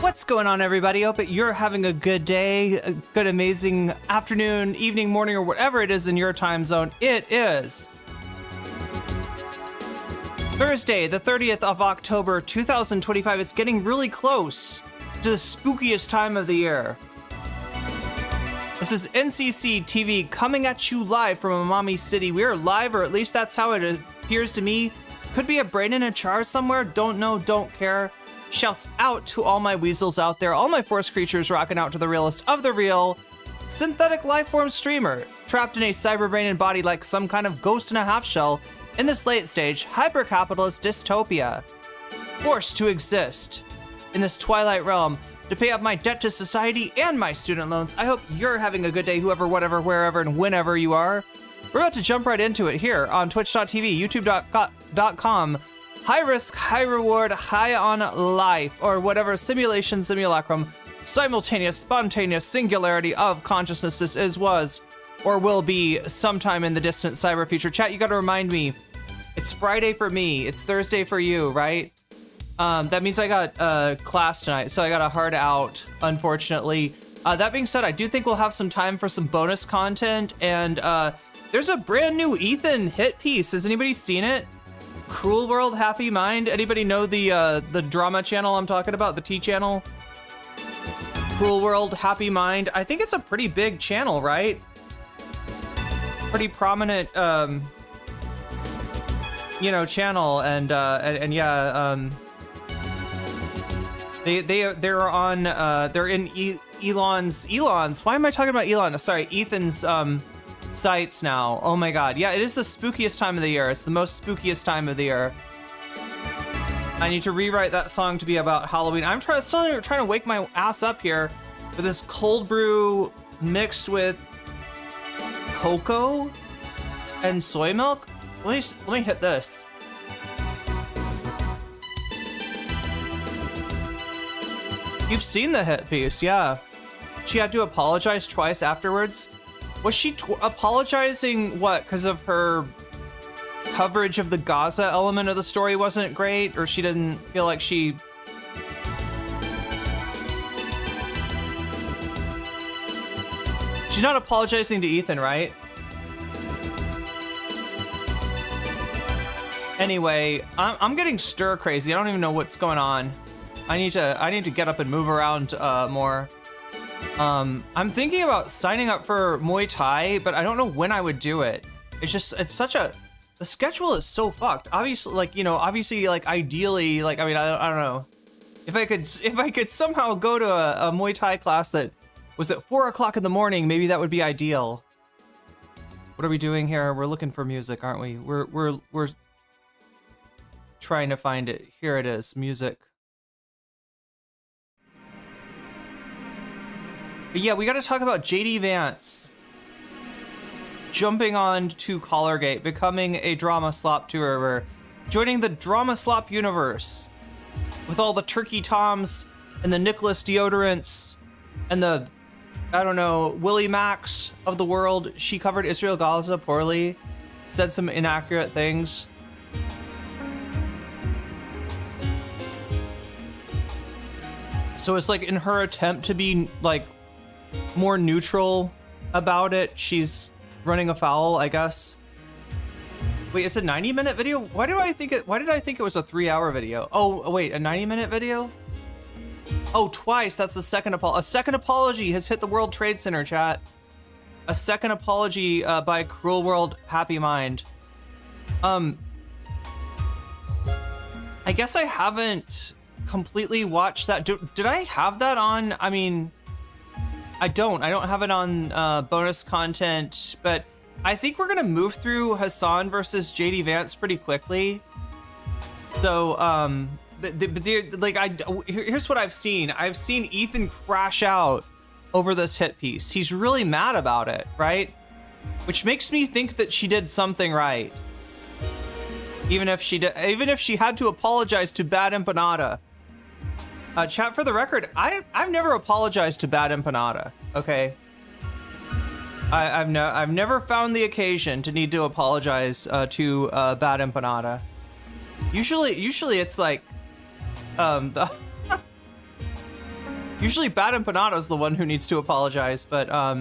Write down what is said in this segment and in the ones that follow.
What's going on, everybody? Hope that you're having a good day, a good, amazing afternoon, evening, morning, or whatever it is in your time zone. It is Thursday, the 30th of October, 2025. It's getting really close to the spookiest time of the year. This is NCC TV coming at you live from Amami City. We are live, or at least that's how it appears to me. Could be a brain in a jar somewhere. Don't know, don't care. Shouts out to all my weasels out there, all my forest creatures rocking out to the realest of the real, synthetic lifeform streamer, trapped in a cyber brain and body like some kind of ghost in a half shell in this late stage hyper-capitalist dystopia. Forced to exist in this twilight realm to pay off my debt to society and my student loans. I hope you're having a good day, whoever, whatever, wherever, and whenever you are. We're about to jump right into it here on twitch.tv, youtube.com, high risk, high reward, high on life, or whatever simulation, simulacrum, simultaneous, spontaneous singularity of consciousness this is, was, or will be sometime in the distant cyber future. Chat, you gotta remind me, it's Friday for me, it's Thursday for you, right? That means I got class tonight, so I got a hard out, unfortunately. That being said, I do think we'll have some time for some bonus content, and there's a brand new Ethan hit piece. Has anybody seen it? Cruel World, Happy Mind. Anybody know the drama channel I'm talking about? The T channel? Cruel World, Happy Mind. I think it's a pretty big channel, right? Pretty prominent, you know, channel, and yeah, they're on they're in Elon's. Why am I talking about Elon? Sorry, Ethan's sites now. Oh my god. Yeah, it is the spookiest time of the year. It's the most spookiest time of the year. I need to rewrite that song to be about Halloween. I'm still trying to wake my ass up here with this cold brew mixed with cocoa and soy milk. Let me hit this. You've seen the hit piece, yeah. She had to apologize twice afterwards. Was she apologizing, what, because of her coverage of the Gaza element of the story wasn't great, or she didn't feel like she... She's not apologizing to Ethan, right? Anyway, I'm getting stir crazy. I don't even know what's going on. I need to get up and move around more. I'm thinking about signing up for Muay Thai, but I don't know when I would do it. It's such a, the schedule is so fucked. Obviously, like, you know, like ideally, like, I mean, I don't know. If I could somehow go to a Muay Thai class that was at 4 o'clock in the morning, maybe that would be ideal. What are we doing here? We're looking for music, aren't we? We're trying to find it. Here it is, music. But yeah, we got to talk about JD Vance jumping on to Collargate, becoming a drama slop tour, joining the drama slop universe with all the Turkey Toms and the Nicholas Deodorants and the, I don't know, Willie Max of the world. She covered Israel Gaza poorly, said some inaccurate things. So it's like in her attempt to be like more neutral about it, she's running afoul, I guess. Wait, it's a 90-minute video? Why did I think it was a 3-hour video? Oh, wait, a 90-minute video? Oh, twice. That's the second apology. A second apology has hit the World Trade Center, chat. A second apology by Cruel World, Happy Mind. I guess I haven't completely watched that. Did I have that on? I mean, I don't have it on bonus content, but I think we're gonna move through Hasan versus JD Vance pretty quickly. So, here's what I've seen. I've seen Ethan crash out over this hit piece. He's really mad about it, right? Which makes me think that she did something right. Even if she had to apologize to Bad Empanada. Chat, for the record, I've never apologized to Bad Empanada. Okay, I've never found the occasion to need to apologize to Bad Empanada. Usually it's like Usually Bad Empanada's the one who needs to apologize, but I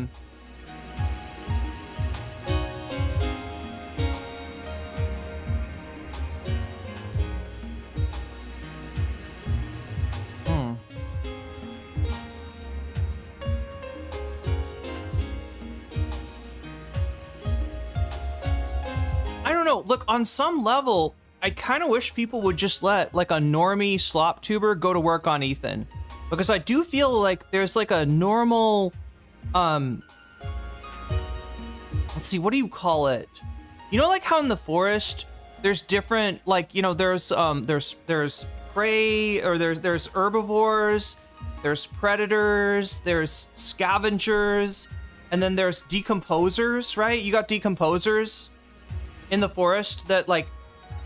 don't know. Look, on some level, I kind of wish people would just let like a normie slop tuber go to work on Ethan, because I do feel like there's like a normal, let's see, what do you call it? You know, like how in the forest there's different, like, you know, there's prey, or there's herbivores, there's predators, there's scavengers, and then there's decomposers, right? You got decomposers in the forest that, like,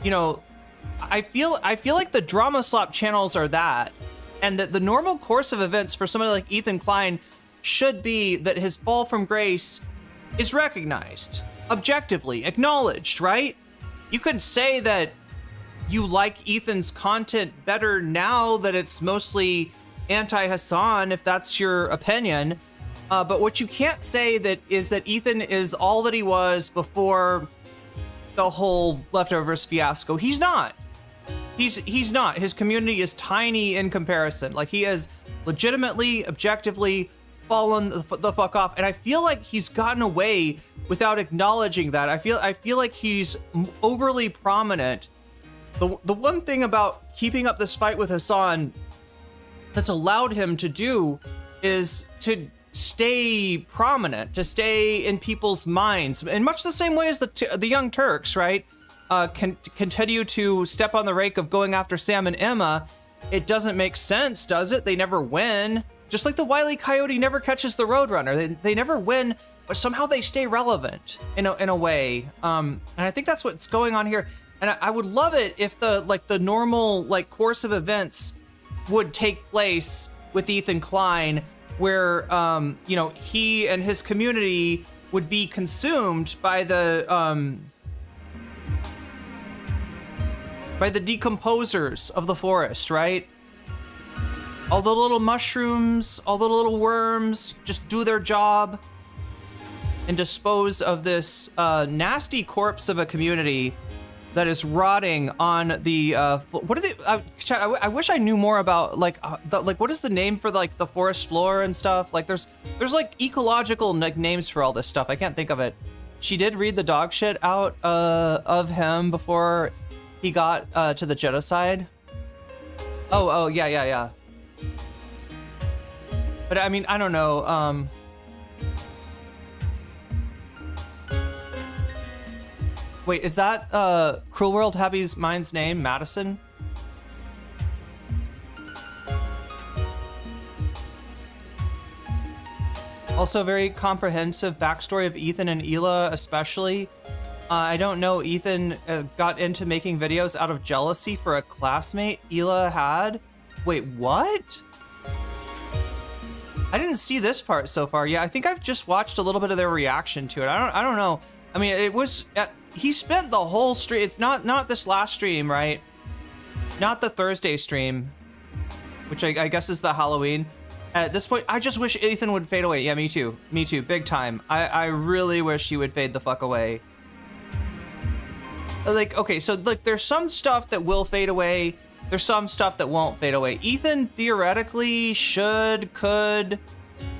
you know, I feel like the drama slop channels are that, and that the normal course of events for somebody like Ethan Klein should be that his fall from grace is recognized, objectively acknowledged, right? You could say that you like Ethan's content better now that it's mostly anti-Hasan, if that's your opinion, but what you can't say that is that Ethan is all that he was before the whole leftovers fiasco. He's not. He's not. His community is tiny in comparison. Like, he has legitimately, objectively fallen the fuck off, and I feel like he's gotten away without acknowledging that. I feel like he's overly prominent. The one thing about keeping up this fight with Hasan that's allowed him to do is to stay prominent, to stay in people's minds, in much the same way as the Young Turks, right? Continue to step on the rake of going after Sam and Emma. It doesn't make sense, does it? They never win. Just like the Wile E. Coyote never catches the Roadrunner. They never win, but somehow they stay relevant in a way. And I think that's what's going on here. And I would love it if the normal like course of events would take place with Ethan Klein, where you know, he and his community would be consumed by the decomposers of the forest, right? All the little mushrooms, all the little worms just do their job and dispose of this nasty corpse of a community that is rotting on the what are they? Chat, I wish I knew more about like what is the name for like the forest floor and stuff. Like there's like ecological names for all this stuff. I can't think of it. She did read the dog shit out of him before he got to the genocide. Oh yeah. But I mean, I don't know. Wait, is that Cruel World Happy Mind's name, Madison? Also, very comprehensive backstory of Ethan and Hila, especially. I don't know, Ethan got into making videos out of jealousy for a classmate Hila had. Wait, what? I didn't see this part so far. Yeah, I think I've just watched a little bit of their reaction to it. I don't know. I mean, it was he spent the whole stream. It's not this last stream, right? Not the Thursday stream, which I guess is the Halloween. At this point, I just wish Ethan would fade away. Yeah, me too, big time. I really wish he would fade the fuck away. Like, okay, so like there's some stuff that will fade away. There's some stuff that won't fade away. Ethan theoretically could,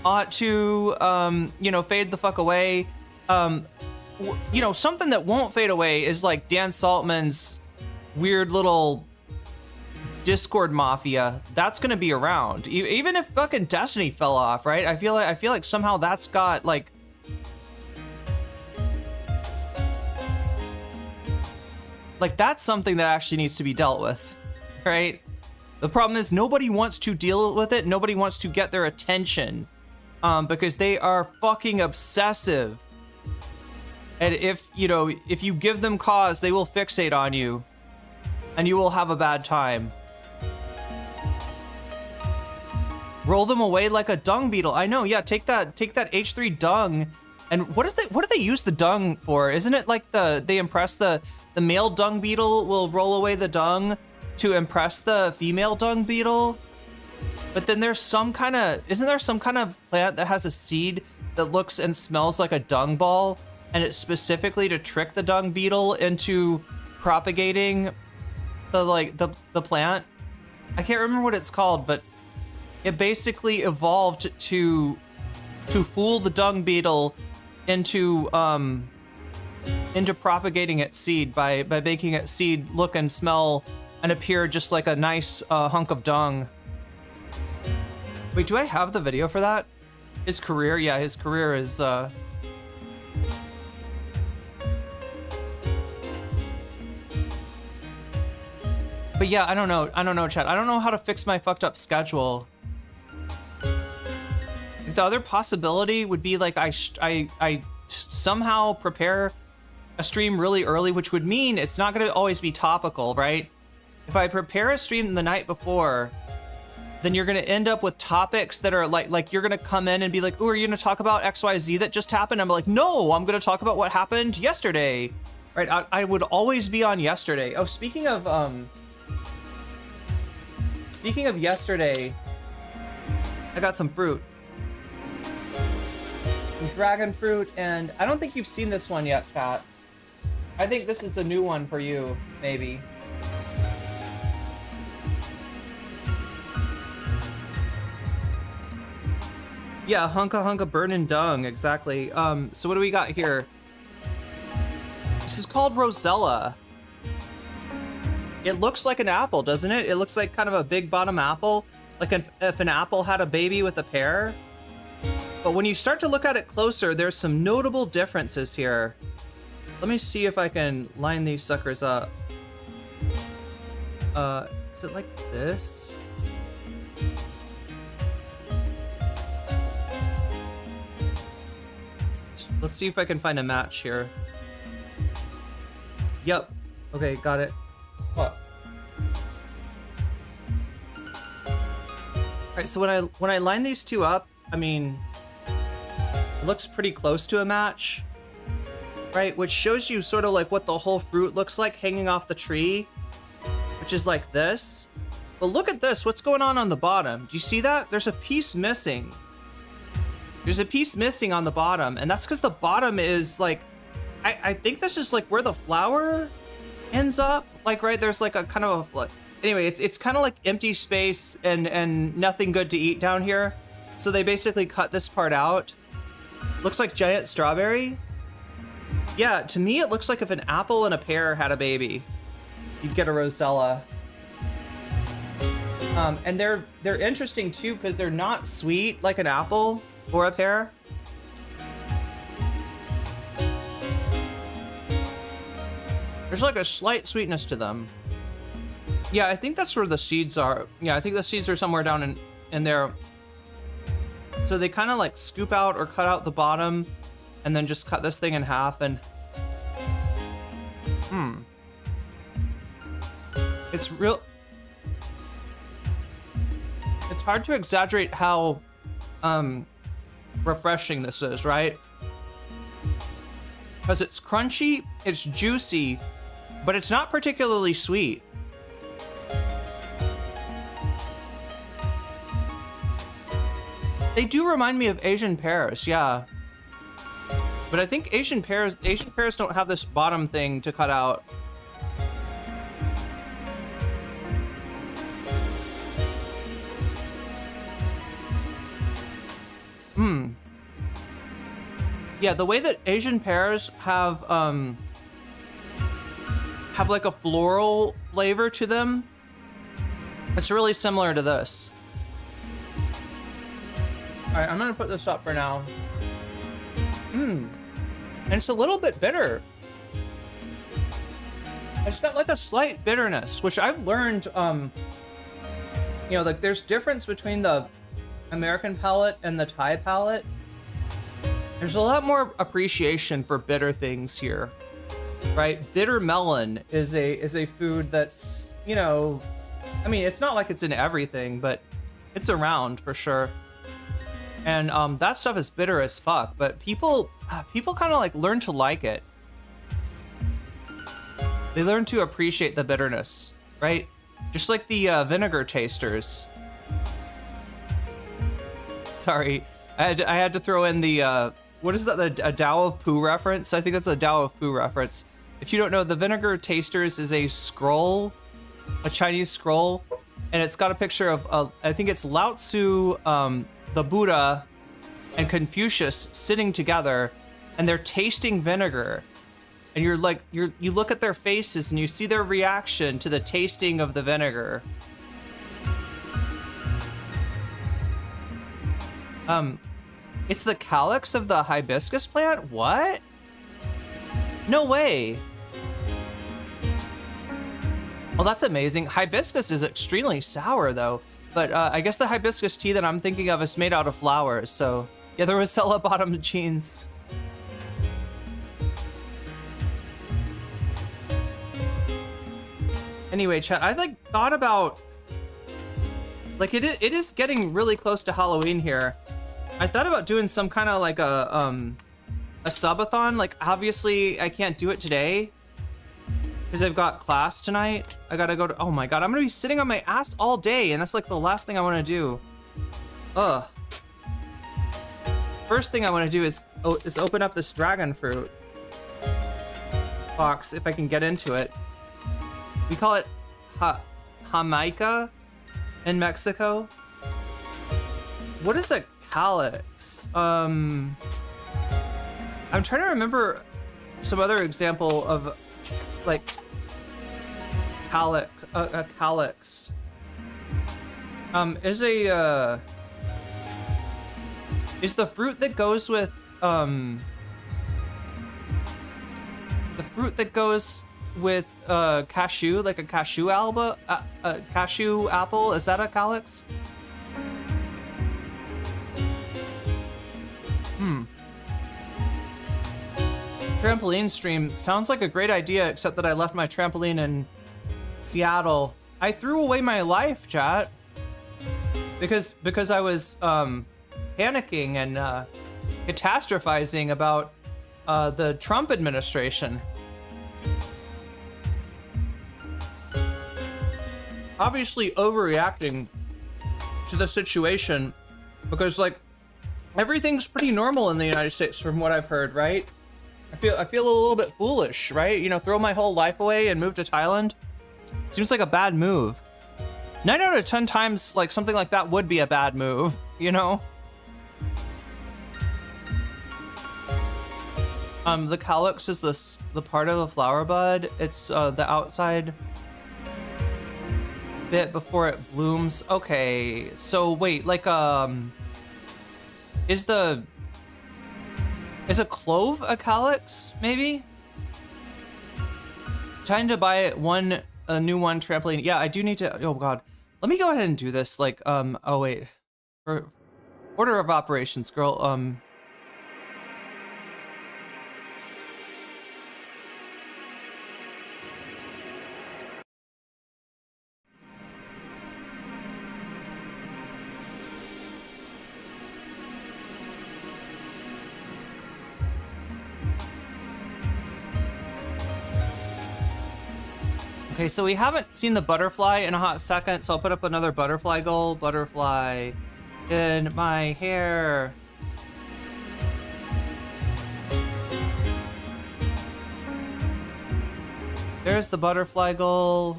ought to, you know, fade the fuck away. You know, something that won't fade away is like Dan Saltman's weird little Discord mafia. That's gonna be around, even if fucking Destiny fell off, right? I feel like somehow that's got like. Like, that's something that actually needs to be dealt with, right? The problem is nobody wants to deal with it. Nobody wants to get their attention because they are fucking obsessive. And if you give them cause, they will fixate on you and you will have a bad time. Roll them away like a dung beetle. I know, yeah, take that H3 dung. And what do they use the dung for? Isn't it like they impress the male dung beetle will roll away the dung to impress the female dung beetle? But then there's some kind of, isn't there some kind of plant that has a seed that looks and smells like a dung ball, and it's specifically to trick the dung beetle into propagating the plant? I can't remember what it's called, but it basically evolved to fool the dung beetle into propagating its seed by making its seed look and smell and appear just like a nice hunk of dung. Wait, do I have the video for that? His career? Yeah, his career is But yeah, I don't know, chat. I don't know how to fix my fucked up schedule. The other possibility would be like I somehow prepare a stream really early, which would mean it's not gonna always be topical, right? If I prepare a stream the night before, then you're gonna end up with topics that are like you're gonna come in and be like, "Ooh, are you gonna talk about XYZ that just happened?" I'm like, "No, I'm gonna talk about what happened yesterday." Right? I would always be on yesterday. Oh, speaking of yesterday, I got some fruit. Some dragon fruit, and I don't think you've seen this one yet, chat. I think this is a new one for you, maybe. Yeah, hunka burnin' dung, exactly. So what do we got here? This is called Rosella. It looks like an apple, doesn't it? It looks like kind of a big bottom apple, like if an apple had a baby with a pear. But when you start to look at it closer, there's some notable differences here. Let me see if I can line these suckers up. Is it like this? Let's see if I can find a match here. Yep. Okay, got it. Oh. Alright, so when I line these two up, I mean, it looks pretty close to a match, right? Which shows you sort of like what the whole fruit looks like hanging off the tree, which is like this. But look at this, what's going on the bottom? Do you see that? There's a piece missing. There's a piece missing on the bottom, and that's because the bottom is like, I think this is like where the flower ends up. Like, right, there's like a kind of a, anyway, it's kind of like empty space and nothing good to eat down here. So they basically cut this part out. Looks like giant strawberry. Yeah, to me it looks like if an apple and a pear had a baby, you'd get a Rosella. And they're interesting too because they're not sweet like an apple or a pear. There's like a slight sweetness to them. Yeah, I think that's where the seeds are. Yeah, I think the seeds are somewhere down in there. So they kind of like scoop out or cut out the bottom and then just cut this thing in half and... It's real... It's hard to exaggerate how refreshing this is, right? Because it's crunchy, it's juicy, but it's not particularly sweet. They do remind me of Asian pears, yeah. But I think Asian pears don't have this bottom thing to cut out. Yeah, the way that Asian pears have like a floral flavor to them, it's really similar to this. All right, I'm gonna put this up for now. And it's a little bit bitter. It's got like a slight bitterness, which I've learned, you know, like there's difference between the American palate and the Thai palate. There's a lot more appreciation for bitter things here, right? Bitter melon is a food that's, you know, I mean, it's not like it's in everything, but it's around for sure. And that stuff is bitter as fuck, but people kind of like learn to like it. They learn to appreciate the bitterness, right? Just like the vinegar tasters. Sorry, I had to throw in the what is that? A Tao of Pooh reference? I think that's a Tao of Pooh reference. If you don't know, the Vinegar Tasters is a scroll, a Chinese scroll, and it's got a picture of I think it's Lao Tzu, the Buddha, and Confucius sitting together, and they're tasting vinegar. And you're like, you look at their faces and you see their reaction to the tasting of the vinegar. It's the calyx of the hibiscus plant? What? No way. Well, that's amazing. Hibiscus is extremely sour though, but I guess the hibiscus tea that I'm thinking of is made out of flowers. So yeah, there was Cella-bottomed jeans. Anyway, chat, I like thought about, like it is getting really close to Halloween here. I thought about doing some kind of like a subathon. Like obviously I can't do it today because I've got class tonight. I gotta go to, oh my God, I'm gonna be sitting on my ass all day and that's like the last thing I wanna do. Ugh. First thing I wanna do is open up this dragon fruit box if I can get into it. We call it Jamaica in Mexico. What is a calyx? I'm trying to remember some other example of like calyx. A calyx is the fruit that goes with the fruit that goes with cashew, like a cashew cashew apple. Is that a calyx? Trampoline stream sounds like a great idea, except that I left my trampoline in Seattle. I threw away my life, chat, because I was panicking and catastrophizing about the Trump administration. Obviously overreacting to the situation because like everything's pretty normal in the United States from what I've heard, right? I feel a little bit foolish, right? You know, throw my whole life away and move to Thailand. Seems like a bad move. 9 out of 10 times, like something like that would be a bad move, you know? The calyx is the part of the flower bud. It's the outside bit before it blooms. Okay, so wait, like is a clove a calyx, maybe? Trying to buy a new one trampoline. Yeah, I do need to, oh God. Let me go ahead and do this, like, oh wait. For order of operations, girl, okay, so we haven't seen the butterfly in a hot second, so I'll put up another butterfly goal. Butterfly in my hair. There's the butterfly goal.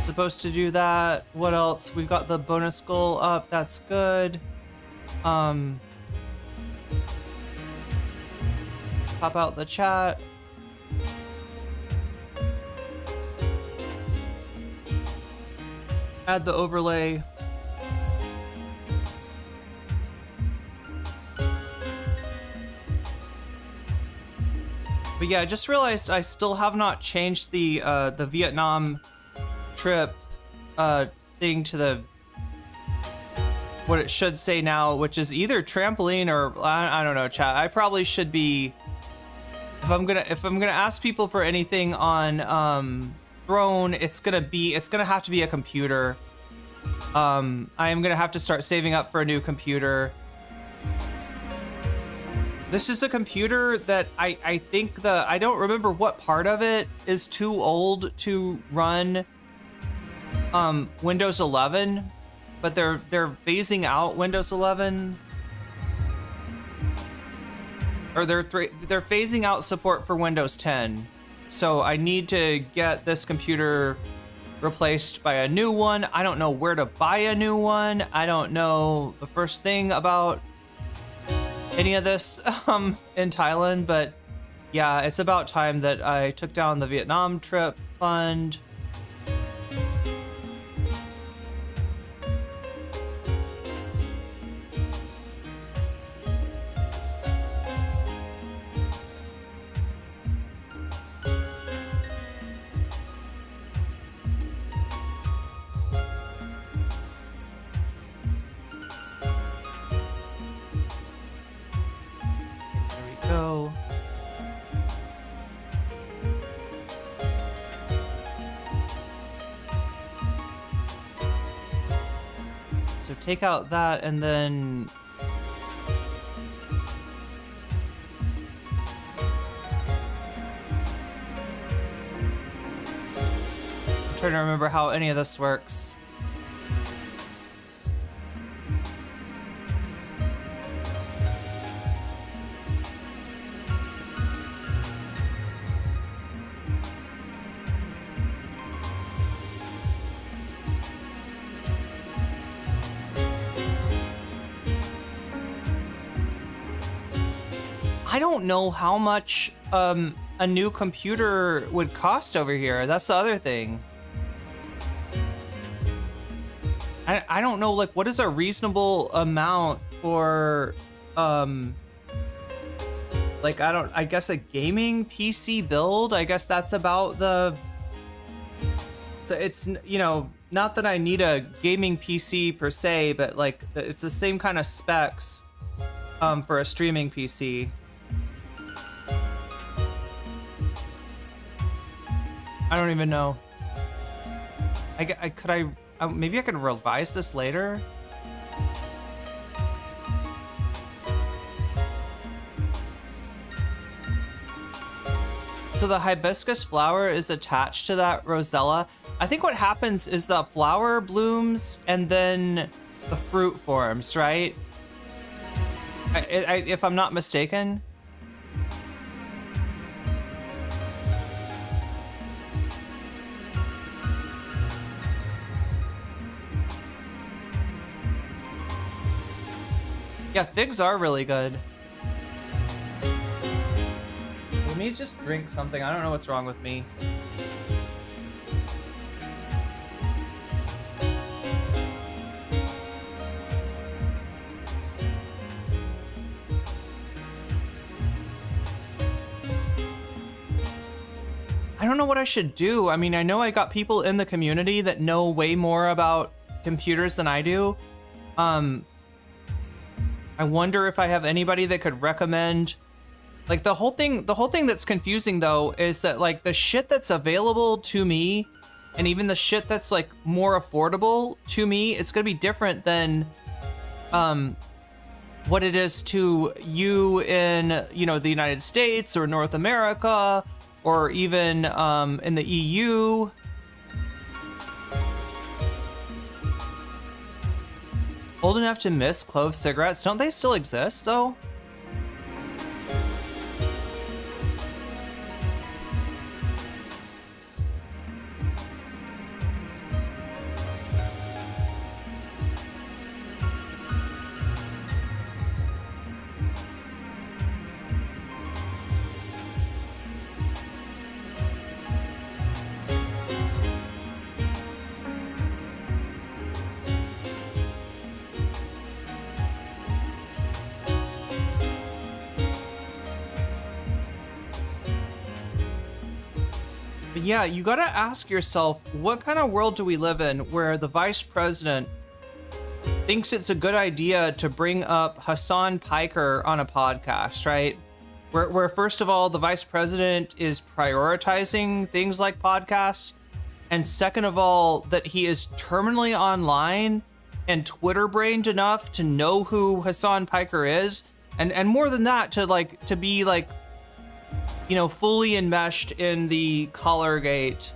Supposed to do that. What else? We've got the bonus goal up. That's good. Pop out the chat. Add the overlay. But yeah, I just realized I still have not changed the Vietnam trip thing to the what it should say now, which is either trampoline or I don't know, chat. I probably should be, if I'm gonna ask people for anything on Throne, it's gonna have to be a computer. I am gonna have to start saving up for a new computer. This is a computer that I think I don't remember what part of it is too old to run Windows 11. but they're phasing out Windows 11, or they're phasing out support for Windows 10. So I need to get this computer replaced by a new one. I don't know where to buy a new one. I don't know the first thing about any of this in Thailand, but yeah, it's about time that I took down the Vietnam trip fund. Go. So take out that and then I'm trying to remember how any of this works. I don't know how much a new computer would cost over here. That's the other thing. I don't know, like, what is a reasonable amount for like, I guess a gaming PC build. I guess that's about the, so it's, you know, not that I need a gaming PC per se, but like it's the same kind of specs for a streaming PC. I don't even know. Maybe I could revise this later. So the hibiscus flower is attached to that rosella. I think what happens is the flower blooms and then the fruit forms, right? If I'm not mistaken. Yeah, figs are really good. Let me just drink something. I don't know what's wrong with me. I don't know what I should do. I mean, I know I got people in the community that know way more about computers than I do. I wonder if I have anybody that could recommend, like, the whole thing that's confusing though is that, like, the shit that's available to me and even the shit that's like more affordable to me, it's gonna be different than what it is to you in, you know, the United States or North America or even in the EU. Old enough to miss clove cigarettes. Don't they still exist though? But yeah, you gotta ask yourself, what kind of world do we live in where the vice president thinks it's a good idea to bring up Hasan Piker on a podcast, right? Where first of all, the vice president is prioritizing things like podcasts, and second of all, that he is terminally online and Twitter brained enough to know who Hasan Piker is, and more than that, to be like, you know, fully enmeshed in the collargate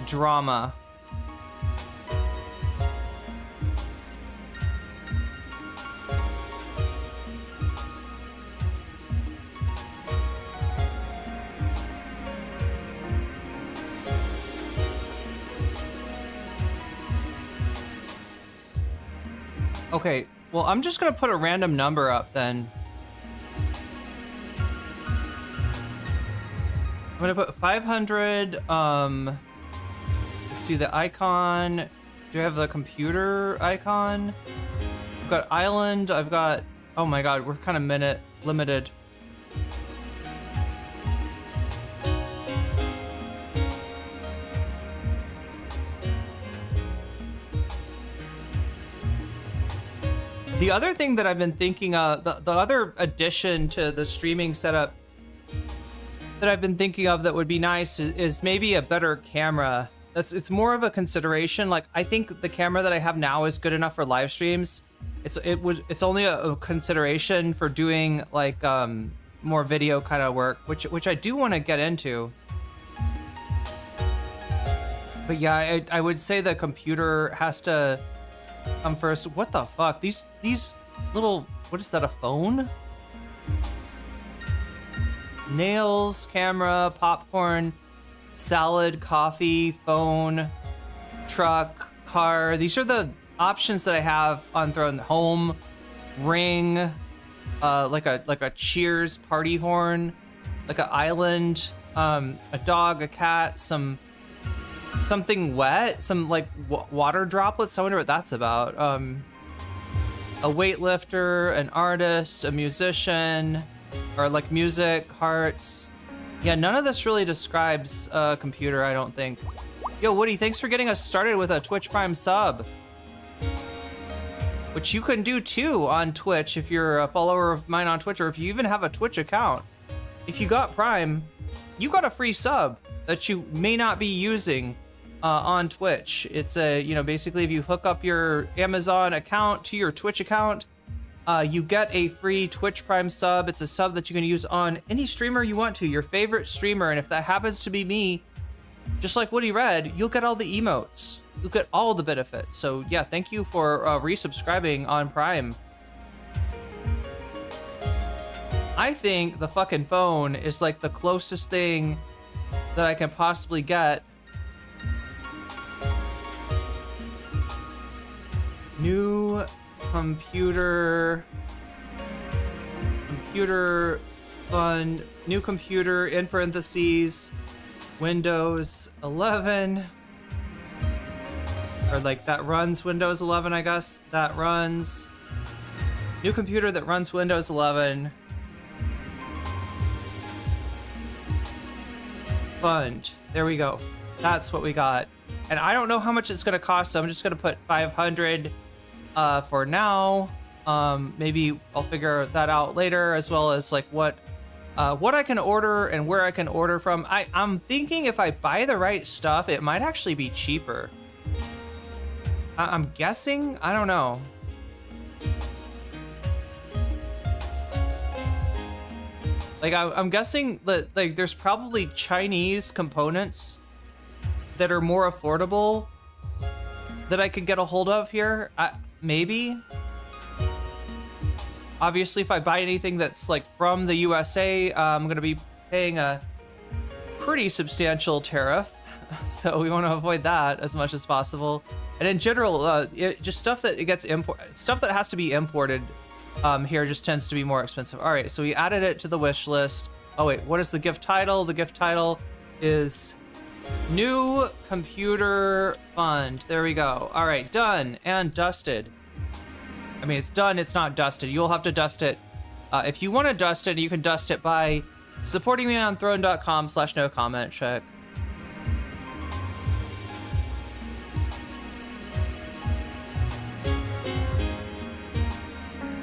drama. Okay, well, I'm just gonna put a random number up then. I'm gonna put 500, let's see the icon. Do I have the computer icon? I've got island, I've got, oh my god, we're kind of minute limited. The other thing that I've been thinking of, the other addition to the streaming setup that I've been thinking of that would be nice is maybe a better camera. It's more of a consideration. Like, I think the camera that I have now is good enough for live streams. It's only a consideration for doing like more video kind of work, which I do want to get into. But yeah, I would say the computer has to come first. What the fuck? These little, what is that, a phone? Nails, camera, popcorn, salad, coffee, phone, truck, car. These are the options that I have on Throne. Home, ring, like a Cheers party horn, like an island, a dog, a cat, something wet, some like water droplets. I wonder what that's about. A weightlifter, an artist, a musician, or like music, hearts. Yeah, none of this really describes a computer, I don't think. Yo, Woody, thanks for getting us started with a Twitch Prime sub. Which you can do too on Twitch if you're a follower of mine on Twitch, or if you even have a Twitch account. If you got Prime, you got a free sub that you may not be using on Twitch. It's basically if you hook up your Amazon account to your Twitch account, you get a free Twitch Prime sub. It's a sub that you can use on any streamer you want to, your favorite streamer. And if that happens to be me, just like Woody Red, you'll get all the emotes. You'll get all the benefits. So yeah, thank you for resubscribing on Prime. I think the fucking phone is like the closest thing that I can possibly get. New computer fund, new computer in parentheses, Windows 11, or like that runs Windows 11, I guess. That runs, new computer that runs Windows 11. Fund, there we go. That's what we got. And I don't know how much it's gonna cost, so I'm just gonna put 500 for now. Maybe I'll figure that out later, as well as like what I can order and where I can order from. I'm thinking if I buy the right stuff, it might actually be cheaper. I'm guessing, I don't know. Like I'm guessing that like there's probably Chinese components that are more affordable that I could get a hold of here. Maybe. Obviously, if I buy anything that's like from the USA, I'm gonna be paying a pretty substantial tariff. So we want to avoid that as much as possible. And in general, just stuff that stuff that has to be imported here just tends to be more expensive. All right, so we added it to the wish list. Oh wait, what is the gift title? The gift title is New Computer Fund. There we go. All right, done and dusted. I mean, it's done, it's not dusted. You'll have to dust it. If you want to dust it, you can dust it by supporting me on throne.com/nocommentchick.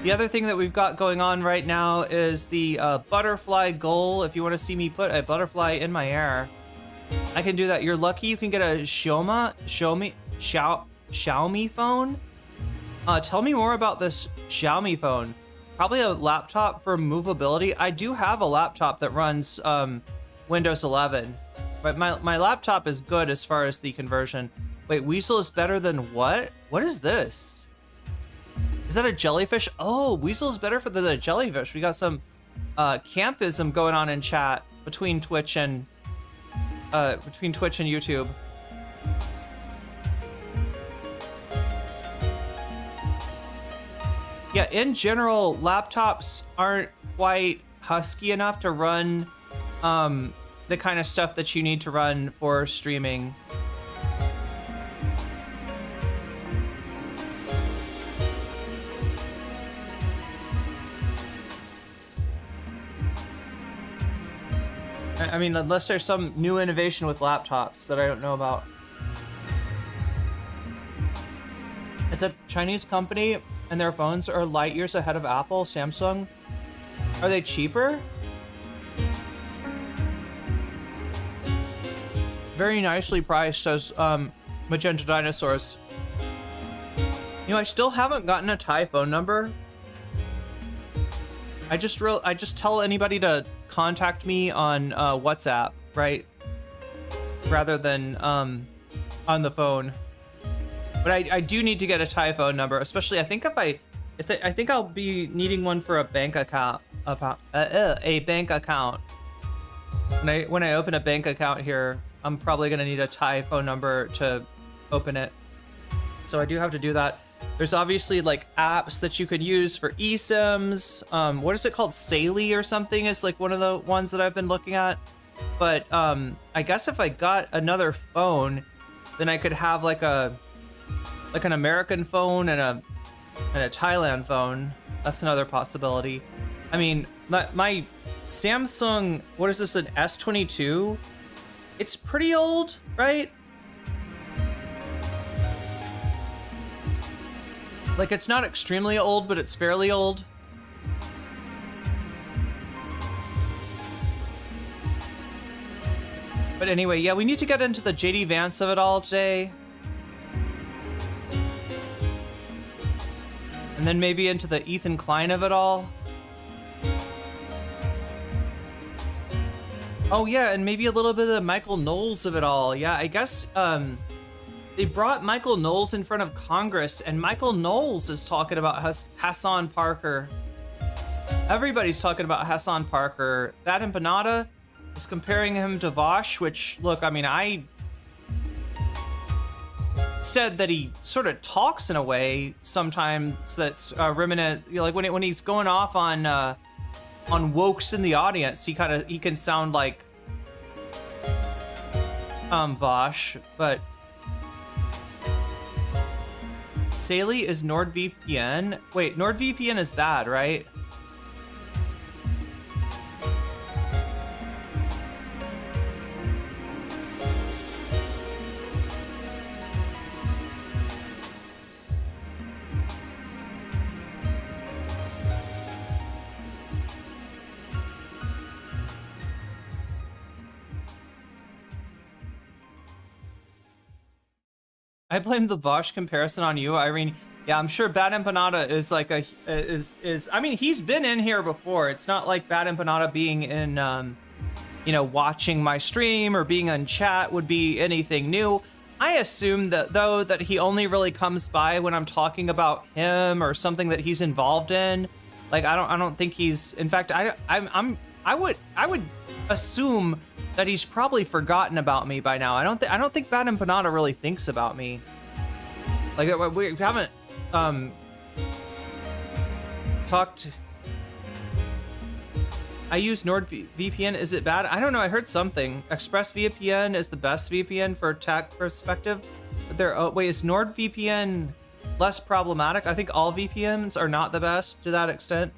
The other thing that we've got going on right now is the butterfly goal. If you want to see me put a butterfly in my hair, I can do that. You're lucky you can get a Xiaomi phone. Tell me more about this Xiaomi phone. Probably a laptop for movability. I do have a laptop that runs Windows 11, but my laptop is good as far as the conversion. Wait, Weasel is better than what? What is this? Is that a jellyfish? Oh, Weasel is better than a jellyfish. We got some campism going on in chat between Twitch and YouTube. Yeah, in general, laptops aren't quite husky enough to run the kind of stuff that you need to run for streaming. I mean, unless there's some new innovation with laptops that I don't know about. It's a Chinese company, and their phones are light years ahead of Apple, Samsung. Are they cheaper? Very nicely priced, says Magenta Dinosaurs. You know, I still haven't gotten a Thai phone number. I just tell anybody to contact me on WhatsApp, right? Rather than on the phone. But I do need to get a Thai phone number, especially I think I think I'll be needing one for a bank account. A bank account. When I open a bank account here, I'm probably gonna need a Thai phone number to open it. So I do have to do that. There's obviously like apps that you could use for eSIMs. What is it called? Saley or something is like one of the ones that I've been looking at. But I guess if I got another phone, then I could have like an American phone and a Thailand phone. That's another possibility. I mean, my Samsung, what is this, an S22? It's pretty old, right? Like, it's not extremely old, but it's fairly old. But anyway, yeah, we need to get into the JD Vance of it all today. And then maybe into the Ethan Klein of it all. Oh yeah, and maybe a little bit of the Michael Knowles of it all. Yeah, I guess they brought Michael Knowles in front of Congress, and Michael Knowles is talking about Hasan Piker. Everybody's talking about Hasan Piker. That empanada is comparing him to Vosh, which, look, I mean, I said that he sort of talks in a way sometimes that's remnant, you know, like when he's going off on wokes in the audience, he can sound like Vosh, but Saley is NordVPN. Wait, NordVPN is bad, right? I blame the Vosh comparison on you, Irene. Yeah, I'm sure Bad Empanada is like I mean, he's been in here before. It's not like Bad Empanada being in, you know, watching my stream or being on chat would be anything new. I assume that, though, that he only really comes by when I'm talking about him or something that he's involved in. Like, I don't think he's, in fact, I would assume that he's probably forgotten about me by now. I don't think Bad Empanada really thinks about me. Like, we haven't talked. I use NordVPN. Is it bad? I don't know. I heard something. ExpressVPN is the best VPN for tech perspective. But wait, is NordVPN less problematic? I think all VPNs are not the best to that extent.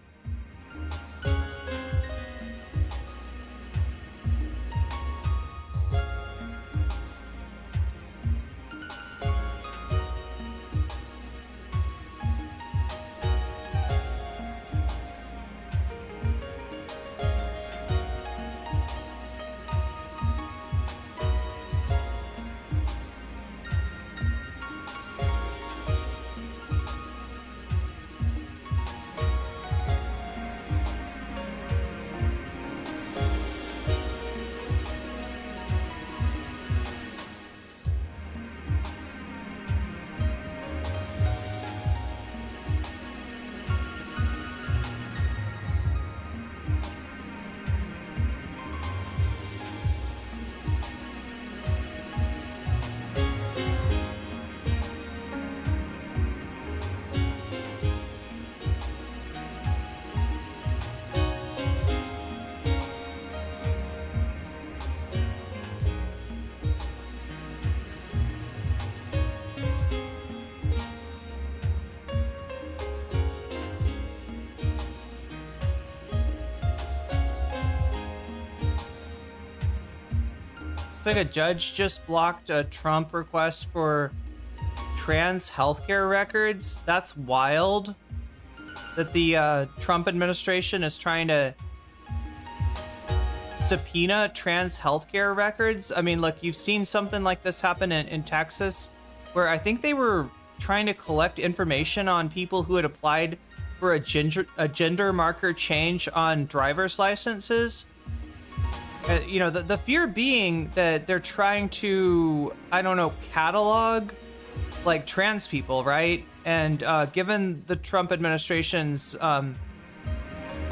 Looks like a judge just blocked a Trump request for trans healthcare records. That's wild that the Trump administration is trying to subpoena trans healthcare records. I mean, look, you've seen something like this happen in Texas, where I think they were trying to collect information on people who had applied for a gender marker change on driver's licenses. You know, the fear being that they're trying to, I don't know, catalog like trans people, right? And given the Trump administration's you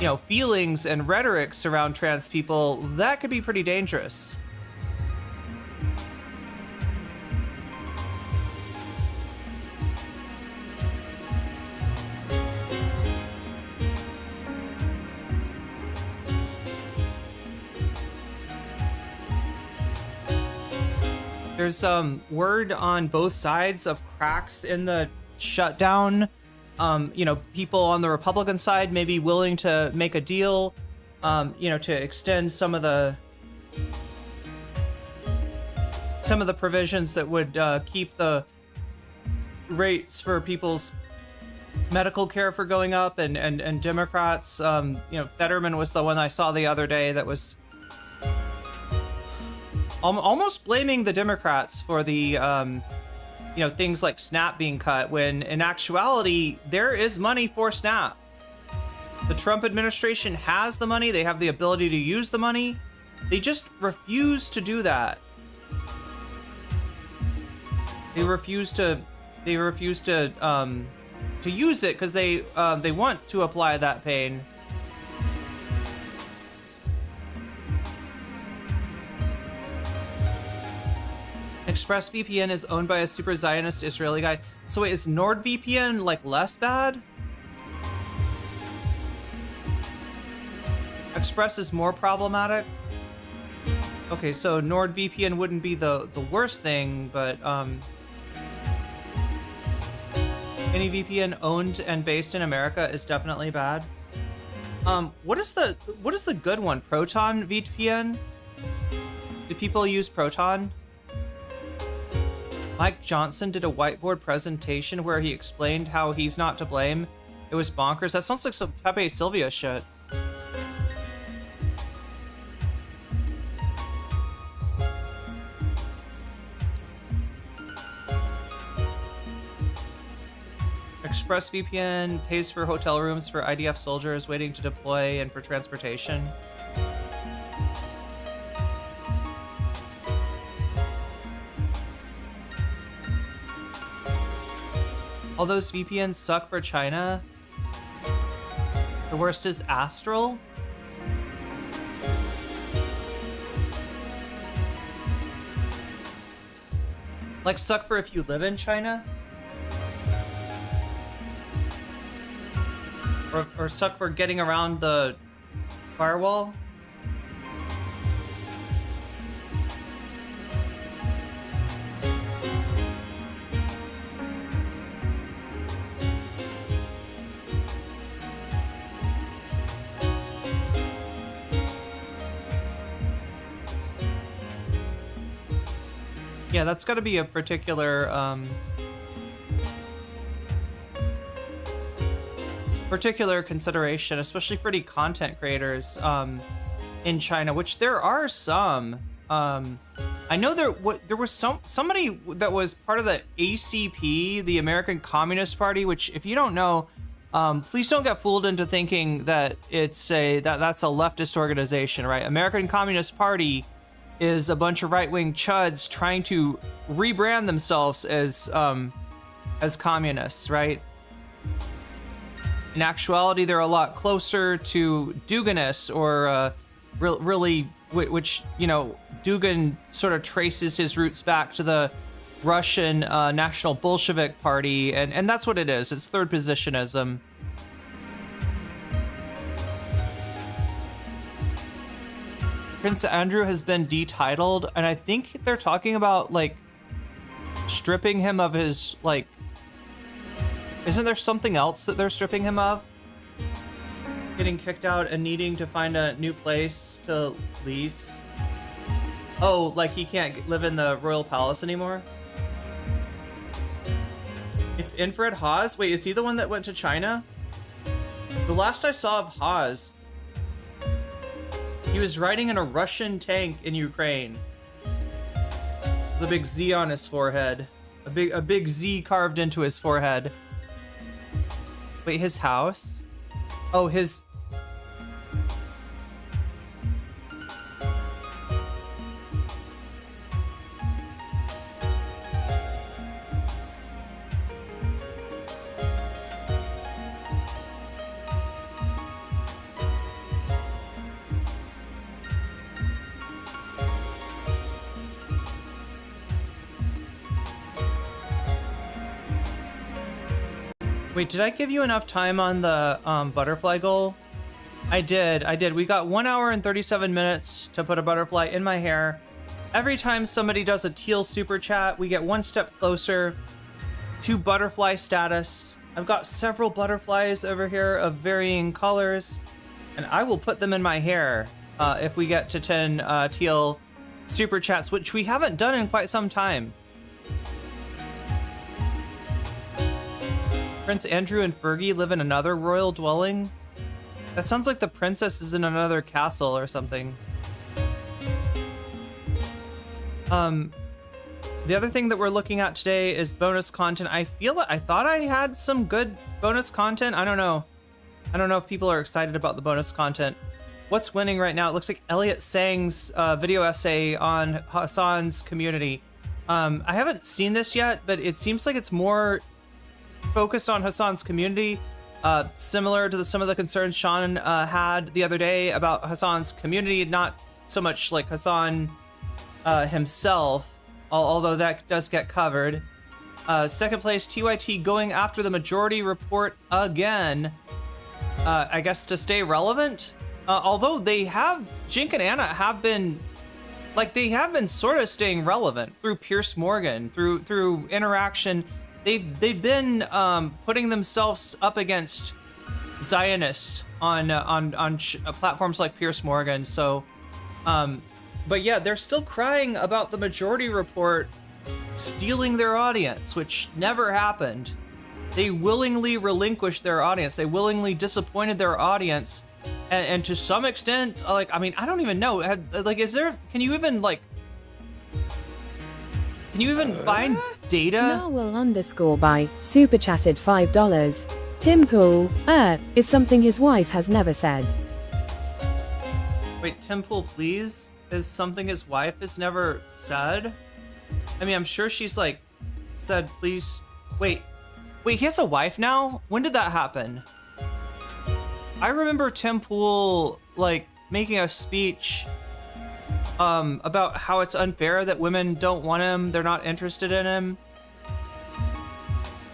know, feelings and rhetoric around trans people, that could be pretty dangerous. There's word on both sides of cracks in the shutdown. You know, people on the Republican side may be willing to make a deal, you know, to extend some of the provisions that would keep the rates for people's medical care for going up, and Democrats, you know, Fetterman was the one I saw the other day that was almost blaming the Democrats for the you know, things like SNAP being cut, when in actuality, there is money for SNAP. The Trump administration has the money. They have the ability to use the money. They just refuse to do that. They refuse to use it because they want to apply that pain. ExpressVPN is owned by a super Zionist Israeli guy. So wait, is NordVPN like less bad? Express is more problematic? Okay, so NordVPN wouldn't be the worst thing, but any VPN owned and based in America is definitely bad. What is the good one? Proton VPN? Do people use Proton? Mike Johnson did a whiteboard presentation where he explained how he's not to blame. It was bonkers. That sounds like some Pepe Sylvia shit. ExpressVPN pays for hotel rooms for IDF soldiers waiting to deploy and for transportation. All those VPNs suck for China. The worst is Astral. Like, suck for if you live in China? Or suck for getting around the firewall? Yeah, that's got to be a particular consideration, especially for the content creators in China, which there are some. I know there was somebody that was part of the ACP, the American Communist Party, which, if you don't know, please don't get fooled into thinking that that's a leftist organization, right? American Communist Party is a bunch of right-wing chuds trying to rebrand themselves as communists, right? In actuality, they're a lot closer to Duginists, or really, which, you know, Dugin sort of traces his roots back to the Russian National Bolshevik Party, and that's what it is. It's third positionism. Prince Andrew has been detitled, and I think they're talking about, like, stripping him of his, like... Isn't there something else that they're stripping him of? Getting kicked out and needing to find a new place to lease. Oh, like he can't live in the royal palace anymore? It's Infrared Haas? Wait, is he the one that went to China? The last I saw of Haas, he was riding in a Russian tank in Ukraine. The big Z on his forehead. A big Z carved into his forehead. Wait, his house? Oh, his... Wait, did I give you enough time on the butterfly goal? I did. We got 1 hour and 37 minutes to put a butterfly in my hair. Every time somebody does a teal super chat, we get one step closer to butterfly status. I've got several butterflies over here of varying colors, and I will put them in my hair if we get to 10 teal super chats, which we haven't done in quite some time. Prince Andrew and Fergie live in another royal dwelling? That sounds like the princess is in another castle or something. The other thing that we're looking at today is bonus content. I thought I had some good bonus content. I don't know if people are excited about the bonus content. What's winning right now? It looks like Elliot Sang's video essay on Hasan's community. I haven't seen this yet, but it seems like it's more focused on Hasan's community, similar to some of the concerns Sean had the other day about Hasan's community, not so much like Hasan himself, although that does get covered. Second place, TYT going after the majority report again, I guess to stay relevant, although Jink and Anna have been sort of staying relevant through Piers Morgan, through interaction. They've been putting themselves up against Zionists on platforms like Piers Morgan. So, but yeah, they're still crying about the majority report stealing their audience, which never happened. They willingly relinquished their audience. They willingly disappointed their audience, and to some extent, I don't even know. Can you even find data? Narwhal_by super chatted $5. Tim Pool, is something his wife has never said. Wait, Tim Pool, please? Is something his wife has never said? I mean, I'm sure she's said, please. Wait, he has a wife now? When did that happen? I remember Tim Pool, making a speech about how it's unfair that women don't want him, they're not interested in him,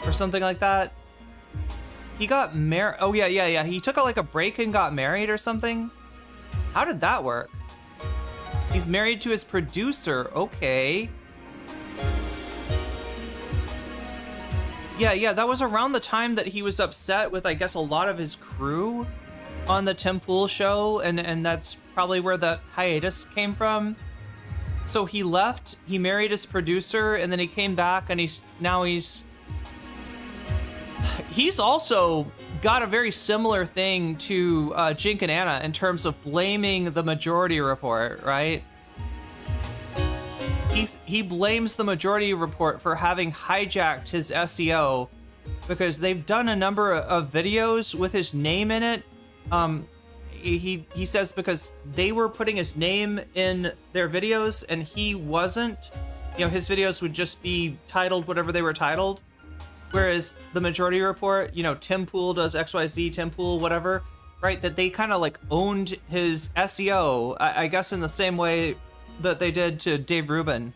or something like that. He got married. Oh yeah. He took a break and got married or something. How did that work? He's married to his producer. Okay. Yeah, that was around the time that he was upset with, I guess, a lot of his crew on the Tim Pool show, and that's probably where the hiatus came from. So he left, he married his producer, and then he came back, and he's also got a very similar thing to Jink and Anna in terms of blaming the majority report, right? He blames the majority report for having hijacked his SEO because they've done a number of videos with his name in it. He says because they were putting his name in their videos and he wasn't. His videos would just be titled whatever they were titled. Whereas the majority report, Tim Pool does XYZ, Tim Pool, whatever, right? That they kind of owned his SEO, I guess in the same way that they did to Dave Rubin.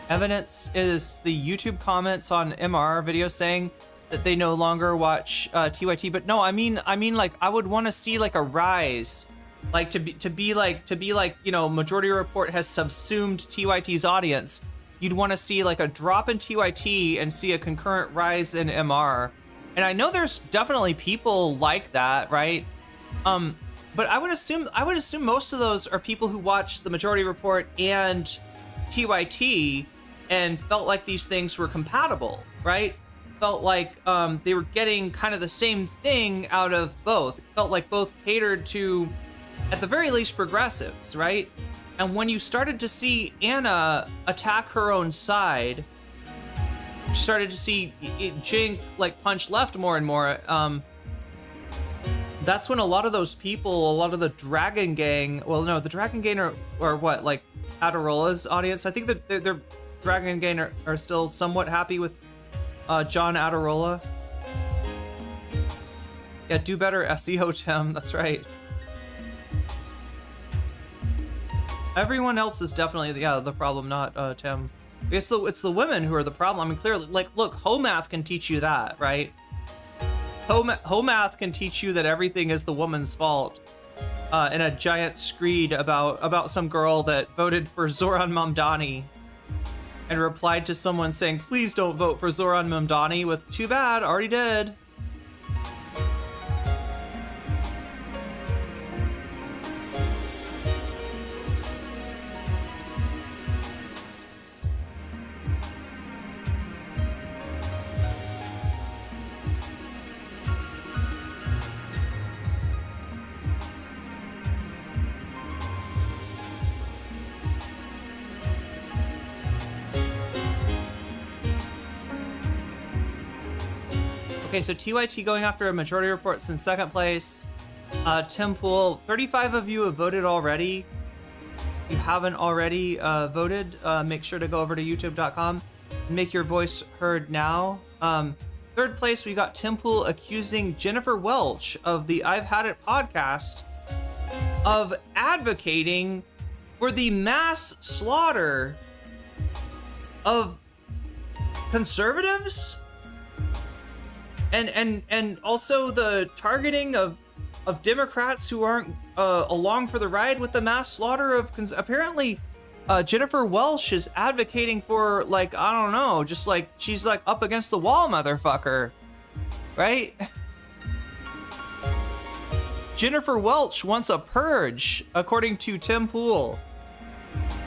Evidence is the YouTube comments on MR videos saying that they no longer watch TYT, but no, I mean I would want to see a rise, to be majority report has subsumed TYT's audience. You'd want to see a drop in TYT and see a concurrent rise in MR. And I know there's definitely people like that, right? But I would assume most of those are people who watched the Majority Report and TYT and felt like these things were compatible, right? Felt like they were getting kind of the same thing out of both. Felt like both catered to, at the very least, progressives, right? And when you started to see Anna attack her own side, you started to see Jink like punch left more and more. That's when a lot of those people, a lot of the Dragon Gang, well, no, the Dragon Gang are what, like Adarola's audience? I think that their Dragon Gang are still somewhat happy with John Adarola. Yeah, do better SEO, Tim. That's right. Everyone else is definitely the problem, not Tim. It's the women who are the problem. I mean, clearly, like, look, Homath can teach you that, right? Homath can teach you that everything is the woman's fault. In a giant screed about some girl that voted for Zoran Mamdani and replied to someone saying, please don't vote for Zoran Mamdani with, too bad, already did. Okay, so TYT going after a Majority Report's in second place. Tim Pool, 35 of you have voted already. If you haven't already voted, make sure to go over to youtube.com and make your voice heard now. Third place, we got Tim Pool accusing Jennifer Welch of the I've Had It podcast of advocating for the mass slaughter of conservatives? And also the targeting of Democrats who aren't along for the ride with the mass slaughter of apparently Jennifer Welch is advocating for, like, I don't know, just like she's like up against the wall, motherfucker, right? Jennifer Welch wants a purge, according to Tim Pool,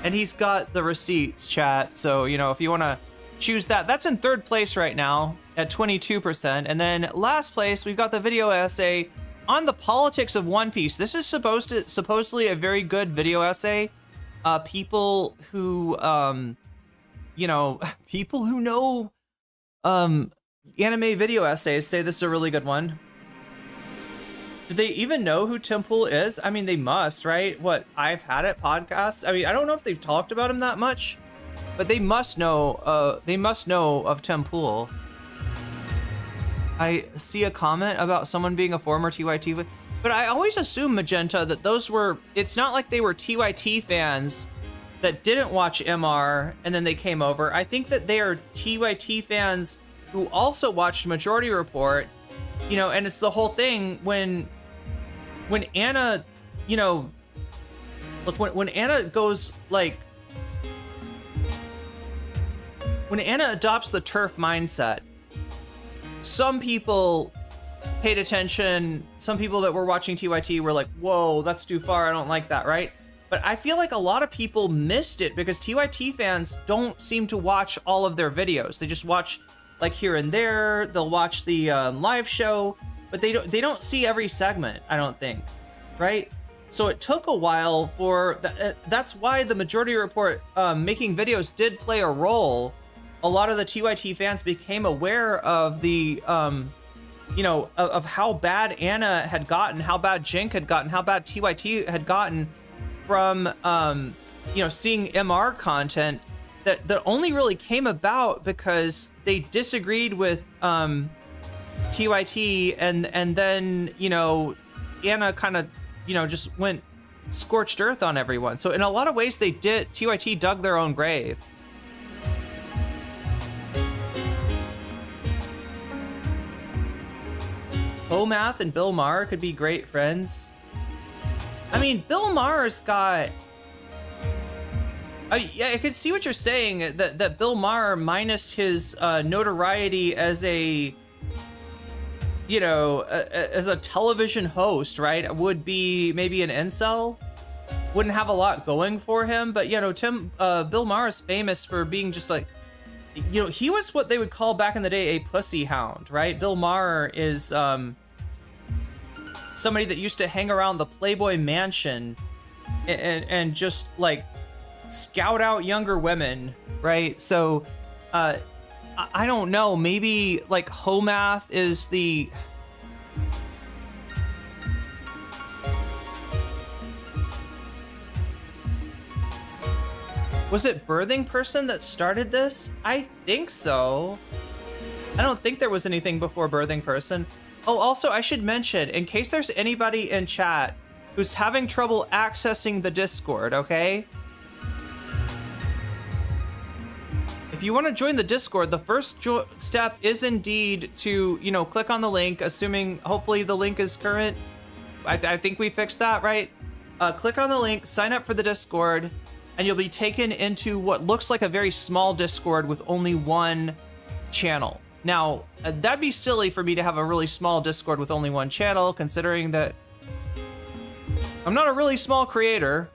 and he's got the receipts, chat. So, you know, if you want to choose that, that's in third place right now at 22%. And then last place, we've got the video essay on the politics of One Piece. This is supposedly a very good video essay. People who, you know, people who know anime video essays say this is a really good one. Do they even know who Tim Pool is? I mean, they must, right? What, I've Had It podcast? I mean, I don't know if they've talked about him that much, but they must know of Tim Pool. I see a comment about someone being a former TYT, but I always assume, Magenta, that those were, it's not like they were TYT fans that didn't watch MR and then they came over. I think that they are TYT fans who also watched Majority Report, you know, and it's the whole thing when Anna, you know, look, when Anna goes, like, when Anna adopts the turf mindset, some people paid attention. Some people that were watching TYT were like, whoa, that's too far. I don't like that, right? But I feel like a lot of people missed it because TYT fans don't seem to watch all of their videos. They just watch, like, here and there. They'll watch the live show, but they don't see every segment, I don't think, right? So it took a while for that's why the Majority Report making videos did play a role. A lot of the TYT fans became aware of the, you know, of how bad Anna had gotten, how bad Jink had gotten, how bad TYT had gotten from, you know, seeing MR content that only really came about because they disagreed with TYT, and then, you know, Anna kind of, you know, just went scorched earth on everyone. So in a lot of ways, TYT dug their own grave. Homath and Bill Maher could be great friends. I mean, Bill Maher's got... yeah, I could see what you're saying, that Bill Maher, minus his notoriety as a you know, as a television host, right, would be maybe an incel. Wouldn't have a lot going for him, but you know, Bill Maher is famous for being just like, you know, he was what they would call back in the day a pussy hound, right? Bill Maher is somebody that used to hang around the Playboy Mansion and just like scout out younger women, right? So I don't know, maybe like Homath is the was it Birthing Person that started this? I think so. I don't think there was anything before Birthing Person. Oh, also, I should mention, in case there's anybody in chat who's having trouble accessing the Discord, okay? If you want to join the Discord, the first step is indeed to, you know, click on the link, assuming hopefully the link is current. I think we fixed that, right? Click on the link, sign up for the Discord, and you'll be taken into what looks like a very small Discord with only one channel. Now, that'd be silly for me to have a really small Discord with only one channel, considering that I'm not a really small creator.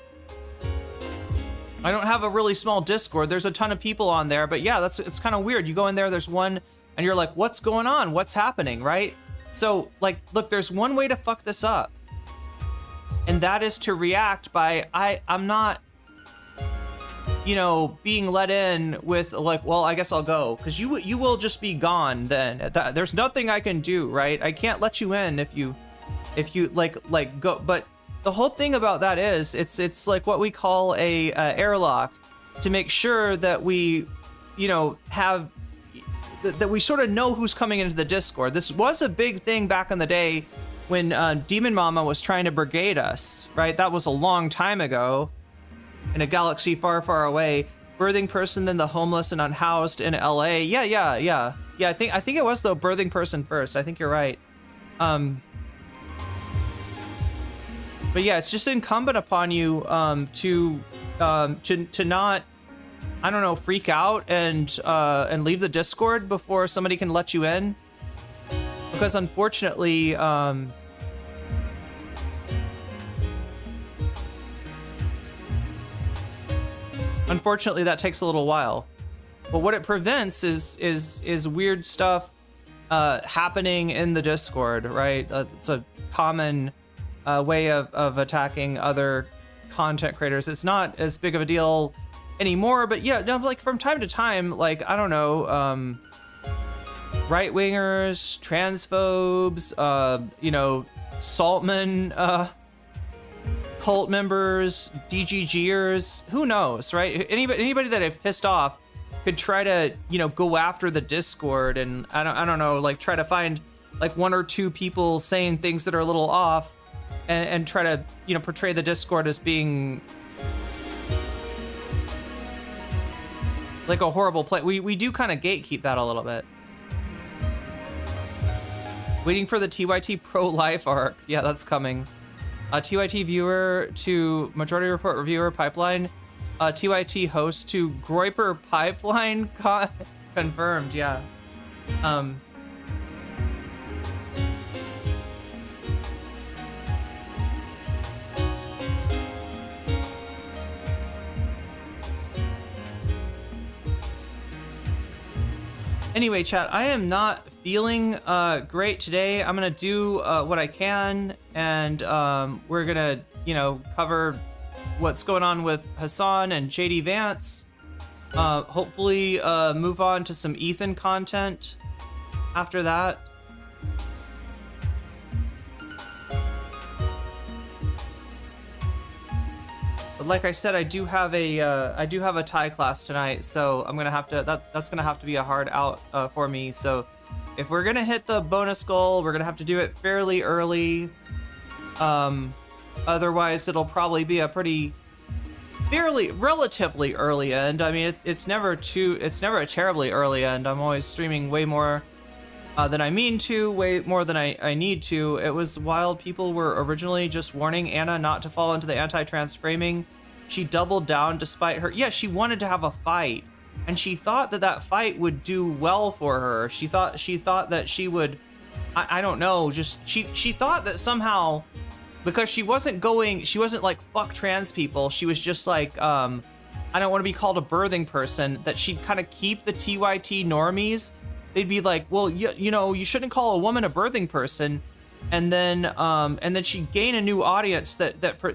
I don't have a really small Discord. There's a ton of people on there, but yeah, it's kind of weird. You go in there, there's one, and you're like, what's going on? What's happening, right? So, like, look, there's one way to fuck this up, and that is to react by, I'm not, you know, being let in with like, well, I guess I'll go, because you will just be gone then. There's nothing I can do, right? I can't let you in if you like go. But the whole thing about that is it's like what we call a airlock, to make sure that we, you know, have that we sort of know who's coming into the Discord. This was a big thing back in the day when Demon Mama was trying to brigade us, right? That was a long time ago. In a galaxy far, far away. Birthing Person, then the homeless and unhoused in LA. Yeah. I think it was though Birthing Person first. I think you're right. But yeah, it's just incumbent upon you to not, I don't know, freak out and leave the Discord before somebody can let you in, because unfortunately unfortunately, that takes a little while. But what it prevents is weird stuff happening in the Discord, right? It's a common way of attacking other content creators. It's not as big of a deal anymore, but yeah, no, like from time to time, like, I don't know, right-wingers, transphobes, you know, Saltman, cult members, DGGers, who knows, right? Anybody that I've pissed off could try to, you know, go after the Discord, and I don't know, like try to find like one or two people saying things that are a little off, and try to, you know, portray the Discord as being like a horrible place. We do kind of gatekeep that a little bit. Waiting for the TYT pro-life arc. Yeah, that's coming. TYT viewer to Majority Report reviewer pipeline. TYT host to Groiper pipeline confirmed. Yeah. Anyway, chat, I am not feeling great today. I'm gonna do what I can, and we're gonna, you know, cover what's going on with Hasan and JD Vance. Hopefully move on to some Ethan content after that. But like I said, I do have a Thai class tonight, so I'm gonna have to, that's gonna have to be a hard out for me. So if we're gonna hit the bonus goal, we're gonna have to do it fairly early. Otherwise, it'll probably be a relatively early end. I mean, it's never a terribly early end. I'm always streaming way more than I mean to, way more than I need to. It was while people were originally just warning Anna not to fall into the anti-trans framing. She doubled down despite her. Yeah, she wanted to have a fight, and she thought that fight would do well for her. She thought that she would I don't know, just she thought that somehow, because she wasn't like fuck trans people, she was just like I don't want to be called a birthing person, that she'd kind of keep the TYT normies. They'd be like, well, you know, you shouldn't call a woman a birthing person, and then she'd gain a new audience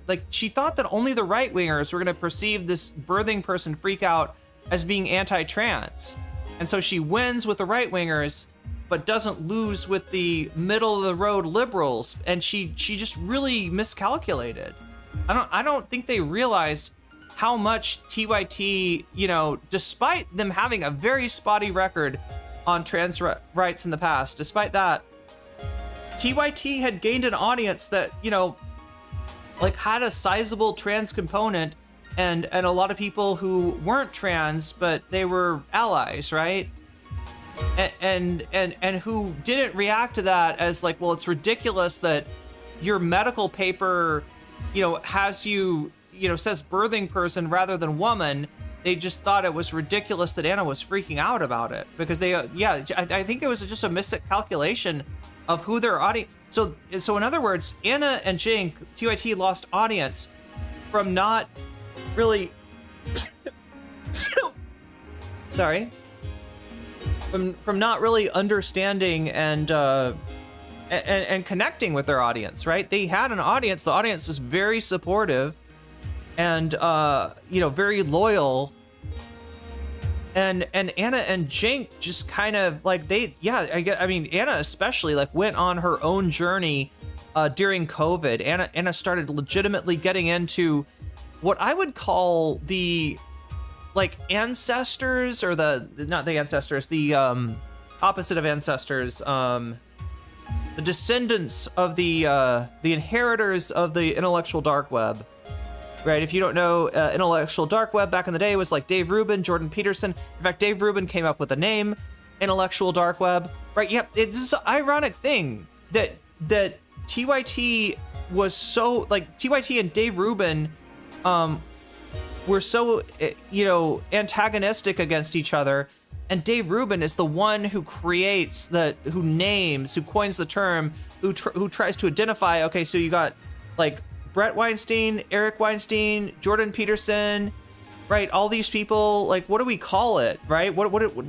like she thought that only the right wingers were going to perceive this birthing person freak out as being anti-trans, and so she wins with the right wingers but doesn't lose with the middle of the road liberals, and she just really miscalculated. I don't think they realized how much TYT, you know, despite them having a very spotty record on trans rights in the past, despite that, TYT had gained an audience that, you know, like had a sizable trans component, and a lot of people who weren't trans but they were allies, right? And who didn't react to that as like, well, it's ridiculous that your medical paper, you know, has you know, says birthing person rather than woman. They just thought it was ridiculous that Anna was freaking out about it, because they, I think it was just a miscalculation of who their audience. So in other words, Anna and Jink, TYT lost audience from not really, sorry, from not really understanding and connecting with their audience, right? They had an audience. The audience is very supportive and you know, very loyal. And Anna and Jink just kind of like I mean, Anna especially like went on her own journey during COVID. Anna started legitimately getting into what I would call the like ancestors, or not the ancestors, the opposite of ancestors, the descendants of the inheritors of the intellectual dark web. Right, if you don't know, intellectual dark web back in the day was like Dave Rubin, Jordan Peterson. In fact, Dave Rubin came up with the name intellectual dark web. Right, yeah, it's this ironic thing that TYT was so, like, TYT and Dave Rubin were so, you know, antagonistic against each other. And Dave Rubin is the one who creates who coins the term, who tries to identify, okay, so you got like Brett Weinstein, Eric Weinstein, Jordan Peterson, right? All these people, like, what do we call it, right?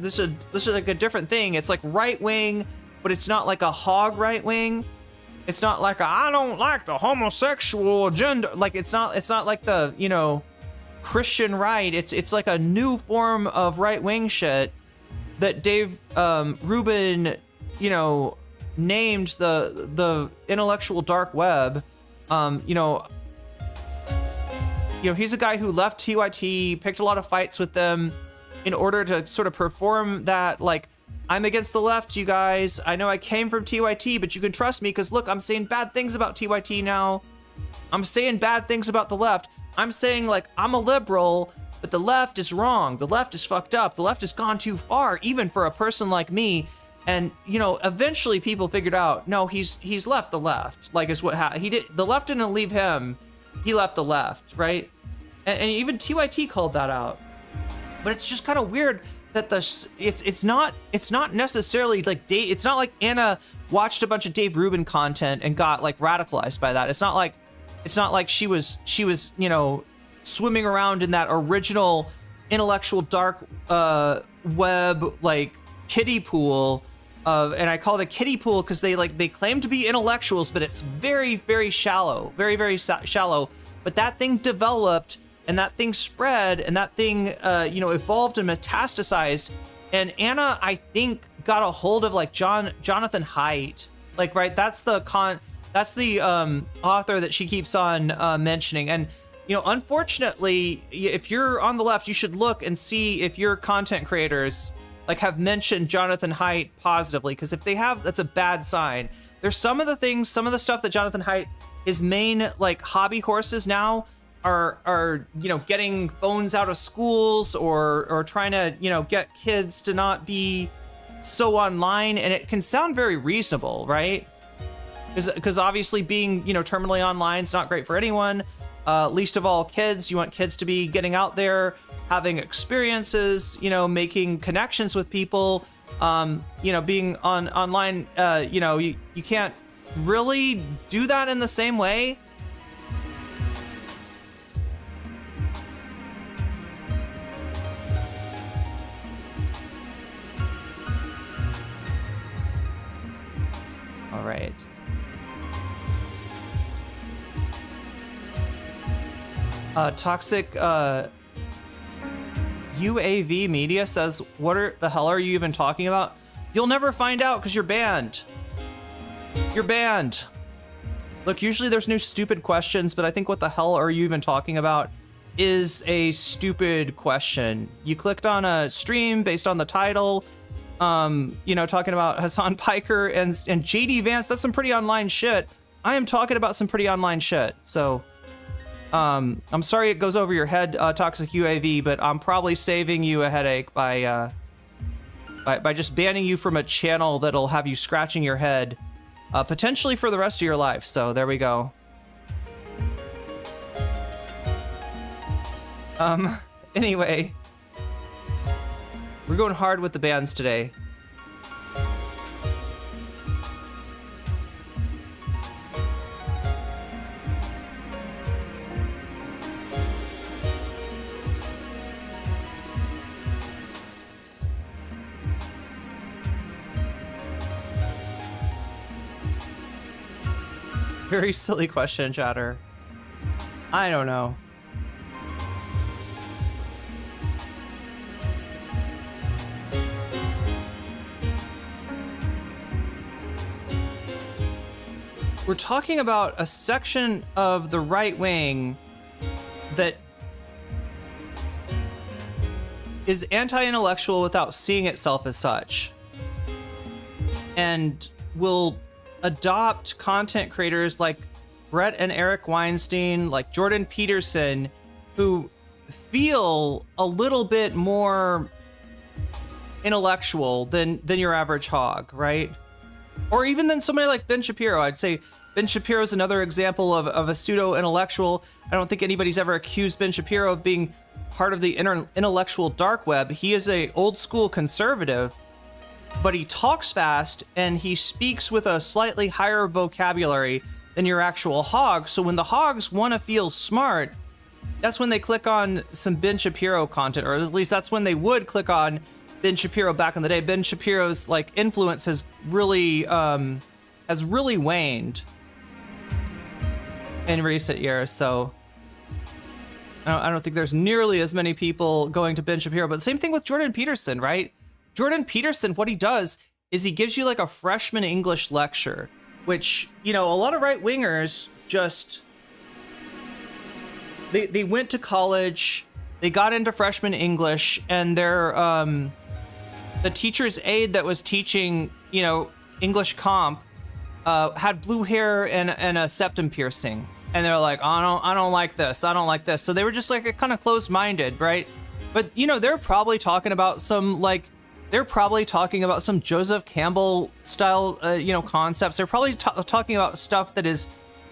This is like a different thing. It's like right wing, but it's not like a hog right wing. It's not like I don't like the homosexual agenda. Like it's not like the, you know, Christian right. It's like a new form of right wing shit that Dave Rubin, you know, named the intellectual dark web. You know, he's a guy who left TYT, picked a lot of fights with them in order to sort of perform that, like, I'm against the left, you guys. I know I came from TYT, but you can trust me because, look, I'm saying bad things about TYT now. I'm saying bad things about the left. I'm saying, like, I'm a liberal, but the left is wrong. The left is fucked up. The left has gone too far, even for a person like me. And, you know, eventually people figured out, no, he's left the left, like, is what he did. The left didn't leave him. He left the left, right? And even TYT called that out. But it's just kind of weird that it's not necessarily like it's not like Anna watched a bunch of Dave Rubin content and got like radicalized by that. It's not like she was, you know, swimming around in that original intellectual dark web like kiddie pool of, and I call it a kiddie pool because they claim to be intellectuals, but it's very, very shallow, very, very shallow. But that thing developed, and that thing spread, and that thing, you know, evolved and metastasized. And Anna, I think, got a hold of like Jonathan Haidt, like, right? That's the author that she keeps on mentioning. And, you know, unfortunately, if you're on the left, you should look and see if your content creators like have mentioned Jonathan Haidt positively, because if they have, that's a bad sign. There's some of the stuff that Jonathan Haidt, his main like hobby horses now are you know, getting phones out of schools or trying to, you know, get kids to not be so online, and it can sound very reasonable, right? Because obviously being, you know, terminally online is not great for anyone, least of all kids. You want kids to be getting out there, having experiences, you know, making connections with people, You know, being online, you know, you can't really do that in the same way. All right. Toxic UAV Media says, what the hell are you even talking about? You'll never find out because you're banned. You're banned. Look, usually there's no stupid questions, but I think what the hell are you even talking about is a stupid question. You clicked on a stream based on the title, you know, talking about Hasan Piker and JD Vance. That's some pretty online shit. I am talking about some pretty online shit. So, I'm sorry it goes over your head, Toxic UAV, but I'm probably saving you a headache by just banning you from a channel that'll have you scratching your head, potentially for the rest of your life. So there we go. Anyway, we're going hard with the bans today. Very silly question, chatter. I don't know. We're talking about a section of the right wing that is anti-intellectual without seeing itself as such, and will adopt content creators like Brett and Eric Weinstein, like Jordan Peterson, who feel a little bit more intellectual than your average hog, right? Or even than somebody like Ben Shapiro. I'd say Ben Shapiro is another example of a pseudo-intellectual. I don't think anybody's ever accused Ben Shapiro of being part of the intellectual dark web. He is a old school conservative, but he talks fast and he speaks with a slightly higher vocabulary than your actual hog. So when the hogs want to feel smart, that's when they click on some Ben Shapiro content, or at least that's when they would click on Ben Shapiro back in the day. Ben Shapiro's like influence has really waned in recent years. So I don't think there's nearly as many people going to Ben Shapiro, but same thing with Jordan Peterson, right? Jordan Peterson, what he does is he gives you like a freshman English lecture, which, you know, a lot of right wingers just, they went to college, they got into freshman English, and they're, the teacher's aide that was teaching, you know, English comp, had blue hair and a septum piercing. And they're like, oh, I don't like this. I don't like this. So they were just like kind of closed-minded, right? But, you know, they're probably talking about some Joseph Campbell style, you know, concepts. They're probably talking about stuff that is,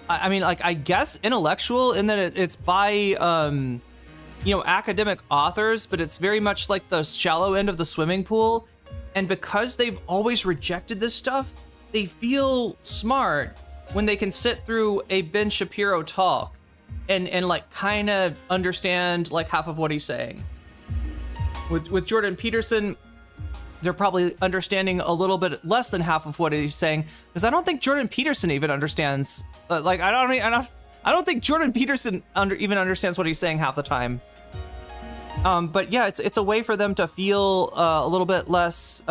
I mean, like, I guess intellectual in that it's by, you know, academic authors, but it's very much like the shallow end of the swimming pool. And because they've always rejected this stuff, they feel smart when they can sit through a Ben Shapiro talk and like kind of understand like half of what he's saying. With Jordan Peterson, they're probably understanding a little bit less than half of what he's saying, because I don't think Jordan Peterson even understands. Like I don't think Jordan Peterson even understands what he's saying half the time. But yeah, it's a way for them to feel a little bit less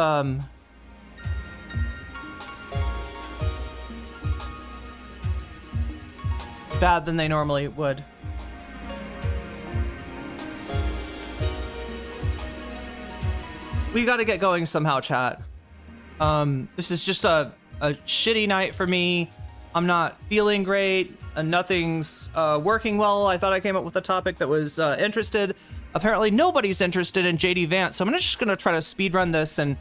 bad than they normally would. We got to get going somehow, chat. This is just a shitty night for me. I'm not feeling great. Nothing's working well. I thought I came up with a topic that was interested. Apparently nobody's interested in JD Vance, so I'm just gonna try to speedrun this and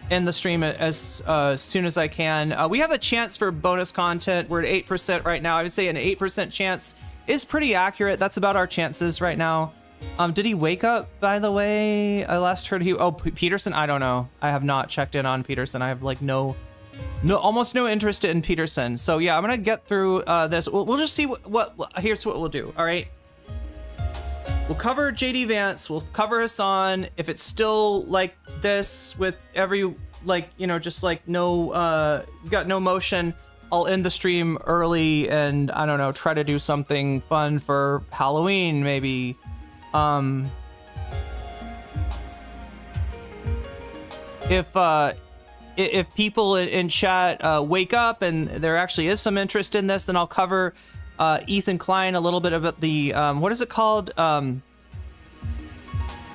end the stream as soon as I can. We have a chance for bonus content. We're at 8% right now. I would say an 8% chance is pretty accurate. That's about our chances right now. Did he wake up, by the way? I last heard Peterson? I don't know. I have not checked in on Peterson. I have like almost no interest in Peterson. So yeah, I'm gonna get through this. We'll just see here's what we'll do. All right. We'll cover JD Vance. We'll cover Hasan. If it's still like this with every, like, you know, just like no, got no motion, I'll end the stream early and, I don't know, try to do something fun for Halloween, maybe. If people in chat wake up and there actually is some interest in this, then I'll cover Ethan Klein a little bit about the what is it called?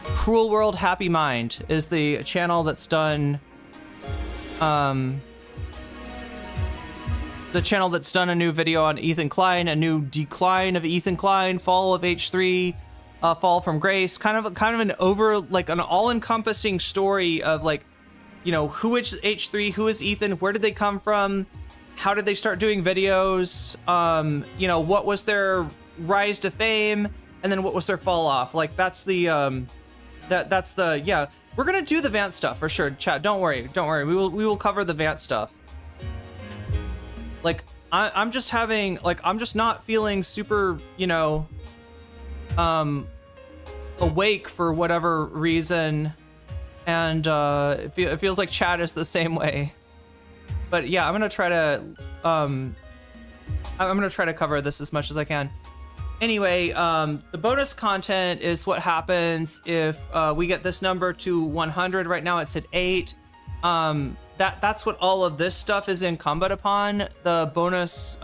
Cruel World Happy Mind is the channel that's done a new video on Ethan Klein, a new decline of Ethan Klein, fall of H3, fall from grace, kind of an all-encompassing story of, like, you know, who is H3, who is Ethan, where did they come from, how did they start doing videos, you know, what was their rise to fame, and then what was their fall off. Like, that's the yeah, we're gonna do the Vance stuff for sure, chat. Don't worry, we will cover the Vance stuff. Like, I'm just not feeling super, you know, awake for whatever reason, and it feels like chat is the same way. But yeah, I'm gonna try to cover this as much as I can. Anyway, the bonus content is what happens if we get this number to 100. Right now it's at 8. That's what all of this stuff is incumbent upon. The bonus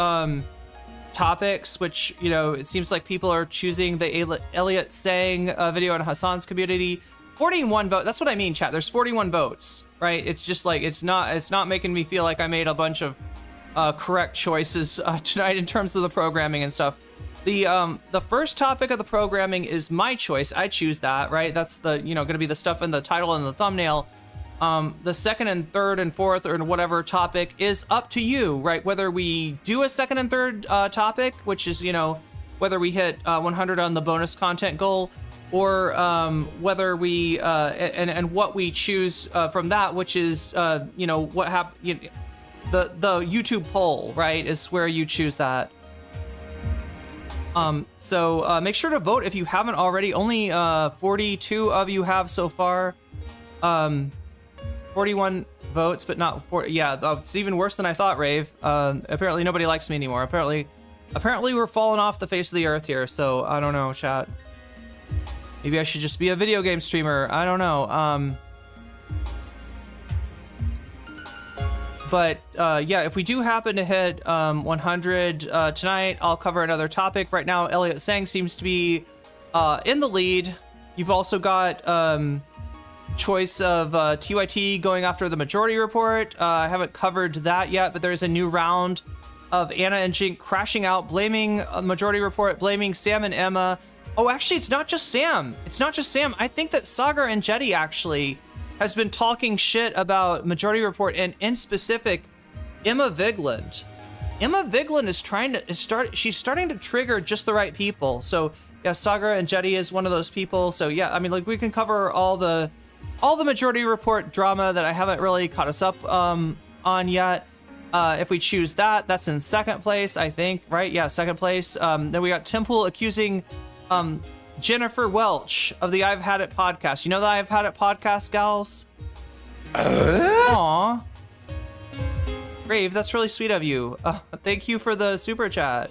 topics, which, you know, it seems like people are choosing the Elliot saying video on Hasan's community. 41 votes. That's what I mean, chat. There's 41 votes, right? It's just like, it's not making me feel like I made a bunch of correct choices tonight in terms of the programming and stuff. The first topic of the programming is my choice. I choose that, right? That's the, you know, going to be the stuff in the title and the thumbnail. The second and third and fourth or whatever topic is up to you, right? Whether we do a second and third topic, which is, you know, whether we hit 100 on the bonus content goal, or whether we and what we choose from that, which is you know, what happened, you know, the YouTube poll, right, is where you choose that. So make sure to vote if you haven't already. Only 42 of you have so far. 41 votes, but not 40. Yeah, it's even worse than I thought, Rave. Apparently nobody likes me anymore. Apparently we're falling off the face of the earth here, so I don't know, chat. Maybe I should just be a video game streamer. I don't know. But yeah, if we do happen to hit 100 tonight, I'll cover another topic. Right now, Elliot Sang seems to be in the lead. You've also got choice of TYT going after the majority report. I haven't covered that yet, but there's a new round of Anna and Jink crashing out, blaming majority report, blaming Sam and Emma. Oh, actually, it's not just Sam. It's not just Sam. I think that Sagar and Jetty actually has been talking shit about majority report, and in specific, Emma Vigland. Emma Vigland she's starting to trigger just the right people. So yeah, Sagar and Jetty is one of those people. So yeah, I mean, like, we can cover all the majority report drama that I haven't really caught us up on yet. If we choose that, that's in second place, I think, right? Yeah, second place. Then we got Temple accusing Jennifer Welch of the I've Had It podcast. You know the I've Had It podcast, gals? Aww. Brave, that's really sweet of you. Thank you for the super chat.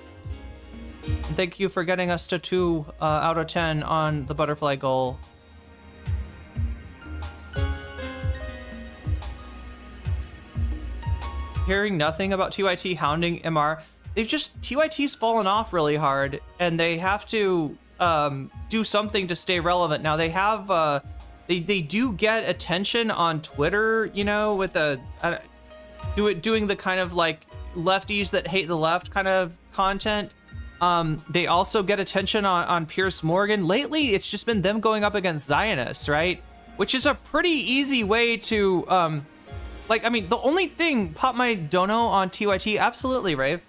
And thank you for getting us to 2 out of 10 on the butterfly goal. Hearing nothing about TYT hounding MR. TYT's fallen off really hard, and they have to do something to stay relevant. Now they have they do get attention on Twitter, you know, with doing the kind of like lefties that hate the left kind of content. They also get attention on Piers Morgan. Lately, it's just been them going up against Zionists, right? Which is a pretty easy way to like, I mean, the only thing, Pop My Dono on TYT, absolutely, Rave.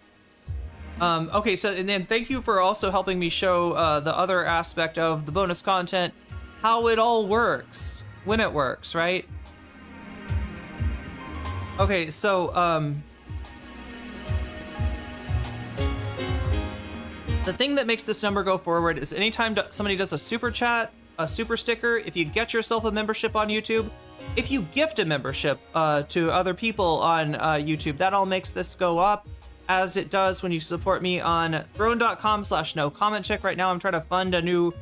Okay, so and then thank you for also helping me show the other aspect of the bonus content, how it all works, when it works, right? Okay, so the thing that makes this number go forward is anytime somebody does a super chat, a super sticker, if you get yourself a membership on YouTube, if you gift a membership to other people on YouTube, that all makes this go up, as it does when you support me on throne.com/nocommentchick. Right now I'm trying to fund a new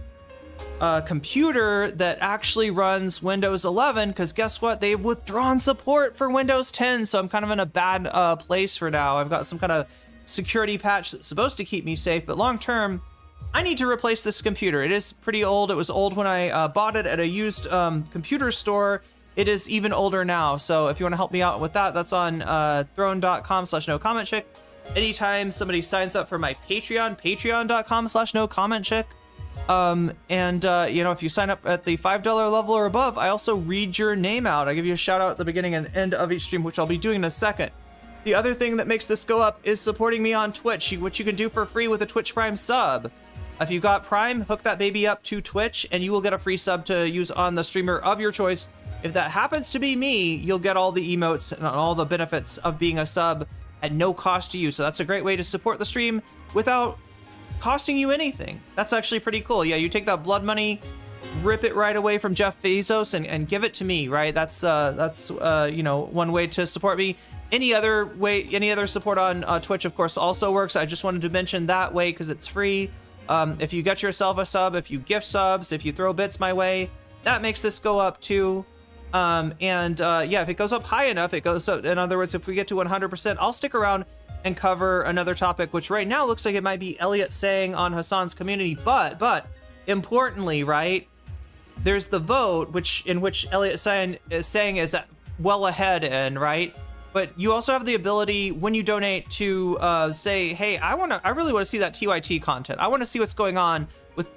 computer that actually runs Windows 11, because guess what? They've withdrawn support for Windows 10, so I'm kind of in a bad place for now. I've got some kind of security patch that's supposed to keep me safe, but long term, I need to replace this computer. It is pretty old. It was old when I bought it at a used computer store. It is even older now, so if you want to help me out with that, that's on throne.com/nocommentchick. Anytime somebody signs up for my Patreon, patreon.com/nocommentchick. You know, if you sign up at the $5 level or above, I also read your name out. I give you a shout out at the beginning and end of each stream, which I'll be doing in a second. The other thing that makes this go up is supporting me on Twitch, which you can do for free with a Twitch Prime sub. If you got Prime, hook that baby up to Twitch and you will get a free sub to use on the streamer of your choice. If that happens to be me, you'll get all the emotes and all the benefits of being a sub at no cost to you. So that's a great way to support the stream without costing you anything. That's actually pretty cool. Yeah, you take that blood money, rip it right away from Jeff Bezos and give it to me, right? That's you know, one way to support me. Any other way, any other support on Twitch, of course, also works. I just wanted to mention that way because it's free. If you get yourself a sub, if you gift subs, if you throw bits my way, that makes this go up too. Yeah, if it goes up high enough, it goes up. In other words, if we get to 100%, I'll stick around and cover another topic, which right now looks like it might be Elliot saying on Hasan's community. But importantly, right, there's the vote, in which Elliot is saying is well ahead in, right? But you also have the ability when you donate to say, hey, I really want to see that TYT content. I want to see what's going on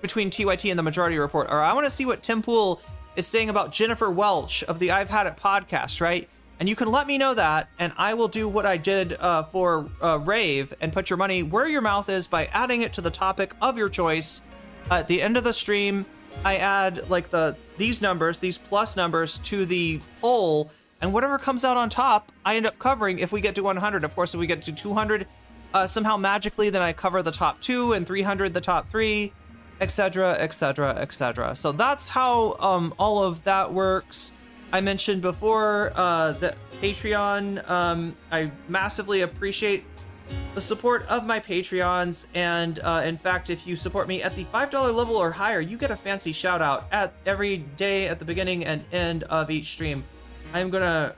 between TYT and the Majority Report, or I want to see what Tim Pool is saying about Jennifer Welch of the I've Had It podcast, right? And you can let me know that, and I will do what I did for Rave and put your money where your mouth is by adding it to the topic of your choice. At the end of the stream, I add like these numbers, these plus numbers to the poll, and whatever comes out on top, I end up covering if we get to 100. Of course, if we get to 200, somehow magically, then I cover the top 2, and 300 the top 3, etc., etc., etc. So that's how all of that works. I mentioned before that Patreon, I massively appreciate the support of my Patreons, and in fact, if you support me at the $5 level or higher, you get a fancy shout out at every day at the beginning and end of each stream. I'm gonna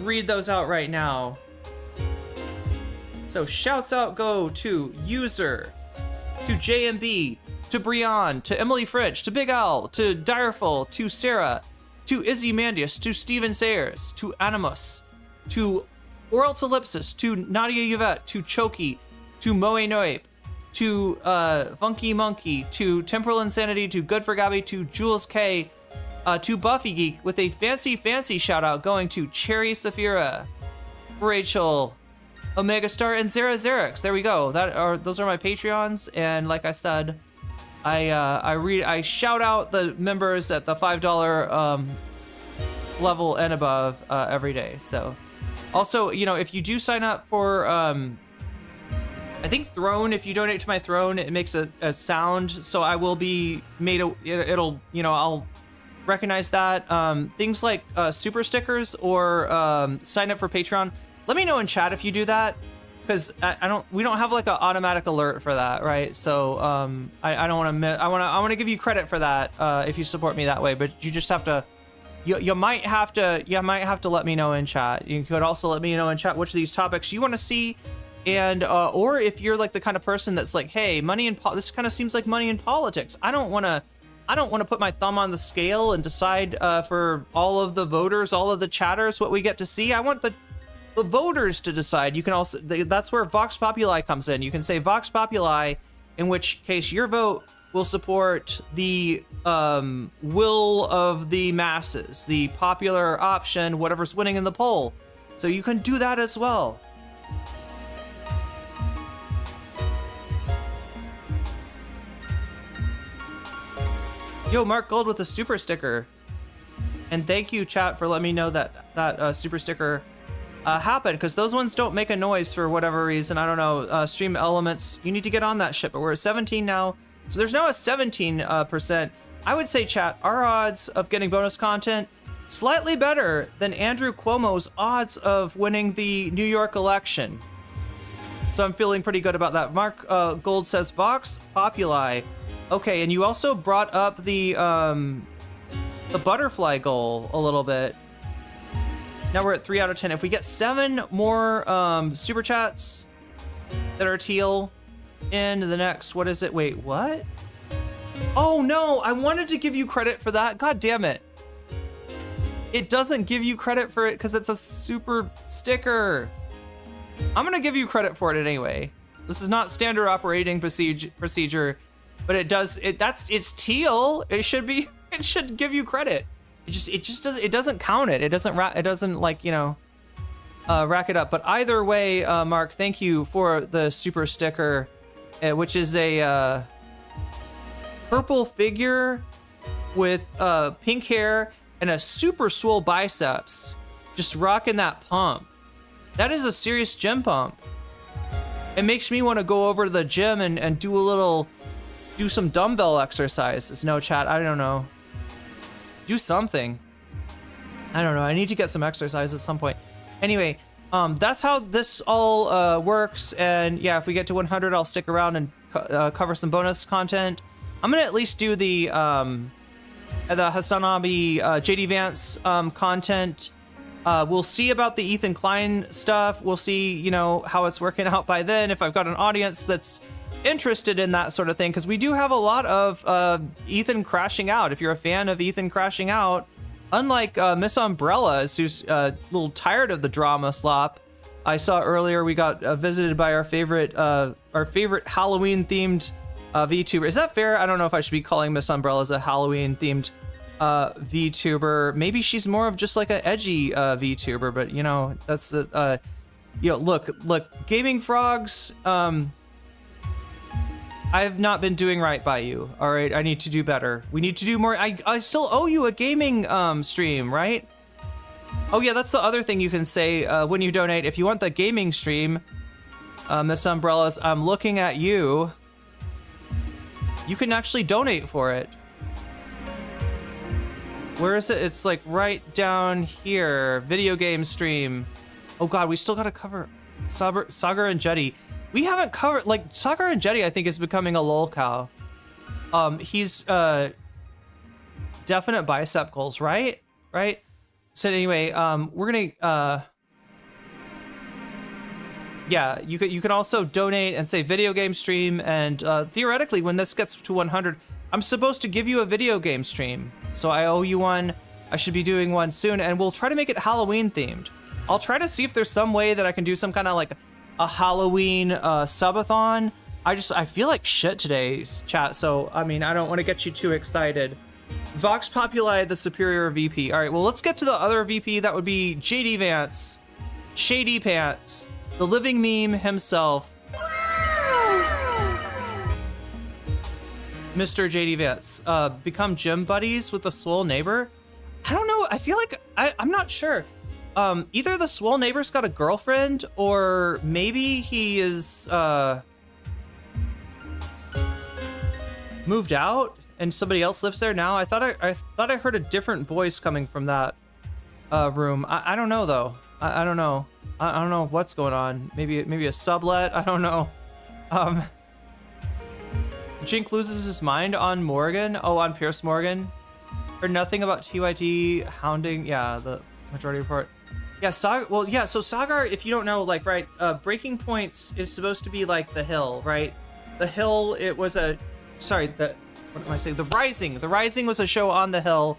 read those out right now. So shouts out go to User, to JMB, to Brian, to Emily Fritsch, to Big Al, to Direful, to Sarah, to Izzy Mandius, to Steven Sayers, to Animus, to Oral Ellipsis, to Nadia Yvette, to Choki, to Moe Noip, to Funky Monkey, to Temporal Insanity, to Good for Gabby, to Jules K, to Buffy Geek, with a fancy shout out going to Cherry Saphira, Rachel, Omega Star, and Zara Xerix. There we go. Those are my Patreons, and like I said, I shout out the members at the $5 level and above every day. So also, you know, if you do sign up for I think Throne, if you donate to my Throne, it makes a sound, so I will be made it'll, you know, I'll recognize that. Things like super stickers or sign up for Patreon, let me know in chat if you do that, because we don't have like an automatic alert for that, right? So I don't want to I want to give you credit for that if you support me that way, but you just have to you might have to let me know in chat. You could also let me know in chat which of these topics you want to see, and or if you're like the kind of person that's like, hey, this kind of seems like money in politics. I don't want to put my thumb on the scale and decide for all of the voters, all of the chatters, what we get to see. I want the voters to decide. You can also, that's where Vox Populi comes in. You can say Vox Populi, in which case your vote will support the will of the masses, the popular option, whatever's winning in the poll. So you can do that as well. Yo, Mark Gold with a super sticker. And thank you, chat, for letting me know that super sticker happened, because those ones don't make a noise for whatever reason. I don't know. Stream Elements, you need to get on that shit, but we're at 17 now. So there's now a 17%. I would say, chat, our odds of getting bonus content slightly better than Andrew Cuomo's odds of winning the New York election. So I'm feeling pretty good about that. Mark Gold says Vox Populi. Okay, and you also brought up the butterfly goal a little bit. Now we're at 3 out of 10. If we get 7 more super chats that are teal in the next, what is it? Wait, what? Oh no, I wanted to give you credit for that. God damn it. It doesn't give you credit for it because it's a super sticker. I'm gonna give you credit for it anyway. This is not standard operating procedure, but it does. It's teal. It should be. It should give you credit. It doesn't count it. It doesn't like, you know, rack it up. But either way, Mark, thank you for the super sticker, which is a purple figure with pink hair and a super swole biceps, just rocking that pump. That is a serious gym pump. It makes me want to go over to the gym and do some dumbbell exercises. No, chat, I don't know. Do something. I don't know. I need to get some exercise at some point. Anyway, that's how this all works. And yeah, if we get to 100, I'll stick around and cover some bonus content. I'm gonna at least do the Hasanabi JD Vance content. We'll see about the Ethan Klein stuff. We'll see, you know, how it's working out by then. If I've got an audience that's interested in that sort of thing, because we do have a lot of Ethan crashing out. If you're a fan of Ethan crashing out, unlike Miss Umbrella, who's a little tired of the drama slop. I saw earlier we got visited by our favorite Halloween themed VTuber. Is that fair? I don't know if I should be calling Miss Umbrella as a Halloween themed VTuber. Maybe she's more of just like an edgy VTuber, but you know, that's you know, look, Gaming Frogs, I've not been doing right by you. All right, I need to do better. We need to do more. I still owe you a gaming stream, right? Oh yeah, that's the other thing you can say when you donate. If you want the gaming stream, Miss Umbrellas, I'm looking at you. You can actually donate for it. Where is it? It's like right down here. Video game stream. Oh god, we still gotta cover Sagar and Jetty. We haven't covered, like, Sagar and Jetty, I think, is becoming a lolcow. He's definite bicep goals, right? Right? So anyway, we're gonna yeah, you can also donate and say video game stream, and theoretically, when this gets to 100, I'm supposed to give you a video game stream. So I owe you one. I should be doing one soon, and we'll try to make it Halloween themed. I'll try to see if there's some way that I can do some kind of like a Halloween subathon. I feel like shit today, chat, so I mean, I don't want to get you too excited. Vox Populi, the superior VP. All right, well, let's get to the other VP. That would be JD Vance, Shady Pants, the living meme himself. Mr. JD Vance, become gym buddies with the swole neighbor. I don't know, I feel like, I'm not sure. Either the swole neighbor's got a girlfriend, or maybe he is moved out and somebody else lives there now. I thought I heard a different voice coming from that room. I don't know though. I don't know. I don't know what's going on. Maybe a sublet. I don't know. Jink loses his mind on Morgan. Oh, on Pierce Morgan. Heard nothing about TYT hounding. Yeah, the majority report. Yeah, well, yeah, so Sagar, if you don't know, like, right, Breaking Points is supposed to be like The Hill, right? The Hill, it was what am I saying? The Rising. The Rising was a show on The Hill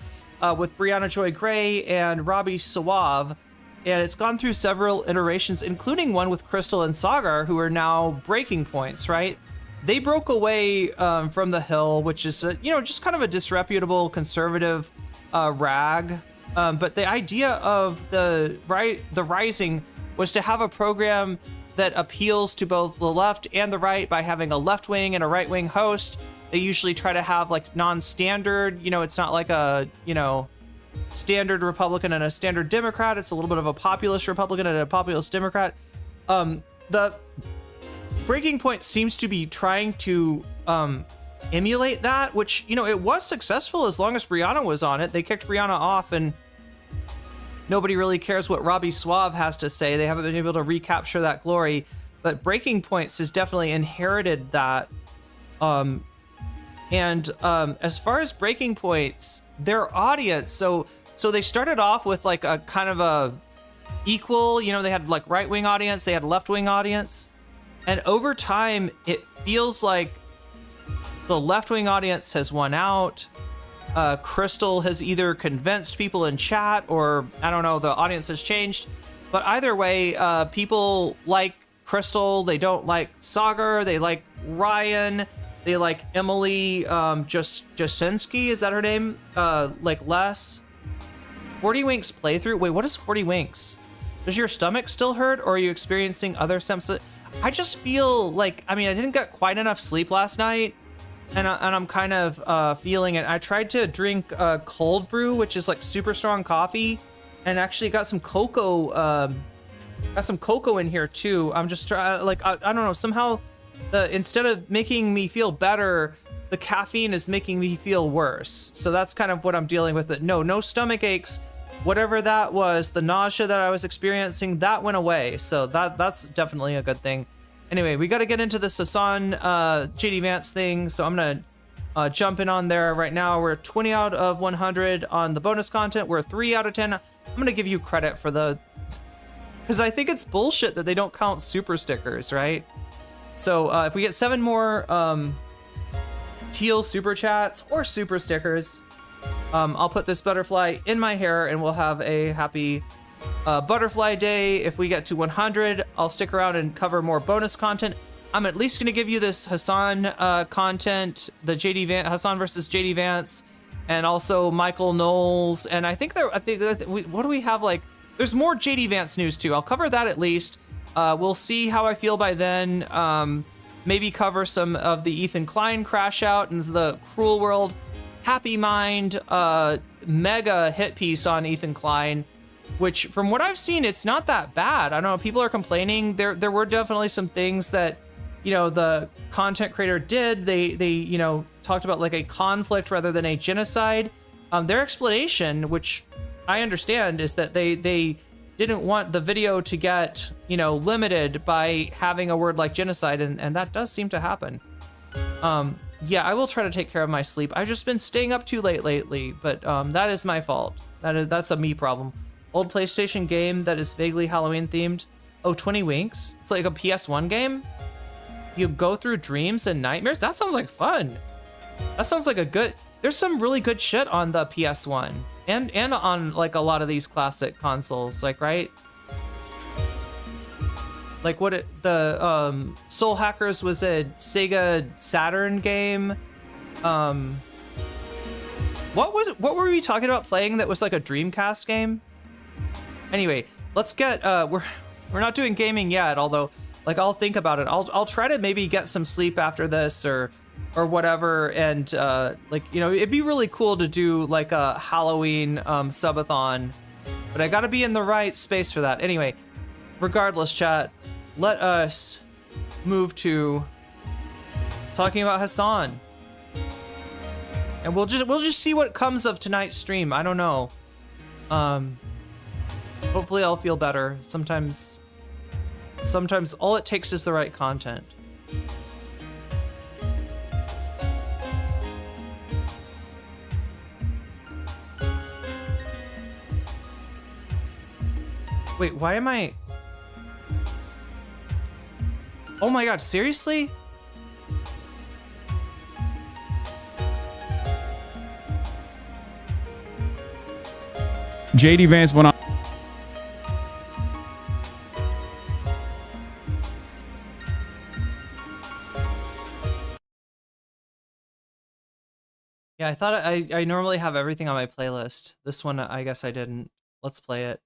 with Brianna Joy Gray and Robbie Suave, and it's gone through several iterations, including one with Crystal and Sagar, who are now Breaking Points, right? They broke away from The Hill, which is, you know, just kind of a disreputable conservative rag. But the idea of the Rising was to have a program that appeals to both the left and the right by having a left wing and a right wing host. They usually try to have like non-standard, you know, it's not like a, you know, standard Republican and a standard Democrat. It's a little bit of a populist Republican and a populist Democrat. The Breaking Point seems to be trying to emulate that, which, you know, it was successful as long as Brianna was on it. They kicked Brianna off and nobody really cares what Robbie Suave has to say. They haven't been able to recapture that glory, but Breaking Points has definitely inherited that. As far as Breaking Points, their audience, so they started off with like a kind of a equal, you know, they had like right-wing audience, they had left-wing audience, and over time it feels like the left-wing audience has won out. Crystal has either convinced people in chat, or I don't know, the audience has changed, but either way, people like Crystal, they don't like Sagar, they like Ryan, they like Emily Jasinski, is that her name? Like Les. 40 Winks playthrough. Wait, what is 40 Winks? Does your stomach still hurt, or are you experiencing other symptoms? I just feel like, I mean, I didn't get quite enough sleep last night, and I'm kind of feeling it. I tried to drink cold brew, which is like super strong coffee, and actually got some cocoa. Got some cocoa in here too. I'm just trying, like, I don't know, somehow instead of making me feel better, the caffeine is making me feel worse. So that's kind of what I'm dealing with. But no stomach aches. Whatever that was, the nausea that I was experiencing, that went away. So that's definitely a good thing. Anyway, we got to get into this Hasan JD Vance thing. So I'm going to jump in on there right now. We're 20 out of 100 on the bonus content. We're 3 out of 10. I'm going to give you credit for because I think it's bullshit that they don't count super stickers, right? So if we get 7 more teal super chats or super stickers, I'll put this butterfly in my hair and we'll have a happy butterfly day. If we get to 100, I'll stick around and cover more bonus content. I'm at least going to give you this Hasan content, the Hasan versus JD Vance, and also Michael Knowles. And I think what do we have? Like, there's more JD Vance news too. I'll cover that at least. We'll see how I feel by then. Maybe cover some of the Ethan Klein crash out and the Cruel World Happy Mind mega hit piece on Ethan Klein, which from what I've seen, it's not that bad. I don't know, people are complaining. There were definitely some things that, you know, the content creator did. They you know, talked about like a conflict rather than a genocide. Their explanation, which I understand, is that they didn't want the video to get, you know, limited by having a word like genocide, and that does seem to happen. Yeah, I will try to take care of my sleep. I've just been staying up too late lately, but that is my fault. That's a me problem. Old PlayStation game that is vaguely Halloween themed. Oh, 20 Winks? It's like a PS1 game? You go through dreams and nightmares? That sounds like fun. That sounds like a good... There's some really good shit on the PS1 and on like a lot of these classic consoles, like, right? Like the Soul Hackers was a Sega Saturn game. What were we talking about playing that was like a Dreamcast game? Anyway, let's get we're not doing gaming yet, although like I'll think about it. I'll try to maybe get some sleep after this or whatever, and like, you know, it'd be really cool to do like a Halloween subathon, but I gotta be in the right space for that. Anyway, regardless, chat, let us move to talking about Hasan, and we'll just see what comes of tonight's stream. I don't know. Hopefully I'll feel better. Sometimes all it takes is the right content. Wait, why am I... Oh my god, seriously? JD Vance went on. Yeah, I thought I normally have everything on my playlist. This one, I guess I didn't. Let's play it.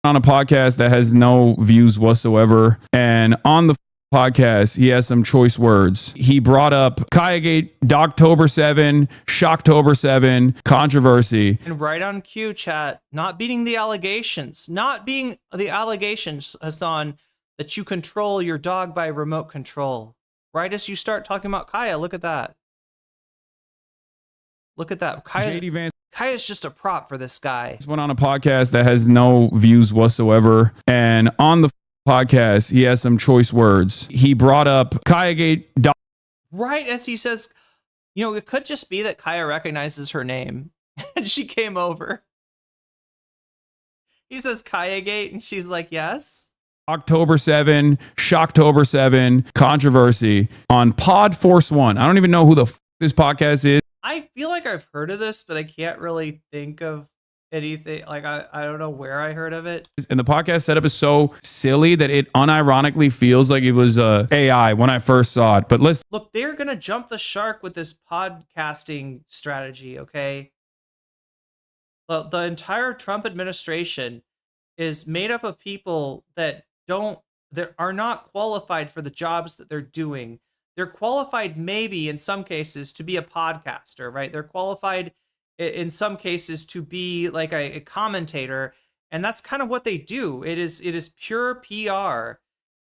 On a podcast that has no views whatsoever, and on the podcast, he has some choice words. He brought up CashApp, Doctober 7, Shocktober 7, controversy. And right on cue, chat, not being the allegations, Hasan, that you control your dog by remote control. Right as you start talking about Kaya, look at that. Look at that. JD Vance Kaya's just a prop for this guy. went on a podcast that has no views whatsoever. And on the podcast, he has some choice words. He brought up CashApp. Right as he says, it could just be that Kaya recognizes her name and she came over. He says CashApp and she's like, yes. October 7, Shocktober 7, controversy on Pod Force One. I don't even know who this podcast is. I feel like I've heard of this, but I can't really think of anything. Like, I don't know where I heard of it. And the podcast setup is so silly that it unironically feels like it was AI when I first saw it. But look, they're going to jump the shark with this podcasting strategy, okay? Well, the entire Trump administration is made up of people that are not qualified for the jobs that they're doing. They're qualified maybe in some cases to be a podcaster, right? They're qualified in some cases to be like a commentator, and that's kind of what they do. It is pure PR.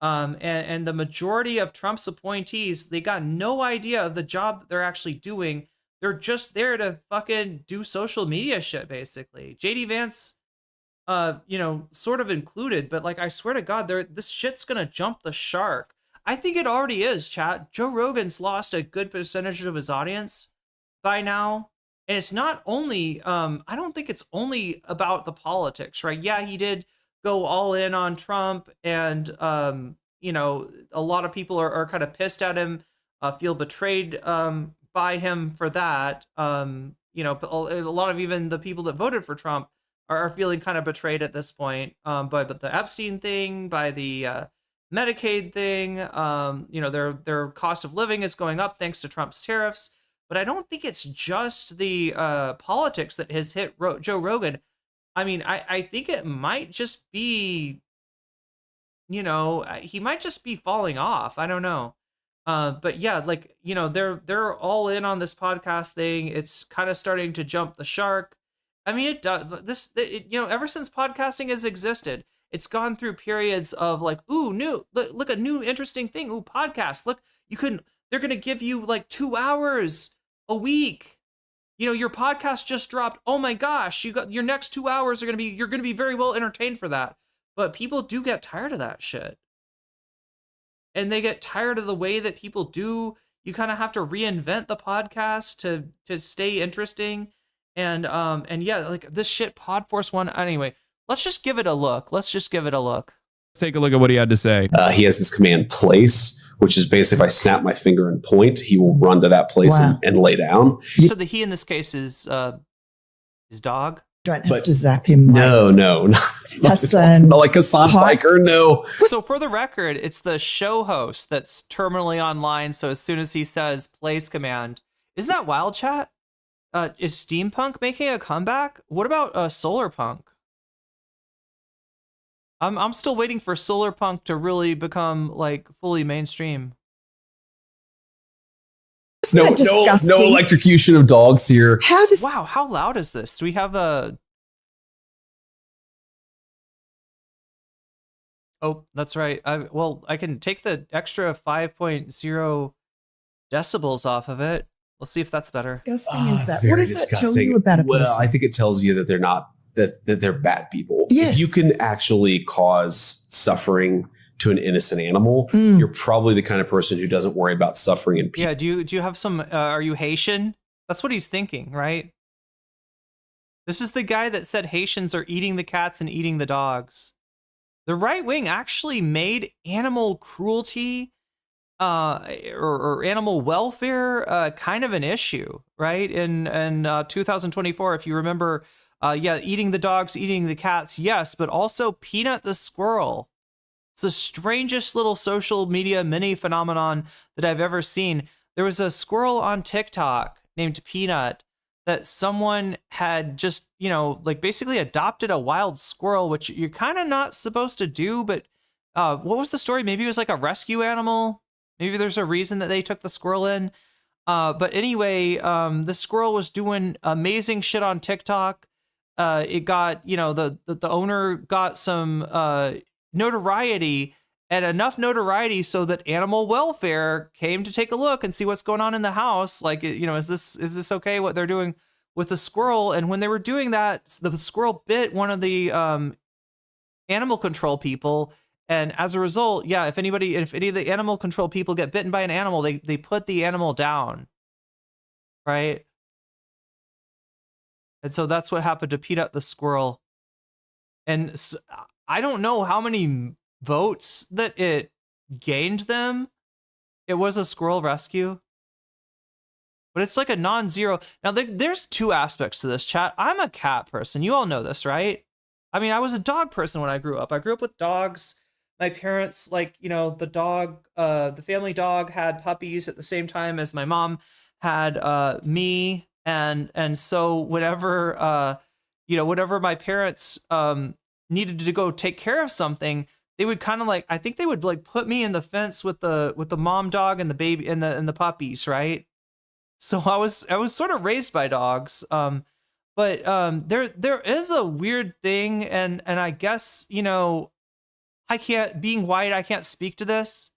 And the majority of Trump's appointees, they got no idea of the job that they're actually doing. They're just there to fucking do social media shit, basically. JD Vance, sort of included, but like, I swear to God, this shit's gonna jump the shark. I think it already is, chat. Joe Rogan's lost a good percentage of his audience by now. And it's not only, I don't think it's only about the politics, right? Yeah, he did go all in on Trump, and, a lot of people are kind of pissed at him, feel betrayed by him for that. A lot of even the people that voted for Trump are feeling kind of betrayed at this point, but the Epstein thing, by the Medicaid thing, their cost of living is going up thanks to Trump's tariffs. But I don't think it's just the politics that has hit Joe Rogan. I mean, I think it might just be, he might just be falling off. I don't know. But yeah, like, they're all in on this podcast thing. It's kind of starting to jump the shark. I mean, it does ever since podcasting has existed, it's gone through periods of like, ooh, look, a new interesting thing. Ooh, podcast. Look, they're going to give you like 2 hours a week. Your podcast just dropped. Oh my gosh, you got your next 2 hours you're going to be very well entertained for that. But people do get tired of that shit. And they get tired of the way that people do. You kind of have to reinvent the podcast to stay interesting. And yeah, like this shit Pod Force One. Anyway, let's just give it a look. Let's take a look at what he had to say. He has this command place, which is basically if I snap my finger and point, he will run to that place and lay down. So the he in this case is his dog? Don't have to zap him. No. Hasan. Not like Hasan Piker, no. So for the record, it's the show host that's terminally online. So as soon as he says place command, isn't that wild, chat? Is steampunk making a comeback? What about solar punk? I'm still waiting for solar punk to really become like fully mainstream. No electrocution of dogs here. Wow, how loud is this? Do we have a... Oh, that's right. I can take the extra 5.0 decibels off of it. Let's see if that's better. Disgusting is that? What does that tell you about a person? Well, I think it tells you that they're not, that they're bad people. Yes. If you can actually cause suffering to an innocent animal, you're probably the kind of person who doesn't worry about suffering in people. Yeah, do you have some, are you Haitian? That's what he's thinking, right? This is the guy that said Haitians are eating the cats and eating the dogs. The right wing actually made animal cruelty or animal welfare kind of an issue, right? In 2024, if you remember, eating the dogs, eating the cats, yes, but also Peanut the squirrel. It's the strangest little social media mini phenomenon that I've ever seen. There was a squirrel on TikTok named Peanut that someone had just, basically adopted a wild squirrel, which you're kind of not supposed to do, but what was the story? Maybe it was like a rescue animal. Maybe there's a reason that they took the squirrel in. But anyway, the squirrel was doing amazing shit on TikTok. It got, the owner got some notoriety, and enough notoriety so that animal welfare came to take a look and see what's going on in the house. Like, is this okay what they're doing with the squirrel? And when they were doing that, the squirrel bit one of the animal control people. And as a result, yeah, if any of the animal control people get bitten by an animal, they put the animal down, right? And so that's what happened to Peanut the squirrel. And so, I don't know how many votes that it gained them. It was a squirrel rescue, but it's like a non-zero. Now, there's two aspects to this, chat. I'm a cat person. You all know this, right? I mean, I was a dog person when I grew up. I grew up with dogs. My parents, the dog, the family dog had puppies at the same time as my mom had me. And so whenever my parents needed to go take care of something, they would kind of I think they would put me in the fence with the mom dog and the baby and the puppies, right? So I was sort of raised by dogs. But there is a weird thing, and I guess, being white, I can't speak to this,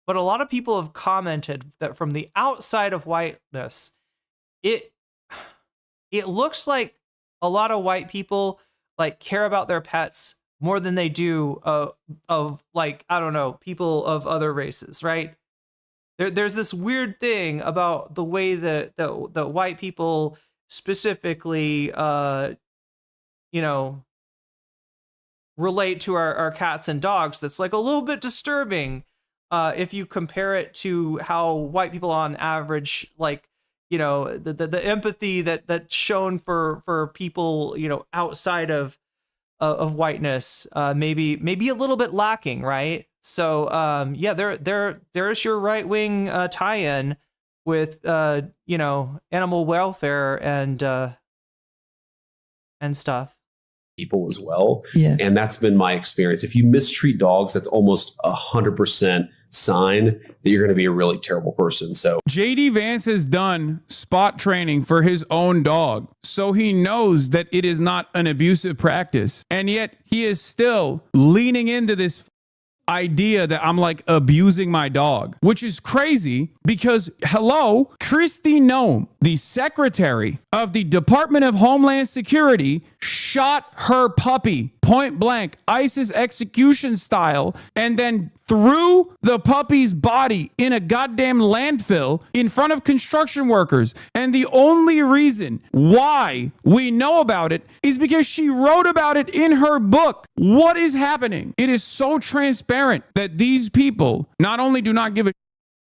but a lot of people have commented that from the outside of whiteness, it looks like a lot of white people care about their pets more than they do of I don't know, people of other races, right? There's this weird thing about the way that the white people specifically relate to our cats and dogs that's a little bit disturbing if you compare it to how white people on average the empathy that's shown for people outside of whiteness maybe a little bit lacking, right? So there's your right-wing tie-in with animal welfare and stuff. People as well. Yeah. And that's been my experience. If you mistreat dogs, that's almost 100% sign that you're going to be a really terrible person. So JD Vance has done spot training for his own dog, so he knows that it is not an abusive practice. And yet he is still leaning into this idea that I'm abusing my dog, which is crazy because, hello, Kristi Noem, the secretary of the Department of Homeland Security, shot her puppy point blank, ISIS execution style, and then threw the puppy's body in a goddamn landfill in front of construction workers. And the only reason why we know about it is because she wrote about it in her book. What is happening? It is so transparent that these people not only do not give a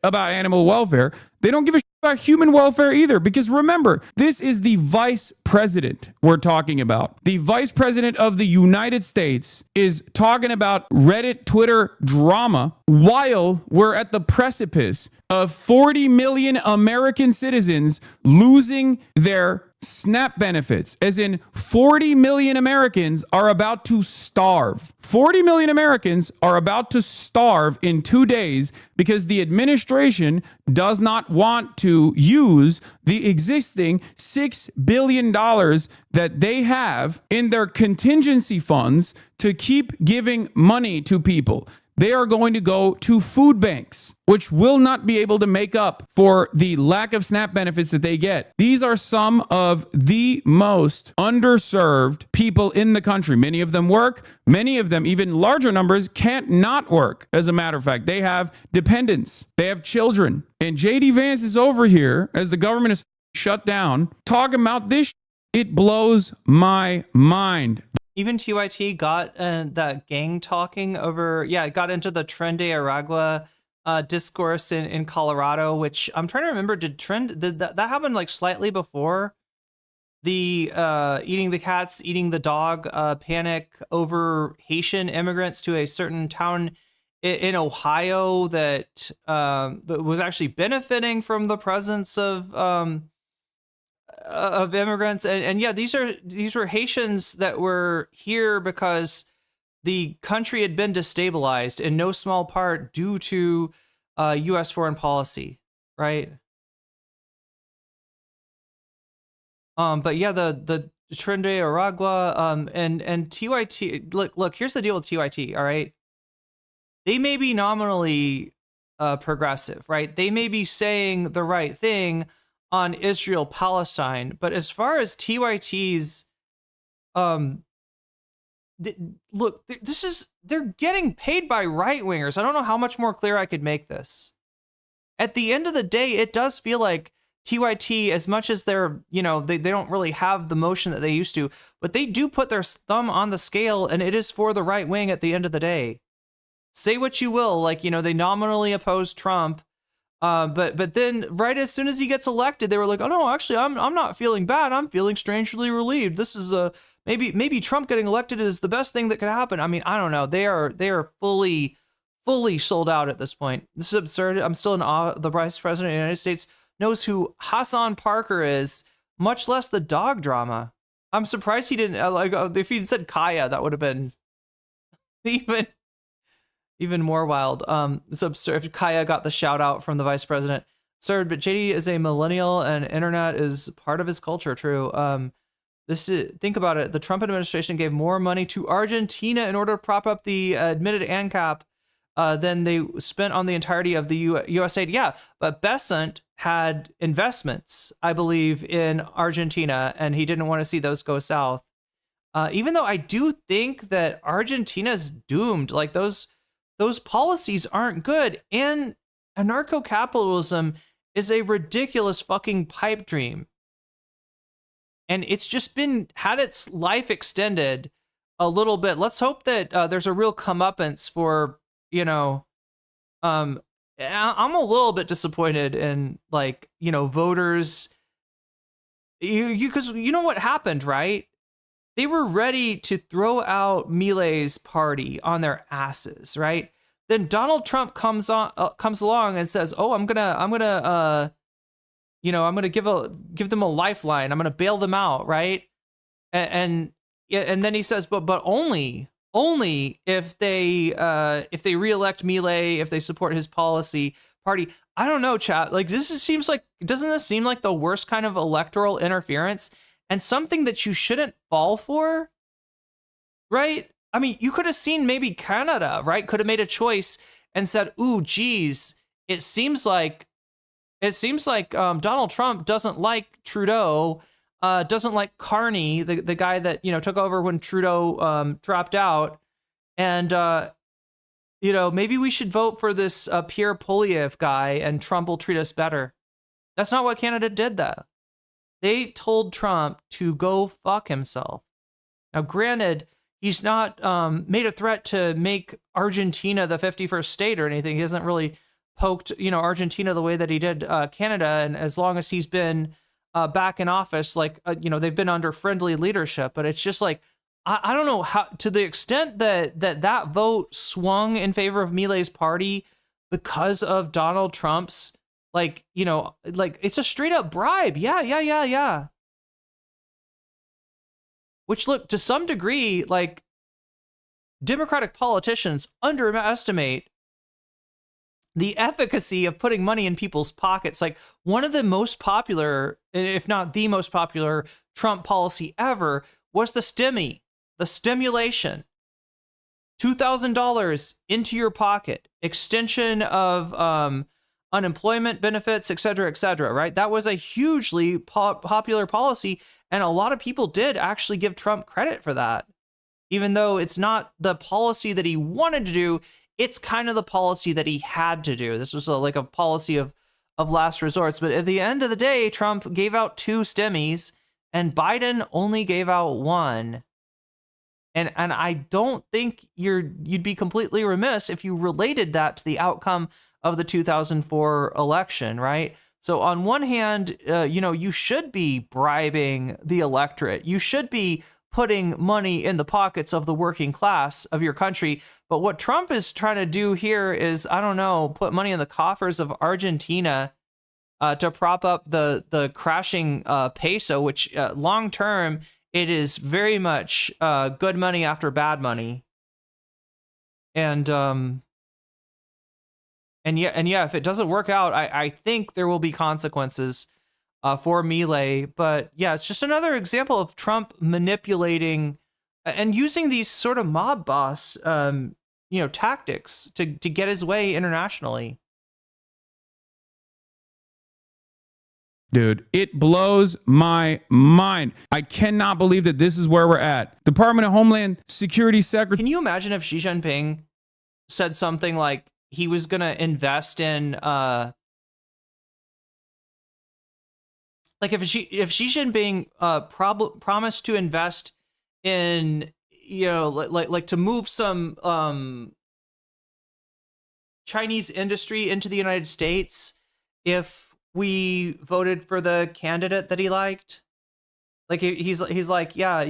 about animal welfare, they don't give a about human welfare either. Because remember, this is the vice president we're talking about. The vice president of the United States is talking about Reddit, Twitter drama while we're at the precipice of 40 million American citizens losing their SNAP benefits, as in 40 million Americans are about to starve. 40 million Americans are about to starve in 2 days because the administration does not want to use the existing $6 billion that they have in their contingency funds to keep giving money to people. They are going to go to food banks, which will not be able to make up for the lack of SNAP benefits that they get. These are some of the most underserved people in the country. Many of them work. Many of them, even larger numbers, can't not work. As a matter of fact, they have dependents. They have children. And JD Vance is over here, as the government is shut down, talking about this. It blows my mind. Even TYT got that gang talking over, it got into the Tren de Aragua discourse in Colorado, which I'm trying to remember, did that happen slightly before the eating the cats, eating the dog panic over Haitian immigrants to a certain town in Ohio that was actually benefiting from the presence of immigrants, and these were Haitians that were here because the country had been destabilized in no small part due to U.S. foreign policy, right? But yeah, the Tren de Aragua, and TYT. Look. Here's the deal with TYT. All right, they may be nominally progressive, right? They may be saying the right thing on Israel Palestine, but as far as TYT's, they're getting paid by right wingers. I don't know how much more clear I could make this. At the end of the day, it does feel like TYT, as much as they're, they don't really have the motion that they used to, but they do put their thumb on the scale, and it is for the right wing at the end of the day. Say what you will, they nominally oppose Trump, but then right as soon as he gets elected, they were like, oh no, actually, I'm not feeling bad. I'm feeling strangely relieved. This is maybe Trump getting elected is the best thing that could happen. I mean, I don't know. They are fully sold out at this point. This is absurd. I'm still in awe. The Vice President of the United States knows who Hasan Piker is, much less the dog drama. I'm surprised he didn't, if he'd said Kaya, that would have been even more wild. It's absurd. If Kaya got the shout out from the vice president. Absurd, but JD is a millennial and internet is part of his culture. True. Think about it. The Trump administration gave more money to Argentina in order to prop up the admitted ANCAP than they spent on the entirety of the US aid. Yeah, but Besant had investments, I believe, in Argentina, and he didn't want to see those go south. Even though I do think that Argentina's doomed. Like those policies aren't good, and anarcho-capitalism is a ridiculous fucking pipe dream. And it's just had its life extended a little bit. Let's hope that there's a real comeuppance for, I'm a little bit disappointed in voters. Because you know what happened, right? They were ready to throw out Milei's party on their asses, right? Then Donald Trump comes along and says, "Oh, I'm gonna give them a lifeline. I'm gonna bail them out, right?" And then he says, "But only if they reelect Milei, if they support his policy party." I don't know, chat. Doesn't this seem like the worst kind of electoral interference and something that you shouldn't fall for, right? I mean, you could have seen maybe Canada, right? Could have made a choice and said, "Ooh, geez, it seems like Donald Trump doesn't like Trudeau, doesn't like Carney, the guy that took over when Trudeau dropped out, and maybe we should vote for this Pierre Poilievre guy, and Trump will treat us better." That's not what Canada did, though. They told Trump to go fuck himself. Now, granted, he's not made a threat to make Argentina the 51st state or anything. He hasn't really poked, Argentina the way that he did Canada. And as long as he's been back in office, they've been under friendly leadership. But it's just I don't know how, to the extent that vote swung in favor of Milei's party because of Donald Trump's, it's a straight up bribe. Yeah. Which, look, to some degree, Democratic politicians underestimate the efficacy of putting money in people's pockets. One of the most popular, if not the most popular, Trump policy ever was the stimulation. $2,000 into your pocket, extension of unemployment benefits, et cetera, right? That was a hugely popular policy, and a lot of people did actually give Trump credit for that. Even though it's not the policy that he wanted to do, it's kind of the policy that he had to do. This was a policy of last resorts. But at the end of the day, Trump gave out 2 stimmies, and Biden only gave out 1. And I don't think you'd be completely remiss if you related that to the outcome of the 2004 election, right? So on one hand, you should be bribing the electorate. You should be putting money in the pockets of the working class of your country. But what Trump is trying to do here is, put money in the coffers of Argentina to prop up the crashing peso, which long term, it is very much good money after bad money. yeah, if it doesn't work out, I think there will be consequences for Milei. But yeah, it's just another example of Trump manipulating and using these sort of mob boss, tactics to get his way internationally. Dude, it blows my mind. I cannot believe that this is where we're at. Department of Homeland Security Secretary. Can you imagine if Xi Jinping said something like he was going to invest in, like if Xi Jinping promised to invest in, like to move some Chinese industry into the United States if we voted for the candidate that he liked? Like he's like, yeah,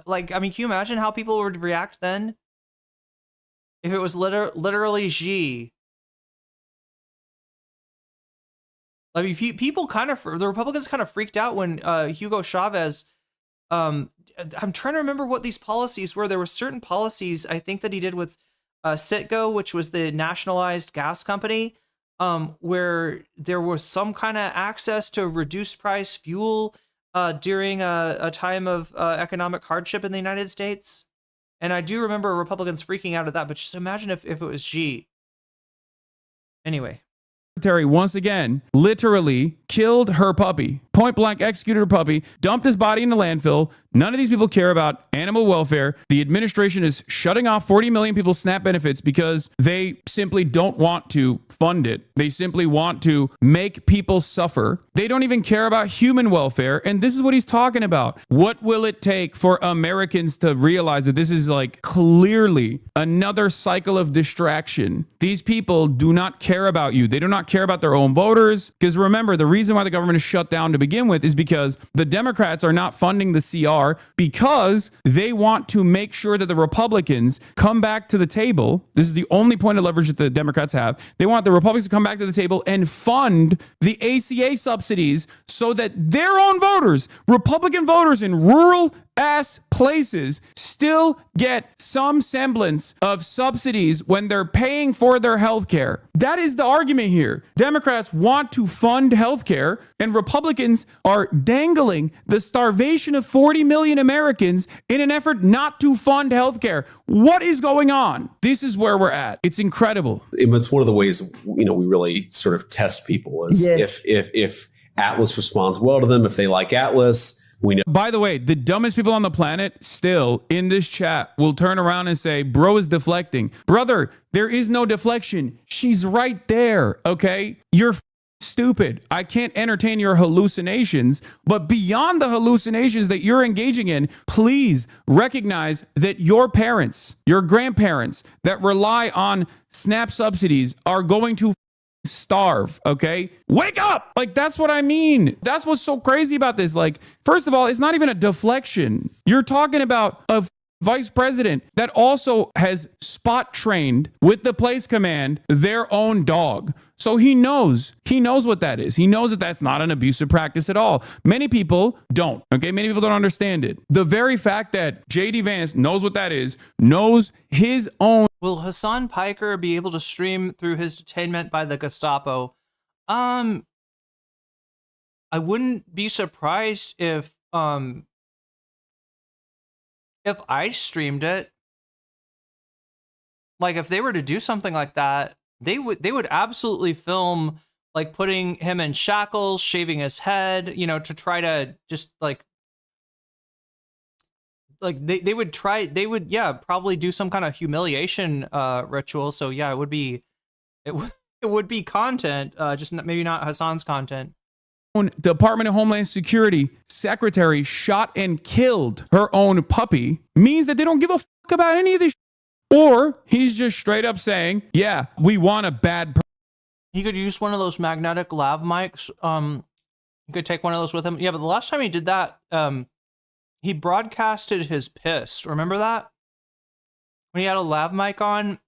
like, I mean, can you imagine how people would react then if it was literally Xi? I mean, people the Republicans kind of freaked out when Hugo Chavez, I'm trying to remember what these policies were. There were certain policies, I think, that he did with Citgo, which was the nationalized gas company, where there was some kind of access to reduced price fuel during a time of economic hardship in the United States. And I do remember Republicans freaking out at that, but just imagine if it was Xi. Anyway. Once again, literally killed her puppy. Point blank executed her puppy, dumped his body in the landfill. None of these people care about animal welfare. The administration is shutting off 40 million people's SNAP benefits because they simply don't want to fund it. They simply want to make people suffer. They don't even care about human welfare. And this is what he's talking about. What will it take for Americans to realize that this is like clearly another cycle of distraction? These people do not care about you. They do not care about their own voters. Because remember, the reason why the government is shut down to begin with is because the Democrats are not funding the CR because they want to make sure that the Republicans come back to the table. This is the only point of leverage that the Democrats have. They want the Republicans to come back to the table and fund the ACA subsidies so that their own voters, Republican voters in rural ass places, still get some semblance of subsidies when they're paying for their health care. That is the argument here. Democrats want to fund health care, and Republicans are dangling the starvation of 40 million Americans in an effort not to fund health care. What is going on? This is where we're at. It's incredible. It's one of the ways, we really sort of test people is if Atlas responds well to them, if they like Atlas. We know. By the way, the dumbest people on the planet still in this chat will turn around and say, bro is deflecting. Brother, there is no deflection. She's right there. Okay. You're stupid. I can't entertain your hallucinations, but beyond the hallucinations that you're engaging in, please recognize that your parents, your grandparents that rely on SNAP subsidies are going to starve. Okay, wake up. Like, that's what I mean. That's what's so crazy about this. Like, first of all, it's not even a deflection. You're talking about a vice president that also has spot trained with the place command their own dog. So he knows what that is. He knows that that's not an abusive practice at all. Many people don't. Okay. Many people don't understand it. The very fact that JD Vance knows what that is, knows his own. Will Hasan Piker be able to stream through his detainment by the Gestapo? I wouldn't be surprised if I streamed it. Like, if they were to do something like that, they would absolutely film, like, putting him in shackles, shaving his head, to try to just they would probably do some kind of humiliation ritual. So yeah, it would be content, just maybe not Hasan's content. Department of Homeland Security secretary shot and killed her own puppy means that they don't give a fuck about any of this. Or he's just straight up saying, yeah, we want a bad person. He could use one of those magnetic lav mics. He could take one of those with him. Yeah, but the last time he did that, he broadcasted his piss. Remember that? When he had a lav mic on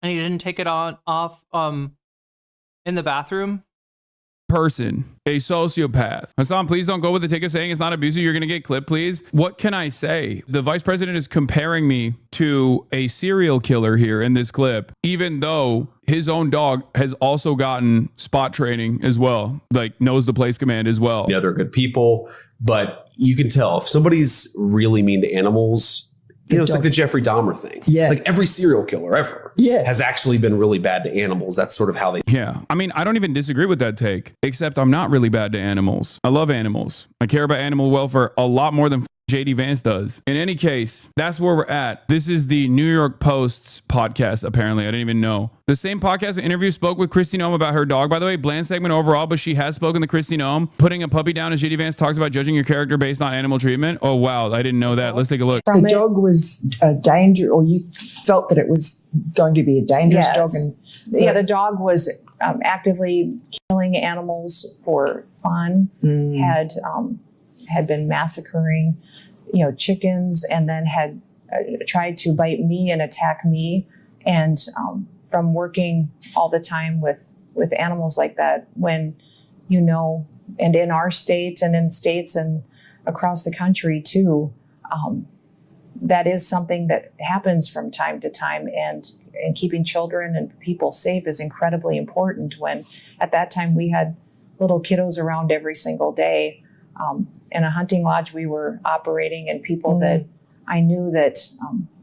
and he didn't take it off in the bathroom. person, a sociopath. Hasan, please don't go with the ticket saying it's not abusive. You're going to get clipped, please. What can I say? The vice president is comparing me to a serial killer here in this clip, even though his own dog has also gotten spot training as well, like knows the place command as well. Yeah, they're good people, but you can tell if somebody's really mean to animals. You know, it's like the Jeffrey Dahmer thing. Yeah. Like every serial killer ever has actually been really bad to animals. That's sort of how they. Yeah. I mean, I don't even disagree with that take, except I'm not really bad to animals. I love animals. I care about animal welfare a lot more than JD Vance does. In any case, that's where we're at. This is the New York Post's podcast, apparently. I didn't even know. The same podcast interview spoke with Kristi Noem about her dog, by the way. Bland segment overall, but she has spoken to Kristi Noem. Putting a puppy down as JD Vance talks about judging your character based on animal treatment. Oh, wow. I didn't know that. Let's take a look. The dog was a danger, or you felt that it was going to be a dangerous dog? And the dog was actively killing animals for fun, had been massacring, chickens, and then had tried to bite me and attack me. And from working all the time with animals like that, when, and in our state and in states and across the country too, that is something that happens from time to time. And keeping children and people safe is incredibly important when at that time we had little kiddos around every single day. In a hunting lodge we were operating, and people that I knew that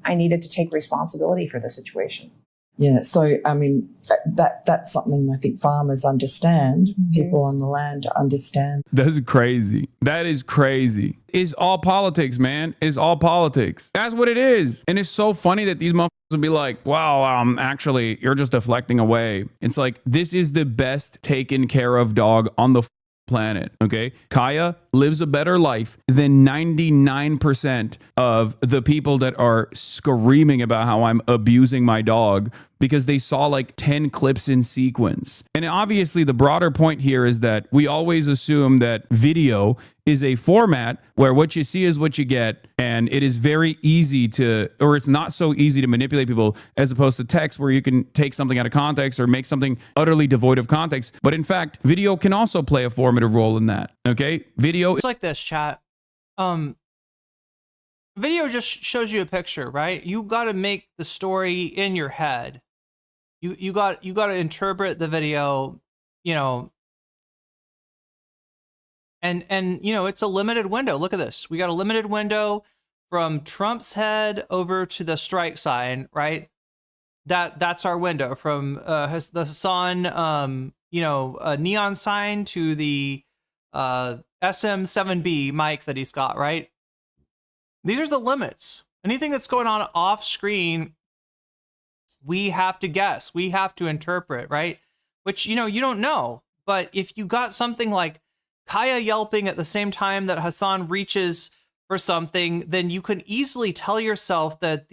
I needed to take responsibility for the situation. Yeah, so I mean that's something I think farmers understand. People on the land understand. That's crazy. That is crazy. It's all politics, man. It's all politics. That's what it is. And it's so funny that these motherfuckers will be like, well, actually, you're just deflecting away. It's like, this is the best taken care of dog on the planet. Okay, Kaya lives a better life than 99% of the people that are screaming about how I'm abusing my dog because they saw like 10 clips in sequence. And obviously the broader point here is that we always assume that video is a format where what you see is what you get, and it is very easy to, or it's not so easy to manipulate people as opposed to text where you can take something out of context or make something utterly devoid of context. But in fact, video can also play a formative role in that. Okay, video. It's like this, chat. Video just shows you a picture, right? You got to make the story in your head. You got to interpret the video, and it's a limited window. Look at this. We got a limited window from Trump's head over to the strike sign, right? That's our window from the Hasan neon sign to the SM7B mic that he's got, right? These are the limits. Anything that's going on off screen, we have to guess, we have to interpret, right? Which, you don't know. But if you got something like Kaya yelping at the same time that Hasan reaches for something, then you can easily tell yourself that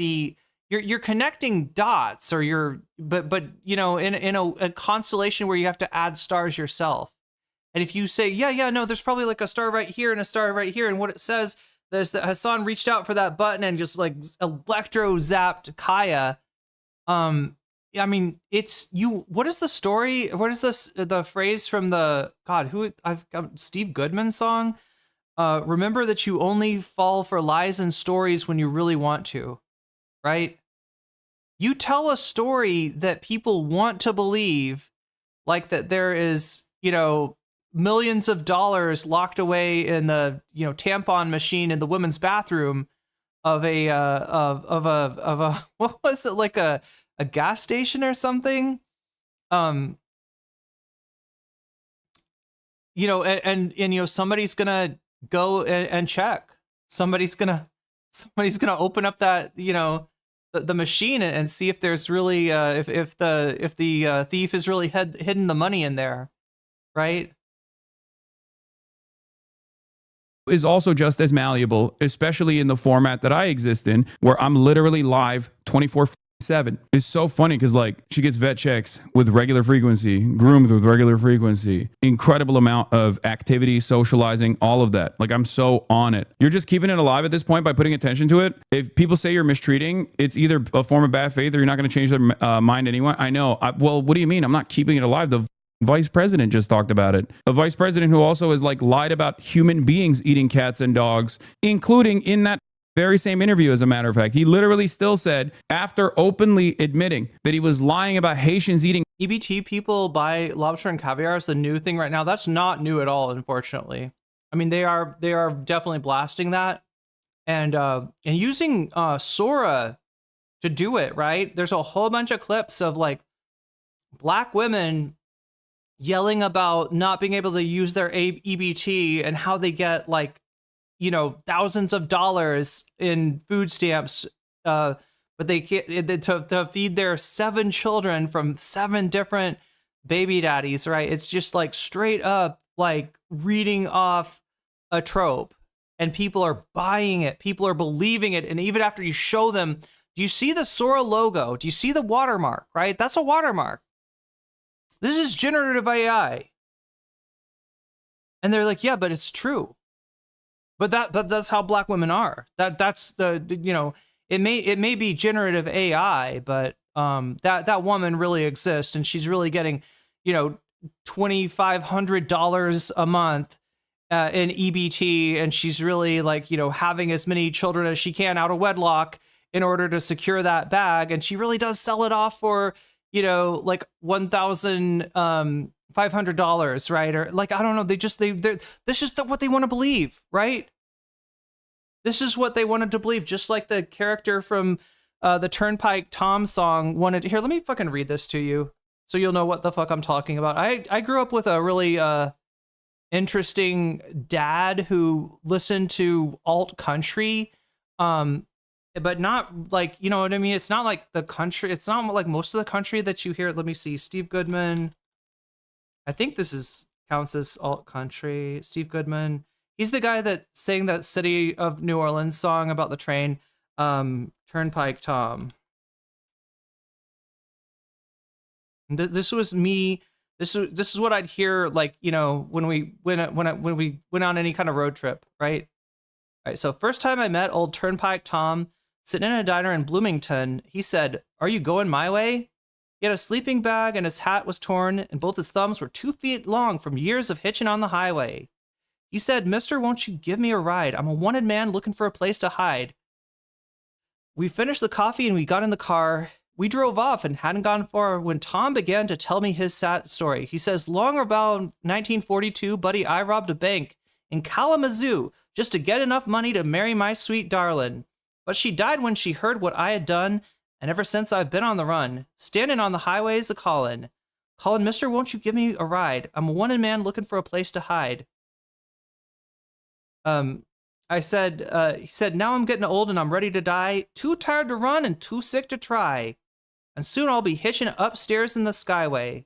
you're connecting dots, or but in a constellation where you have to add stars yourself. And if you say, no, there's probably like a star right here and a star right here, and what it says is that Hasan reached out for that button and just like electro zapped Kaya. I mean, it's you. What is the story? What is this? The phrase from the Steve Goodman song? Remember that you only fall for lies and stories when you really want to, right? You tell a story that people want to believe, like that there is, millions of dollars locked away in the, tampon machine in the women's bathroom of a what was it, like a gas station or something, and somebody's gonna go and check. Somebody's gonna open up that the machine and see if there's really if the thief has really hidden the money in there, right? Is also just as malleable, especially in the format that I exist in, where I'm literally live 24/7. It's so funny because like she gets vet checks with regular frequency, groomed with regular frequency, incredible amount of activity, socializing, all of that. Like I'm so on it. You're just keeping it alive at this point by putting attention to it. If people say you're mistreating, it's either a form of bad faith or you're not going to change their mind anyway. I know. Well, what do you mean? I'm not keeping it alive. The vice president just talked about it. A vice president who also has like lied about human beings eating cats and dogs, including in that very same interview, as a matter of fact. He literally still said, after openly admitting that he was lying about Haitians eating EBT people buy lobster and caviar is the new thing right now. That's not new at all, unfortunately. I mean, they are definitely blasting that and using Sora to do it, right? There's a whole bunch of clips of like black women yelling about not being able to use their EBT and how they get like, you know, thousands of dollars in food stamps, but they can't to feed their 7 children from 7 different baby daddies, right? It's just like straight up like reading off a trope, and people are buying it, people are believing it, and even after you show them, do you see the Sora logo? Do you see the watermark, right? That's a watermark. This is generative AI. And they're like, yeah, but it's true. But that's how black women are. That's the you know, it may be generative AI, but that woman really exists, and she's really getting, you know, $2,500 a month in EBT, and she's really like, you know, having as many children as she can out of wedlock in order to secure that bag, and she really does sell it off for, you know, like $1,500, right? Or like, I don't know, this is what they want to believe, right? This is what they wanted to believe, just like the character from the Turnpike Tom song wanted to. Here, let me fucking read this to you so you'll know what the fuck I'm talking about. I grew up with a really interesting dad who listened to alt country, but not like, you know what I mean? It's not like the country. It's not like most of the country that you hear. Let me see. Steve Goodman. I think this counts as alt country. Steve Goodman. He's the guy that sang that City of New Orleans song about the train. Turnpike Tom. This was me. This is what I'd hear, like, you know, when we went on any kind of road trip, right? All right. So first time I met old Turnpike Tom sitting in a diner in Bloomington, he said, "Are you going my way?" He had a sleeping bag and his hat was torn, and both his thumbs were 2 feet long from years of hitching on the highway. He said, "Mister, won't you give me a ride? I'm a wanted man looking for a place to hide." We finished the coffee and we got in the car. We drove off and hadn't gone far when Tom began to tell me his sad story. He says, "Long about 1942, buddy, I robbed a bank in Kalamazoo just to get enough money to marry my sweet darling. But she died when she heard what I had done, and ever since I've been on the run, standing on the highways a-callin'. Callin', mister, won't you give me a ride? I'm a wanted man looking for a place to hide." He said, "Now I'm getting old and I'm ready to die, too tired to run and too sick to try. And soon I'll be hitching upstairs in the skyway."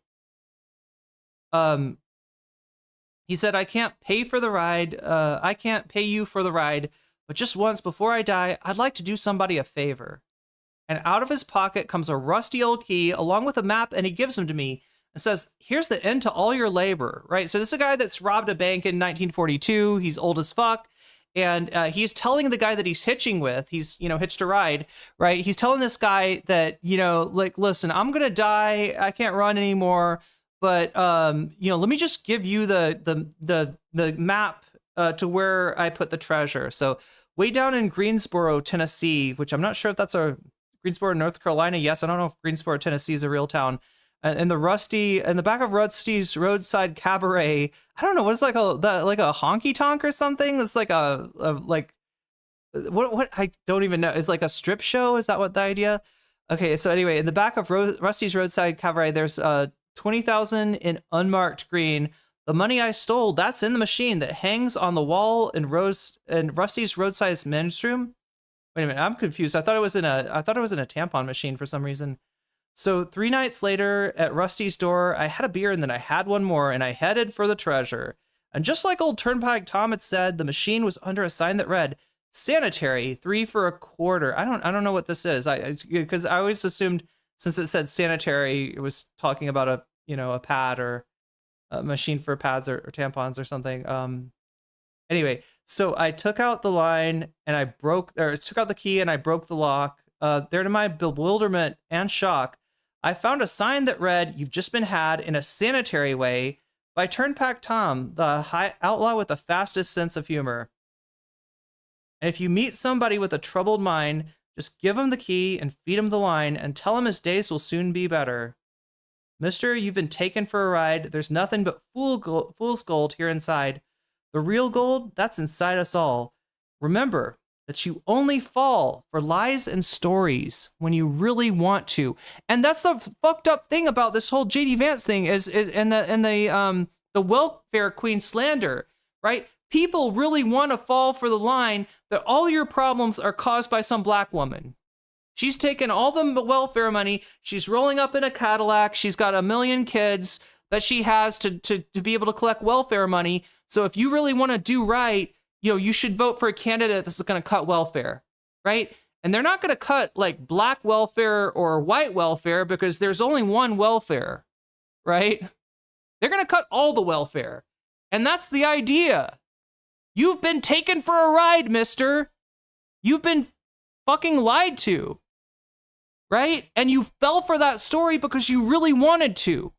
He said, "I can't pay for the ride. I can't pay you for the ride, but just once before I die, I'd like to do somebody a favor." And out of his pocket comes a rusty old key along with a map, and he gives them to me and says, "Here's the end to all your labor," right? So this is a guy that's robbed a bank in 1942. He's old as fuck. And he's telling the guy that he's hitching with, he's, you know, hitched a ride, right? He's telling this guy that, you know, like, "Listen, I'm going to die. I can't run anymore. But, you know, let me just give you the map to where I put the treasure." So way down in Greensboro, Tennessee, which I'm not sure if that's Greensboro, North Carolina. Yes, I don't know if Greensboro, Tennessee is a real town. In the back of Rusty's Roadside Cabaret, I don't know, what is like a honky tonk or something? It's like what I don't even know. It's like a strip show. Is that what the idea? Okay, so anyway, in the back of Rusty's Roadside Cabaret, there's 20,000 in unmarked green. The money I stole, that's in the machine that hangs on the wall in Rusty's Roadside men's room. Wait a minute, I'm confused. I thought it was in a tampon machine for some reason. So 3 nights later at Rusty's door, I had a beer and then I had one more and I headed for the treasure. And just like old Turnpike Tom had said, the machine was under a sign that read, "Sanitary, 3 for a quarter." I don't know what this is. Because I always assumed since it said sanitary, it was talking about a pad or a machine for pads or tampons or something. Anyway, so I took out the line and took out the key and I broke the lock. There to my bewilderment and shock, I found a sign that read, "You've just been had in a sanitary way," by Turnpike Tom, the high outlaw with the fastest sense of humor. And if you meet somebody with a troubled mind, just give him the key and feed him the line and tell him his days will soon be better. Mister, you've been taken for a ride. There's nothing but fool's gold here inside. The real gold, that's inside us all. Remember that you only fall for lies and stories when you really want to. And that's the fucked up thing about this whole JD Vance thing is the welfare queen slander, right? People really want to fall for the line that all your problems are caused by some black woman. She's taken all the welfare money. She's rolling up in a Cadillac. She's got 1 million kids that she has to be able to collect welfare money. So if you really want to do right, you should vote for a candidate that's going to cut welfare, right? And they're not going to cut like black welfare or white welfare because there's only one welfare, right? They're going to cut all the welfare. And that's the idea. You've been taken for a ride, mister. You've been fucking lied to, right? And you fell for that story because you really wanted to.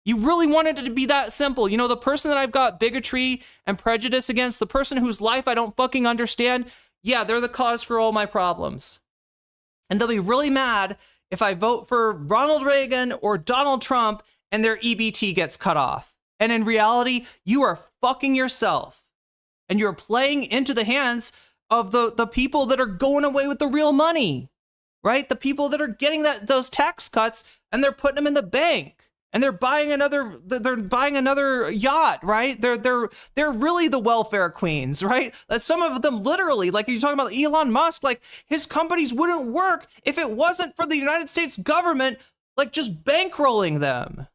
You really wanted it to be that simple. The person that I've got bigotry and prejudice against, the person whose life I don't fucking understand, yeah, they're the cause for all my problems. And they'll be really mad if I vote for Ronald Reagan or Donald Trump and their EBT gets cut off. And in reality, you are fucking yourself. And you're playing into the hands of the people that are going away with the real money, right? The people that are getting those tax cuts and they're putting them in the bank and they're buying another yacht, right? They're really the welfare queens, right? Some of them literally, like you're talking about Elon Musk, like his companies wouldn't work if it wasn't for the United States government, like just bankrolling them.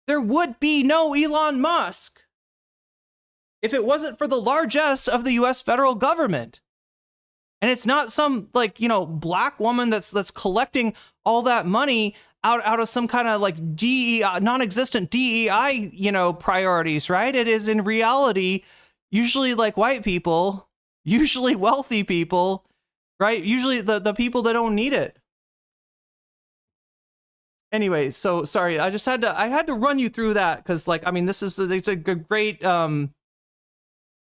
There would be no Elon Musk if it wasn't for the largesse of the US federal government. And it's not some black woman that's collecting all that money out of some kind of like DEI, non-existent DEI, priorities, right? It is in reality usually like white people, usually wealthy people, right? Usually the people that don't need it. Anyway, so sorry, I had to run you through that because it's a great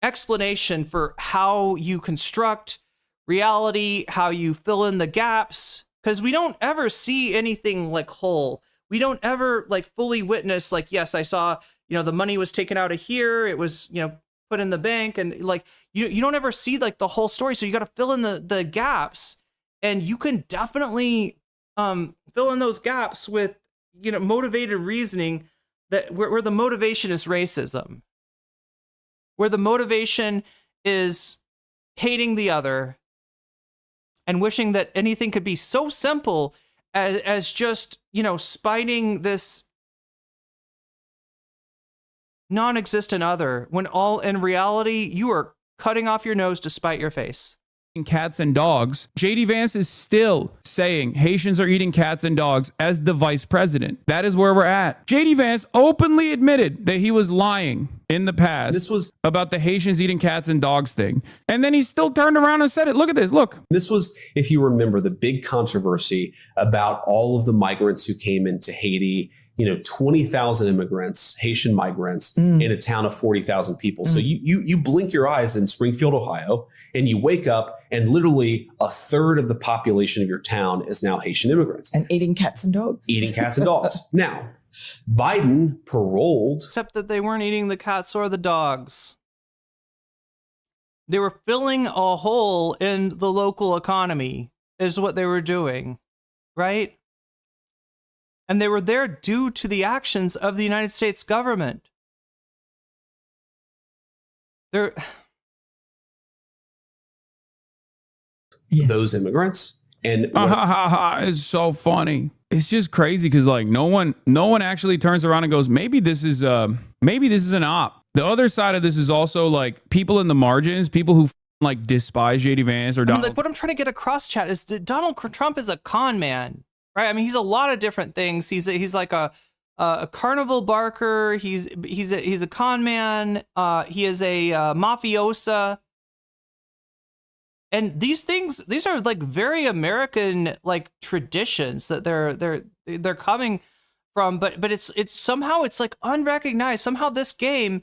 explanation for how you construct reality, how you fill in the gaps, because we don't ever see anything like whole. We don't ever like fully witness like, yes, I saw, the money was taken out of here. It was, put in the bank, and like, you don't ever see like the whole story. So you got to fill in the gaps, and you can definitely fill in those gaps with, motivated reasoning that where the motivation is racism, where the motivation is hating the other and wishing that anything could be so simple as just, spiting this non-existent other, when all in reality, you are cutting off your nose to spite your face. Cats and dogs. JD Vance is still saying Haitians are eating cats and dogs as the vice president. That is where we're at. JD Vance openly admitted that he was lying in the past about the Haitians eating cats and dogs thing. And then he still turned around and said it. Look at this. Look. This was, if you remember, the big controversy about all of the migrants who came into Haiti. 20,000 immigrants, Haitian migrants, in a town of 40,000 people. So you blink your eyes in Springfield, Ohio, and you wake up and literally a third of the population of your town is now Haitian immigrants. And eating cats and dogs. Eating cats and dogs. Now, Biden paroled. Except that they weren't eating the cats or the dogs. They were filling a hole in the local economy, is what they were doing, right? And they were there due to the actions of the United States government. Those immigrants. And it's so funny. It's just crazy because like no one actually turns around and goes, maybe this is an op. The other side of this is also like people in the margins, people who like despise JD Vance or Donald. What I'm trying to get across, chat, is that Donald Trump is a con man. Right, I mean, he's a lot of different things. He's like a carnival barker. He's a con man. He is a mafiosa. And these are like very American like traditions that they're coming from, but it's somehow it's like unrecognized. Somehow this game,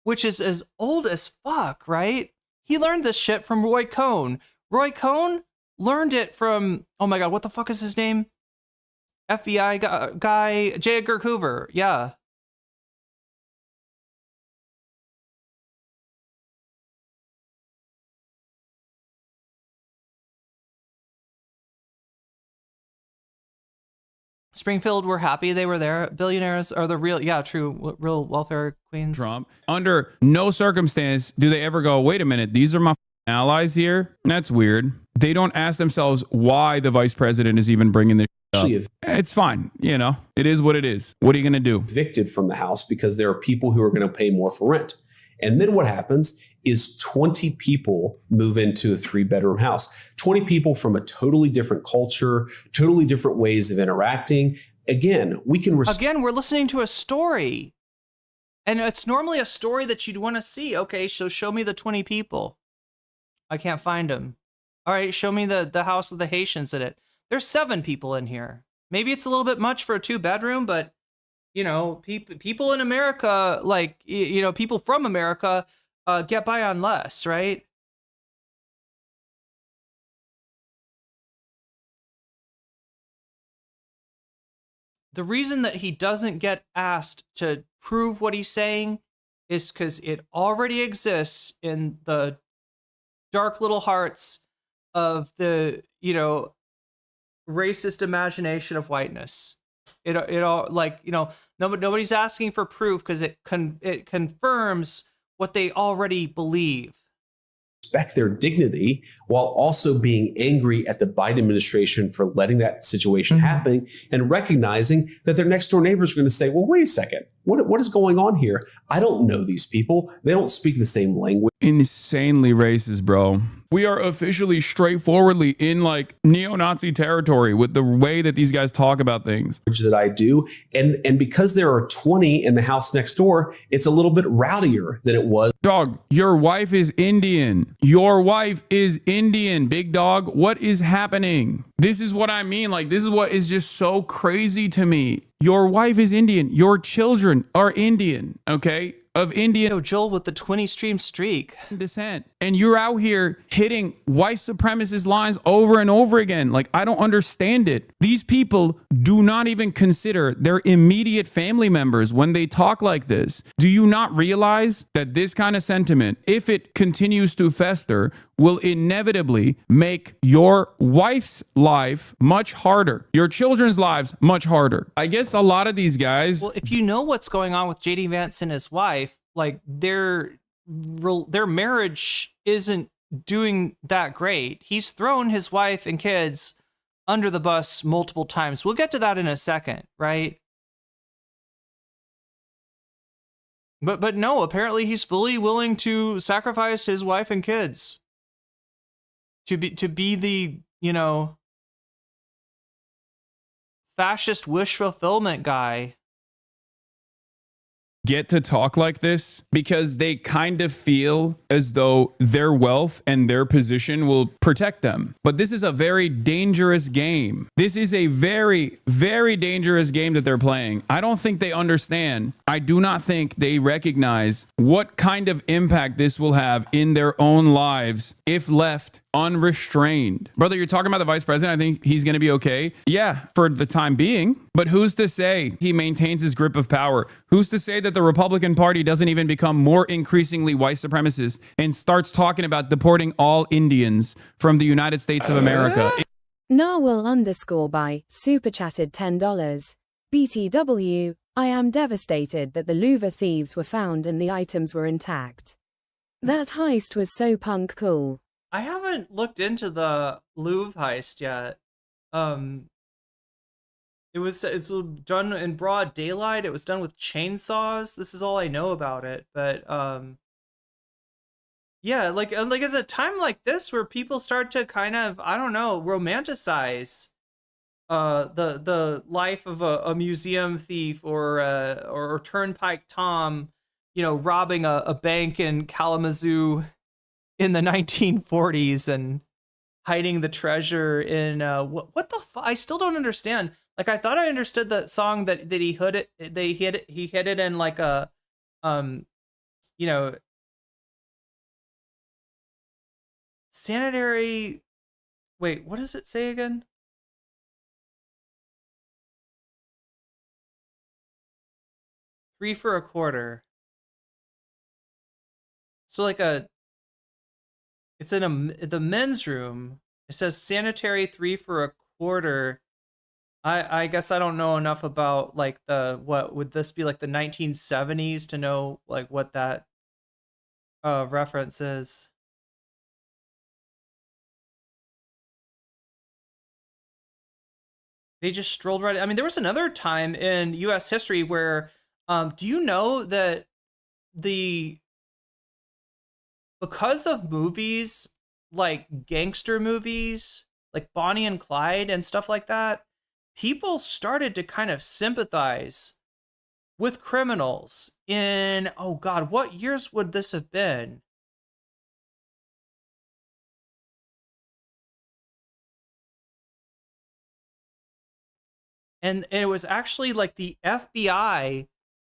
which is as old as fuck, right? He learned this shit from Roy Cohn. Roy Cohn learned it from, oh my God, what the fuck is his name? FBI guy, J. Edgar Hoover. Yeah. Springfield were happy they were there. Billionaires are the real, yeah, true, real welfare queens. Trump. Under no circumstance do they ever go, wait a minute, these are my allies here? That's weird. They don't ask themselves why the vice president is even bringing this up. It's fine. You know, it is what it is. What are you going to do? Evicted from the house because there are people who are going to pay more for rent. And then what happens is 20 people move into a 3-bedroom house. 20 people from a totally different culture, totally different ways of interacting. Again, we can... Again, we're listening to a story. And it's normally a story that you'd want to see. Okay, so show me the 20 people. I can't find them. All right, show me the house with the Haitians in it. There's 7 people in here. Maybe it's a little bit much for a 2-bedroom, but... You know, people in America, like, you know, people from America get by on less, right? The reason that he doesn't get asked to prove what he's saying is because it already exists in the dark little hearts of the, you know, racist imagination of whiteness. It all, like, you know, nobody's asking for proof because it confirms what they already believe. Respect their dignity while also being angry at the Biden administration for letting that situation happen and recognizing that their next door neighbors are going to say, well, wait a second, what is going on here? I don't know these people. They don't speak the same language. Insanely racist, bro. We are officially straightforwardly in like neo-Nazi territory with the way that these guys talk about things. That I do. And because there are 20 in the house next door, it's a little bit rowdier than it was. Dog, your wife is Indian. Your wife is Indian, big dog. What is happening? This is what I mean. Like, this is what is just so crazy to me. Your wife is Indian. Your children are Indian, okay? Of Indian. Yo, Joel with the 20-stream streak. Descent. And you're out here hitting white supremacist lines over and over again. Like, I don't understand it. These people do not even consider their immediate family members when they talk like this. Do you not realize that this kind of sentiment, if it continues to fester, will inevitably make your wife's life much harder, your children's lives much harder? I guess a lot of these guys... Well, if you know what's going on with JD Vance and his wife, like their marriage isn't doing that great. He's thrown his wife and kids under the bus multiple times. We'll get to that in a second, right? But no, apparently he's fully willing to sacrifice his wife and kids to be the, you know, fascist wish fulfillment guy. Get to talk like this because they kind of feel as though their wealth and their position will protect them. But this is a very dangerous game. This is a very, very dangerous game that they're playing. I don't think they understand. I do not think they recognize what kind of impact this will have in their own lives if left unrestrained. Brother, you're talking about the vice president. I think he's going to be okay. Yeah, for the time being. But who's to say he maintains his grip of power? Who's to say that the Republican Party doesn't even become more increasingly white supremacist and starts talking about deporting all Indians from the United States of America? Narwhal _ by super chatted $10. BTW, I am devastated that the Louvre thieves were found and the items were intact. That heist was so punk cool. I haven't looked into the Louvre heist yet. It's done in broad daylight. It was done with chainsaws. This is all I know about it. But yeah, like it's a time like this where people start to kind of, I don't know, romanticize the life of a museum thief or Turnpike Tom, you know, robbing a bank in Kalamazoo in the 1940s and hiding the treasure in what the fuck? I still don't understand. Like, I thought I understood that song that he hit it in like a, you know, sanitary. Wait, what does it say again? $3 for a quarter. So like it's in the men's room. It says sanitary 3 for a quarter. I guess I don't know enough about like what would this be, like the 1970s, to know like what that reference is. They just strolled right. I mean, there was another time in U.S. history where, do you know that because of movies like gangster movies, like Bonnie and Clyde and stuff like that, people started to kind of sympathize with criminals in, oh God, what years would this have been? And it was actually like the FBI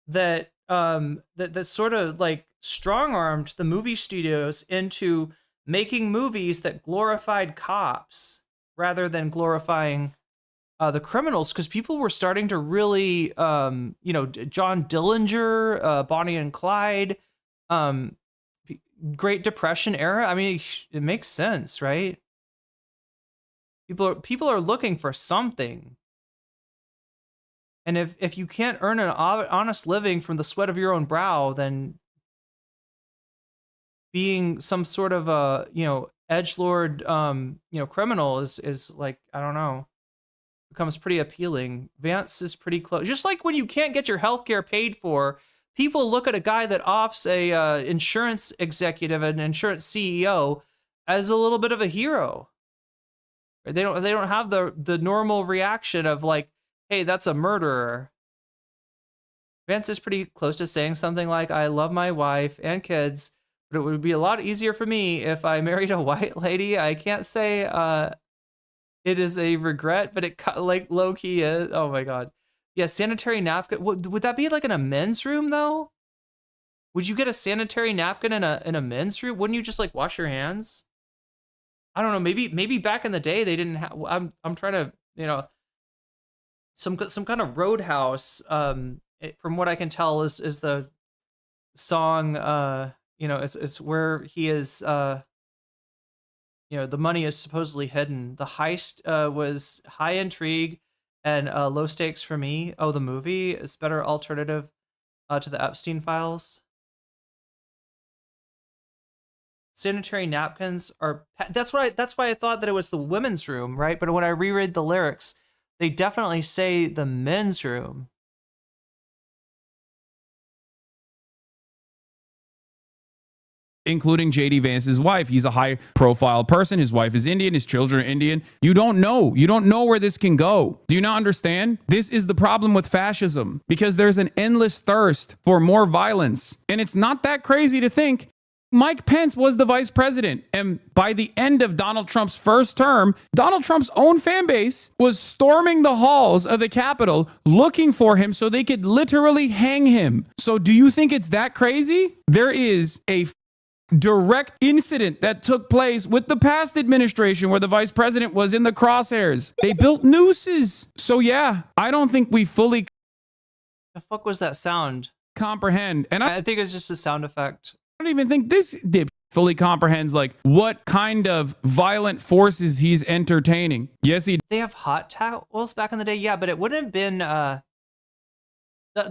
that that sort of like strong-armed the movie studios into making movies that glorified cops rather than glorifying the criminals, because people were starting to really, you know, John Dillinger, Bonnie and Clyde, Great Depression era. I mean, it makes sense, right? People are looking for something. And if you can't earn an honest living from the sweat of your own brow, then being some sort of a, you know, edgelord, you know, criminal is like, I don't know, becomes pretty appealing. Vance is pretty close. Just like when you can't get your healthcare paid for, people look at a guy that offs a insurance executive, an insurance CEO, as a little bit of a hero. They don't have the normal reaction of like, hey, that's a murderer. Vance is pretty close to saying something like, I love my wife and kids, but it would be a lot easier for me if I married a white lady. I can't say it is a regret, but it like low key is. Oh my God. Yeah, sanitary napkin. Would that be like in a men's room though? Would you get a sanitary napkin in a men's room? Wouldn't you just like wash your hands? I don't know. Maybe back in the day they didn't have. I'm trying to, you know, some kind of Roadhouse. From what I can tell, is the song. You know, it's where he is. You know, the money is supposedly hidden. The heist was high intrigue and low stakes for me. Oh, the movie is better alternative to the Epstein files. Sanitary napkins are. That's why I thought that it was the women's room, right? But when I reread the lyrics, they definitely say the men's room. Including JD Vance's wife. He's a high profile person. His wife is Indian. His children are Indian. You don't know. You don't know where this can go. Do you not understand? This is the problem with fascism, because there's an endless thirst for more violence. And it's not that crazy to think Mike Pence was the vice president. And by the end of Donald Trump's first term, Donald Trump's own fan base was storming the halls of the Capitol looking for him so they could literally hang him. So do you think it's that crazy? There is a direct incident that took place with the past administration where the vice president was in the crosshairs. They built nooses. So yeah, I don't think we fully The fuck was that sound? comprehend. And I I think it's just a sound effect. don't even think this dip fully comprehends like what kind of violent forces he's entertaining. Yes, he They have hot towels back in the day, yeah, but it wouldn't have been the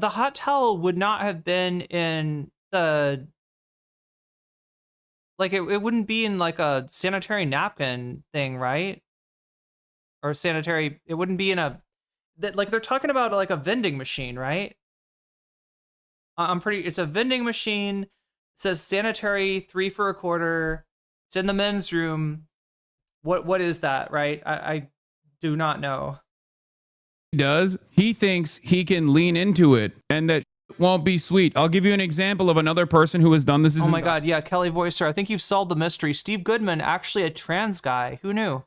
hot towel would not have been in the, like, it wouldn't be in like a sanitary napkin thing, right? Or sanitary, it wouldn't be in a, that, like, they're talking about like a vending machine, right? It's a vending machine. It says sanitary 3 for a quarter. It's in the men's room. What is that, right? I do not know. does, he thinks he can lean into it and that won't be sweet. I'll give you an example of another person who has done this. Oh my God, yeah, Kelly Voicer. I think you've solved the mystery. Steve Goodman, actually a trans guy. Who knew?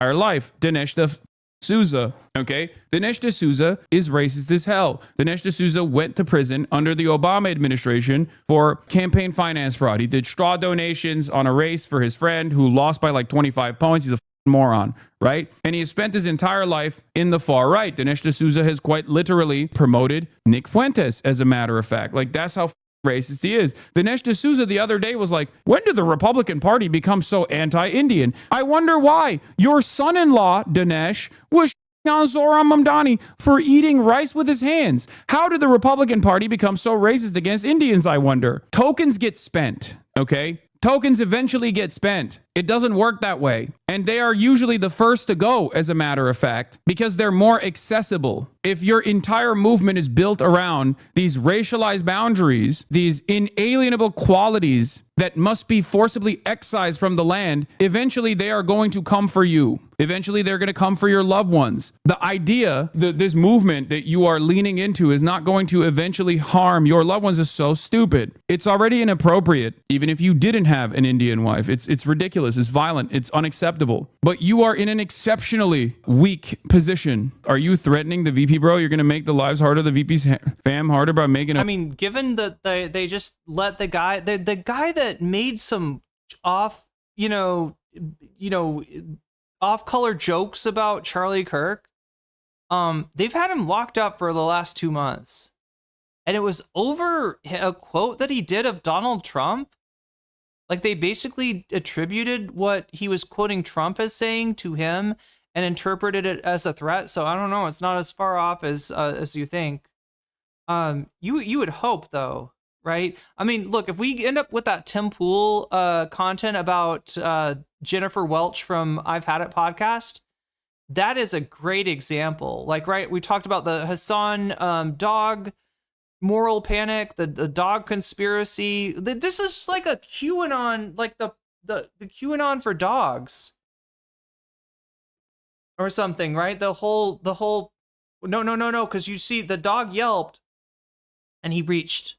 Our life. Dinesh the D'Souza, okay? Dinesh D'Souza is racist as hell. Dinesh D'Souza went to prison under the Obama administration for campaign finance fraud. He did straw donations on a race for his friend who lost by like 25 points. He's a moron, right? And he has spent his entire life in the far right. Dinesh D'Souza has quite literally promoted Nick Fuentes, as a matter of fact. Like, that's how racist he is. Dinesh D'Souza the other day was like, when did the Republican Party become so anti-Indian? I wonder why. Your son-in-law, Dinesh, was on Zohran Mamdani for eating rice with his hands. How did the Republican Party become so racist against Indians, I wonder? Tokens get spent, okay? Tokens eventually get spent. It doesn't work that way. And they are usually the first to go, as a matter of fact, because they're more accessible. If your entire movement is built around these racialized boundaries, these inalienable qualities that must be forcibly excised from the land, eventually they are going to come for you. Eventually they're going to come for your loved ones. The idea that this movement that you are leaning into is not going to eventually harm your loved ones is so stupid. It's already inappropriate, even if you didn't have an Indian wife. It's ridiculous. It's violent. It's unacceptable. But you are in an exceptionally weak position. Are you threatening the VP, bro? You're going to make the lives harder, the VP's fam harder by making I mean, given that they just let the guy that made some off color jokes about Charlie Kirk, they've had him locked up for the last 2 months. And it was over a quote that he did of Donald Trump. Like, they basically attributed what he was quoting Trump as saying to him and interpreted it as a threat. So I don't know. It's not as far off as you think. You would hope, though, right? I mean, look, if we end up with that Tim Pool content about Jennifer Welch from I've Had It podcast, that is a great example. Like, right, we talked about the Hasan dog moral panic, the dog conspiracy. This is like a QAnon, like the QAnon for dogs or something, right? The whole no, because you see the dog yelped and he reached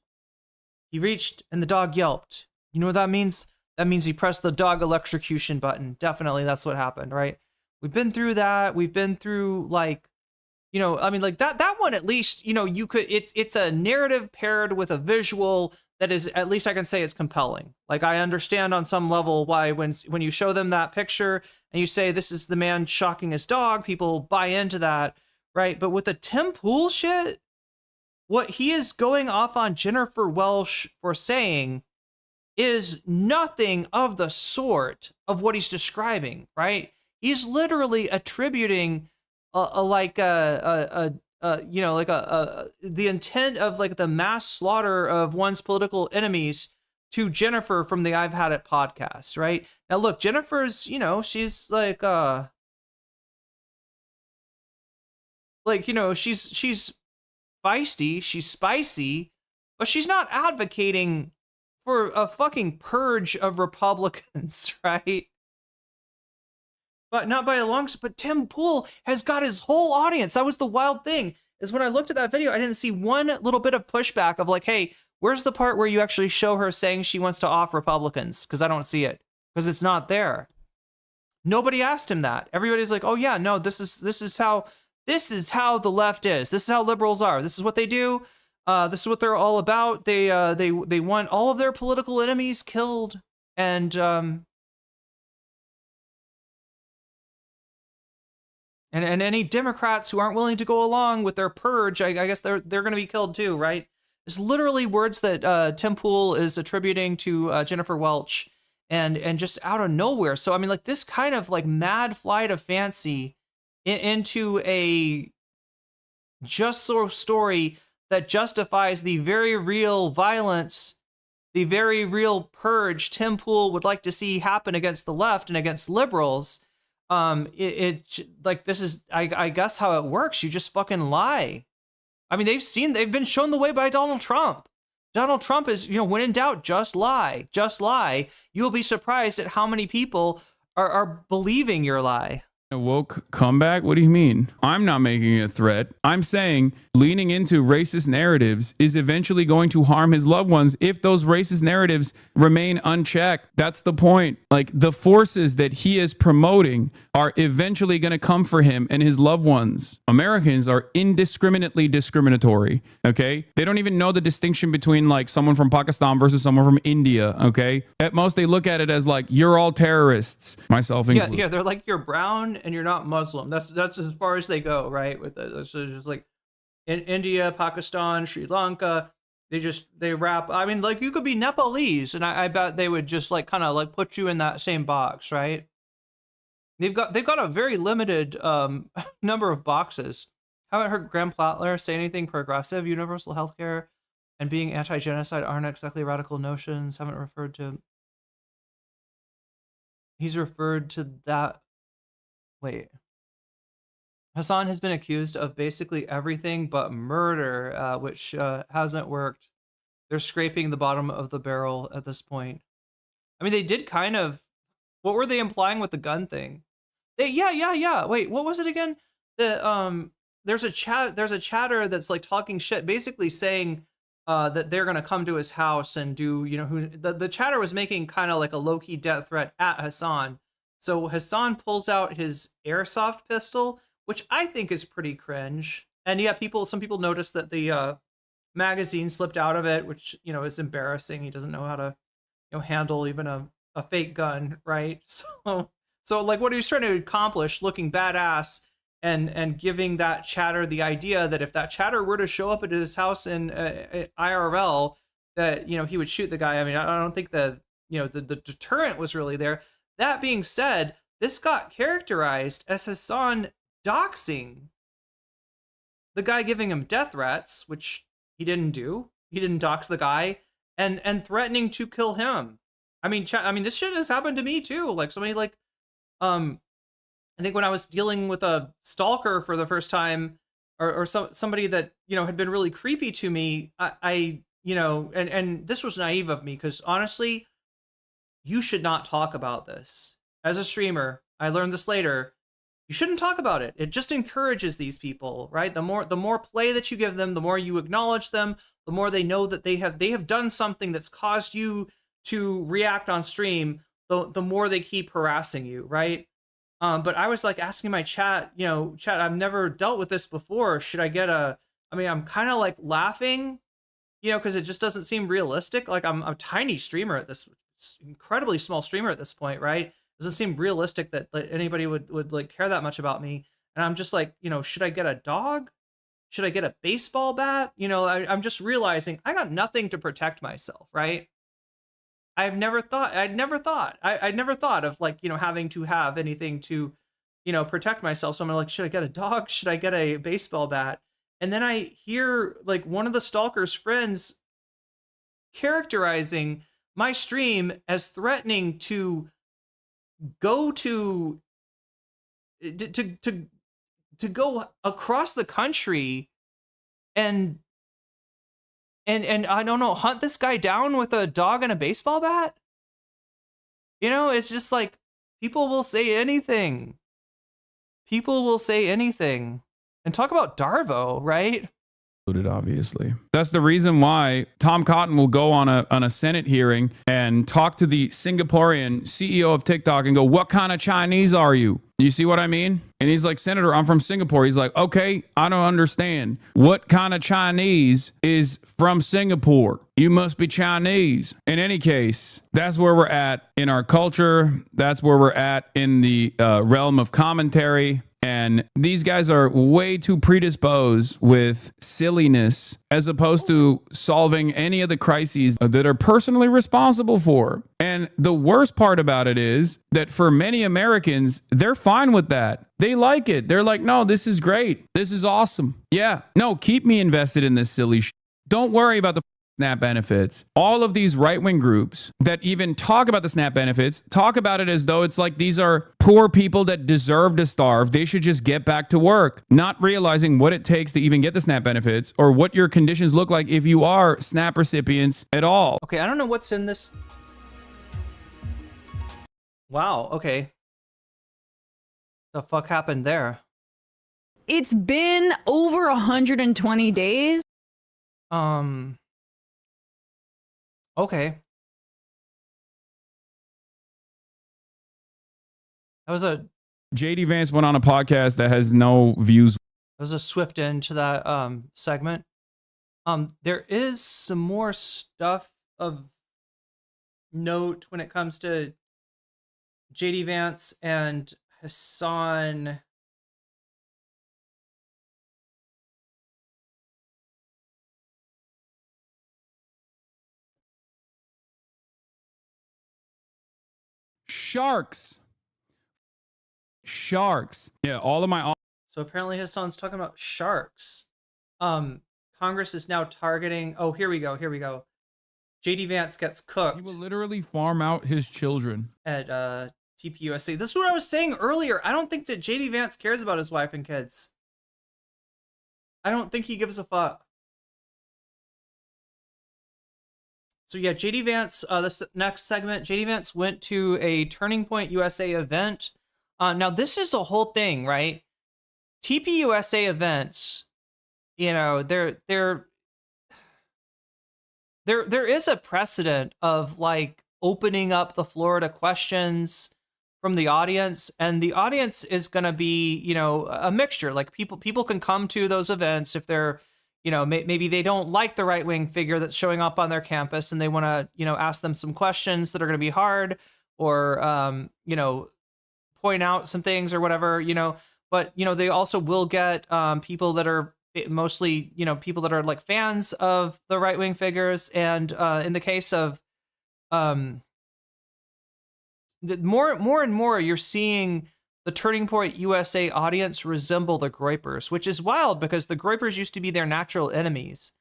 and the dog yelped. You know what that means? That means he pressed the dog electrocution button. Definitely that's what happened, right? We've been through that. We've been through, like, you know, I mean, like that one, at least, you know, you could, it's a narrative paired with a visual that is, at least I can say, it's compelling. Like, I understand on some level why when you show them that picture and you say this is the man shocking his dog, people buy into that, right? But with the Tim Pool shit, what he is going off on Jennifer Welch for saying is nothing of the sort of what he's describing, right? He's literally attributing the intent of, like, the mass slaughter of one's political enemies to Jennifer from the I've Had It podcast, right? Now, look, Jennifer's, you know, she's like she's feisty, she's spicy, but she's not advocating for a fucking purge of Republicans, right? But not by a long shot. But Tim Pool has got his whole audience. That was the wild thing, is when I looked at that video, I didn't see one little bit of pushback of like, hey, where's the part where you actually show her saying she wants to off Republicans? Because I don't see it, because it's not there. Nobody asked him that. Everybody's like, oh yeah, no, this is how the left is. This is how liberals are. This is what they do. This is what they're all about. They want all of their political enemies killed, and any Democrats who aren't willing to go along with their purge, I guess they're going to be killed too, right? It's literally words that Tim Pool is attributing to Jennifer Welch, and just out of nowhere. So I mean, like, this kind of like mad flight of fancy into a just so story that justifies the very real violence, the very real purge Tim Pool would like to see happen against the left and against liberals. Like, this is, I guess, how it works. You just fucking lie. I mean, they've been shown the way by Donald Trump. Donald Trump is, when in doubt, just lie. Just lie. You'll be surprised at how many people are believing your lie. A woke comeback? What do you mean? I'm not making a threat. I'm saying leaning into racist narratives is eventually going to harm his loved ones if those racist narratives remain unchecked. That's the point. Like, the forces that he is promoting are eventually going to come for him and his loved ones. Americans are indiscriminately discriminatory, okay? They don't even know the distinction between like someone from Pakistan versus someone from India, okay? At most, they look at it as like, you're all terrorists, myself included. Yeah, they're like, you're brown and you're not Muslim. That's as far as they go, right? With it, it's just like in India, Pakistan, Sri Lanka, they wrap. I mean, like, you could be Nepalese, and I bet they would just like kind of like put you in that same box, right? They've got a very limited number of boxes. Haven't heard Graham Plattler say anything progressive. Universal healthcare and being anti-genocide aren't exactly radical notions. Haven't referred to. He's referred to that. Wait. Hasan has been accused of basically everything but murder, which hasn't worked. They're scraping the bottom of the barrel at this point. I mean, they did kind of. What were they implying with the gun thing? Yeah. Wait, what was it again? There's a chatter that's like talking shit, basically saying that they're gonna come to his house and do, the chatter was making kind of like a low-key death threat at Hasan. So Hasan pulls out his airsoft pistol, which I think is pretty cringe. And yeah, some people noticed that the magazine slipped out of it, which, is embarrassing. He doesn't know how to, handle even a fake gun, right? So like what he was trying to accomplish, looking badass and giving that chatter the idea that if that chatter were to show up at his house in IRL, that, he would shoot the guy. I mean, I don't think the deterrent was really there. That being said, this got characterized as Hasan doxing the guy, giving him death threats, which he didn't do. He didn't dox the guy, and threatening to kill him. I mean, this shit has happened to me too. Like somebody I think when I was dealing with a stalker for the first time, or somebody that, had been really creepy to me, I and this was naive of me, because honestly, you should not talk about this. As a streamer, I learned this later. You shouldn't talk about it. It just encourages these people, right? The more play that you give them, the more you acknowledge them, the more they know that they have done something that's caused you to react on stream, the more they keep harassing you, right? But I was like asking my chat, I've never dealt with this before. Should I get I'm kind of like laughing, because it just doesn't seem realistic. Like I'm a tiny streamer at this, incredibly small streamer at this point, right? It doesn't seem realistic that anybody would like care that much about me. And I'm just like, should I get a dog? Should I get a baseball bat? I'm just realizing I got nothing to protect myself, right? I'd never thought of like, having to have anything to, protect myself. So I'm like, should I get a dog? Should I get a baseball bat? And then I hear like one of the stalker's friends characterizing my stream as threatening to go to go across the country and I don't know, hunt this guy down with a dog and a baseball bat. It's just like people will say anything. And talk about Darvo, right? Obviously. That's the reason why Tom Cotton will go on a Senate hearing and talk to the Singaporean CEO of TikTok and go, what kind of Chinese are you? You see what I mean? And he's like, Senator, I'm from Singapore. He's like, okay, I don't understand. What kind of Chinese is from Singapore? You must be Chinese. In any case, that's where we're at in our culture. That's where we're at in the realm of commentary. And these guys are way too predisposed with silliness as opposed to solving any of the crises that are personally responsible for. And the worst part about it is that for many Americans, they're fine with that. They like it. They're like, no, this is great. This is awesome. Yeah, no, keep me invested in this silly shit. Don't worry about the SNAP benefits. All of these right-wing groups that even talk about the SNAP benefits talk about it as though it's like these are poor people that deserve to starve. They should just get back to work, not realizing what it takes to even get the SNAP benefits or what your conditions look like if you are SNAP recipients at all. Okay, I don't know what's in this. Wow, okay. The fuck happened there? It's been over 120 days. Okay. That was a JD Vance went on a podcast that has no views. swift end to that segment. There is some more stuff of note when it comes to JD Vance and Hasan. Sharks. Yeah, all of my. So apparently Hasan's talking about sharks. Congress is now targeting. Oh, here we go. JD Vance gets cooked. He will literally farm out his children At TPUSA. This is what I was saying earlier. I don't think that JD Vance cares about his wife and kids. I don't think he gives a fuck. So yeah, JD Vance, this next segment, JD Vance went to a Turning Point USA event. Now this is a whole thing, right? TPUSA events, you know, there is a precedent of like opening up the floor to questions from the audience, and the audience is going to be, you know, a mixture. Like people can come to those events if they're, you know, maybe they don't like the right-wing figure that's showing up on their campus and they want to, you know, ask them some questions that are going to be hard, or, you know, point out some things or whatever, you know. But, you know, they also will get people that are mostly, you know, people that are like fans of the right-wing figures. And in the case of more and more, you're seeing the Turning Point USA audience resemble the Groypers, which is wild because the Groypers used to be their natural enemies.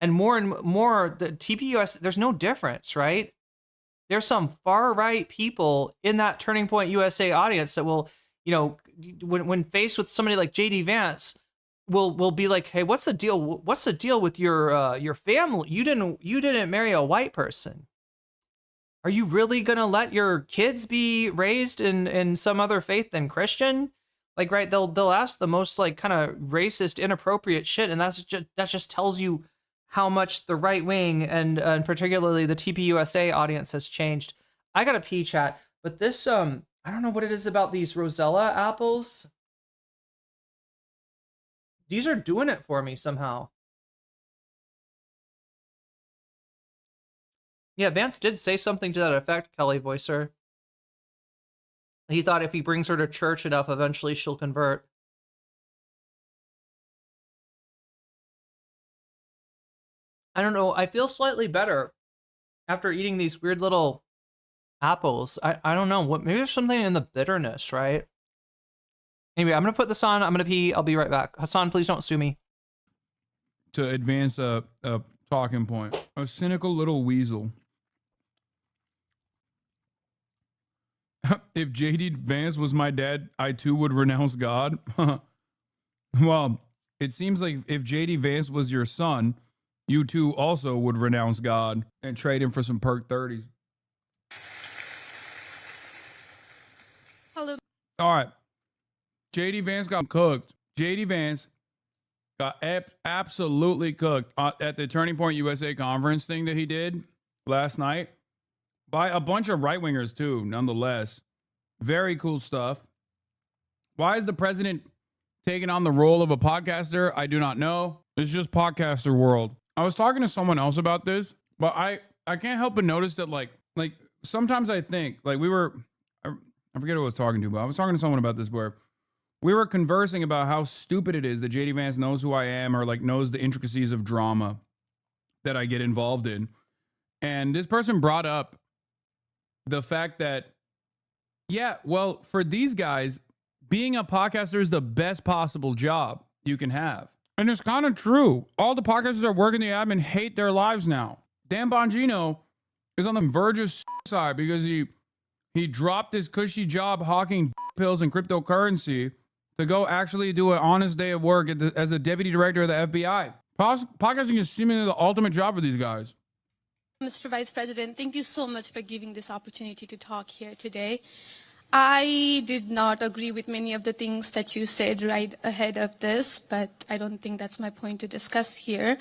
And more, the TPUS, there's no difference, right? There's some far-right people in that Turning Point USA audience that will, you know, when faced with somebody like JD Vance, will be like, hey, what's the deal? What's the deal with your family? You didn't marry a white person. Are you really gonna let your kids be raised in some other faith than Christian? Like, right? They'll ask the most like kind of racist, inappropriate shit, and that just tells you how much the right wing and particularly the TPUSA audience has changed. I got a pee, chat, but this I don't know what it is about these Rosella apples. These are doing it for me somehow. Yeah, Vance did say something to that effect, Kelly Voicer. He thought if he brings her to church enough, eventually she'll convert. I don't know. I feel slightly better after eating these weird little apples. I don't know. Maybe there's something in the bitterness, right? Anyway, I'm going to put this on. I'm going to pee. I'll be right back. Hasan, please don't sue me. to advance a talking point. A cynical little weasel. If JD Vance was my dad, I too would renounce God. Well, it seems like if JD Vance was your son, you too also would renounce God and trade him for some perk 30s. Hello. All right. JD Vance got cooked. JD Vance got absolutely cooked at the Turning Point USA conference thing that he did last night by a bunch of right-wingers too, nonetheless. Very cool stuff. Why is the president taking on the role of a podcaster? I do not know. It's just podcaster world. I was talking to someone else about this, but I can't help but notice that like sometimes I think like I forget who I was talking to, but I was talking to someone about this where we were conversing about how stupid it is that JD Vance knows who I am or like knows the intricacies of drama that I get involved in. And this person brought up the fact that, yeah, well, for these guys, being a podcaster is the best possible job you can have. And it's kind of true. All the podcasters that work in the admin hate their lives now. Dan Bongino is on the verge of suicide because he dropped his cushy job hawking pills and cryptocurrency to go actually do an honest day of work as a deputy director of the FBI. Podcasting is seemingly the ultimate job for these guys. Mr. Vice President, thank you so much for giving this opportunity to talk here today. I did not agree with many of the things that you said right ahead of this, but I don't think that's my point to discuss here.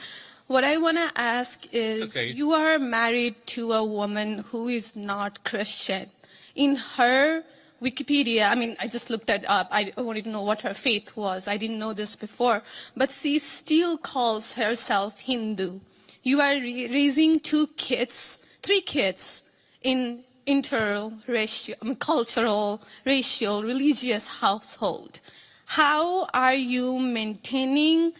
What I want to ask is, you are married to a woman who is not Christian. In her Wikipedia, I mean, I just looked it up. I wanted to know what her faith was. I didn't know this before. But she still calls herself Hindu. You are raising three kids in cultural, racial, religious household. How are you maintaining,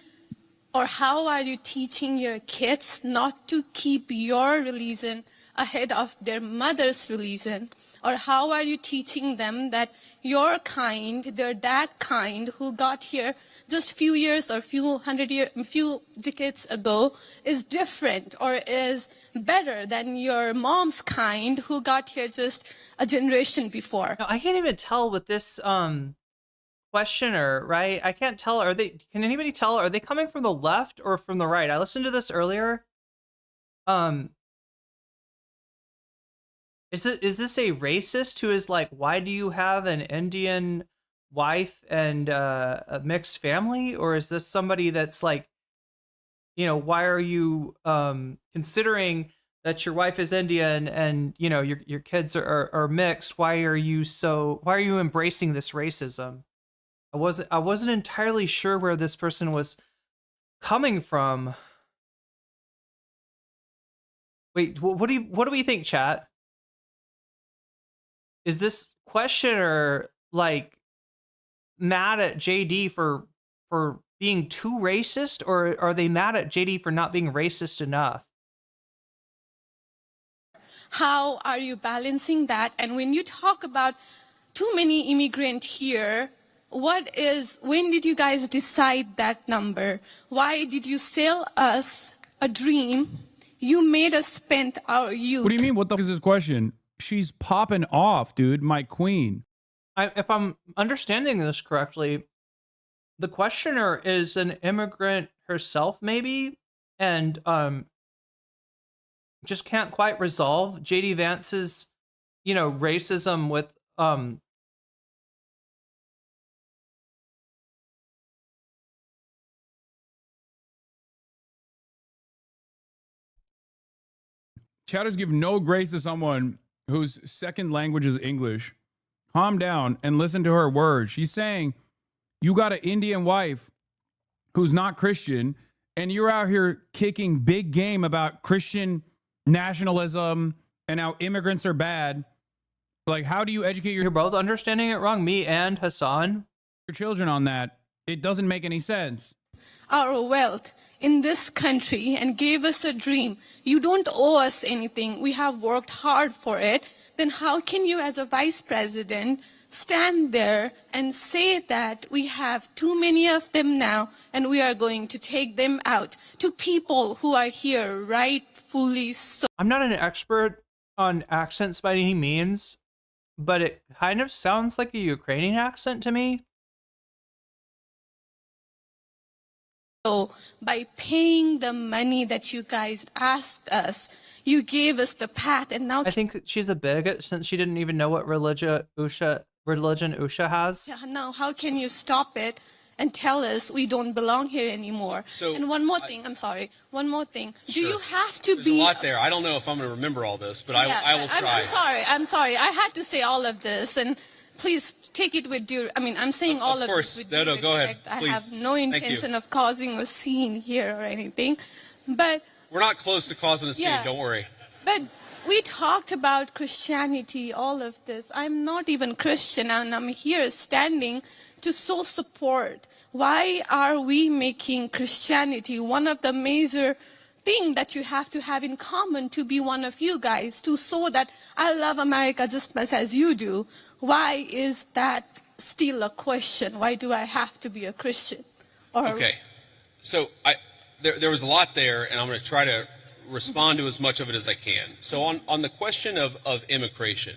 or how are you teaching your kids not to keep your religion ahead of their mother's religion? Or how are you teaching them that your kind, they're that kind who got here just few years or few decades ago is different or is better than your mom's kind who got here just a generation before? Now, I can't even tell with this questioner, right? I can't tell. Can anybody tell? Are they coming from the left or from the right? I listened to this earlier. Is this a racist who is like, why do you have an Indian wife and a mixed family? Or is this somebody that's like, you know, why are you considering that your wife is Indian and, you know, your kids are mixed? Why are you embracing this racism? I wasn't entirely sure where this person was coming from. Wait, what do we think, chat? Is this questioner like mad at JD for being too racist, or are they mad at JD for not being racist enough? How are you balancing that? And when you talk about too many immigrants here, when did you guys decide that number? Why did you sell us a dream? You made us spend our youth. What do you mean? What the fuck is this question? She's popping off, dude. My queen. If I'm understanding this correctly, the questioner is an immigrant herself, maybe, and just can't quite resolve JD Vance's, you know, racism with Chatters give no grace to someone whose second language is English. Calm down and listen to her words. She's saying you got an Indian wife who's not Christian, and you're out here kicking big game about Christian nationalism and how immigrants are bad. Like, how do you educate You're both understanding it wrong, me and Hasan. Your children on that? It doesn't make any sense. Our wealth in this country and gave us a dream. You don't owe us anything. We have worked hard for it. Then how can you, as a vice president, stand there and say that we have too many of them now and we are going to take them out to people who are here rightfully so? I'm not an expert on accents by any means, but it kind of sounds like a Ukrainian accent to me. So by paying the money that you guys asked us, you gave us the path, and now I think she's a bigot since she didn't even know what religion Usha has. Now how can you stop it and tell us we don't belong here anymore? So, and one more thing, I'm sorry, one more thing. Sure. Do you have to There's be a lot there. I don't know if I'm going to remember all this, but yeah, I will try. I'm sorry. I had to say all of this, and please take it with due. I mean, I'm saying all of course. this with due No, go ahead. respect. Please. I have no intention of causing a scene here or anything, but we're not close to causing a scene. Yeah. Don't worry. But we talked about Christianity, all of this. I'm not even Christian, and I'm here standing to show support. Why are we making Christianity one of the major thing that you have to have in common to be one of you guys, to show that I love America just as much as you do? Why is that still a question? Why do I have to be a Christian? Okay. So there was a lot there, and I'm going to try to respond to as much of it as I can. So on the question of immigration,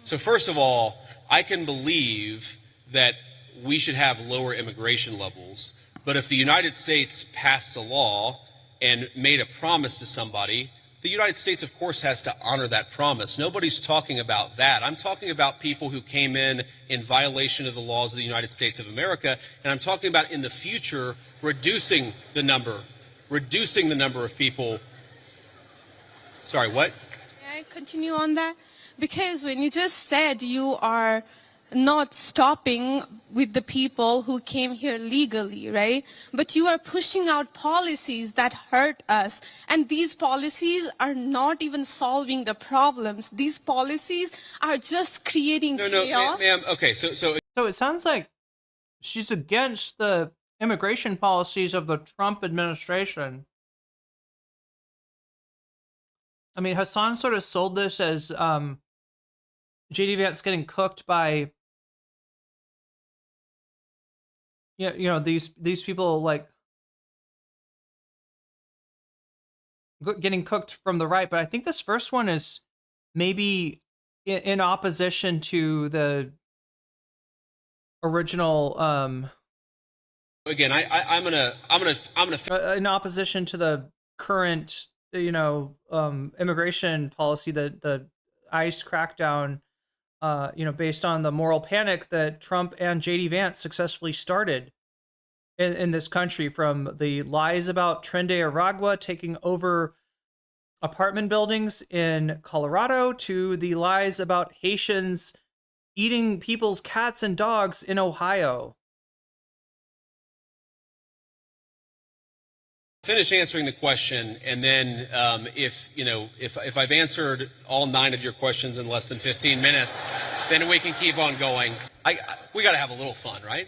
so first of all, I can believe that we should have lower immigration levels, but if the United States passed a law and made a promise to somebody The United States, of course, has to honor that promise. Nobody's talking about that. I'm talking about people who came in violation of the laws of the United States of America, and I'm talking about in the future reducing the number of people. Sorry, what? May I continue on that? Because when you just said you are not stopping with the people who came here legally, right? But you are pushing out policies that hurt us. And these policies are not even solving the problems. These policies are just creating chaos. No, ma'am. Okay, so So it sounds like she's against the immigration policies of the Trump administration. I mean, Hasan sort of sold this as JD Vance getting cooked by these people, like getting cooked from the right. But I think this first one is maybe in opposition to the original. Again, I'm gonna in opposition to the current immigration policy, the ICE crackdown, based on the moral panic that Trump and JD Vance successfully started in this country, from the lies about Tren de Aragua taking over apartment buildings in Colorado to the lies about Haitians eating people's cats and dogs in Ohio. finish answering the question, and then if I've answered all 9 of your questions in less than 15 minutes, then we can keep on going. We got to have a little fun, right?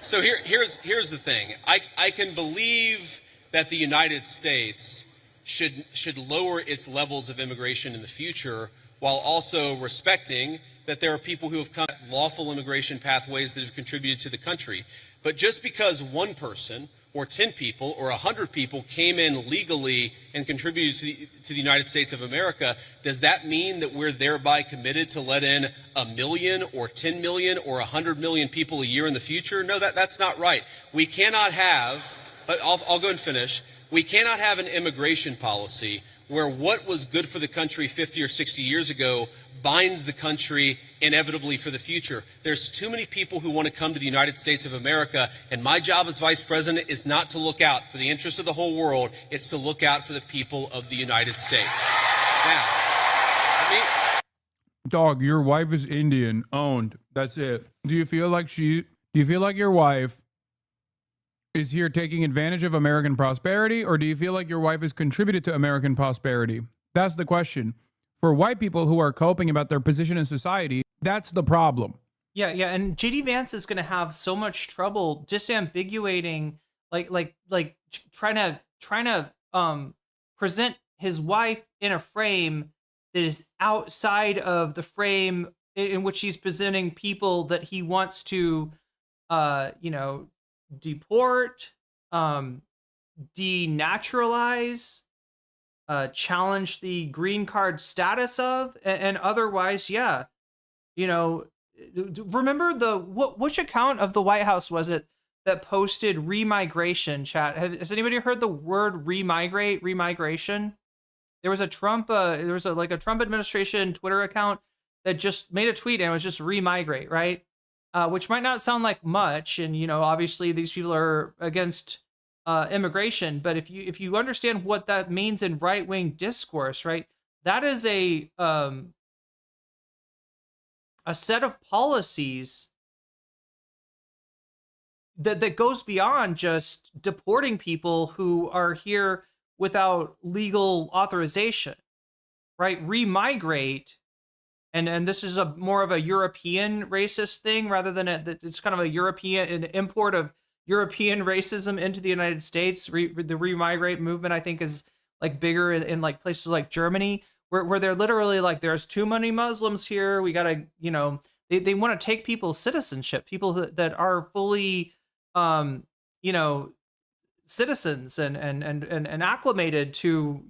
So here's the thing. I can believe that the United States should lower its levels of immigration in the future, while also respecting that there are people who have come lawful immigration pathways that have contributed to the country. But just because one person or 10 people or 100 people came in legally and contributed to the United States of America, does that mean that we're thereby committed to let in 1 million or 10 million or 100 million people a year in the future? No, that's not right. We cannot have, I'll go and finish, we cannot have an immigration policy where what was good for the country 50 or 60 years ago binds the country inevitably for the future. There's too many people who want to come to the United States of America, and my job as vice president is not to look out for the interests of the whole world, it's to look out for the people of the United States. Now, Dog, your wife is Indian, owned. That's it. Do you feel like your wife is here taking advantage of American prosperity, or do you feel like your wife has contributed to American prosperity? That's the question. For white people who are coping about their position in society, that's the problem. Yeah, and JD Vance is going to have so much trouble disambiguating, like trying to present his wife in a frame that is outside of the frame in which he's presenting people that he wants to, deport, denaturalize, challenge the green card status of, and otherwise, yeah. Remember which account of the White House was it that posted remigration chat? Has anybody heard the word remigration? There was a Trump administration Twitter account that just made a tweet and it was just remigrate, right? Which might not sound like much, and obviously these people are against immigration, but if you understand what that means in right-wing discourse, right, that is a set of policies that goes beyond just deporting people who are here without legal authorization, right? Remigrate. And this is more of a European racist thing rather than it's kind of an import of European racism into the United States. The remigrate movement, I think, is like bigger in like places like Germany, where they're literally like, there's too many Muslims here. We gotta, they want to take people's citizenship, people that are fully, citizens and acclimated to,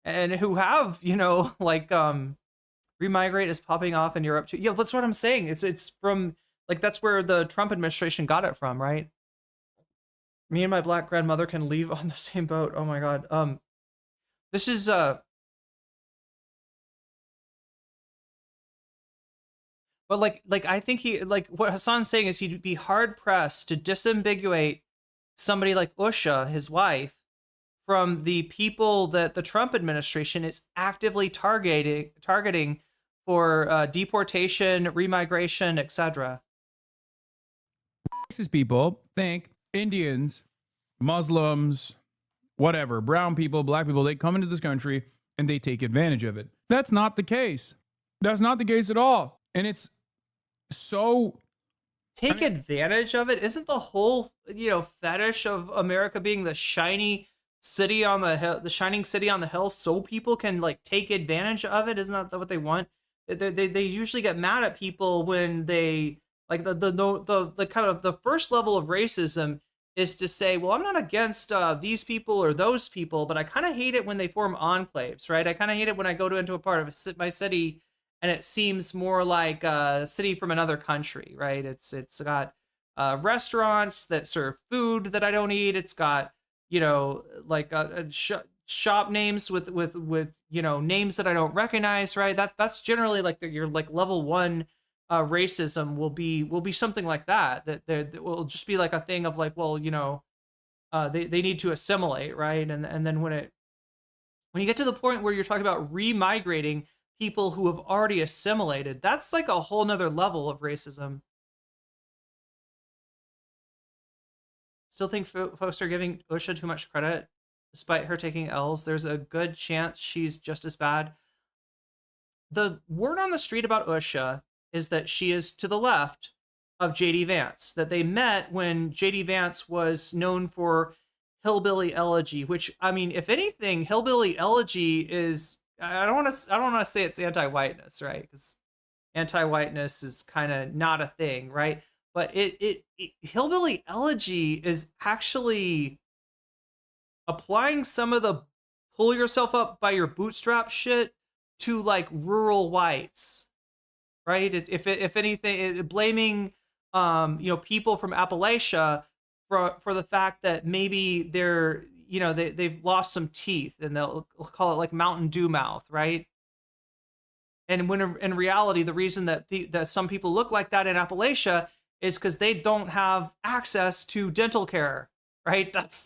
and who have, remigrate is popping off in Europe too. Yeah, that's what I'm saying. It's from that's where the Trump administration got it from, right? Me and my black grandmother can leave on the same boat. Oh my God. This is but like I think what Hasan's saying is he'd be hard pressed to disambiguate somebody like Usha, his wife, from the people that the Trump administration is actively targeting for deportation, remigration, etc. Racist people think Indians, Muslims, whatever, brown people, black people, they come into this country and they take advantage of it. That's not the case. That's not the case at all. And it's so... Take advantage of it? Isn't the whole, fetish of America being the shiny city on the hill, the shining city on the hill, so people can like take advantage of it? Isn't that what they want? They usually get mad at people when they like the kind of the first level of racism is to say, well, I'm not against these people or those people, but I kind of hate it when they form enclaves, right? I kind of hate it when I go into a part of my city and it seems more like a city from another country, right? It's got restaurants that serve food that I don't eat. It's got, like shop names with names that I don't recognize, right? That's generally like your like level 1 racism will be something like that that will just be like a thing of like, well, they need to assimilate, right? And then when you get to the point where you're talking about remigrating people who have already assimilated, that's like a whole nother level of racism. Still think folks are giving Usha too much credit. Despite her taking L's, there's a good chance she's just as bad. The word on the street about Usha is that she is to the left of JD Vance, that they met when JD Vance was known for hillbilly elegy, which, I mean, if anything, hillbilly elegy is, I don't want to say it's anti-whiteness, right? Because anti-whiteness is kind of not a thing, right? But it hillbilly elegy is actually applying some of the pull yourself up by your bootstrap shit to like rural whites, right? If anything, blaming people from Appalachia for the fact that maybe they're they've lost some teeth and they'll call it like Mountain Dew mouth, right? And when in reality, the reason that some people look like that in Appalachia is because they don't have access to dental care, right? That's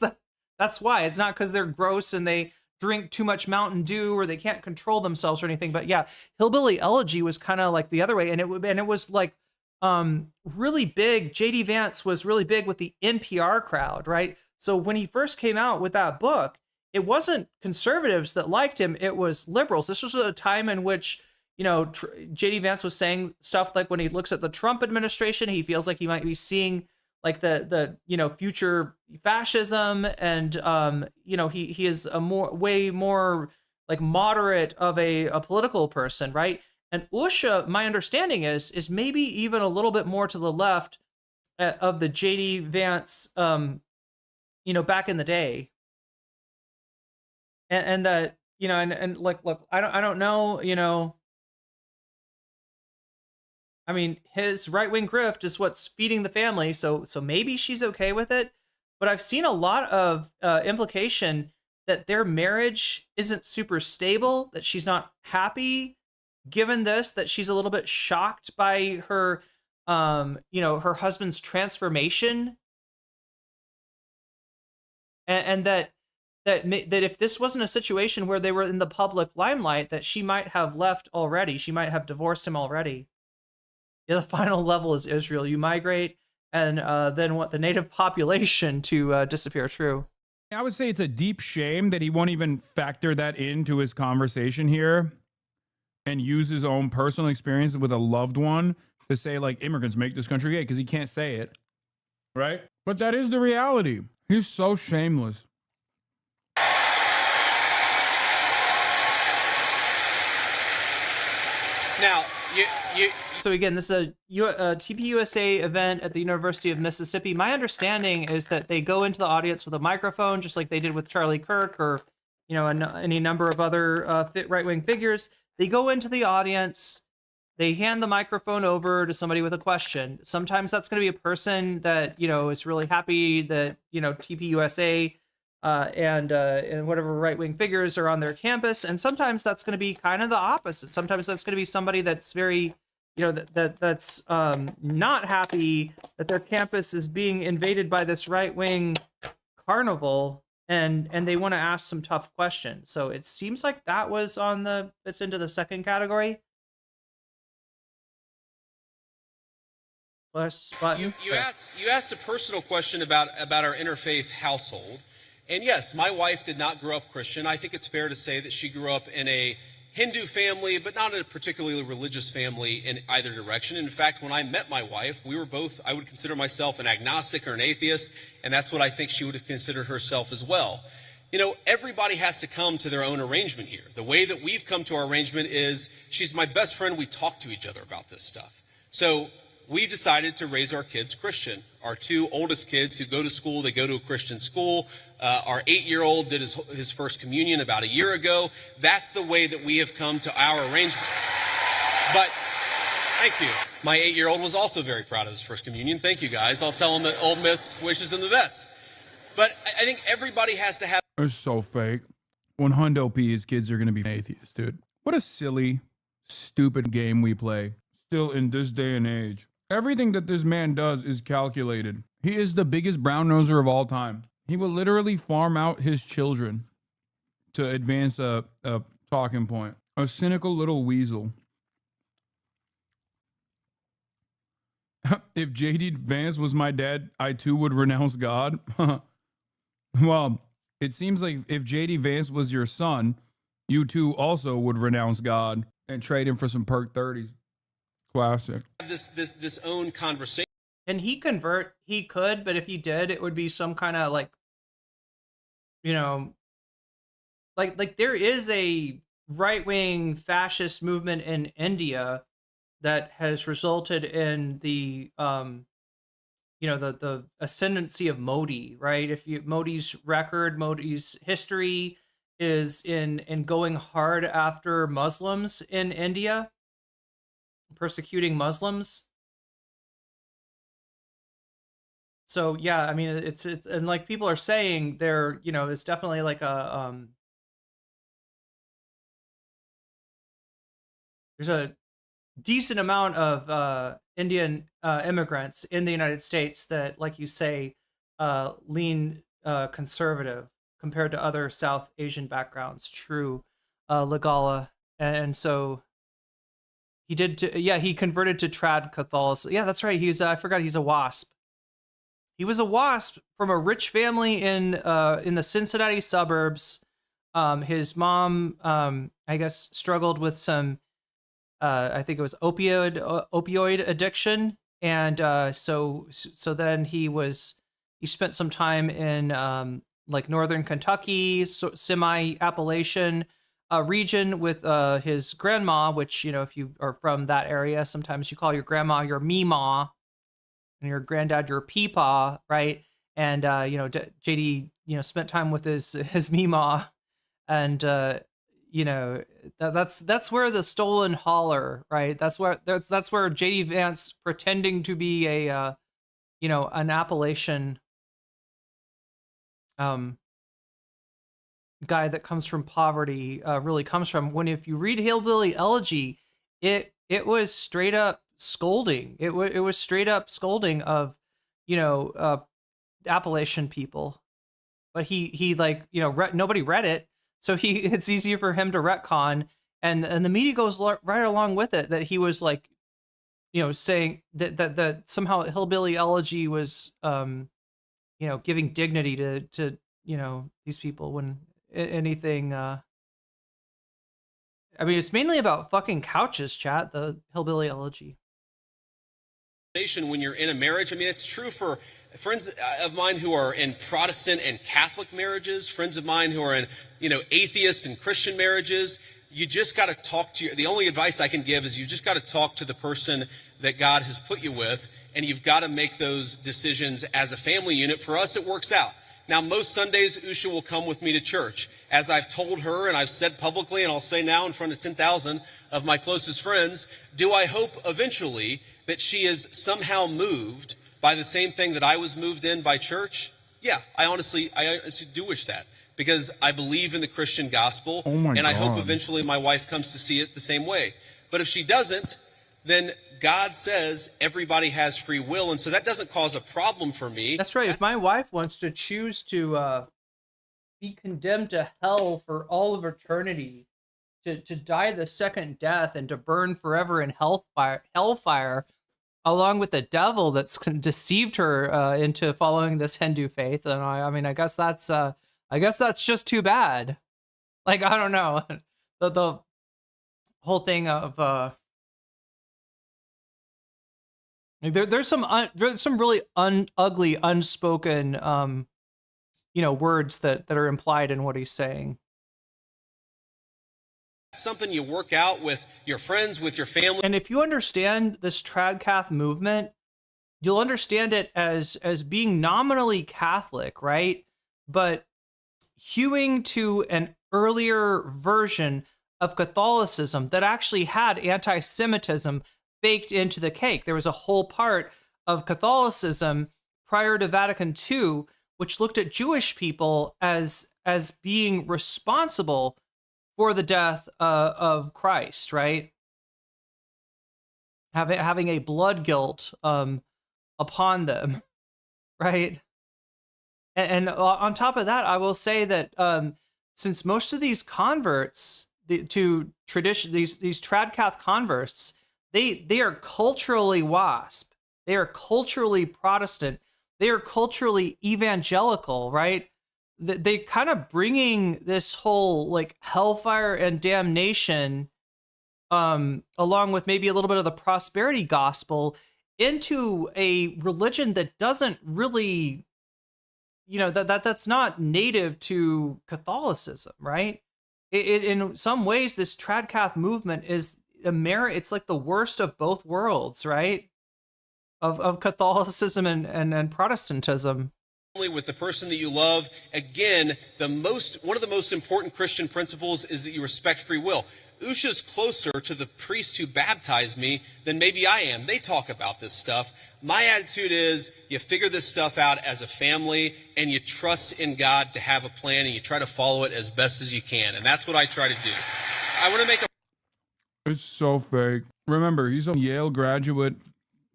why. It's not because they're gross and they drink too much Mountain Dew or they can't control themselves or anything. But yeah, hillbilly elegy was kind of like the other way, and it was like really big. JD Vance was really big with the NPR crowd, right? So when he first came out with that book, it wasn't conservatives that liked him; it was liberals. This was a time in which JD Vance was saying stuff like when he looks at the Trump administration, he feels like he might be seeing like the future fascism, and he is a way more like moderate of a political person, right? And Usha, my understanding is maybe even a little bit more to the left of the JD Vance, back in the day, and that and like look, I don't know, I mean, his right-wing grift is what's feeding the family, so maybe she's okay with it. But I've seen a lot of implication that their marriage isn't super stable, that she's not happy given this, that she's a little bit shocked by her, her husband's transformation, and that if this wasn't a situation where they were in the public limelight, that she might have left already. She might have divorced him already. Yeah, the final level is Israel. You migrate and then want the native population to disappear. True. I would say it's a deep shame that he won't even factor that into his conversation here and use his own personal experience with a loved one to say, like, immigrants make this country great, because he can't say it, right? But that is the reality. He's so shameless. Now, So again, this is a TPUSA event at the University of Mississippi. My understanding is that they go into the audience with a microphone, just like they did with Charlie Kirk or, any number of other right-wing figures. They go into the audience, they hand the microphone over to somebody with a question. Sometimes that's going to be a person that, is really happy that, TPUSA and whatever right-wing figures are on their campus. And sometimes that's going to be kind of the opposite. Sometimes that's going to be somebody that's very, that's not happy that their campus is being invaded by this right-wing carnival, and they want to ask some tough questions. So it seems like that was it's into the second category. Plus button. You asked a personal question about our interfaith household. And yes, my wife did not grow up Christian. I think it's fair to say that she grew up in a Hindu family, but not in a particularly religious family in either direction. In fact, when I met my wife, we were both, I would consider myself an agnostic or an atheist, and that's what I think she would have considered herself as well. Everybody has to come to their own arrangement here. The way that we've come to our arrangement is she's my best friend. We talk to each other about this stuff. So we decided to raise our kids Christian. Our two oldest kids who go to school, they go to a Christian school. Our 8-year-old did his first communion about a year ago. That's the way that we have come to our arrangement. But thank you. My 8-year-old was also very proud of his first communion. Thank you, guys. I'll tell him that Old Miss wishes him the best. But I think everybody has to have... It's so fake. When Hundo P, his kids are going to be atheists, dude. What a silly, stupid game we play. Still in this day and age. Everything that this man does is calculated. He is the biggest brown noser of all time. He will literally farm out his children to advance a talking point. A cynical little weasel. If JD Vance was my dad, I too would renounce God. Well, it seems like if JD Vance was your son, you too also would renounce God and trade him for some perk 30s. Classic. This own conversation. Can he convert? He could, but if he did, it would be some kind of like there is a right-wing fascist movement in India that has resulted in the the ascendancy of Modi, right? Modi's history is in going hard after Muslims in India, persecuting Muslims. So yeah, I mean, it's and like people are saying there, it's definitely like there's a decent amount of Indian immigrants in the United States that, like you say, lean conservative compared to other South Asian backgrounds. True, Legala, and so he did. He converted to trad Catholicism. Yeah, that's right. I forgot he's a WASP. He was a WASP from a rich family in the Cincinnati suburbs. His mom, I guess, struggled with some, I think it was opioid addiction, and so then he spent some time in like northern Kentucky, semi-Appalachian region with his grandma, which if you are from that area, sometimes you call your grandma your meemaw. And your granddad, your peepaw, right? And JD, spent time with his meemaw, and that's where the stolen holler, right? That's where JD Vance, pretending to be a an Appalachian guy that comes from poverty, really comes from. If you read Hillbilly Elegy, it was straight up scolding. It was straight up scolding of Appalachian people, but he nobody read it, so it's easier for him to retcon, and the media goes right along with it, that he was like saying that somehow Hillbilly Elegy was giving dignity to these people, when anything I mean, it's mainly about fucking couches, chat, the Hillbilly Elegy. When you're in a marriage, I mean, it's true for friends of mine who are in Protestant and Catholic marriages, friends of mine who are in, atheist and Christian marriages. You just got to talk to the only advice I can give is you just got to talk to the person that God has put you with, and you've got to make those decisions as a family unit. For us, it works out. Now, most Sundays, Usha will come with me to church. As I've told her, and I've said publicly, and I'll say now in front of 10,000 of my closest friends, do I hope eventually that she is somehow moved by the same thing that I was moved in by church? Yeah, I honestly do wish that, because I believe in the Christian gospel, and I hope eventually my wife comes to see it the same way. But if she doesn't, then God says everybody has free will, and so that doesn't cause a problem for me. That's right. If my wife wants to choose to be condemned to hell for all of eternity, to die the second death and to burn forever in hellfire, along with the devil that's deceived her into following this Hindu faith, and I mean, I guess that's just too bad. Like, I don't know, the whole thing of there's some really ugly, unspoken words that are implied in what he's saying. Something you work out with your friends, with your family. And if you understand this Tradcath movement, you'll understand it as being nominally Catholic, right? But hewing to an earlier version of Catholicism that actually had anti-Semitism baked into the cake. There was a whole part of Catholicism prior to Vatican II, which looked at Jewish people as being responsible for the death of Christ, right? Having a blood guilt upon them, right? And on top of that, I will say that since most of these converts to tradition, these Tradcath converts, they are culturally WASP, they are culturally Protestant, they are culturally evangelical, right? They kind of bringing this whole like hellfire and damnation, along with maybe a little bit of the prosperity gospel, into a religion that doesn't really, that's not native to Catholicism, right? It in some ways, this Tradcath movement is it's like the worst of both worlds, right? Of Catholicism and Protestantism. With the person that you love. Again, one of the most important Christian principles is that you respect free will. Usha's closer to the priests who baptized me than maybe I am. They talk about this stuff. My attitude is you figure this stuff out as a family, and you trust in God to have a plan, and you try to follow it as best as you can. And that's what I try to do. I want to make a... It's so fake. Remember, he's a Yale graduate,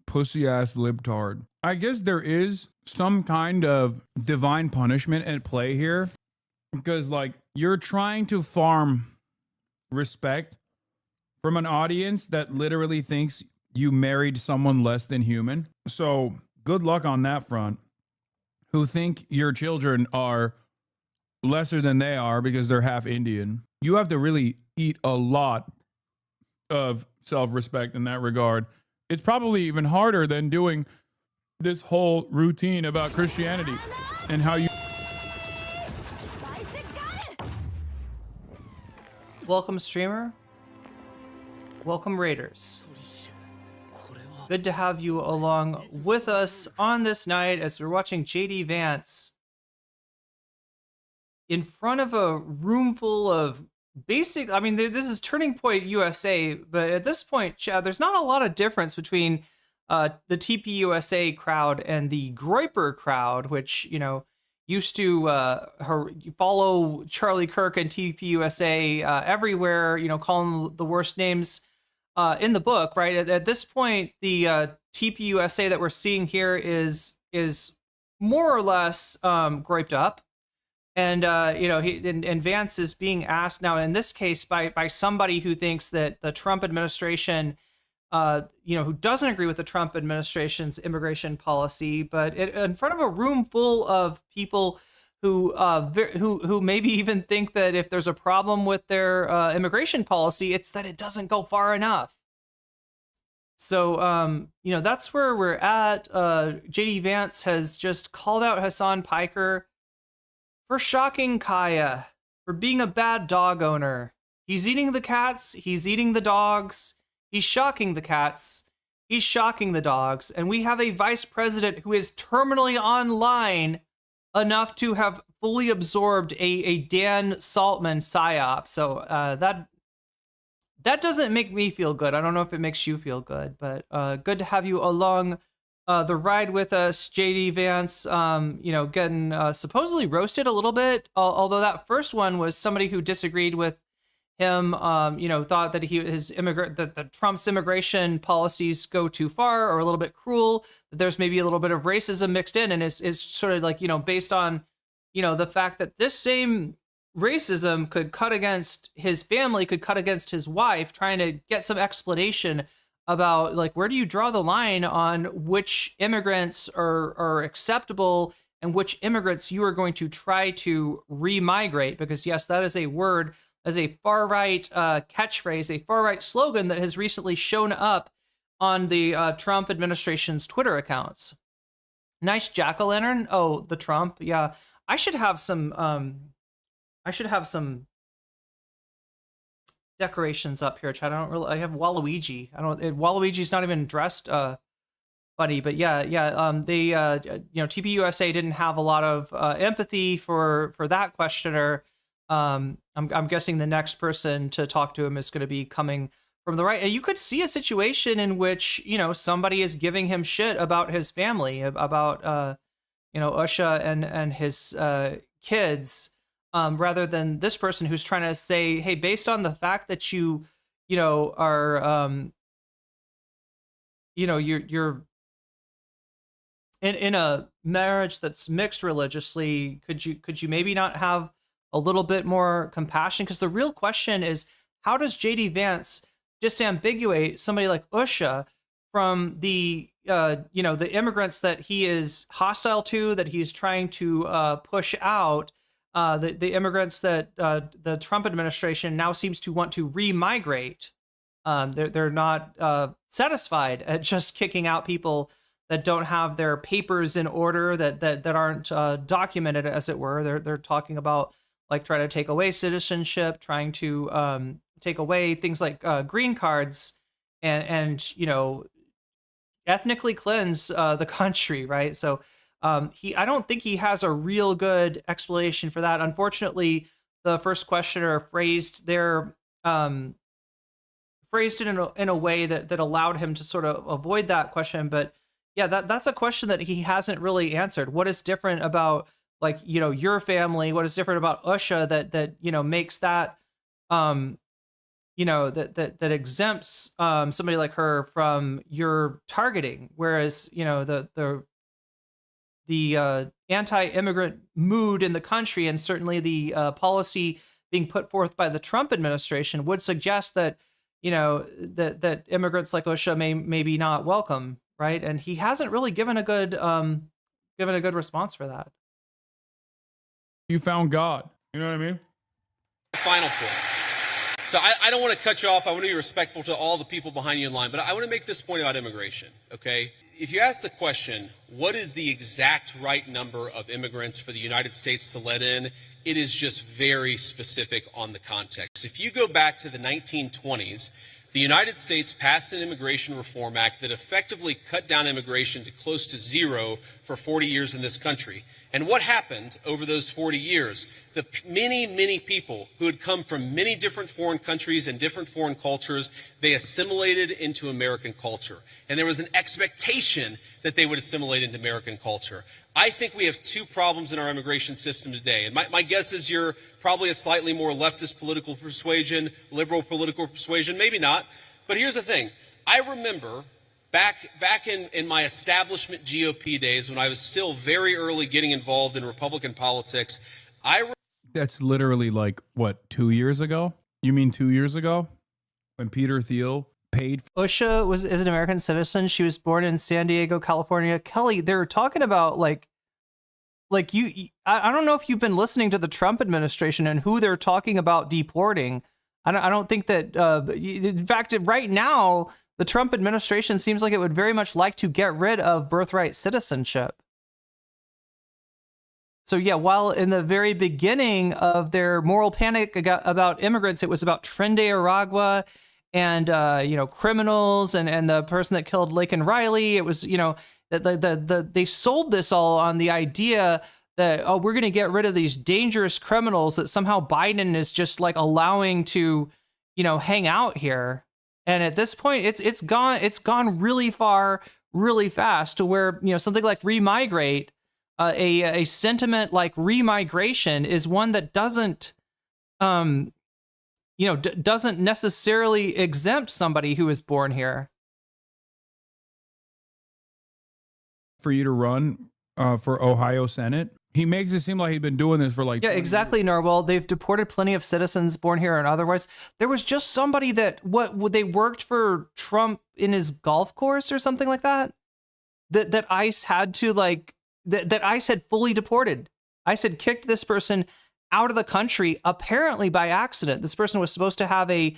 pussy-ass libtard. I guess there is some kind of divine punishment at play here, because like you're trying to farm respect from an audience that literally thinks you married someone less than human. So good luck on that front. Who think your children are lesser than they are because they're half Indian. You have to really eat a lot of self-respect in that regard. It's probably even harder than doing this whole routine about Christianity and how you... Welcome, streamer. Welcome, Raiders. Good to have you along with us on this night as we're watching JD Vance in front of a room full of basic... I mean, this is Turning Point USA, but at this point, Chad, there's not a lot of difference between the TPUSA crowd and the Groyper crowd, which, used to follow Charlie Kirk and TPUSA everywhere, calling the worst names in the book, right? At this point, the TPUSA that we're seeing here is more or less groyped up. And, and Vance is being asked now, in this case, by somebody who thinks that the Trump administration, who doesn't agree with the Trump administration's immigration policy, but in front of a room full of people who maybe even think that if there's a problem with their immigration policy, it's that it doesn't go far enough. So, that's where we're at. JD Vance has just called out Hasan Piker for shocking Kaya, for being a bad dog owner. He's eating the cats, he's eating the dogs, he's shocking the cats, he's shocking the dogs, and we have a vice president who is terminally online enough to have fully absorbed a Dan Saltman psyop. So that doesn't make me feel good. I don't know if it makes you feel good, but good to have you along the ride with us, JD Vance, getting supposedly roasted a little bit. Although that first one was somebody who disagreed with him, thought that that Trump's immigration policies go too far or a little bit cruel. That there's maybe a little bit of racism mixed in, and is sort of like based on the fact that this same racism could cut against his family, could cut against his wife, trying to get some explanation about like where do you draw the line on which immigrants are acceptable and which immigrants you are going to try to remigrate, because yes, that is a word, as a far-right catchphrase, a far-right slogan that has recently shown up on the Trump administration's Twitter accounts. Nice jack-o'-lantern. Oh, the Trump. Yeah, I should have some decorations up here, Chad. I have Waluigi. Waluigi's not even dressed funny, but yeah. They TPUSA didn't have a lot of empathy for that questioner. I'm guessing the next person to talk to him is going to be coming from the right. And you could see a situation in which, somebody is giving him shit about his family, about, Usha and his kids, rather than this person who's trying to say, hey, based on the fact that you are, you're in a marriage that's mixed religiously, could you maybe not have a little bit more compassion? Because the real question is, how does JD Vance disambiguate somebody like Usha from the the immigrants that he is hostile to, that he's trying to push out, the immigrants that the Trump administration now seems to want to remigrate? They're not satisfied at just kicking out people that don't have their papers in order, that aren't documented, as it were. They're talking about like trying to take away citizenship, trying to take away things like green cards, and ethnically cleanse the country, right? So I don't think he has a real good explanation for that. Unfortunately, the first questioner phrased it in a way that allowed him to sort of avoid that question. But yeah, that's a question that he hasn't really answered. What is different about your family? What is different about Usha that makes that that exempts somebody like her from your targeting, whereas the anti-immigrant mood in the country, and certainly the policy being put forth by the Trump administration, would suggest that that immigrants like Usha may be not welcome, right? And he hasn't really given a good response for that. You found God. You know what I mean? Final point. So I don't want to cut you off. I want to be respectful to all the people behind you in line, but I want to make this point about immigration, okay? If you ask the question, what is the exact right number of immigrants for the United States to let in, it is just very specific on the context. If you go back to the 1920s, the United States passed an Immigration Reform Act that effectively cut down immigration to close to zero for 40 years in this country. And what happened over those 40 years? The many, many people who had come from many different foreign countries and different foreign cultures, they assimilated into American culture. And there was an expectation that they would assimilate into American culture. I think we have two problems in our immigration system today. And my guess is you're probably a slightly more leftist political persuasion, liberal political persuasion, maybe not. But here's the thing. I remember back in my establishment GOP days, when I was still very early getting involved in Republican politics, That's literally like, what, 2 years ago? You mean 2 years ago? When Peter Thiel paid? Usha is an American citizen. She was born in San Diego, California. Kelly, they're talking about I don't know if you've been listening to the Trump administration and who they're talking about deporting. I don't think that, in fact, right now, the Trump administration seems like it would very much like to get rid of birthright citizenship. So yeah, while in the very beginning of their moral panic about immigrants, it was about Tren de Aragua and criminals and the person that killed Laken Riley. It was they sold this all on the idea that we're going to get rid of these dangerous criminals that somehow Biden is just like allowing to hang out here. And at this point, it's gone really far, really fast to where, something like remigrate, a sentiment like remigration is one that doesn't, doesn't necessarily exempt somebody who is born here. For you to run for Ohio Senate. He makes it seem like he's been doing this for like... Yeah, exactly, Narwhal. They've deported plenty of citizens born here and otherwise. There was just somebody that, they worked for Trump in his golf course or something like that? That ICE had to that ICE had fully deported. ICE had kicked this person out of the country, apparently by accident. This person was supposed to have a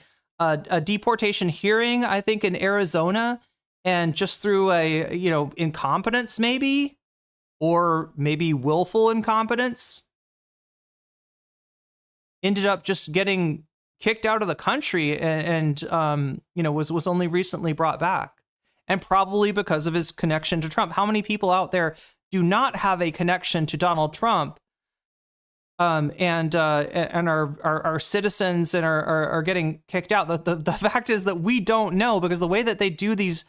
deportation hearing, I think, in Arizona, and just through incompetence maybe, or maybe willful incompetence, ended up just getting kicked out of the country and was only recently brought back. And probably because of his connection to Trump. How many people out there do not have a connection to Donald Trump and are citizens and are getting kicked out? The fact is that we don't know, because the way that they do these,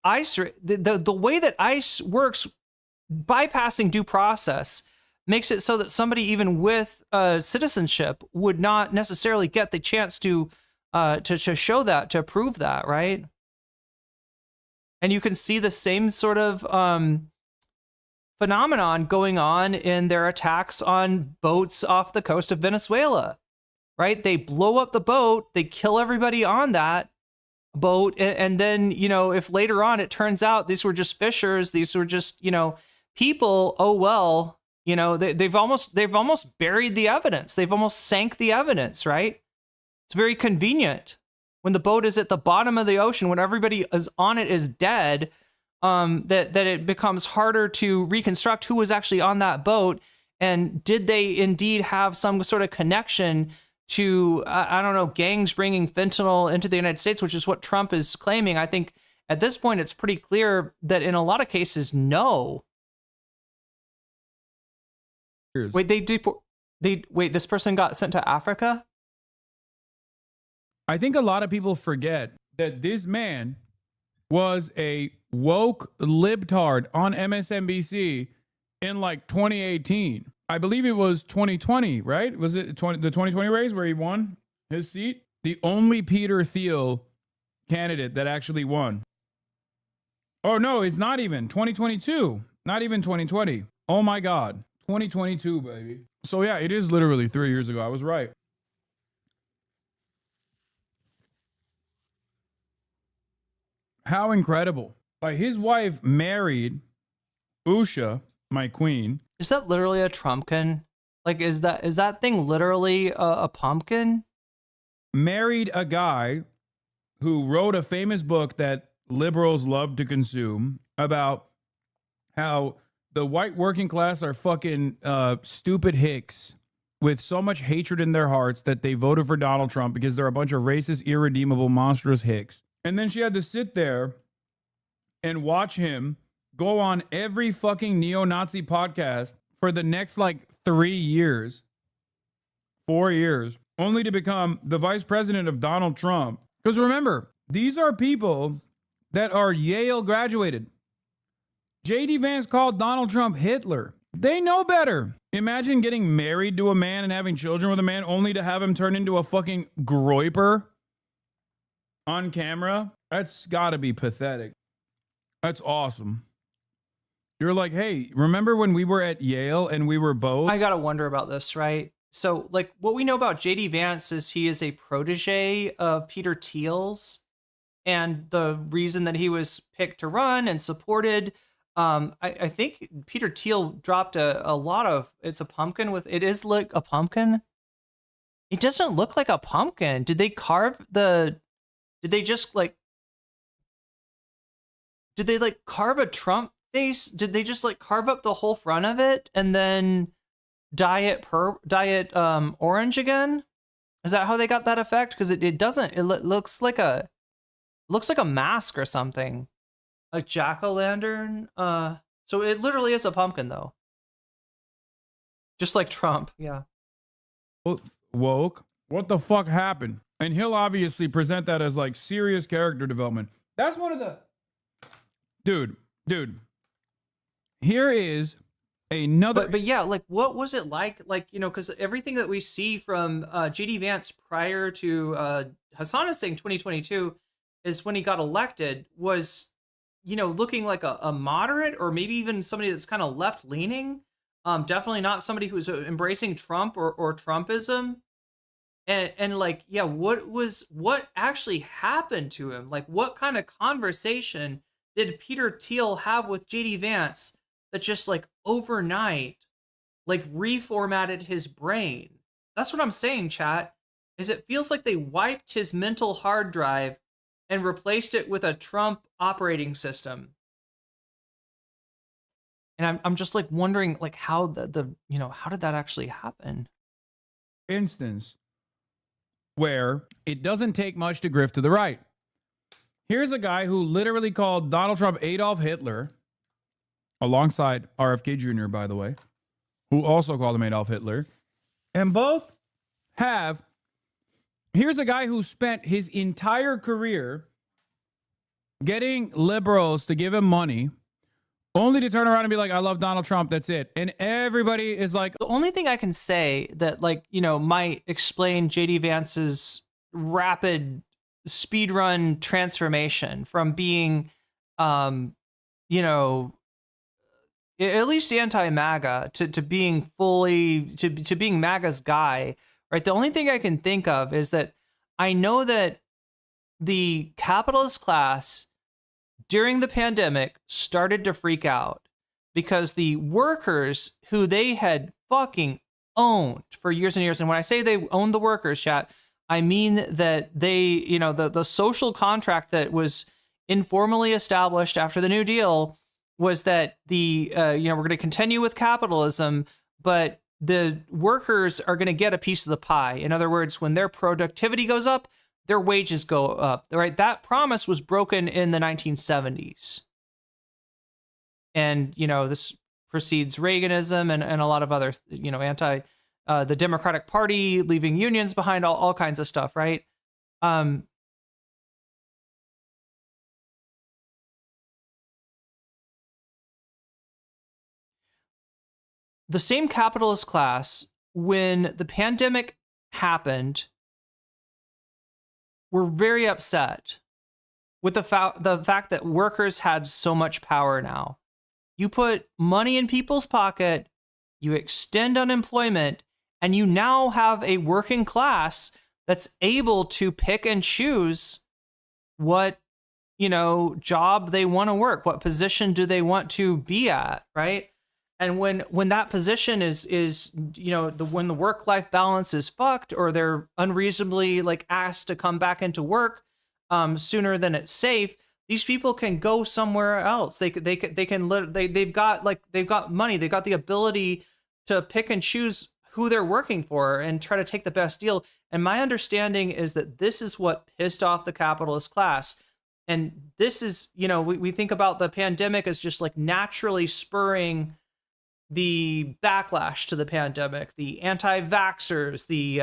ICE, the way that ICE works, bypassing due process, makes it so that somebody even with citizenship would not necessarily get the chance to show that, to prove that, right? And you can see the same sort of phenomenon going on in their attacks on boats off the coast of Venezuela, right? They blow up the boat, they kill everybody on that boat, and then, if later on it turns out these were just fishers, these were just, people, oh well, they've almost buried the evidence. They've almost sank the evidence, right? It's very convenient when the boat is at the bottom of the ocean, when everybody is on it is dead, that it becomes harder to reconstruct who was actually on that boat, and did they indeed have some sort of connection to, I don't know, gangs bringing fentanyl into the United States, which is what Trump is claiming. I think at this point it's pretty clear that in a lot of cases, no. Wait, this person got sent to Africa? I think a lot of people forget that this man was a woke libtard on MSNBC in like 2018. I believe it was 2020, right? Was it the 2020 race where he won his seat? The only Peter Thiel candidate that actually won. Oh, no, it's not even 2022. Not even 2020. Oh, my God. 2022, baby. So, yeah, it is literally 3 years ago. I was right. How incredible. Like, his wife married Usha, my queen. Is that literally a Trumpkin? Like, is that thing literally a pumpkin? Married a guy who wrote a famous book that liberals love to consume about how the white working class are fucking stupid hicks with so much hatred in their hearts that they voted for Donald Trump because they're a bunch of racist, irredeemable, monstrous hicks. And then she had to sit there and watch him go on every fucking neo-Nazi podcast for the next like 4 years, only to become the vice president of Donald Trump. Because remember, these are people that are Yale graduated. JD Vance called Donald Trump Hitler. They know better. Imagine getting married to a man and having children with a man only to have him turn into a fucking groiper on camera. That's gotta be pathetic. That's awesome. You're like, hey, remember when we were at Yale and we were both? I gotta wonder about this, right? So, like, what we know about JD Vance is he is a protege of Peter Thiel's, and the reason that he was picked to run and supported, I think Peter Thiel dropped a lot of, it's a pumpkin with, it is like a pumpkin. It doesn't look like a pumpkin. Did they carve the, did they just like, did they like carve a Trump face? Did they just like carve up the whole front of it and then dye it orange again? Is that how they got that effect? Because it doesn't. It looks like a mask or something, a jack-o'-lantern. So it literally is a pumpkin though, just like Trump. Yeah. Woke. What the fuck happened? And he'll obviously present that as like serious character development. That's one of the dude. Here is another. But yeah, like what was it like? Like, you know, because everything that we see from JD Vance prior to Hasan is saying 2022 is when he got elected was, you know, looking like a moderate or maybe even somebody that's kind of left leaning. Definitely not somebody who's embracing Trump or Trumpism. And like, yeah, what actually happened to him? Like, what kind of conversation did Peter Thiel have with JD Vance that just like overnight, like reformatted his brain? That's what I'm saying, chat, is it feels like they wiped his mental hard drive and replaced it with a Trump operating system. And I'm just like wondering like how the you know, how did that actually happen? Instance where it doesn't take much to grift to the right. Here's a guy who literally called Donald Trump Adolf Hitler, alongside RFK Jr., by the way, who also called him Adolf Hitler. And both have, here's a guy who spent his entire career getting liberals to give him money, only to turn around and be like, I love Donald Trump, that's it. And everybody is like... The only thing I can say that, like, you know, might explain JD Vance's rapid speedrun transformation from being, you know, at least anti-MAGA to being fully, to being MAGA's guy, right? The only thing I can think of is that I know that the capitalist class during the pandemic started to freak out because the workers who they had fucking owned for years and years, and when I say they owned the workers, chat, I mean that they, you know, the social contract that was informally established after the New Deal was that the, you know, we're going to continue with capitalism, but the workers are going to get a piece of the pie. In other words, when their productivity goes up, their wages go up, right? That promise was broken in the 1970s. And, you know, this precedes Reaganism and a lot of other, you know, the Democratic Party leaving unions behind, all kinds of stuff, right? The same capitalist class, when the pandemic happened, were very upset with the fact that workers had so much power now. You put money in people's pocket, you extend unemployment, and you now have a working class that's able to pick and choose what, you know, job they want to work, what position do they want to be at, right? And when that position is you know, when the work-life balance is fucked, or they're unreasonably like asked to come back into work sooner than it's safe, these people can go somewhere else. They've got money, they've got the ability to pick and choose who they're working for and try to take the best deal. And my understanding is that this is what pissed off the capitalist class. And this is, you know, we think about the pandemic as just like naturally spurring the backlash to the pandemic, the anti-vaxxers, the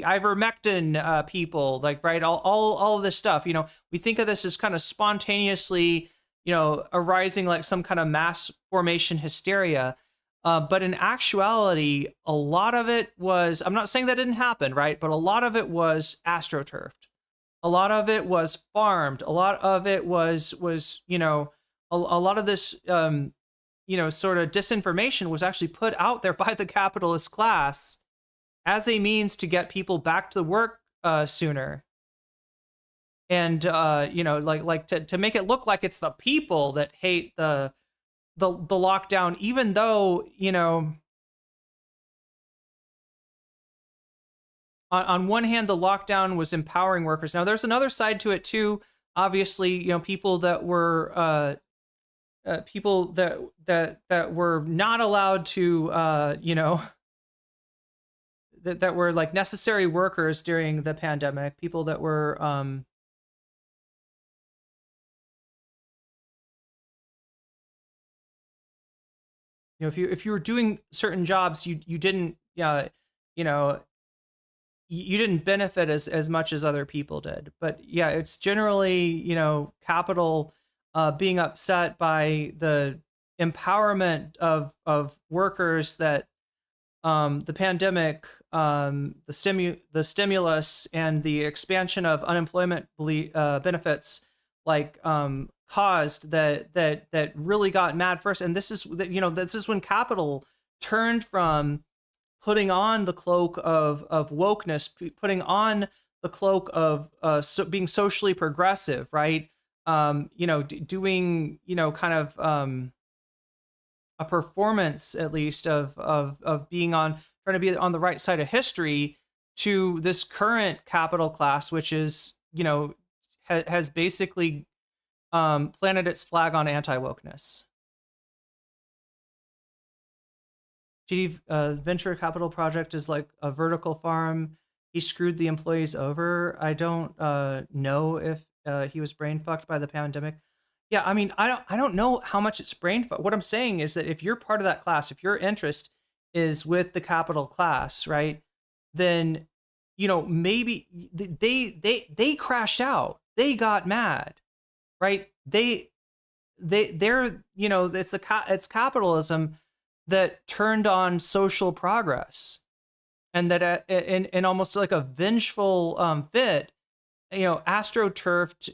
ivermectin people, like, right, all of this stuff. You know, we think of this as kind of spontaneously, you know, arising like some kind of mass formation hysteria. But in actuality, a lot of it was, I'm not saying that didn't happen, right? But a lot of it was astroturfed. A lot of it was farmed. A lot of it was, you know, a lot of this, you know, sort of disinformation was actually put out there by the capitalist class as a means to get people back to work sooner. And, you know, like to make it look like it's the people that hate the lockdown, even though, you know, on one hand, the lockdown was empowering workers. Now, there's another side to it too. Obviously, you know, people that were that were not allowed to, you know, that were like necessary workers during the pandemic. People that were, you know, if you were doing certain jobs, you didn't, you know, you didn't benefit as much as other people did. But yeah, it's generally, you know, capital being upset by the empowerment of workers that the pandemic, the stimulus, and the expansion of unemployment benefits caused that really got mad first. And this is when capital turned from putting on the cloak of wokeness, putting on the cloak of being socially progressive, right? Doing kind of a performance, at least, of being trying to be on the right side of history, to this current capital class, which is, has basically planted its flag on anti-wokeness. JD Venture Capital Project is like a vertical farm. He screwed the employees over. I don't know if he was brain fucked by the pandemic. Yeah, I mean, I don't know how much it's brain fucked. What I'm saying is that if you're part of that class, if your interest is with the capital class, right, then maybe they crashed out. They got mad, right? They're it's capitalism that turned on social progress, and that in almost like a vengeful fit, astroturfed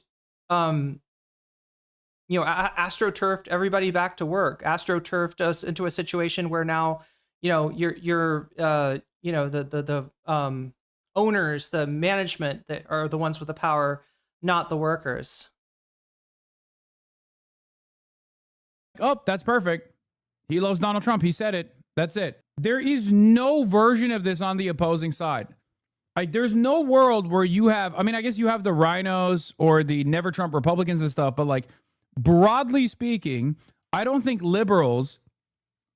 astroturfed everybody back to work, astroturfed us into a situation where now you're the owners, the management, that are the ones with the power, not the workers. Oh, that's perfect. He loves Donald Trump. He said it. That's it. There is no version of this on the opposing side. Like, there's no world where you have, I mean, I guess you have the rhinos or the never Trump Republicans and stuff, but like, broadly speaking, I don't think liberals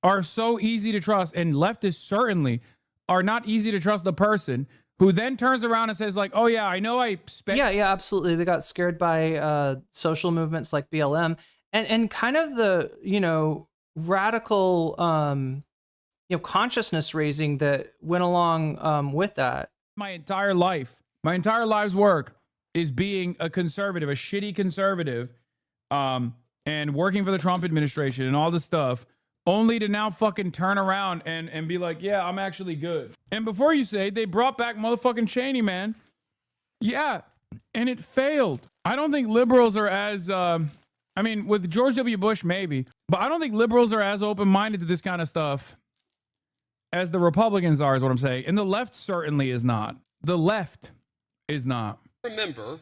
are so easy to trust, and leftists certainly are not easy to trust the person who then turns around and says like, oh yeah, I know I spent. Yeah, absolutely. They got scared by social movements like BLM and kind of the, radical, consciousness raising that went along with that. My entire life's work is being a conservative, a shitty conservative, and working for the Trump administration and all this stuff, only to now fucking turn around and be like, yeah, I'm actually good. And before you say, they brought back motherfucking Cheney, man. Yeah, and it failed. I don't think liberals are as, with George W. Bush, maybe, but I don't think liberals are as open-minded to this kind of stuff as the Republicans are, is what I'm saying. And the left certainly is not. The left is not. Remember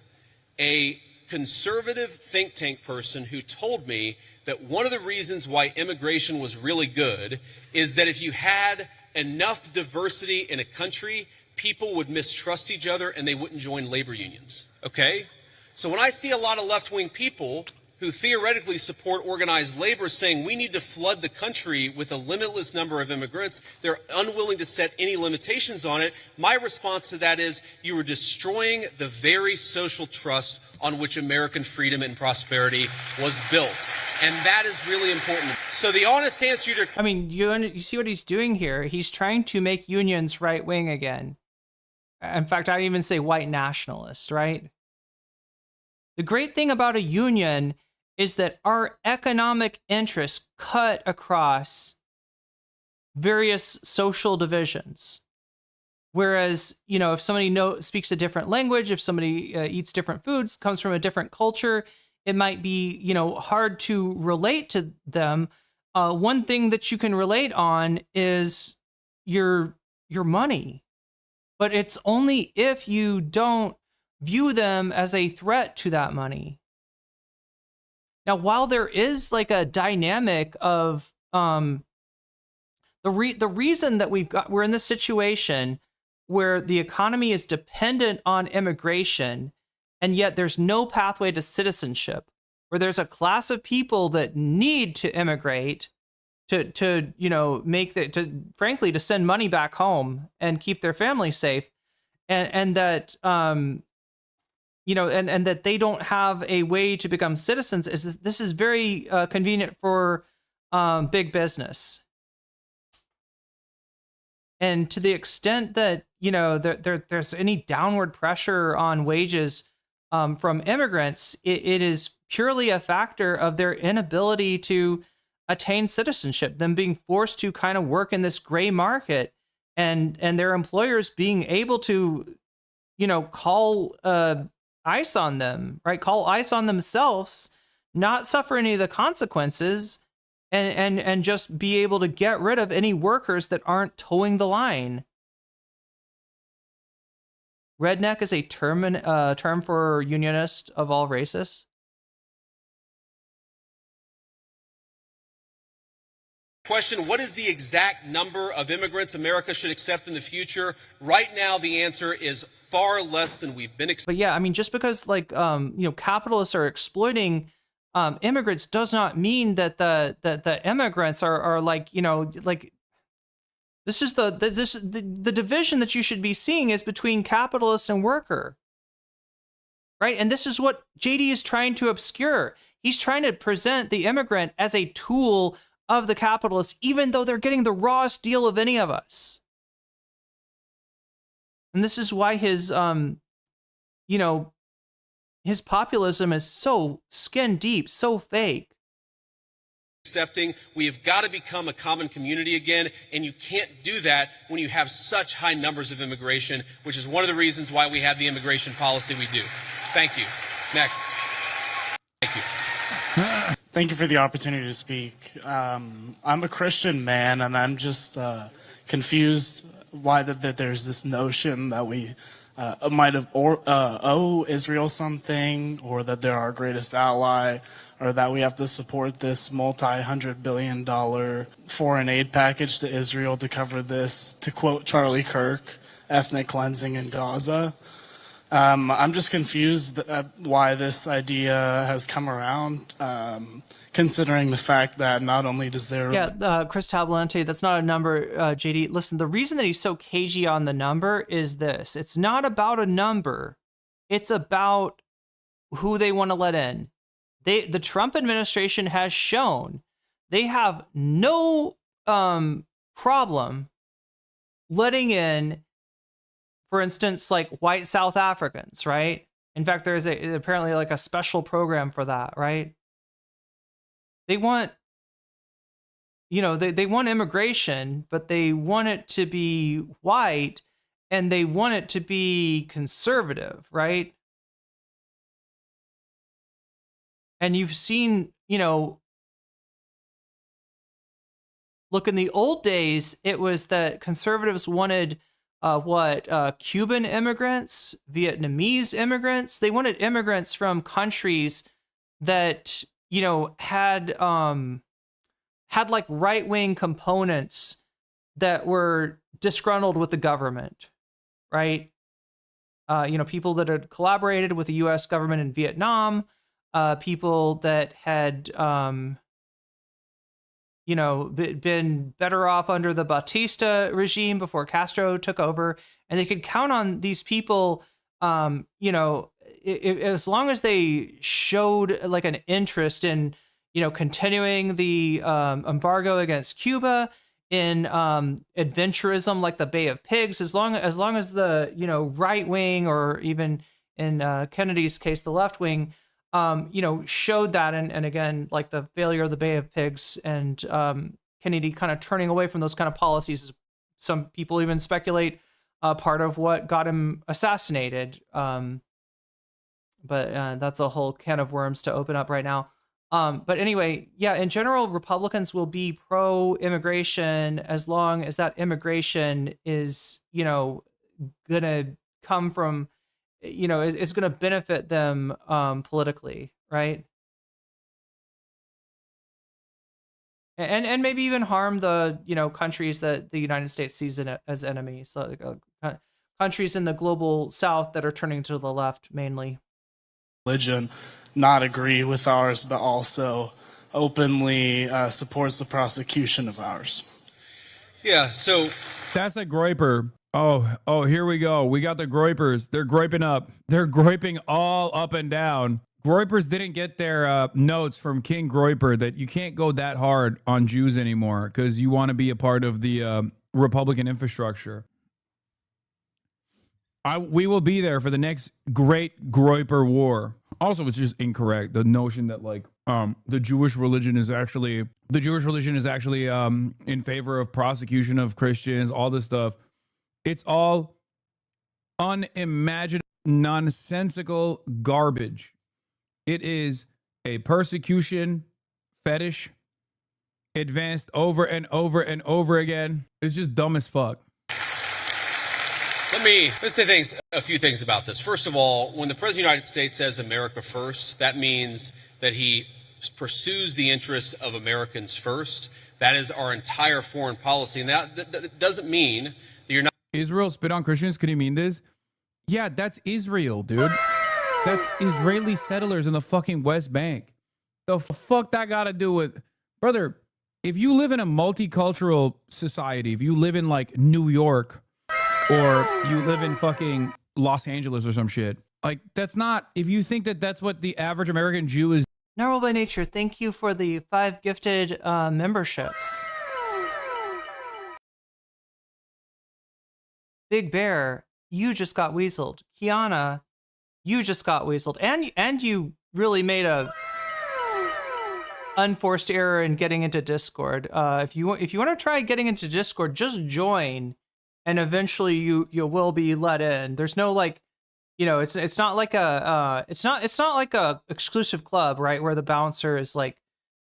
a conservative think tank person who told me that one of the reasons why immigration was really good is that if you had enough diversity in a country, people would mistrust each other and they wouldn't join labor unions. Okay? So when I see a lot of left-wing people who theoretically support organized labor saying we need to flood the country with a limitless number of immigrants, they're unwilling to set any limitations on it. My response to that is you are destroying the very social trust on which American freedom and prosperity was built. And that is really important. So the honest answer to... I mean, you see what he's doing here? He's trying to make unions right-wing again. In fact, I'd even say white nationalist, right? The great thing about a union is that our economic interests cut across various social divisions. Whereas, if somebody speaks a different language, if somebody eats different foods, comes from a different culture, it might be, hard to relate to them. One thing that you can relate on is your money. But it's only if you don't view them as a threat to that money. Now, while there is like a dynamic of the reason that we're in this situation where the economy is dependent on immigration, and yet there's no pathway to citizenship, where there's a class of people that need to immigrate to send money back home and keep their family safe, and that and that they don't have a way to become citizens. This is very convenient for big business. And to the extent that, there's any downward pressure on wages from immigrants, it is purely a factor of their inability to attain citizenship, them being forced to kind of work in this gray market, and their employers being able to, call ICE on them, right? Call ICE on themselves, not suffer any of the consequences, and just be able to get rid of any workers that aren't towing the line. Redneck is a term for unionist of all races. Question, what is the exact number of immigrants America should accept in the future? Right now, the answer is far less than we've been But yeah, I mean, just because capitalists are exploiting immigrants does not mean that the immigrants are this is the division that you should be seeing is between capitalist and worker, right? And this is what JD is trying to obscure. He's trying to present the immigrant as a tool of the capitalists, even though they're getting the rawest deal of any of us. And this is why his populism is so skin deep, so fake. Accepting. We have got to become a common community again, and you can't do that when you have such high numbers of immigration, which is one of the reasons why we have the immigration policy we do. Thank you. Next. Thank you. Thank you for the opportunity to speak. I'm a Christian man, and I'm just confused why that there's this notion that we might have owe Israel something, or that they're our greatest ally, or that we have to support this multi-hundred-billion-dollar foreign aid package to Israel to cover this, to quote Charlie Kirk, ethnic cleansing in Gaza. I'm just confused why this idea has come around, considering the fact that not only does there... Yeah, Chris Tabalente, that's not a number, JD. Listen, the reason that he's so cagey on the number is this. It's not about a number. It's about who they want to let in. The Trump administration has shown they have no problem letting in, for instance, like white South Africans, right? In fact, there's apparently like a special program for that, right? They want, they want immigration, but they want it to be white, and they want it to be conservative, right? And you've seen, look, in the old days, it was that conservatives wanted Cuban immigrants, Vietnamese immigrants. They wanted immigrants from countries that, had like right-wing components that were disgruntled with the government, right? People that had collaborated with the U.S. government in Vietnam, people that had, been better off under the Batista regime before Castro took over, and they could count on these people, as long as they showed like an interest in, continuing the embargo against Cuba, in adventurism like the Bay of Pigs, as long as the right wing, or even in Kennedy's case the left wing, showed that, and again, like the failure of the Bay of Pigs, and Kennedy kind of turning away from those kind of policies. Some people even speculate part of what got him assassinated. But that's a whole can of worms to open up right now. But anyway, yeah, in general, Republicans will be pro-immigration as long as that immigration is, gonna come from, is going to benefit them politically, right? And maybe even harm the countries that the United States sees as enemies, so, countries in the global South that are turning to the left mainly. Religion not agree with ours, but also openly supports the prosecution of ours. Yeah, so that's a groiper. Oh, here we go. We got the groipers. They're groiping up. They're groiping all up and down. Groipers didn't get their notes from King Groiper that you can't go that hard on Jews anymore because you want to be a part of the Republican infrastructure. We will be there for the next great Groiper War. Also, it's just incorrect. The notion that like the Jewish religion is actually in favor of prosecution of Christians, all this stuff. It's all unimaginable, nonsensical garbage. It is a persecution fetish advanced over and over and over again. It's just dumb as fuck. Let's say a few things about this. First of all, when the President of the United States says America first, that means that he pursues the interests of Americans first. That is our entire foreign policy. And that doesn't mean that you're not. Israel spit on Christians? Could he mean this? Yeah, that's Israel, dude. That's Israeli settlers in the fucking West Bank. The fuck that got to do with... Brother, if you live in a multicultural society, if you live in like New York or you live in fucking Los Angeles or some shit, like that's not... If you think that that's what the average American Jew is... Narwhal by Nature, thank you for the 5 gifted memberships. Big Bear, you just got weaseled. Kiana, you just got weaseled. And you really made a unforced error in getting into Discord. If you want to try getting into Discord, just join, and eventually you will be let in. There's no like, you know, it's not like a it's not like a exclusive club, right, where the bouncer is like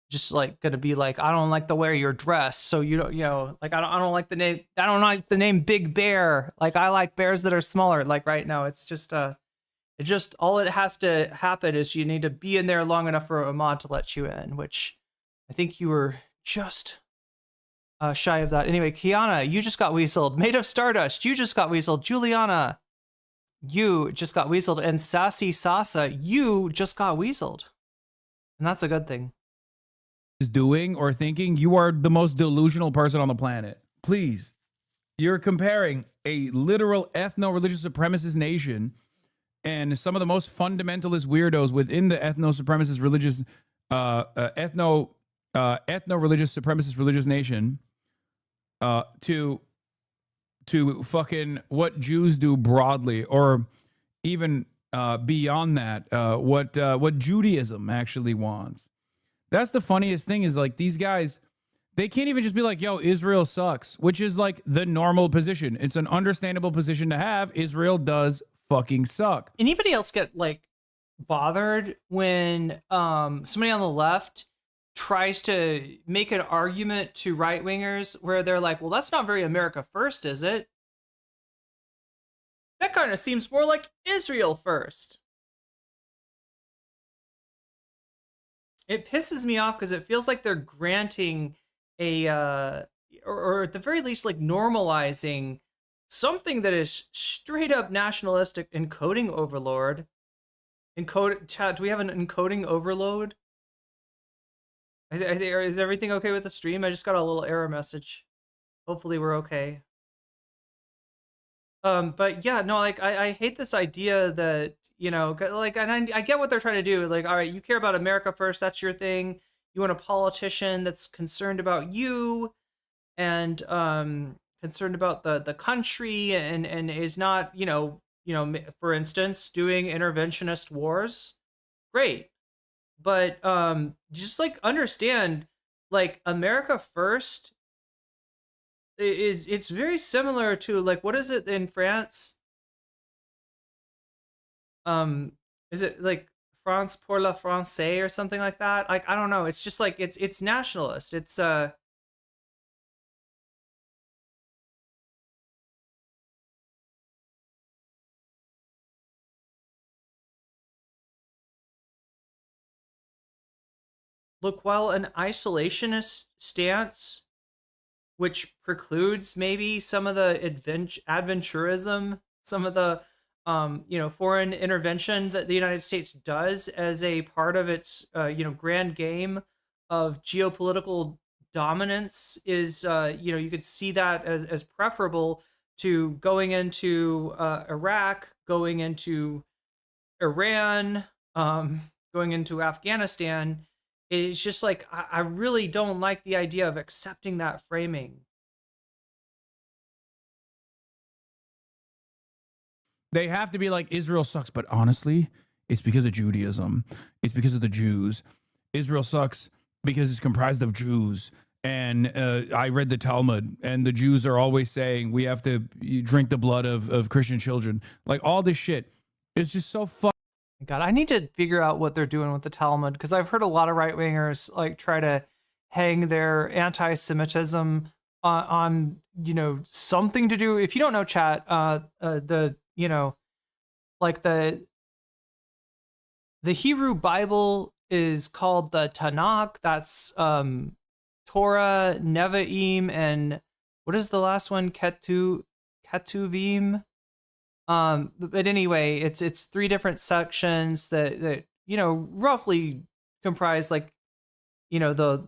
just like gonna be like, I don't like the way you're dressed, so you know, like I don't like the name Big Bear. Like I like bears that are smaller. Like right now, it's just all it has to happen is you need to be in there long enough for a mod to let you in, which I think you were just shy of that. Anyway, Kiana, you just got weaseled. Made of Stardust, you just got weaseled. Juliana, you just got weaseled. And Sassy Sasa, you just got weaseled. And that's a good thing. Is doing or thinking, you are the most delusional person on the planet. Please. You're comparing a literal ethno-religious supremacist nation and some of the most fundamentalist weirdos within the ethno-supremacist religious ethno-religious supremacist religious nation to fucking what Jews do broadly, or even beyond that, what Judaism actually wants. That's the funniest thing, is like these guys, they can't even just be like, yo, Israel sucks, which is like the normal position. It's an understandable position to have. Israel does fucking suck. Anybody else get like bothered when somebody on the left tries to make an argument to right wingers where they're like, well, that's not very America first, is it? That kind of seems more like Israel first. It pisses me off because it feels like they're granting a, or at the very least, like normalizing something that is straight up nationalistic encoding overlord. Chat, do we have an encoding overload? Is everything okay with the stream? I just got a little error message. Hopefully we're okay. But yeah, no, like I hate this idea that, you know, like, and I get what they're trying to do. Like, all right, you care about America first. That's your thing. You want a politician that's concerned about you and concerned about the country and is not, you know, for instance, doing interventionist wars. Great. But just like understand, like America first it's very similar to like, what is it in France? Is it like France pour la Français or something like that? Like, I don't know. It's just like, it's nationalist. It's, look, while an isolationist stance, which precludes maybe some of the adventurism, some of the foreign intervention that the United States does as a part of its grand game of geopolitical dominance, is you could see that as preferable to going into Iraq, going into Iran, going into Afghanistan. It's just like, I really don't like the idea of accepting that framing. They have to be like, Israel sucks, but honestly, it's because of Judaism. It's because of the Jews. Israel sucks because it's comprised of Jews. And I read the Talmud, and the Jews are always saying we have to drink the blood of Christian children. Like, all this shit is just so fucked. God, I need to figure out what they're doing with the Talmud, because I've heard a lot of right-wingers like try to hang their anti-Semitism on you know, something to do. If you don't know, chat, the you know, like the Hebrew Bible is called the Tanakh. That's Torah, Nevi'im, and what is the last one? Ketuvim. But anyway, it's three different sections that you know, roughly comprise, like, you know,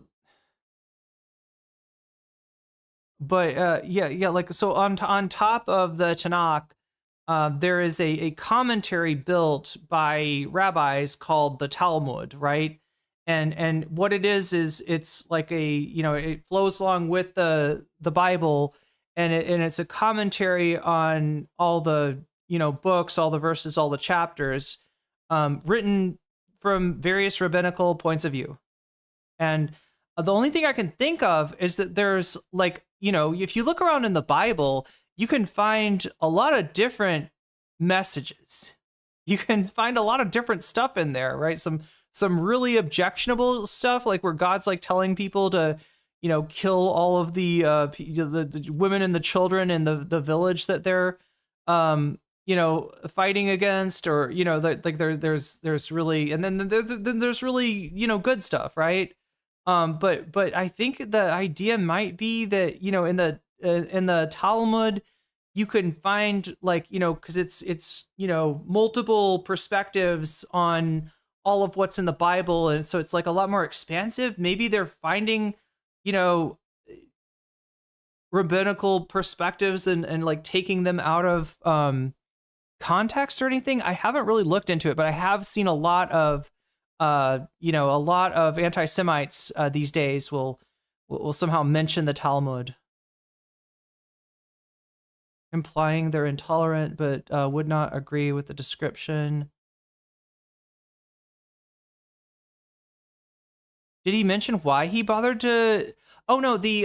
yeah, like, so on top of the Tanakh, there is a commentary built by rabbis called the Talmud, right? And what it is it's like a, you know, it flows along with the Bible, and it's a commentary on all the, you know, books, all the verses, all the chapters, written from various rabbinical points of view. And the only thing I can think of is that there's, like, you know, if you look around in the Bible, you can find a lot of different messages. You can find a lot of different stuff in there, right? Some really objectionable stuff, like where God's like telling people to, you know, kill all of the women and the children in the village that they're you know, fighting against, or, you know, like there's really, and then there's really, you know, good stuff, right? But I think the idea might be that, you know, in the Talmud, you can find, like, you know, because it's you know, multiple perspectives on all of what's in the Bible, and so it's like a lot more expansive. Maybe they're finding, you know, rabbinical perspectives and like taking them out of context or anything. I haven't really looked into it, but I have seen a lot of you know, a lot of anti-Semites these days will somehow mention the Talmud, implying they're intolerant but would not agree with the description. Did he mention why he bothered to? Oh no, the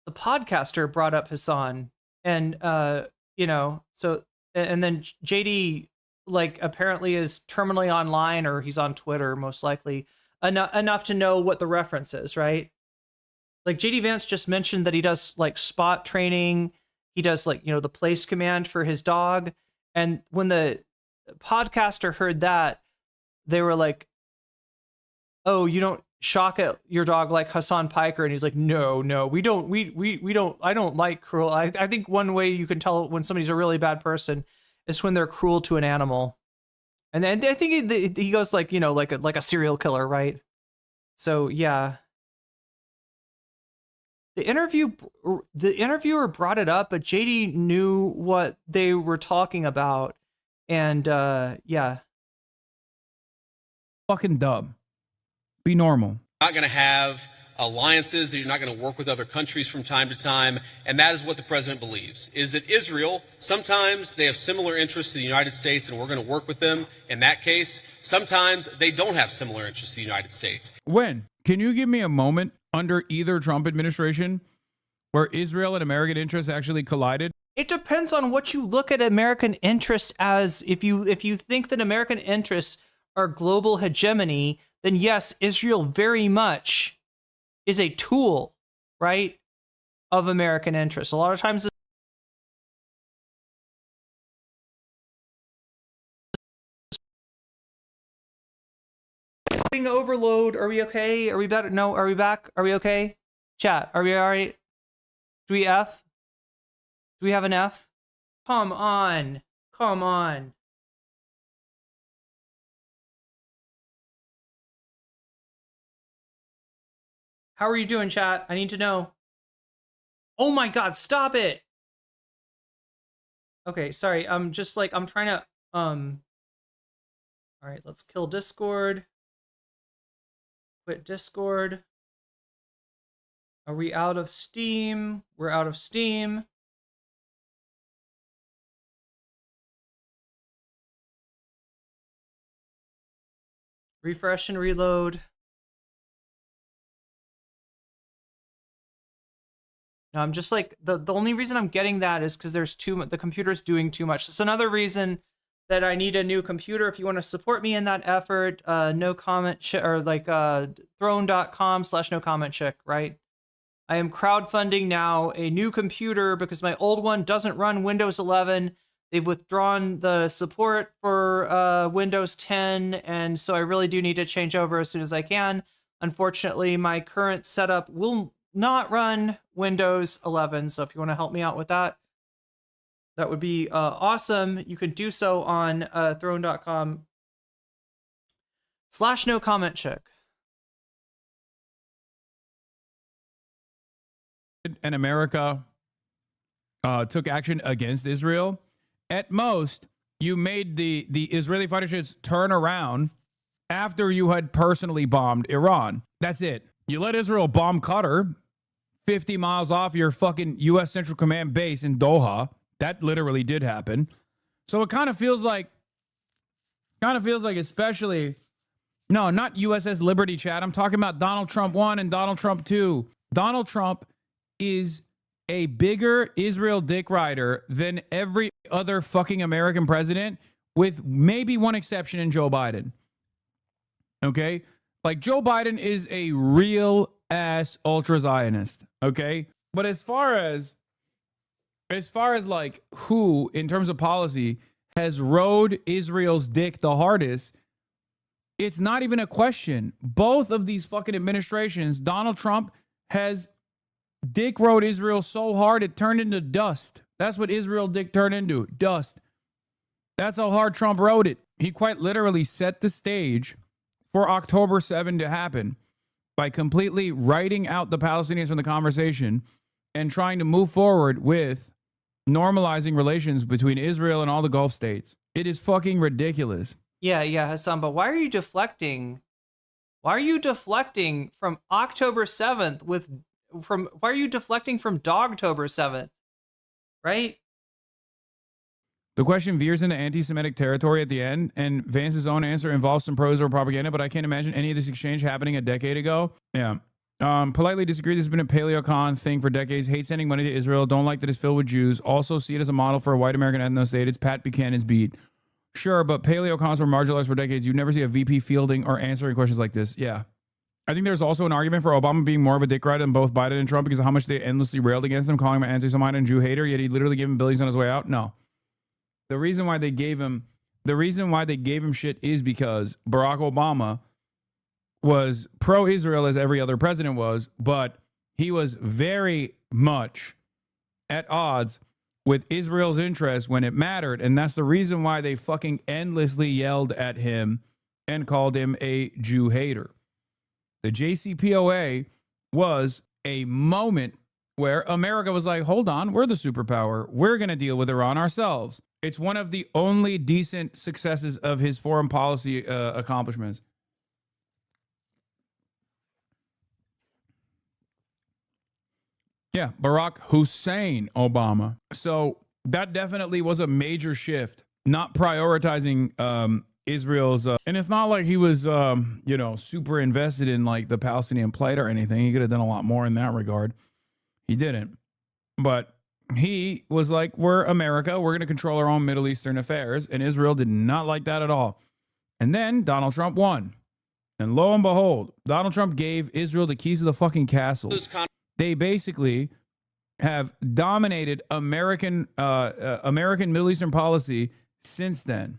podcaster brought up Hasan, and you know, so, and then JD, like, apparently is terminally online, or he's on Twitter most likely, enough to know what the reference is, right? Like, JD Vance just mentioned that he does like spot training. He does, like, you know, the place command for his dog. And when the podcaster heard that, they were like, oh, you don't shock at your dog like Hasan Piker? And he's like, no, we don't, I don't like cruel. I think one way you can tell when somebody's a really bad person is when they're cruel to an animal. And then I think he goes, like, you know, like a serial killer, right? So yeah. The interviewer brought it up, but JD knew what they were talking about. And yeah. Fucking dumb. Be normal. Not going to have alliances, that you're not going to work with other countries from time to time. And that is what the president believes, is that Israel, sometimes they have similar interests to the United States and we're going to work with them. In that case, sometimes they don't have similar interests to the United States. When? Can you give me a moment under either Trump administration where Israel and American interests actually collided? It depends on what you look at American interests as. If you think that American interests are global hegemony, then yes, Israel very much is a tool, right, of American interests. A lot of times overload. Are we okay? Are we better? No, are we back? Are we okay? Chat, are we all right? Do we F? Do we have an F? Come on. Come on. How are you doing, chat? I need to know. Oh my God, stop it. Okay, sorry. I'm just like, I'm trying to, all right, let's kill Discord. Quit Discord. Are we out of Steam? We're out of Steam. Refresh and reload. No, I'm just like, the only reason I'm getting that is because the computer's doing too much. It's another reason that I need a new computer. If you want to support me in that effort, no comment or like throne.com/nocommentchick, right? I am crowdfunding now a new computer because my old one doesn't run Windows 11. They've withdrawn the support for Windows 10, and so I really do need to change over as soon as I can. Unfortunately, my current setup will not run Windows 11, so if you want to help me out with that, that would be awesome. You can do so on throne.com/nocommentchick. And America took action against Israel. At most, you made the Israeli fighter jets turn around after you had personally bombed Iran. That's it. You let Israel bomb Qatar 50 miles off your fucking U.S. Central Command base in Doha. That literally did happen. So it kind of feels like, especially, no, not USS Liberty, Chad. I'm talking about Donald Trump 1 and Donald Trump 2. Donald Trump is a bigger Israel dick rider than every other fucking American president, with maybe one exception in Joe Biden. Okay? Like, Joe Biden is a real ass ultra Zionist. Okay? But as far as like who, in terms of policy, has rode Israel's dick the hardest, it's not even a question. Both of these fucking administrations, Donald Trump has dick rode Israel so hard it turned into dust. That's what Israel dick turned into, dust. That's how hard Trump rode it. He quite literally set the stage for October 7 to happen by completely writing out the Palestinians from the conversation and trying to move forward with normalizing relations between Israel and all the Gulf states. It is fucking ridiculous. Yeah, Hasan, but why are you deflecting? Why are you deflecting from October 7th why are you deflecting from Dogtober 7th? Right? The question veers into anti-Semitic territory at the end, and Vance's own answer involves some prose or propaganda, but I can't imagine any of this exchange happening a decade ago. Yeah. Politely disagree. This has been a paleocon thing for decades. Hate sending money to Israel. Don't like that it's filled with Jews. Also see it as a model for a white American ethno-state. It's Pat Buchanan's beat. Sure, but paleocons were marginalized for decades. You never see a VP fielding or answering questions like this. Yeah. I think there's also an argument for Obama being more of a dick rider than both Biden and Trump because of how much they endlessly railed against him, calling him an anti-Semite and Jew hater, yet he literally gave him billions on his way out. No. The reason why they gave him shit is because Barack Obama was pro-Israel as every other president was, but he was very much at odds with Israel's interests when it mattered, and that's the reason why they fucking endlessly yelled at him and called him a Jew hater. The JCPOA was a moment where America was like, hold on, we're the superpower. We're going to deal with Iran ourselves. It's one of the only decent successes of his foreign policy accomplishments. Yeah, Barack Hussein Obama. So that definitely was a major shift, not prioritizing Israel's. And it's not like he was, super invested in like the Palestinian plight or anything. He could have done a lot more in that regard. He didn't. But he was like, we're America. We're going to control our own Middle Eastern affairs. And Israel did not like that at all. And then Donald Trump won. And lo and behold, Donald Trump gave Israel the keys to the fucking castle. They basically have dominated American Middle Eastern policy since then.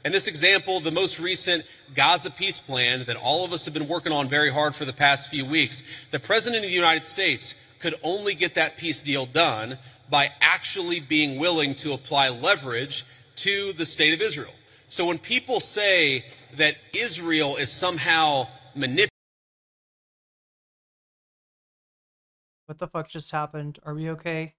And this example, the most recent Gaza peace plan that all of us have been working on very hard for the past few weeks, the President of the United States could only get that peace deal done by actually being willing to apply leverage to the state of Israel. So when people say that Israel is somehow manipulating, What the fuck just happened? Are we okay?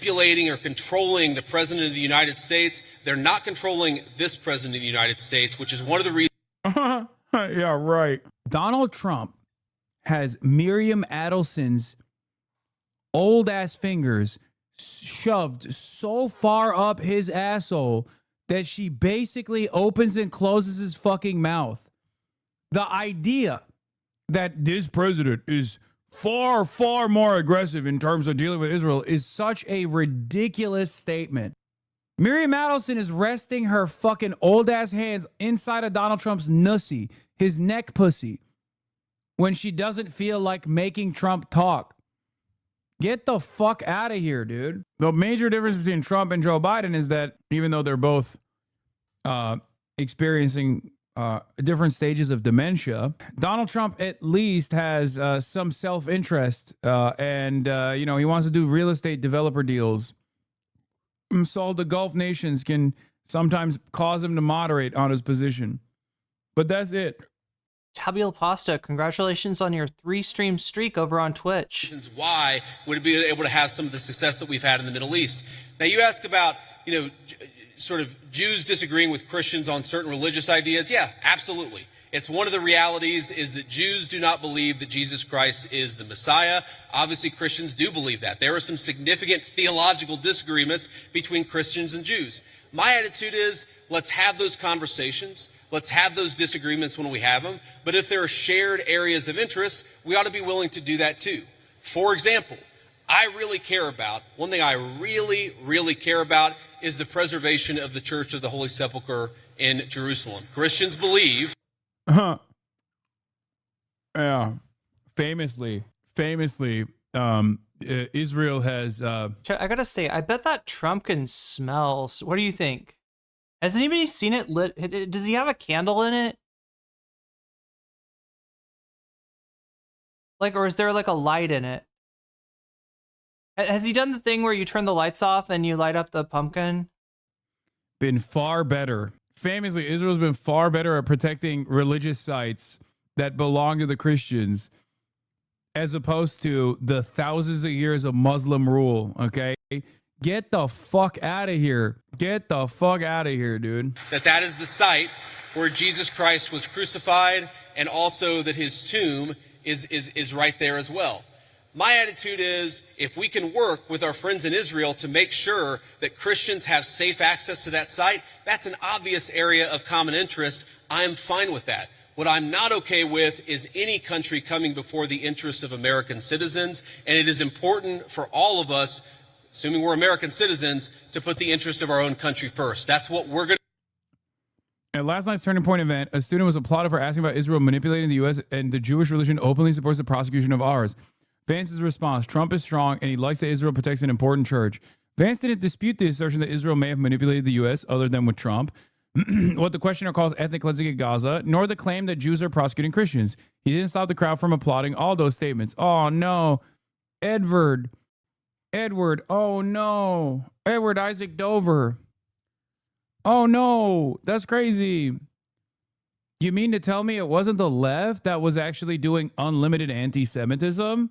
Or controlling the President of the United States, they're not controlling this President of the United States, which is one of the reasons. Yeah, right. Donald Trump has Miriam Adelson's old ass fingers shoved so far up his asshole that she basically opens and closes his fucking mouth. The idea that this president is far, far more aggressive in terms of dealing with Israel is such a ridiculous statement. Miriam Adelson is resting her fucking old ass hands inside of Donald Trump's nussy, his neck pussy, when she doesn't feel like making Trump talk. Get the fuck out of here, dude. The major difference between Trump and Joe Biden is that even though they're both experiencing different stages of dementia, Donald Trump at least has some self-interest and he wants to do real estate developer deals. So the Gulf nations can sometimes cause him to moderate on his position. But that's it. Tabula Pasta, congratulations on your 3-stream streak over on Twitch. Reasons why would it be able to have some of the success that we've had in the Middle East. Now you ask about, sort of Jews disagreeing with Christians on certain religious ideas. Yeah, absolutely. It's one of the realities is that Jews do not believe that Jesus Christ is the Messiah. Obviously, Christians do believe that. There are some significant theological disagreements between Christians and Jews. My attitude is, let's have those conversations. Let's have those disagreements when we have them. But if there are shared areas of interest, we ought to be willing to do that too. For example, one thing I really, really care about is the preservation of the Church of the Holy Sepulchre in Jerusalem. Christians believe. Yeah. Famously, Israel has. I gotta say, I bet that Trump can smell. What do you think? Has anybody seen it lit? Does he have a candle in it? Or is there like a light in it? Has he done the thing where you turn the lights off and you light up the pumpkin? Been far better. Famously, Israel's been far better at protecting religious sites that belong to the Christians as opposed to the thousands of years of Muslim rule, okay? Get the fuck out of here. Get the fuck out of here, dude. That is the site where Jesus Christ was crucified, and also that his tomb is right there as well. My attitude is, if we can work with our friends in Israel to make sure that Christians have safe access to that site, that's an obvious area of common interest. I'm fine with that. What I'm not okay with is any country coming before the interests of American citizens, and it is important for all of us, assuming we're American citizens, to put the interest of our own country first. That's what we're going to. At last night's Turning Point event, a student was applauded for asking about Israel manipulating the U.S., and the Jewish religion openly supports the prosecution of ours. Vance's response: Trump is strong and he likes that Israel protects an important church. Vance didn't dispute the assertion that Israel may have manipulated the U.S. other than with Trump, what the questioner calls ethnic cleansing in Gaza, nor the claim that Jews are prosecuting Christians. He didn't stop the crowd from applauding all those statements. Oh, no. Edward, oh, no. Edward Isaac Dover. Oh, no. That's crazy. You mean to tell me it wasn't the left that was actually doing unlimited anti-Semitism?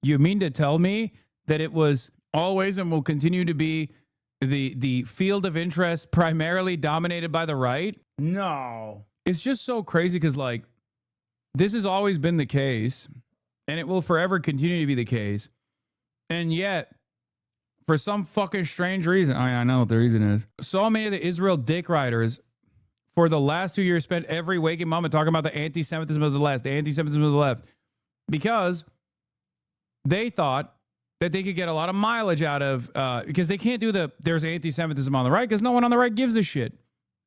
You mean to tell me that it was always and will continue to be the field of interest primarily dominated by the right? No. It's just so crazy because, this has always been the case, and it will forever continue to be the case. And yet, for some fucking strange reason, I know what the reason is, so many of the Israel dick riders for the last 2 years spent every waking moment talking about the anti-Semitism of the left, because they thought that they could get a lot of mileage out of, because they can't do there's anti-Semitism on the right because no one on the right gives a shit.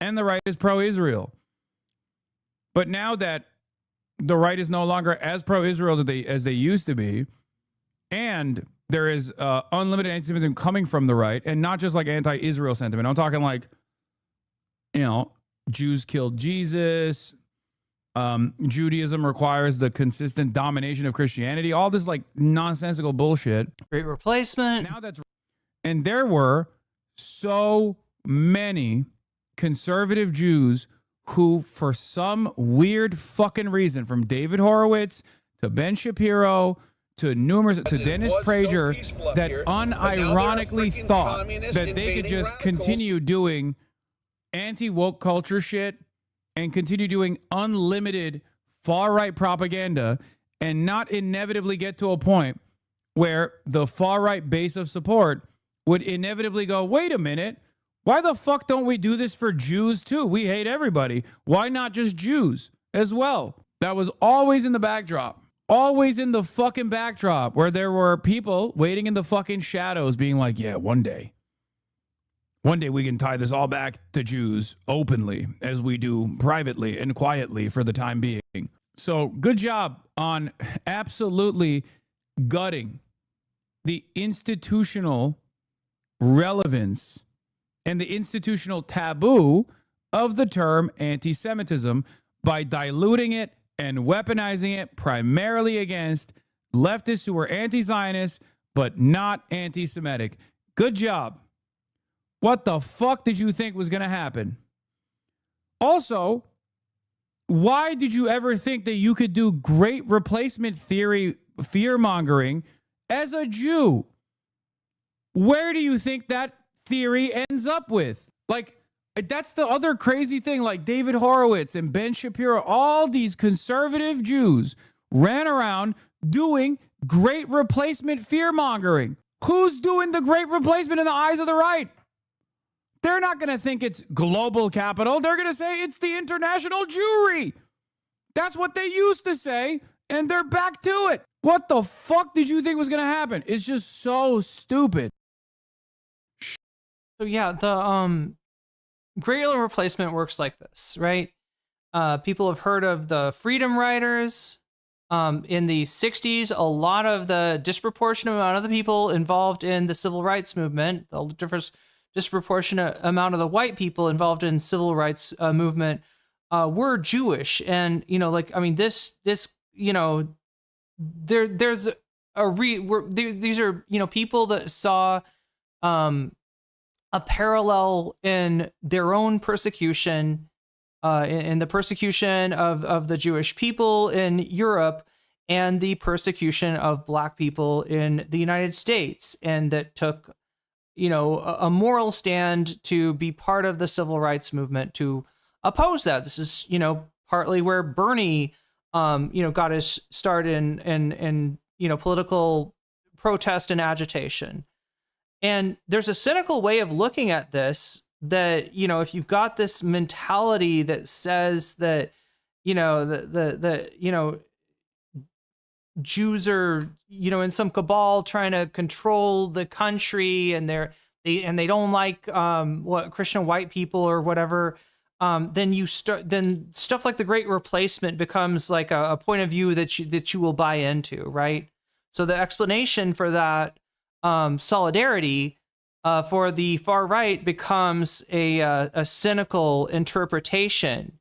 And the right is pro-Israel. But now that the right is no longer as pro-Israel as they used to be, and there is unlimited anti-Semitism coming from the right, and not just anti-Israel sentiment. I'm talking Jews killed Jesus. Judaism requires the consistent domination of Christianity. All this nonsensical bullshit. Great replacement. And there were so many conservative Jews who, for some weird fucking reason, from David Horowitz to Ben Shapiro to Dennis Prager, that unironically thought that they could just continue doing anti-woke culture shit and continue doing unlimited far-right propaganda and not inevitably get to a point where the far-right base of support would inevitably go, wait a minute, Why the fuck don't we do this for Jews too? We hate everybody. Why not just Jews as well? That was always in the backdrop. Always in the fucking backdrop, where there were people waiting in the fucking shadows being like, yeah, one day we can tie this all back to Jews openly, as we do privately and quietly for the time being. So good job on absolutely gutting the institutional relevance and the institutional taboo of the term anti-Semitism by diluting it and weaponizing it primarily against leftists who were anti-Zionist but not anti-Semitic. Good job. What the fuck did you think was going to happen? Also, why did you ever think that you could do great replacement theory fear-mongering as a Jew? Where do you think that theory ends up with? Like, that's the other crazy thing. Like David Horowitz and Ben Shapiro, all these conservative Jews ran around doing great replacement fear-mongering. Who's doing the great replacement in the eyes of the right? They're not going to think it's global capital. They're going to say it's the international Jewry. That's what they used to say, and they're back to it. What the fuck did you think was going to happen? It's just so stupid. So yeah, the great replacement works like this, right? People have heard of the Freedom Riders. In the 60s, a lot of the disproportionate amount of the people involved in the civil rights movement, the disproportionate amount of the white people involved in civil rights movement were Jewish. And, you know, like, I mean, this, you know, there's these are, you know, people that saw a parallel in their own persecution, in the persecution of the Jewish people in Europe and the persecution of Black people in the United States, and that took, you know, a moral stand to be part of the civil rights movement to oppose that. This is, you know, partly where Bernie, you know, got his start in you know, political protest and agitation. And there's a cynical way of looking at this, that, you know, if you've got this mentality that says that, you know, the you know, Jews are, you know, in some cabal trying to control the country, and they don't like what Christian white people or whatever, then stuff like the Great Replacement becomes like a point of view that you will buy into, right? So the explanation for that solidarity for the far right becomes a cynical interpretation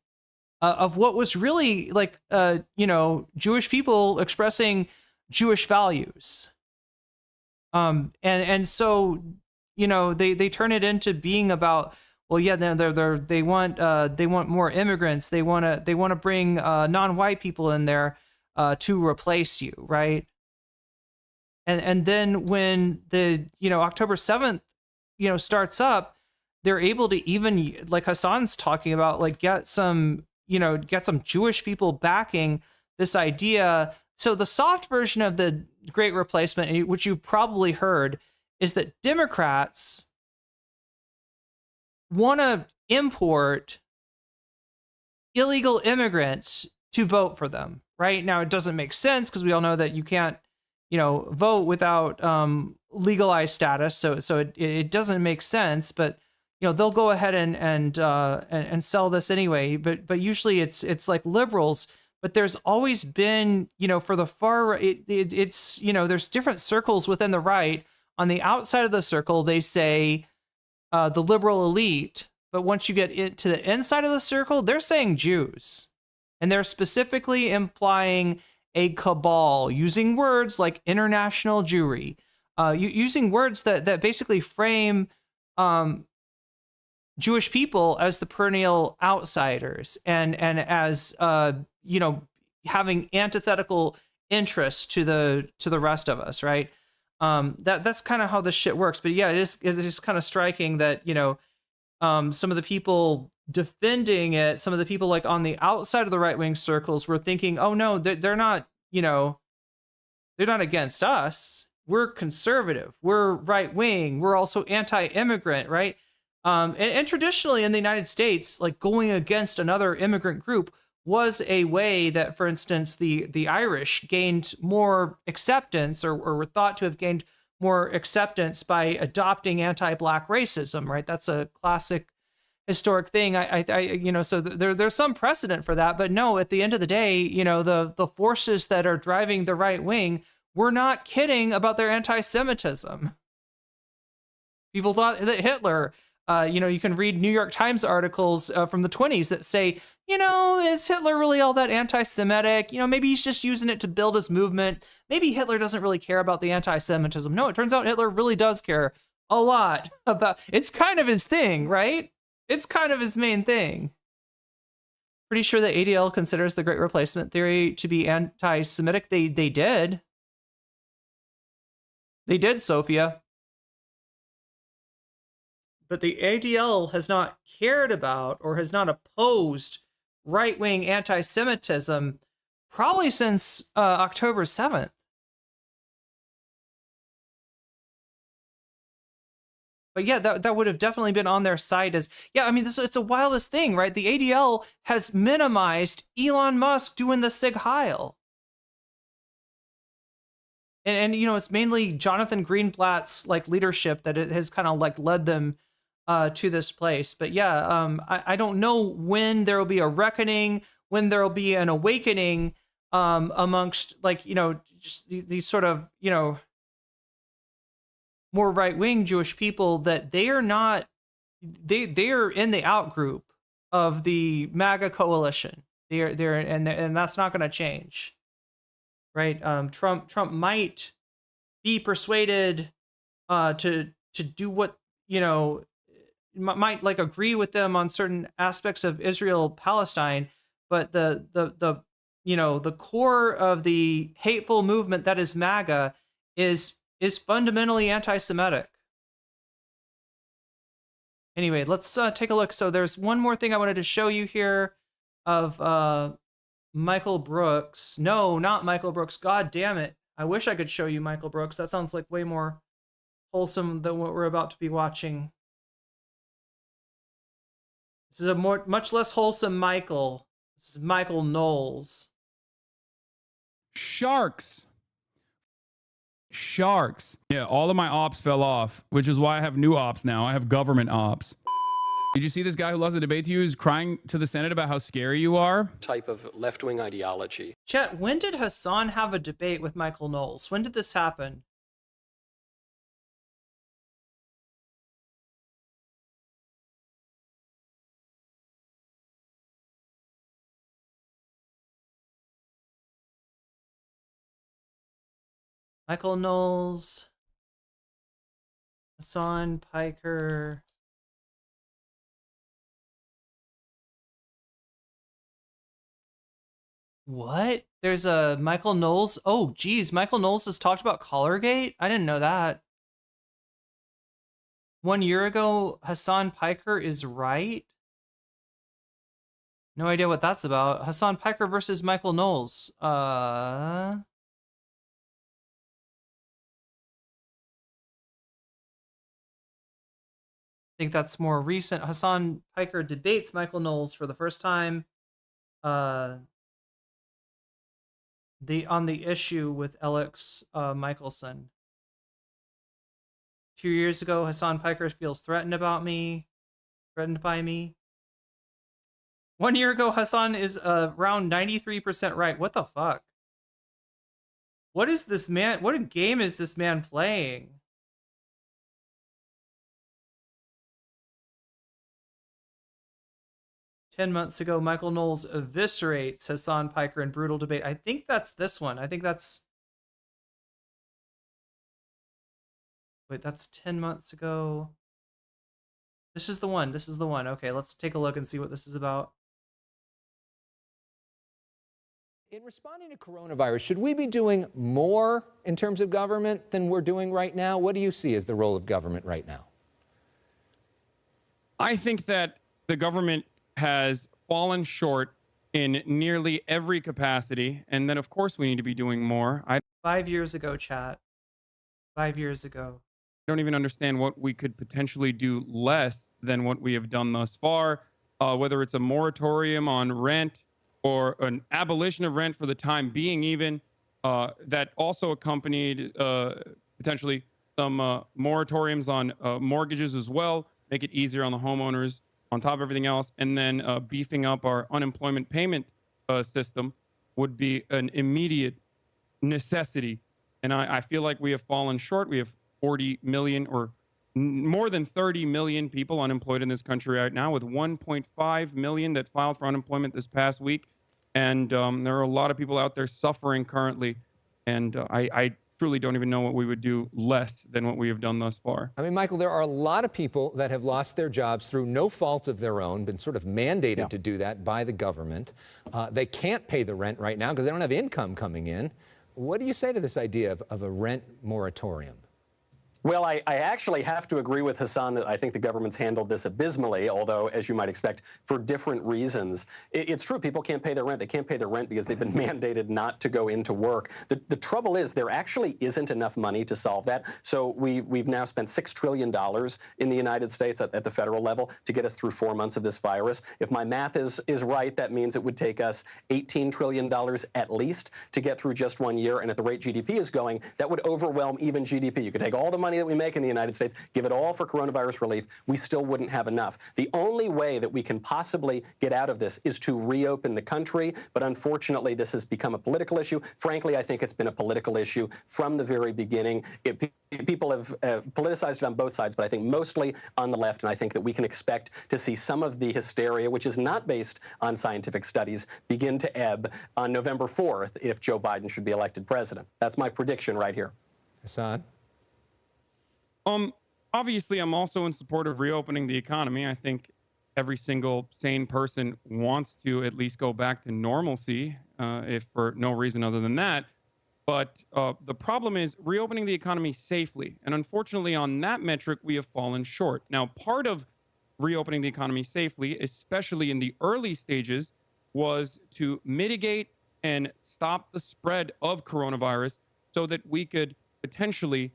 of what was really like, you know, Jewish people expressing Jewish values. And so, you know, they turn it into being about, well, yeah, they want more immigrants. They want to bring non-white people in there to replace you, right? And then when the, you know, October 7th, you know, starts up, they're able to even, like Hasan's talking about, like get some Jewish people backing this idea. So the soft version of the Great Replacement, which you've probably heard, is that Democrats want to import illegal immigrants to vote for them. Right now, it doesn't make sense because we all know that you can't, you know, vote without legalized status. So it doesn't make sense. But, you know, they'll go ahead and sell this anyway. But usually it's like liberals. But there's always been, you know, for the far right, it's, you know, there's different circles within the right. On the outside of the circle, they say the liberal elite. But once you get into the inside of the circle, they're saying Jews. And they're specifically implying a cabal, using words like international Jewry, using words that basically frame Jewish people as the perennial outsiders and as you know, having antithetical interests to the rest of us, right? That's kind of how this shit works. But yeah, it's just kind of striking that, you know, some of the people defending it, some of the people like on the outside of the right-wing circles were thinking, oh no, they're not, you know, they're not against us. We're conservative. We're right-wing. We're also anti-immigrant, right? And traditionally in the United States, like going against another immigrant group was a way that, for instance, the Irish gained more acceptance, or were thought to have gained more acceptance by adopting anti-black racism, right? That's a classic historic thing. So there's some precedent for that, but no, at the end of the day, the forces that are driving the right wing were not kidding about their anti-Semitism. People thought that Hitler, you can read New York Times articles from the 1920s that say, is Hitler really all that anti-Semitic? Maybe he's just using it to build his movement. Maybe Hitler doesn't really care about the anti-Semitism. No, it turns out Hitler really does care a lot about, it's kind of his thing, right? It's kind of his main thing. Pretty sure that ADL considers the Great Replacement theory to be anti-Semitic. They did. They did, Sophia. But the ADL has not cared about or has not opposed right-wing anti-Semitism probably since October 7th. But yeah, that would have definitely been on their side as, it's the wildest thing, right? The ADL has minimized Elon Musk doing the Sig Heil. And it's mainly Jonathan Greenblatt's leadership that it has kind of led them to this place. But yeah, I don't know when there will be a reckoning, when there will be an awakening amongst just these sort of, more right-wing Jewish people, that they are not, they're in the out group of the MAGA coalition. And that's not going to change, right? Trump might be persuaded to do what, might agree with them on certain aspects of Israel-Palestine, but the core of the hateful movement that is MAGA is fundamentally anti-Semitic. Anyway, let's take a look. So there's one more thing I wanted to show you here of Michael Brooks. No, not Michael Brooks. God damn it. I wish I could show you Michael Brooks. That sounds like way more wholesome than what we're about to be watching. This is a much less wholesome Michael. This is Michael Knowles. Sharks. Yeah, all of my ops fell off, which is why I have new ops now. I have government ops. Did you see this guy who loves the debate to you is crying to the Senate about how scary you are? Type of left-wing ideology. Chat, when did Hasan have a debate with Michael Knowles? When did this happen? Michael Knowles, Hasan Piker. What? There's a Michael Knowles. Oh, geez. Michael Knowles has talked about collargate? I didn't know that. 1 year ago, Hasan Piker is right. No idea what that's about. Hasan Piker versus Michael Knowles. I think that's more recent. Hasan Piker debates Michael Knowles for the first time on the issue with Alex Michelson. 2 years ago, Hasan Piker feels threatened by me. 1 year ago, Hasan is around 93% right. What the fuck? What is this man? What game is this man playing? 10 months ago, Michael Knowles eviscerates Hasan Piker in brutal debate. I think that's this one. I think that's... Wait, that's 10 months ago. This is the one. This is the one. Okay, let's take a look and see what this is about. In responding to coronavirus, should we be doing more in terms of government than we're doing right now? What do you see as the role of government right now? I think that the government has fallen short in nearly every capacity, and then of course we need to be doing more. 5 years ago, chat. 5 years ago. don't even understand what we could potentially do less than what we have done thus far, whether it's a moratorium on rent or an abolition of rent for the time being, even that also accompanied potentially some moratoriums on mortgages as well, make it easier on the homeowners on top of everything else, and then beefing up our unemployment payment system would be an immediate necessity. And I feel like we have fallen short. We have 40 million or more than 30 million people unemployed in this country right now, with 1.5 million that filed for unemployment this past week. And there are a lot of people out there suffering currently. And I truly don't even know what we would do less than what we have done thus far. I mean, Michael, there are a lot of people that have lost their jobs through no fault of their own, been sort of mandated to do that by the government. They can't pay the rent right now because they don't have income coming in. What do you say to this idea of a rent moratorium? Well, I actually have to agree with Hasan that I think the government's handled this abysmally, although, as you might expect, for different reasons. It's true, people can't pay their rent. They can't pay their rent because they've been mandated not to go into work. The trouble is there actually isn't enough money to solve that. So we've now spent $6 trillion in the United States at the federal level to get us through 4 months of this virus. If my math is right, that means it would take us $18 trillion at least to get through just 1 year. And at the rate GDP is going, that would overwhelm even GDP. You could take all the money that we make in the United States, give it all for coronavirus relief, we still wouldn't have enough. The only way that we can possibly get out of this is to reopen the country, but unfortunately this has become a political issue. Frankly, I think it's been a political issue from the very beginning. People have politicized it on both sides, but I think mostly on the left, and I think that we can expect to see some of the hysteria, which is not based on scientific studies, begin to ebb on November 4th if Joe Biden should be elected president. That's my prediction right here. Hasan? Obviously, I'm also in support of reopening the economy. I think every single sane person wants to at least go back to normalcy, if for no reason other than that. But the problem is reopening the economy safely. And unfortunately, on that metric, we have fallen short. Now, part of reopening the economy safely, especially in the early stages, was to mitigate and stop the spread of coronavirus so that we could potentially,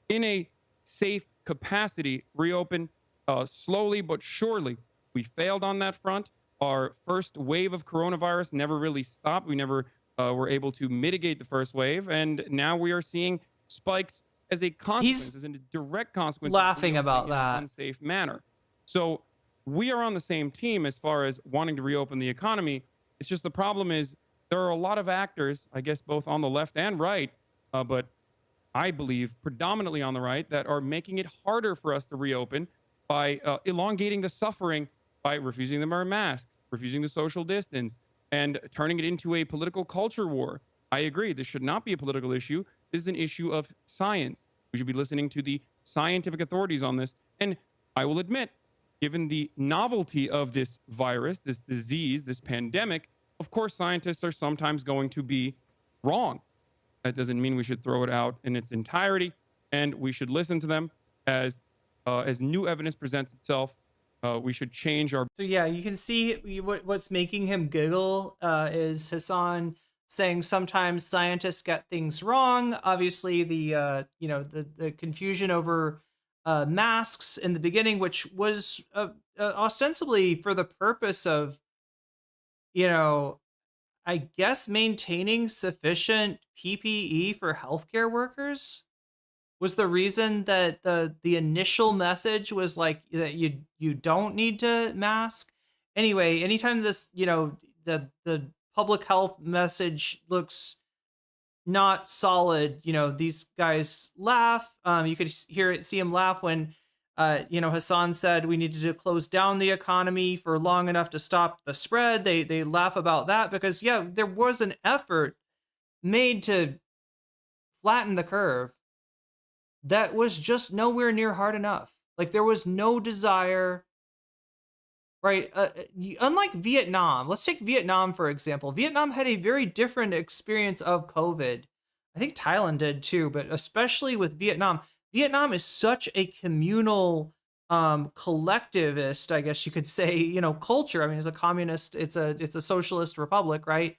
in a safe capacity, reopen slowly but surely. We failed on that front. Our first wave of coronavirus never really stopped. We never were able to mitigate the first wave, and now we are seeing spikes as a consequence, as a direct consequence. Laughing about in an that. unsafe manner. So we are on the same team as far as wanting to reopen the economy. It's just the problem is there are a lot of actors, I guess, both on the left and right, but I believe predominantly on the right, that are making it harder for us to reopen by elongating the suffering by refusing to wear masks, refusing to social distance, and turning it into a political culture war. I agree. This should not be a political issue. This is an issue of science. We should be listening to the scientific authorities on this. And I will admit, given the novelty of this virus, this disease, this pandemic, of course, scientists are sometimes going to be wrong. That doesn't mean we should throw it out in its entirety, and we should listen to them as new evidence presents itself. We should change our. So yeah, you can see what's making him giggle is Hasan saying sometimes scientists get things wrong. Obviously, the confusion over masks in the beginning, which was ostensibly for the purpose of, I guess maintaining sufficient PPE for healthcare workers, was the reason that the initial message was like that you don't need to mask. Anyway, anytime this, the public health message looks not solid, these guys laugh. You could see him laugh when Hasan said we needed to close down the economy for long enough to stop the spread. They laugh about that because, yeah, there was an effort made to flatten the curve that was just nowhere near hard enough. Like, there was no desire, right? Unlike Vietnam, let's take Vietnam, for example. Vietnam had a very different experience of COVID. I think Thailand did too, but especially with Vietnam. Vietnam is such a communal, collectivist, I guess you could say, culture. I mean, it's a communist, it's a socialist republic, right?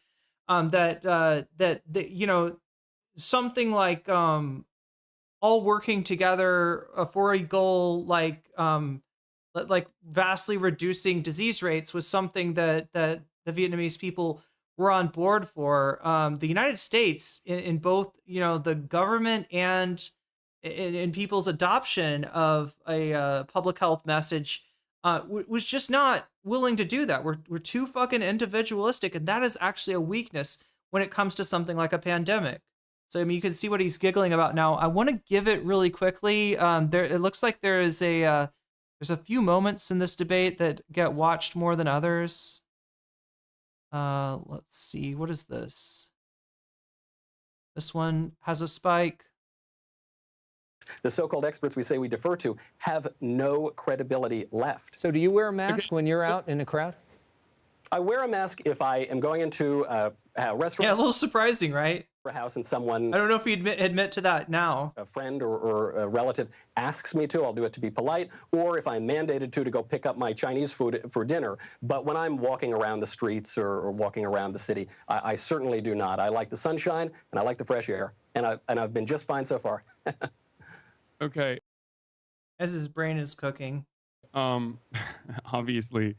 Something like all working together for a goal like vastly reducing disease rates was something that the Vietnamese people were on board for. The United States, in both the government and in people's adoption of a public health message, was just not willing to do that. We're too fucking individualistic, and that is actually a weakness when it comes to something like a pandemic. So I mean, you can see what he's giggling about now. I want to give it really quickly. It looks like there's a few moments in this debate that get watched more than others. Let's see. What is this? This one has a spike. The so-called experts we say we defer to have no credibility left. So do you wear a mask when you're out in a crowd? I wear a mask if I am going into a restaurant. Yeah, a little surprising, right? A house and someone, I don't know if you admit to that now. A friend or a relative asks me to, I'll do it to be polite, or if I'm mandated to go pick up my Chinese food for dinner. But when I'm walking around the streets or walking around the city, I certainly do not. I like the sunshine and I like the fresh air, and I've been just fine so far. Okay. As his brain is cooking. Obviously,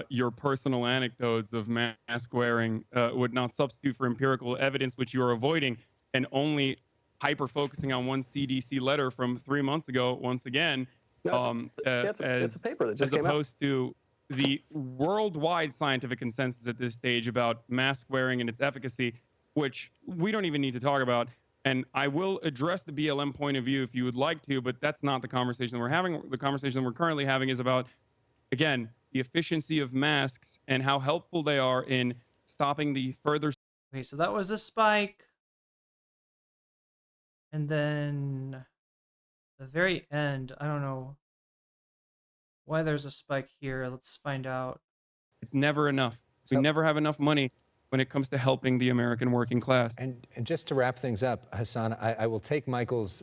your personal anecdotes of mask wearing would not substitute for empirical evidence, which you are avoiding, and only hyper focusing on one CDC letter from 3 months ago. Once again, it's a paper that just came out. As opposed to the worldwide scientific consensus at this stage about mask wearing and its efficacy, which we don't even need to talk about. And I will address the BLM point of view if you would like to, but that's not the conversation we're having. The conversation we're currently having is about, again, the efficiency of masks and how helpful they are in stopping the further. Okay, so that was a spike. And then the very end, I don't know why there's a spike here. Let's find out. It's never enough. We never have enough money when it comes to helping the American working class. And just to wrap things up, Hasan, I will take Michael's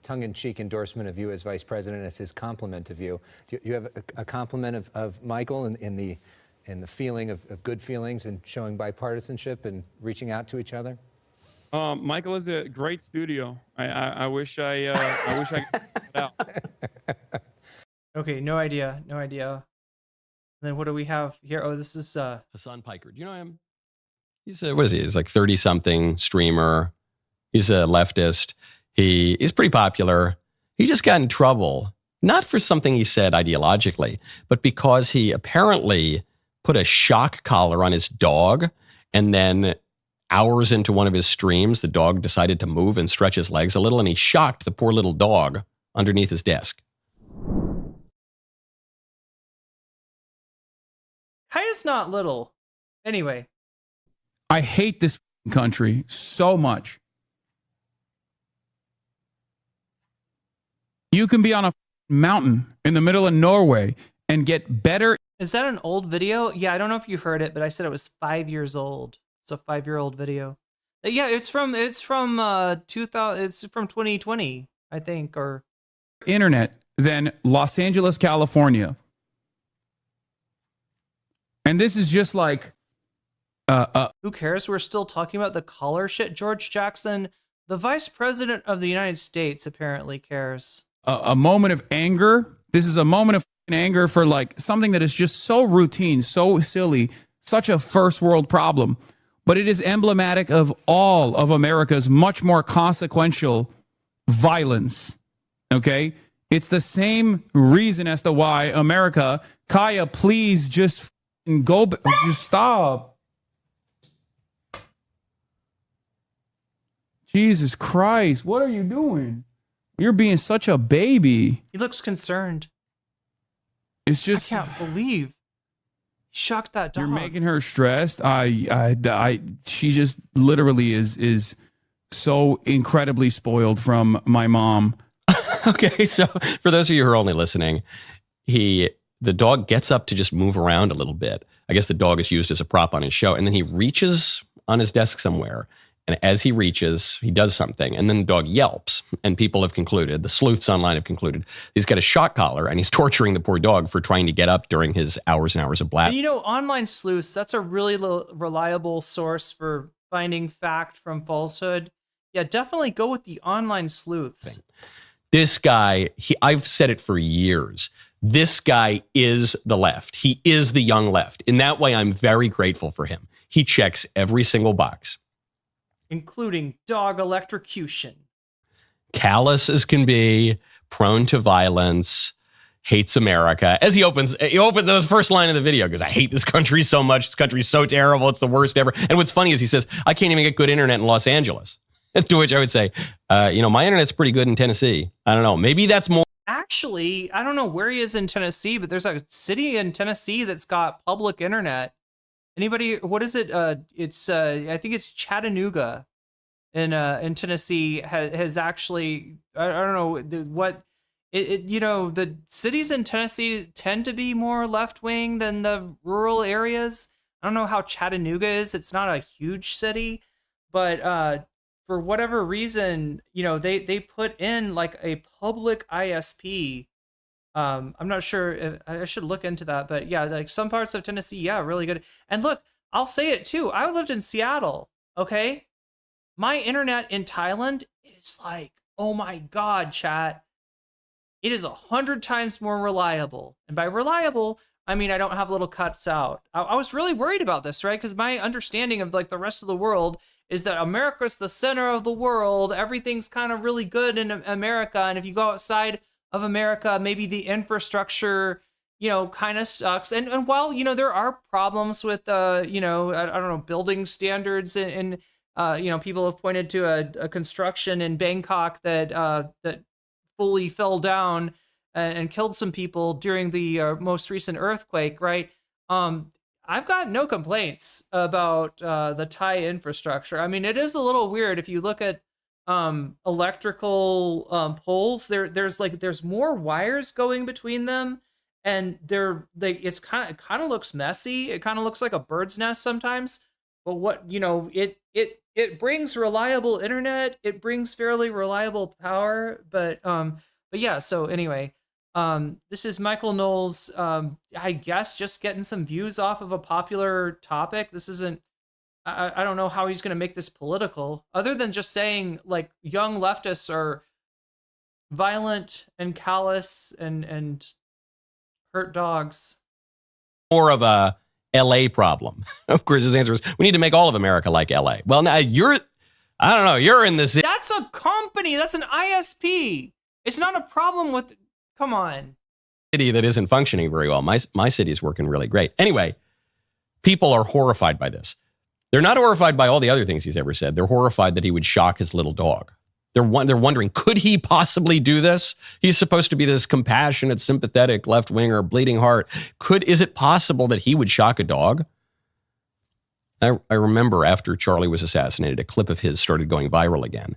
tongue-in-cheek endorsement of you as vice president as his compliment of you. Do you have a compliment of Michael in the feeling of good feelings and showing bipartisanship and reaching out to each other? Michael is a great studio. I wish I could get it out. Okay, no idea. And then what do we have here? Oh, this is Hasan Piker. Do you know him? He's what is he? He's like 30-something streamer. He's a leftist. He's pretty popular. He just got in trouble, not for something he said ideologically, but because he apparently put a shock collar on his dog, and then hours into one of his streams, the dog decided to move and stretch his legs a little, and he shocked the poor little dog underneath his desk. Kaya's not little. Anyway. I hate this country so much. You can be on a mountain in the middle of Norway and get better. Is that an old video? Yeah, I don't know if you heard it, but I said it was 5 years old. It's a 5-year-old video. Yeah, it's from 2000. It's from 2020, I think, or internet than Los Angeles, California. And this is just like who cares? We're still talking about the collar shit. George Jackson, the vice president of the United States, apparently cares. A moment of anger. This is a moment of anger for like something that is just so routine, so silly, such a first world problem. But it is emblematic of all of America's much more consequential violence. Okay? It's the same reason as to why America, Kaya, please just go, just stop. Jesus Christ, what are you doing? You're being such a baby. He looks concerned. It's just, I can't believe he shocked that dog. You're making her stressed. She just literally is so incredibly spoiled from my mom. Okay, so for those of you who are only listening, the dog gets up to just move around a little bit. I guess the dog is used as a prop on his show, and then he reaches on his desk somewhere. And as he reaches, he does something, and then the dog yelps. And people have concluded, the sleuths online have concluded, he's got a shock collar, and he's torturing the poor dog for trying to get up during his hours and hours of blab. And you know, online sleuths, that's a really reliable source for finding fact from falsehood. Yeah, definitely go with the online sleuths. This guy, I've said it for years. This guy is the left. He is the young left. In that way, I'm very grateful for him. He checks every single box. Including dog electrocution. Callous as can be, prone to violence, hates America. As he opens the first line of the video, goes, I hate this country so much. This country's so terrible. It's the worst ever. And what's funny is he says, I can't even get good internet in Los Angeles. To which I would say, my internet's pretty good in Tennessee. I don't know. Maybe that's more. Actually, I don't know where he is in Tennessee, but there's a city in Tennessee that's got public internet. Anybody? What is it? It's I think it's Chattanooga, in Tennessee has actually. I don't know what. The cities in Tennessee tend to be more left wing than the rural areas. I don't know how Chattanooga is. It's not a huge city, but for whatever reason, they put in like a public ISP. I'm not sure if I should look into that, but yeah, like some parts of Tennessee, yeah, really good. And look, I'll say it too. I lived in Seattle. Okay. My internet in Thailand is like, oh my God, chat. It is 100 times more reliable. And by reliable, I mean, I don't have little cuts out. I was really worried about this, right? Because my understanding of like the rest of the world is that America's the center of the world. Everything's kind of really good in America. And if you go outside of America, maybe the infrastructure, kind of sucks. And while, there are problems with, I don't know, building standards and people have pointed to a construction in Bangkok that fully fell down and killed some people during the most recent earthquake, right? I've got no complaints about the Thai infrastructure. I mean, it is a little weird if you look at electrical poles. There's more wires going between them, and it kind of looks messy. It kind of looks like a bird's nest sometimes. But what it brings reliable internet. It brings fairly reliable power. But yeah. So anyway. This is Michael Knowles, I guess just getting some views off of a popular topic. This isn't, I don't know how he's going to make this political, other than just saying like young leftists are violent and callous and hurt dogs. More of a LA problem. Of course, his answer is, we need to make all of America like LA. Well, now you're in this. That's a company. That's an ISP. It's not a problem with... Come on. City that isn't functioning very well. My city is working really great. Anyway, people are horrified by this. They're not horrified by all the other things he's ever said. They're horrified that he would shock his little dog. They're wondering, could he possibly do this? He's supposed to be this compassionate, sympathetic left-winger, bleeding heart. Is it possible that he would shock a dog? I remember after Charlie was assassinated, a clip of his started going viral again,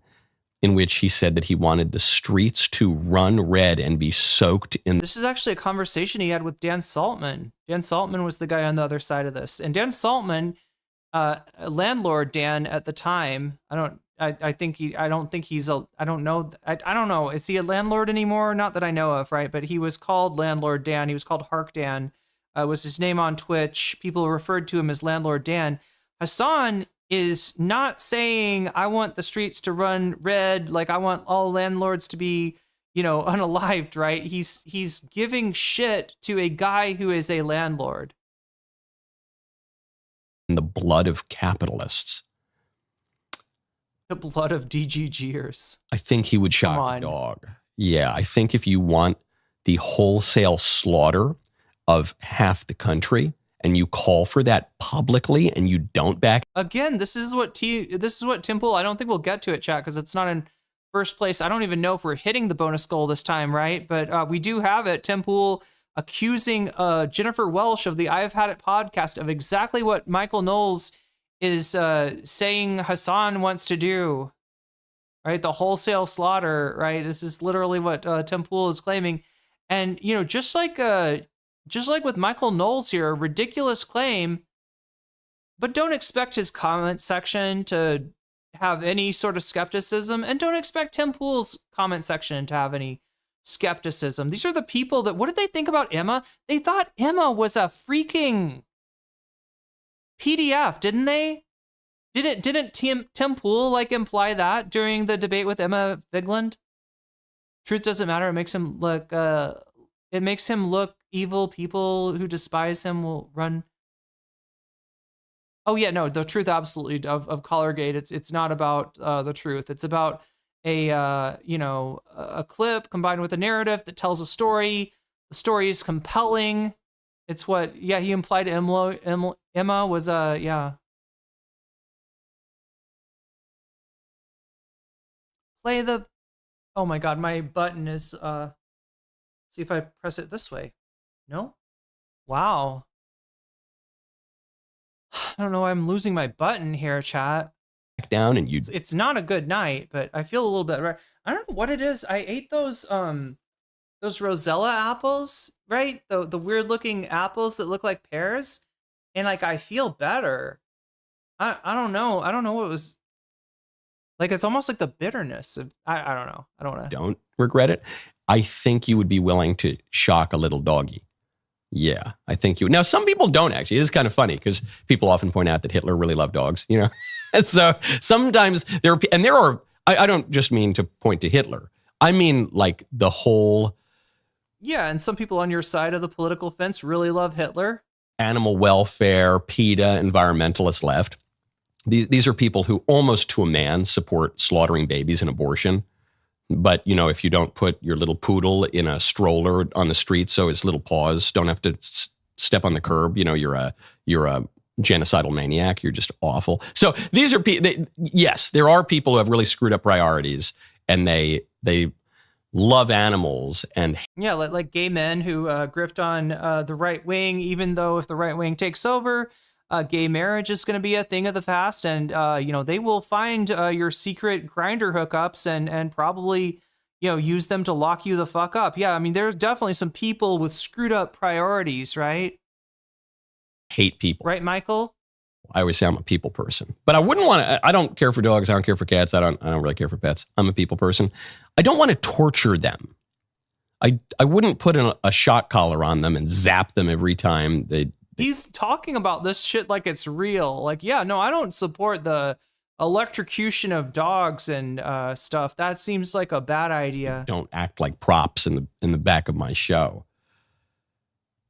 in which he said that he wanted the streets to run red and be soaked in... This is actually a conversation he had with Dan Saltman. Dan Saltman was the guy on the other side of this. And Dan Saltman, landlord Dan at the time, I don't know. Is he a landlord anymore? Not that I know of, right? But he was called Landlord Dan. He was called Hark Dan. Was his name on Twitch. People referred to him as Landlord Dan. Hasan is not saying I want the streets to run red, like I want all landlords to be, unalived, right? He's giving shit to a guy who is a landlord. The blood of capitalists. The blood of DGGers. I think he would shock a dog. Yeah, I think if you want the wholesale slaughter of half the country, and you call for that publicly and you don't back. Again, this is what Tim Pool, I don't think we'll get to it, chat, because it's not in first place. I don't even know if we're hitting the bonus goal this time, right? But we do have it. Tim Pool accusing Jennifer Welsh of the I've Had It podcast of exactly what Michael Knowles is saying Hasan wants to do, right? The wholesale slaughter, right? This is literally what Tim Pool is claiming. And, just like with Michael Knowles here, a ridiculous claim, but don't expect his comment section to have any sort of skepticism, and don't expect Tim Pool's comment section to have any skepticism. These are the people that, what did they think about Emma? They thought Emma was a freaking PDF, didn't they? Didn't Tim Pool like imply that during the debate with Emma Vigeland? Truth doesn't matter. It makes him look evil. People who despise him will run. Oh yeah, no, the truth absolutely of collargate. It's not about the truth. It's about a clip combined with a narrative that tells a story. The story is compelling. It's what he implied Emma was Play the. Oh my god, my button is see if I press it this way. No? Wow. I don't know why I'm losing my button here, chat. Down and It's not a good night, but I feel a little bit right. I don't know what it is. I ate those Rosella apples, right? The weird looking apples that look like pears, and like I feel better. I don't know. I don't know what it was. Like it's almost like the bitterness of I don't know. I don't want to. Don't regret it. I think you would be willing to shock a little doggy. Yeah, I think you would. Now, some people don't actually. It is kind of funny because people often point out that Hitler really loved dogs, you know? And so sometimes there are, I don't just mean to point to Hitler. I mean like the whole. Yeah, and some people on your side of the political fence really love Hitler. Animal welfare, PETA, environmentalist left. These are people who almost to a man support slaughtering babies and abortion. But, you know, if you don't put your little poodle in a stroller on the street so his little paws don't have to step on the curb, you know, you're a genocidal maniac. You're just awful. So these are yes, there are people who have really screwed up priorities and they love animals and yeah, like gay men who grift on the right wing, even though if the right wing takes over, gay marriage is going to be a thing of the past, and they will find your secret grinder hookups and probably use them to lock you the fuck up. Yeah, I mean, there's definitely some people with screwed up priorities, right? Hate people, right, Michael? I always say I'm a people person, but I wouldn't want to. I don't care for dogs. I don't care for cats. I don't really care for pets. I'm a people person. I don't want to torture them. I wouldn't put a shock collar on them and zap them every time they. He's talking about this shit like it's real. Like, yeah, no, I don't support the electrocution of dogs and stuff. That seems like a bad idea. Don't act like props in the back of my show.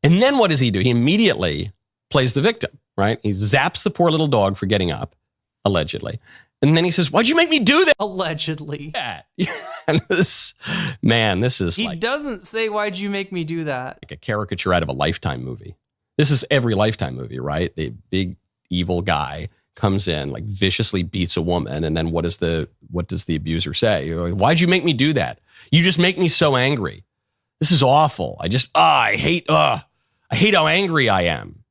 And then what does he do? He immediately plays the victim, right? He zaps the poor little dog for getting up, allegedly. And then he says, "Why'd you make me do that?" Allegedly. Yeah. And this is he doesn't say, "Why'd you make me do that?" Like a caricature out of a Lifetime movie. This is every Lifetime movie, right? The big evil guy comes in, like viciously beats a woman, and then what does the abuser say? "Why'd you make me do that? You just make me so angry. This is awful. I hate how angry I am."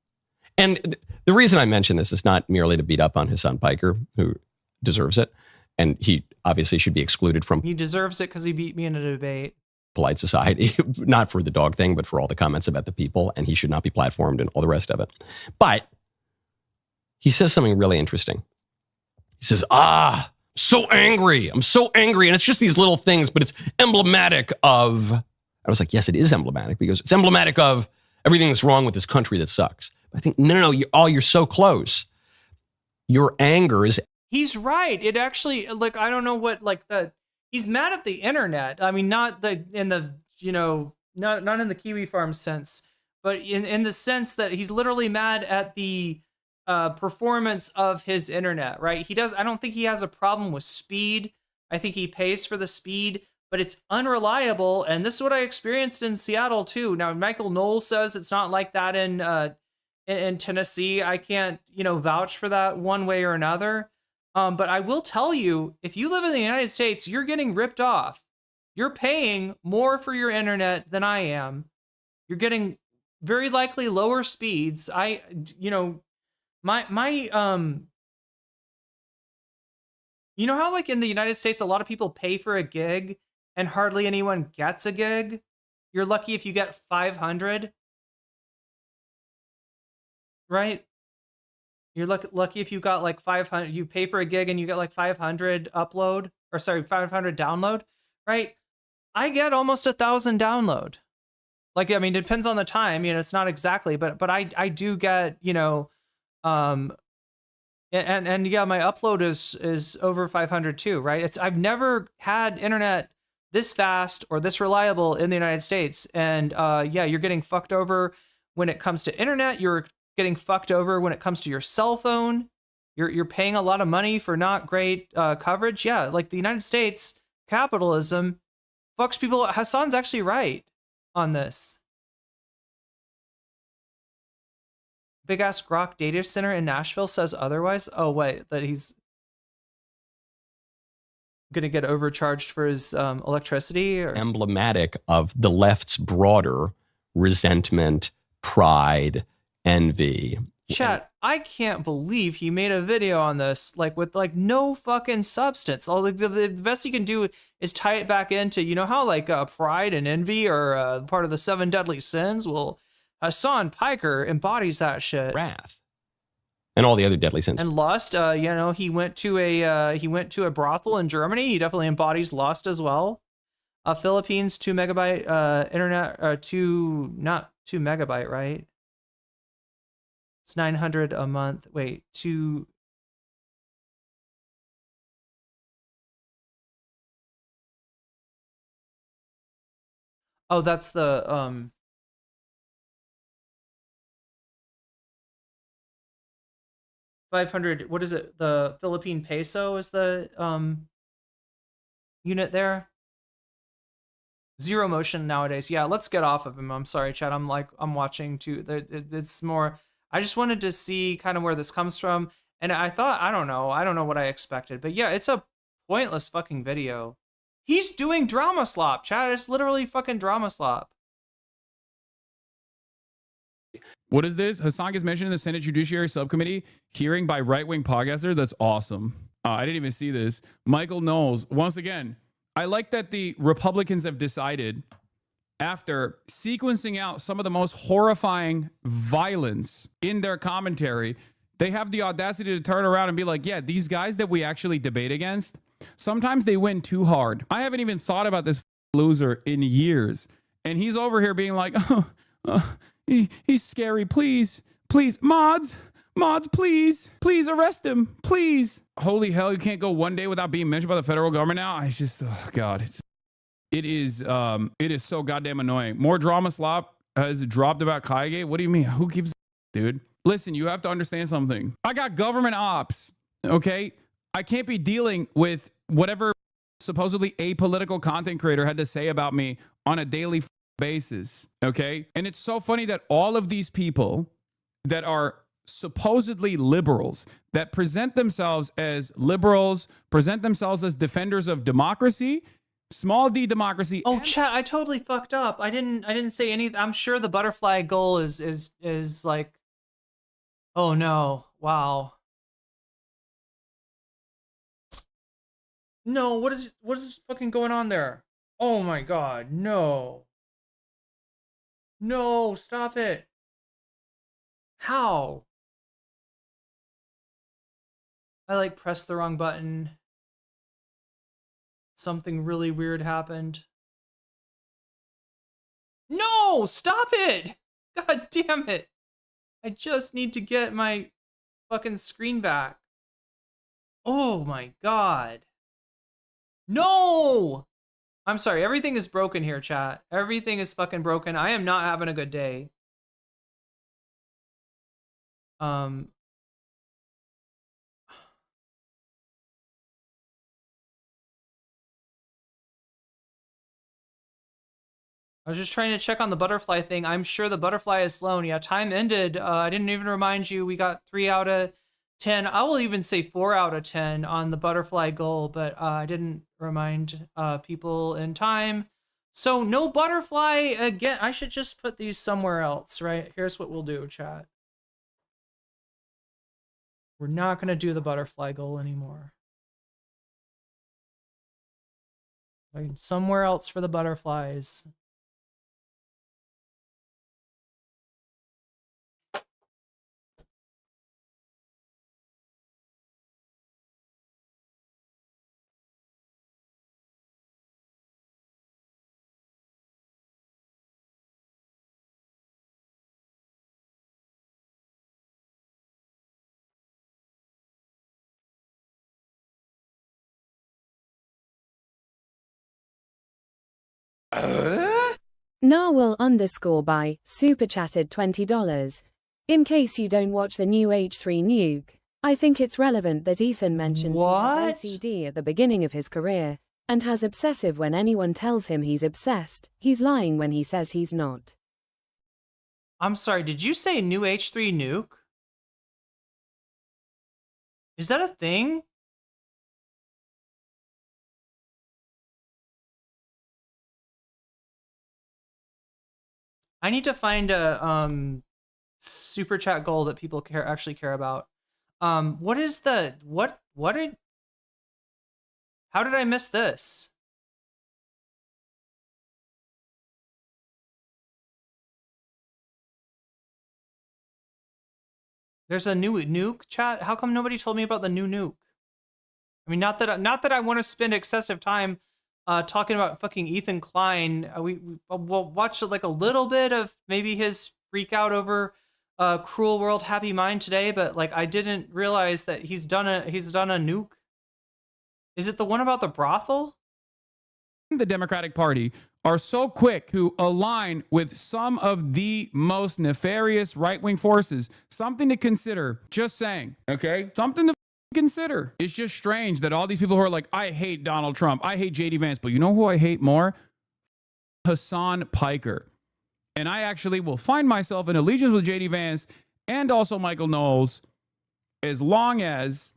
And the reason I mention this is not merely to beat up on Hasan Piker, who deserves it, and he obviously should be excluded from. He deserves it because he beat me in a debate. Polite society, not for the dog thing, but for all the comments about the people, and he should not be platformed and all the rest of it. But he says something really interesting. He says, so angry. I'm so angry. And it's just these little things, but it's emblematic of, I was like, yes, it is emblematic because it's emblematic of everything that's wrong with this country that sucks. But I think, no, you're so close. Your anger is. He's right. It actually, like, I don't know what, like he's mad at the internet. I mean, not in the Kiwi Farm sense, but in the sense that he's literally mad at the performance of his internet, right? I don't think he has a problem with speed. I think he pays for the speed, but it's unreliable. And this is what I experienced in Seattle too. Now, Michael Knowles says it's not like that in Tennessee. I can't, vouch for that one way or another. But I will tell you, if you live in the United States, you're getting ripped off. You're paying more for your internet than I am. You're getting very likely lower speeds. You know how like in the United States, a lot of people pay for a gig and hardly anyone gets a gig? You're lucky if you get 500, right? You're lucky if you got like 500, you pay for a gig and you get like 500 500 download, right? I get almost 1,000 download. Like, I mean, it depends on the time, it's not exactly, but I do get, And yeah, my upload is over 500 too, right? I've never had internet this fast or this reliable in the United States. And yeah, you're getting fucked over when it comes to internet. You're getting fucked over when it comes to your cell phone. You're paying a lot of money for not great coverage. Yeah, like the United States, capitalism fucks people. Hasan's actually right on this. Big ass Grok data center in Nashville says otherwise. Oh wait, that he's gonna get overcharged for his electricity. Or? Emblematic of the left's broader resentment, pride, envy. Chat, I can't believe he made a video on this, like with like no fucking substance. All the best he can do is tie it back into, you know how like pride and envy are part of the 7 deadly sins. Well, Hasan Piker embodies that shit. Wrath. And all the other deadly sins. And lust, you know, he went to a brothel in Germany. He definitely embodies lust as well. Philippines 2 megabyte internet, not 2 megabyte, right? It's 900 a month. Wait, 2. Oh, that's the 500. What is it? The Philippine peso is the unit there. Zero motion nowadays. Yeah, let's get off of him. I'm sorry, Chad. I'm watching too. It's more. I just wanted to see kind of where this comes from, and I thought I don't know what I expected, but yeah, it's a pointless fucking video. He's doing drama slop, Chad. It's literally fucking drama slop. What is this? Hasan gets mentioned in the Senate Judiciary Subcommittee hearing by right-wing podcaster. That's awesome. I didn't even see this. Michael Knowles. Once again, I like that the Republicans have decided, after sequencing out some of the most horrifying violence in their commentary, they have the audacity to turn around and be like, yeah, these guys that we actually debate against, sometimes they win too hard. I haven't even thought about this loser in years. And he's over here being like, he's scary. Please, mods, please arrest him, please. Holy hell, you can't go one day without being mentioned by the federal government now. It's just, oh God, it is so goddamn annoying. More drama slop has dropped about collargate. What do you mean? Who gives a dude? Listen, you have to understand something. I got government ops, okay? I can't be dealing with whatever supposedly apolitical content creator had to say about me on a daily basis, okay? And it's so funny that all of these people that are supposedly liberals, that present themselves as liberals, present themselves as defenders of democracy, small d democracy. Oh, chat, I totally fucked up. I didn't say anything. I'm sure the butterfly goal is like, oh no, wow. No, what is fucking going on there? Oh my God, no. No, stop it. How? I like pressed the wrong button. Something really weird happened. No, stop it! God damn it. I just need to get my fucking screen back. Oh my God. No! I'm sorry, everything is broken here, chat. Everything is fucking broken. I am not having a good day. I was just trying to check on the butterfly thing. I'm sure the butterfly is flown. Yeah, time ended. I didn't even remind you. We got 3 out of 10. I will even say 4 out of 10 on the butterfly goal, but I didn't remind people in time. So no butterfly again. I should just put these somewhere else, right? Here's what we'll do, chat. We're not going to do the butterfly goal anymore. Somewhere else for the butterflies. Narwhal _ by super chatted $20. In case you don't watch the new H3 nuke, I think it's relevant that Ethan mentions he has OCD at the beginning of his career and has obsessive when anyone tells him he's obsessed. He's lying when he says he's not. I'm sorry, did you say new H3 nuke? Is that a thing? I need to find a super chat goal that people actually care about. What is the how did I miss this? There's a new nuke chat. How come nobody told me about the new nuke? I mean, not that I want to spend excessive time talking about fucking Ethan Klein. We'll watch like a little bit of maybe his freak out over Cruel World Happy Mind today, but like I didn't realize that he's done a nuke. Is it the one about the brothel? The Democratic Party are so quick to align with some of the most nefarious right-wing forces. Something to consider. Just saying, okay? Something to consider. It's just strange that all these people who are like, I hate Donald Trump, I hate JD Vance, but you know who I hate more? Hasan Piker. And I actually will find myself in allegiance with JD Vance and also Michael Knowles as long as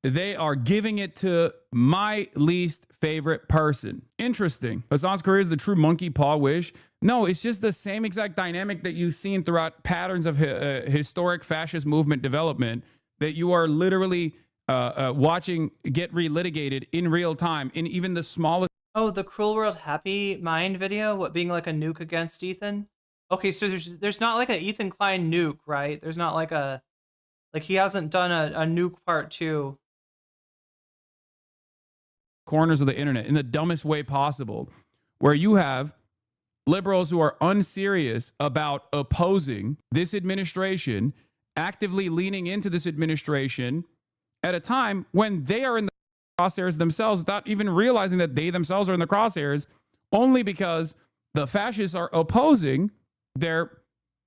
they are giving it to my least favorite person. Interesting. Hasan's career is the true monkey paw wish. No, it's just the same exact dynamic that you've seen throughout patterns of historic fascist movement development that you are literally watching get relitigated in real time in even the smallest. Oh, the Cruel World Happy Mind video, what being like a nuke against Ethan? Okay, so there's not like an Ethan Klein nuke, right? There's not like he hasn't done a nuke part 2. Corners of the internet in the dumbest way possible, where you have liberals who are unserious about opposing this administration, actively leaning into this administration at a time when they are in the crosshairs themselves without even realizing that they themselves are in the crosshairs, only because the fascists are opposing their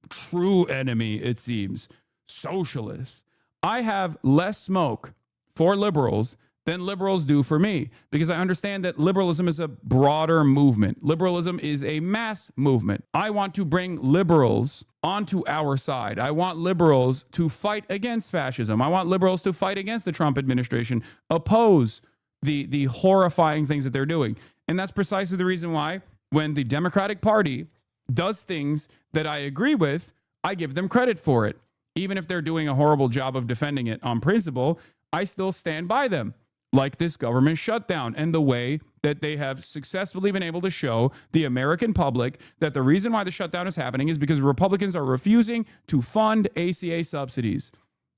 true enemy, it seems, socialists. I have less smoke for liberals than liberals do for me, because I understand that liberalism is a broader movement. Liberalism is a mass movement. I want to bring liberals onto our side. I want liberals to fight against fascism. I want liberals to fight against the Trump administration, oppose the horrifying things that they're doing. And that's precisely the reason why when the Democratic Party does things that I agree with, I give them credit for it. Even if they're doing a horrible job of defending it on principle, I still stand by them. Like this government shutdown and the way that they have successfully been able to show the American public that the reason why the shutdown is happening is because Republicans are refusing to fund ACA subsidies.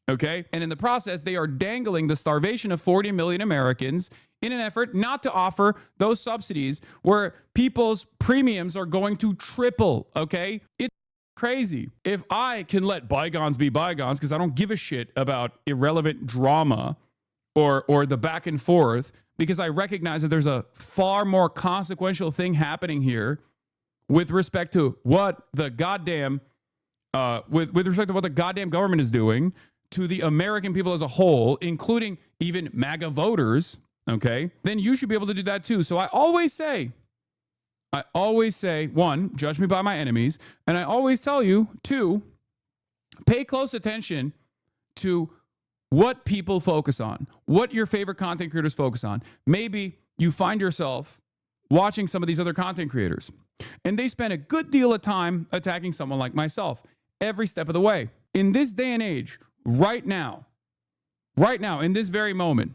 Okay? And in the process, they are dangling the starvation of 40 million Americans in an effort not to offer those subsidies where people's premiums are going to triple. Okay? It's crazy. If I can let bygones be bygones because I don't give a shit about irrelevant drama or the back and forth, because I recognize that there's a far more consequential thing happening here with respect to what the goddamn with respect to what the goddamn government is doing to the American people as a whole, including even MAGA voters, okay, then you should be able to do that too. So I always say, one, judge me by my enemies, and I always tell you, two, pay close attention to what people focus on, what your favorite content creators focus on. Maybe you find yourself watching some of these other content creators, and they spend a good deal of time attacking someone like myself every step of the way. In this day and age, right now, in this very moment,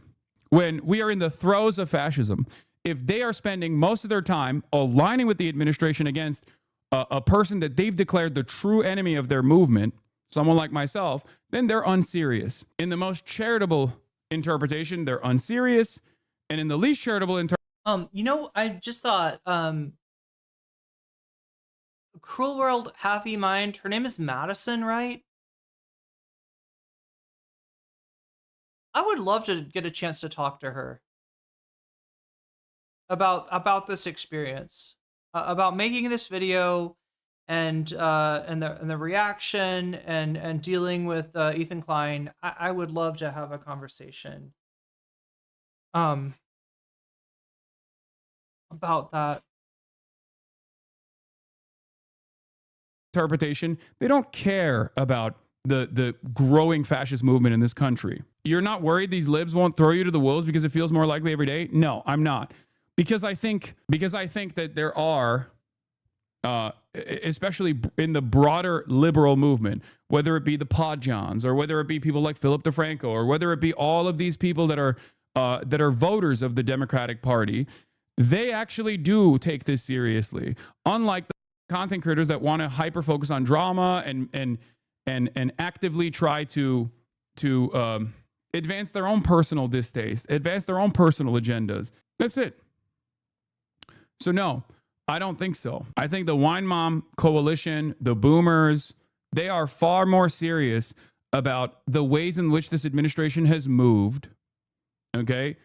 when we are in the throes of fascism, if they are spending most of their time aligning with the administration against a person that they've declared the true enemy of their movement, someone like myself, then they're unserious. In the most charitable interpretation, they're unserious. And in the least charitable interpretation, I just thought, Cruel World Happy Mind, her name is Madison, right? I would love to get a chance to talk to her. about this experience, about making this video, and the reaction, and dealing with Ethan Klein. I would love to have a conversation about that. Interpretation. They don't care about the growing fascist movement in this country. You're not worried these libs won't throw you to the wolves because it feels more likely every day? No, I'm not. Because I think that there are, especially in the broader liberal movement, whether it be the Podjons, or whether it be people like Philip DeFranco, or whether it be all of these people that are voters of the Democratic Party, they actually do take this seriously. Unlike the content creators that want to hyper focus on drama and actively try to advance their own personal distaste, advance their own personal agendas. That's it. So no, I don't think so. I think the Wine Mom Coalition, the boomers, they are far more serious about the ways in which this administration has moved, okay?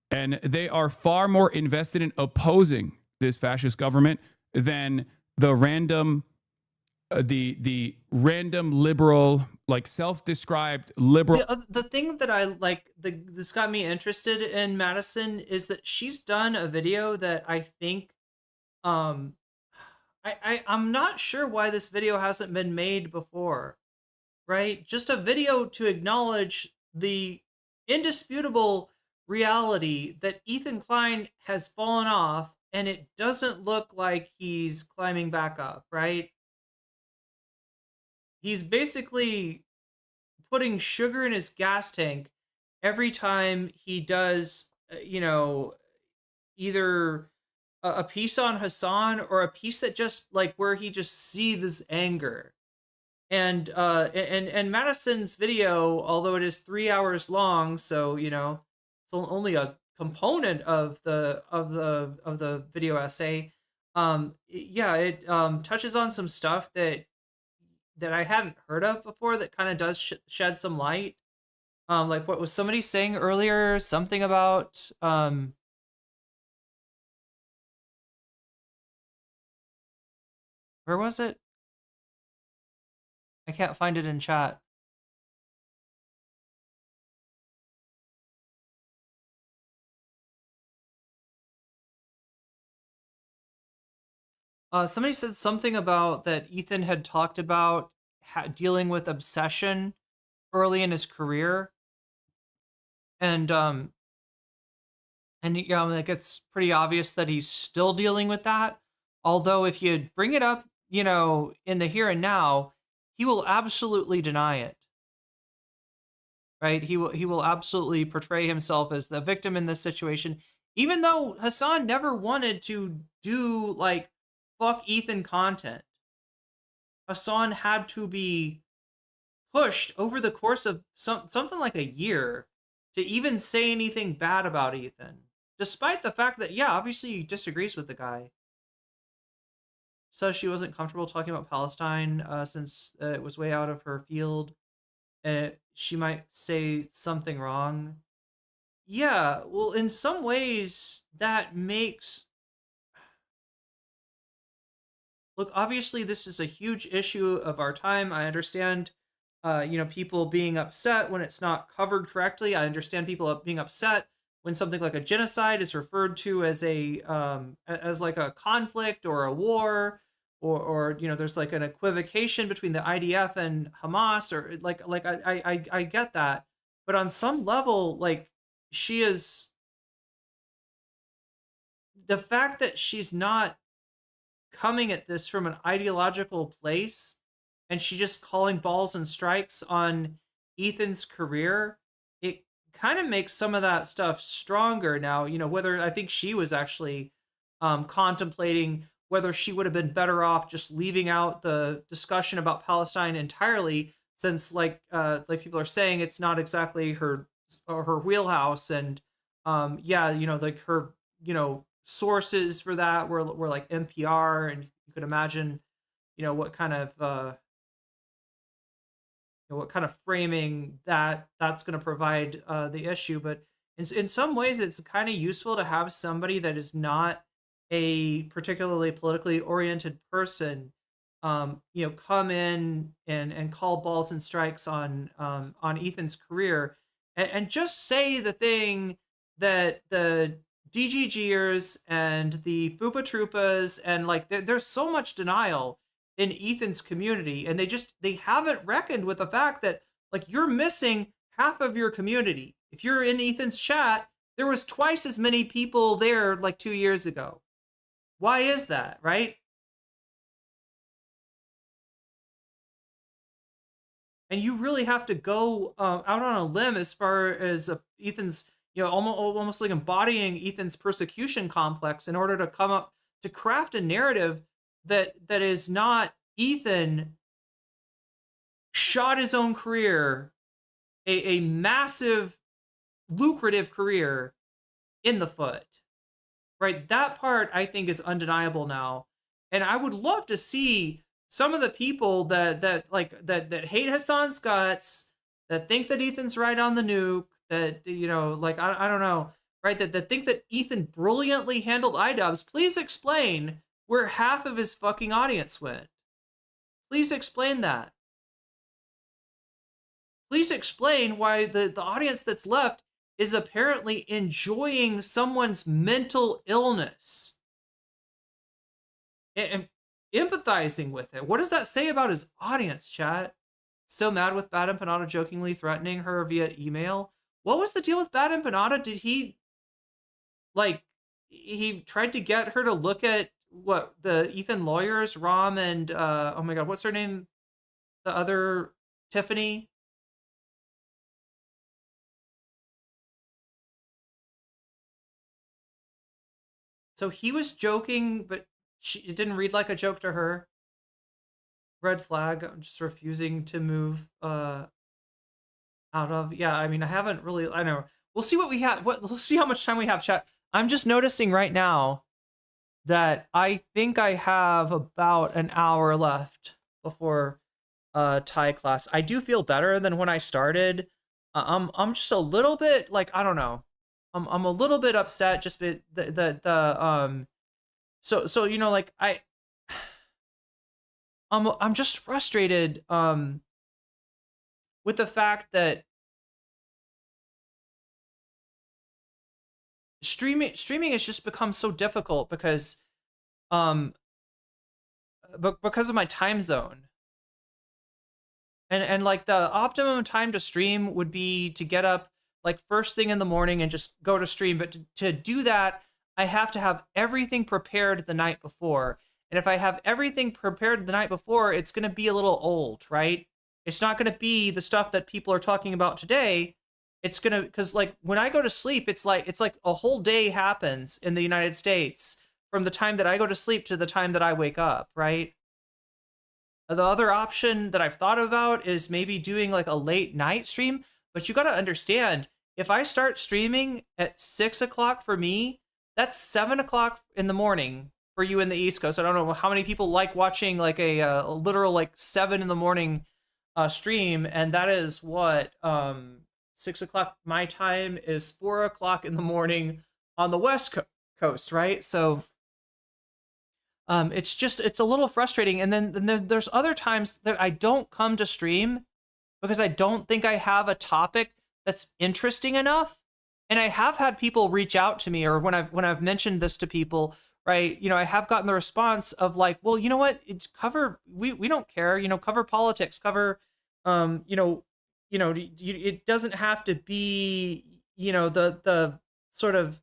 And they are far more invested in opposing this fascist government than the random liberal, like self-described liberal. The thing that I like, this got me interested in Madison, is that she's done a video that I think, I'm not sure why this video hasn't been made before, right? Just a video to acknowledge the indisputable reality that Ethan Klein has fallen off, and it doesn't look like he's climbing back up, right? He's basically putting sugar in his gas tank every time he does, either a piece on Hasan or a piece that just like where he just seethes anger. And Madison's video, although it is 3 hours long, so it's only a component of the video essay. It touches on some stuff that I hadn't heard of before, that kind of does shed some light. Like what was somebody saying earlier? Something about where was it? I can't find it in chat. Somebody said something about that Ethan had talked about dealing with obsession early in his career, and like it's pretty obvious that he's still dealing with that. Although if you bring it up, in the here and now, he will absolutely deny it. Right? He will absolutely portray himself as the victim in this situation, even though Hasan never wanted to do like fuck Ethan content. Hasan had to be pushed over the course of something like a year to even say anything bad about Ethan, despite the fact that, yeah, obviously he disagrees with the guy. So she wasn't comfortable talking about Palestine since it was way out of her field, and she might say something wrong. Yeah, well, in some ways that makes... Look, obviously this is a huge issue of our time. I understand, people being upset when it's not covered correctly. I understand people being upset when something like a genocide is referred to as as like a conflict or a war, or there's like an equivocation between the IDF and Hamas, or I get that, but on some level, like, she is, the fact that she's not coming at this from an ideological place, and she just calling balls and strikes on Ethan's career, it kind of makes some of that stuff stronger now. Whether I think she was actually contemplating whether she would have been better off just leaving out the discussion about Palestine entirely, since like people are saying it's not exactly her wheelhouse, and like her sources for that were like NPR, and you could imagine what kind of framing that's going to provide the issue. But in some ways, it's kind of useful to have somebody that is not a particularly politically oriented person, come in and call balls and strikes on Ethan's career, and just say the thing that the DGGers and the Fupa Troopas and like there's so much denial in Ethan's community, and they haven't reckoned with the fact that like you're missing half of your community. If you're in Ethan's chat, there was twice as many people there like 2 years ago. Why is that, right? And you really have to go out on a limb as far as Ethan's, almost like embodying Ethan's persecution complex in order to come up to craft a narrative that is not Ethan shot his own career, a massive, lucrative career in the foot, right? That part I think is undeniable now, and I would love to see some of the people that hate Hasan's guts, that think that Ethan's right on the nuke, that I don't know, right? That think that Ethan brilliantly handled iDubbbz. Please explain where half of his fucking audience went. Please explain that. Please explain why the audience that's left is apparently enjoying someone's mental illness and empathizing with it. What does that say about his audience, chat? So mad with Bad Empanada jokingly threatening her via email. What was the deal with Bad Empanada? Did he tried to get her to look at what the Ethan lawyers, Rom and oh my god, what's her name? The other Tiffany? So he was joking, but it didn't read like a joke to her. Red flag. I'm just refusing to move out of. Yeah, I mean, I haven't really. I know. We'll see what we have. We'll see how much time we have, chat. I'm just noticing right now that I think I have about an hour left before Thai class. I do feel better than when I started. I'm just a little bit like, I don't know. I'm a little bit upset just so like I'm just frustrated with the fact that streaming has just become so difficult because of my time zone. And like the optimum time to stream would be to get up like first thing in the morning and just go to stream. But to do that, I have to have everything prepared the night before. And if I have everything prepared the night before, it's going to be a little old, right? It's not going to be the stuff that people are talking about today. It's going to, because like when I go to sleep, it's like a whole day happens in the United States from the time that I go to sleep to the time that I wake up, right? The other option that I've thought about is maybe doing like a late night stream. But you got to understand, if I start streaming at 6 o'clock for me, that's 7 o'clock in the morning for you in the East Coast. I don't know how many people like watching like a literal like 7 in the morning stream. And that is what, 6 o'clock my time is 4 o'clock in the morning on the West Coast, right? So it's a little frustrating. And then there's other times that I don't come to stream because I don't think I have a topic that's interesting enough. And I have had people reach out to me, or when I've mentioned this to people, right? I have gotten the response of like, well, you know what? It's we don't care, cover politics, cover, it doesn't have to be, the sort of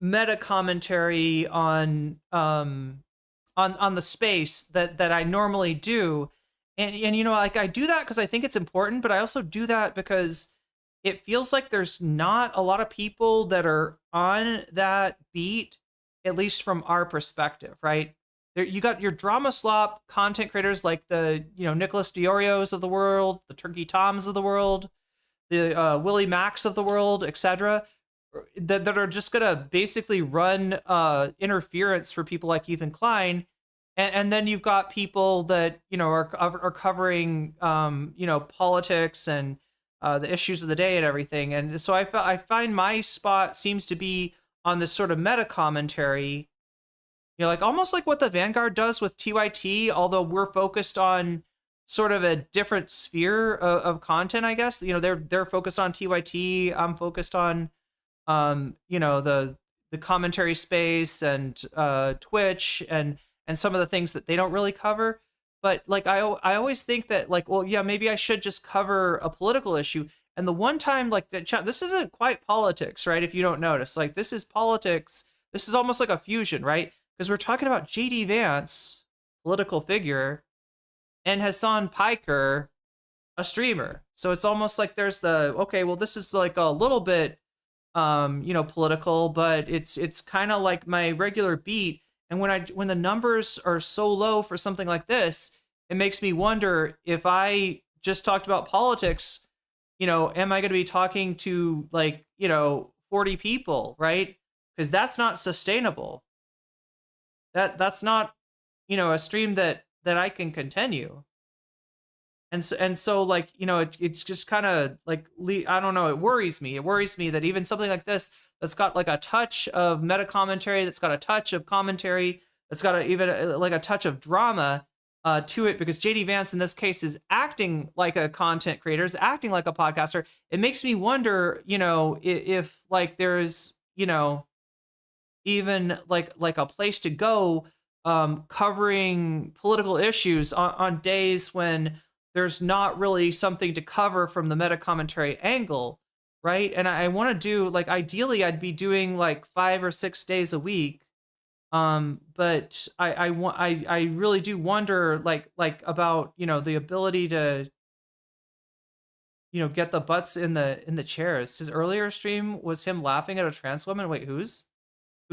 meta commentary on the space that I normally do. And like I do that because I think it's important, but I also do that because it feels like there's not a lot of people that are on that beat, at least from our perspective, right? You got your drama slop content creators like the, Nicholas Diorios of the world, the Turkey Toms of the world, the Willie Max of the world, etc., that are just gonna basically run interference for people like Ethan Klein. And then you've got people that, are covering, politics and the issues of the day and everything. And so I find my spot seems to be on this sort of meta commentary, like almost like what the Vanguard does with TYT, although we're focused on sort of a different sphere of content, I guess. They're focused on TYT. I'm focused on, the commentary space and Twitch and some of the things that they don't really cover. But like I always think that like, well, yeah, maybe I should just cover a political issue. And the one time like this isn't quite politics, right? If you don't notice, like this is politics. This is almost like a fusion, right? Because we're talking about JD Vance, political figure, and Hasan Piker, a streamer. So it's almost like there's okay, well, this is like a little bit, political, but it's kind of like my regular beat. And when the numbers are so low for something like this, it makes me wonder if I just talked about politics, am I going to be talking to 40 people, right? Because that's not sustainable. That's not, a stream that I can continue. And so like, it's just kind of like, I don't know, it worries me. It worries me that even something like this, that's got like a touch of meta commentary, that's got a touch of commentary, that's got even like a touch of drama to it, because JD Vance in this case is acting like a content creator, is acting like a podcaster. It makes me wonder, if like there's, even like a place to go covering political issues on days when there's not really something to cover from the meta commentary angle. Right. And I want to do like, ideally I'd be doing like 5 or 6 days a week. But I really do wonder like about, the ability to, get the butts in the chairs. His earlier stream was him laughing at a trans woman. Wait, who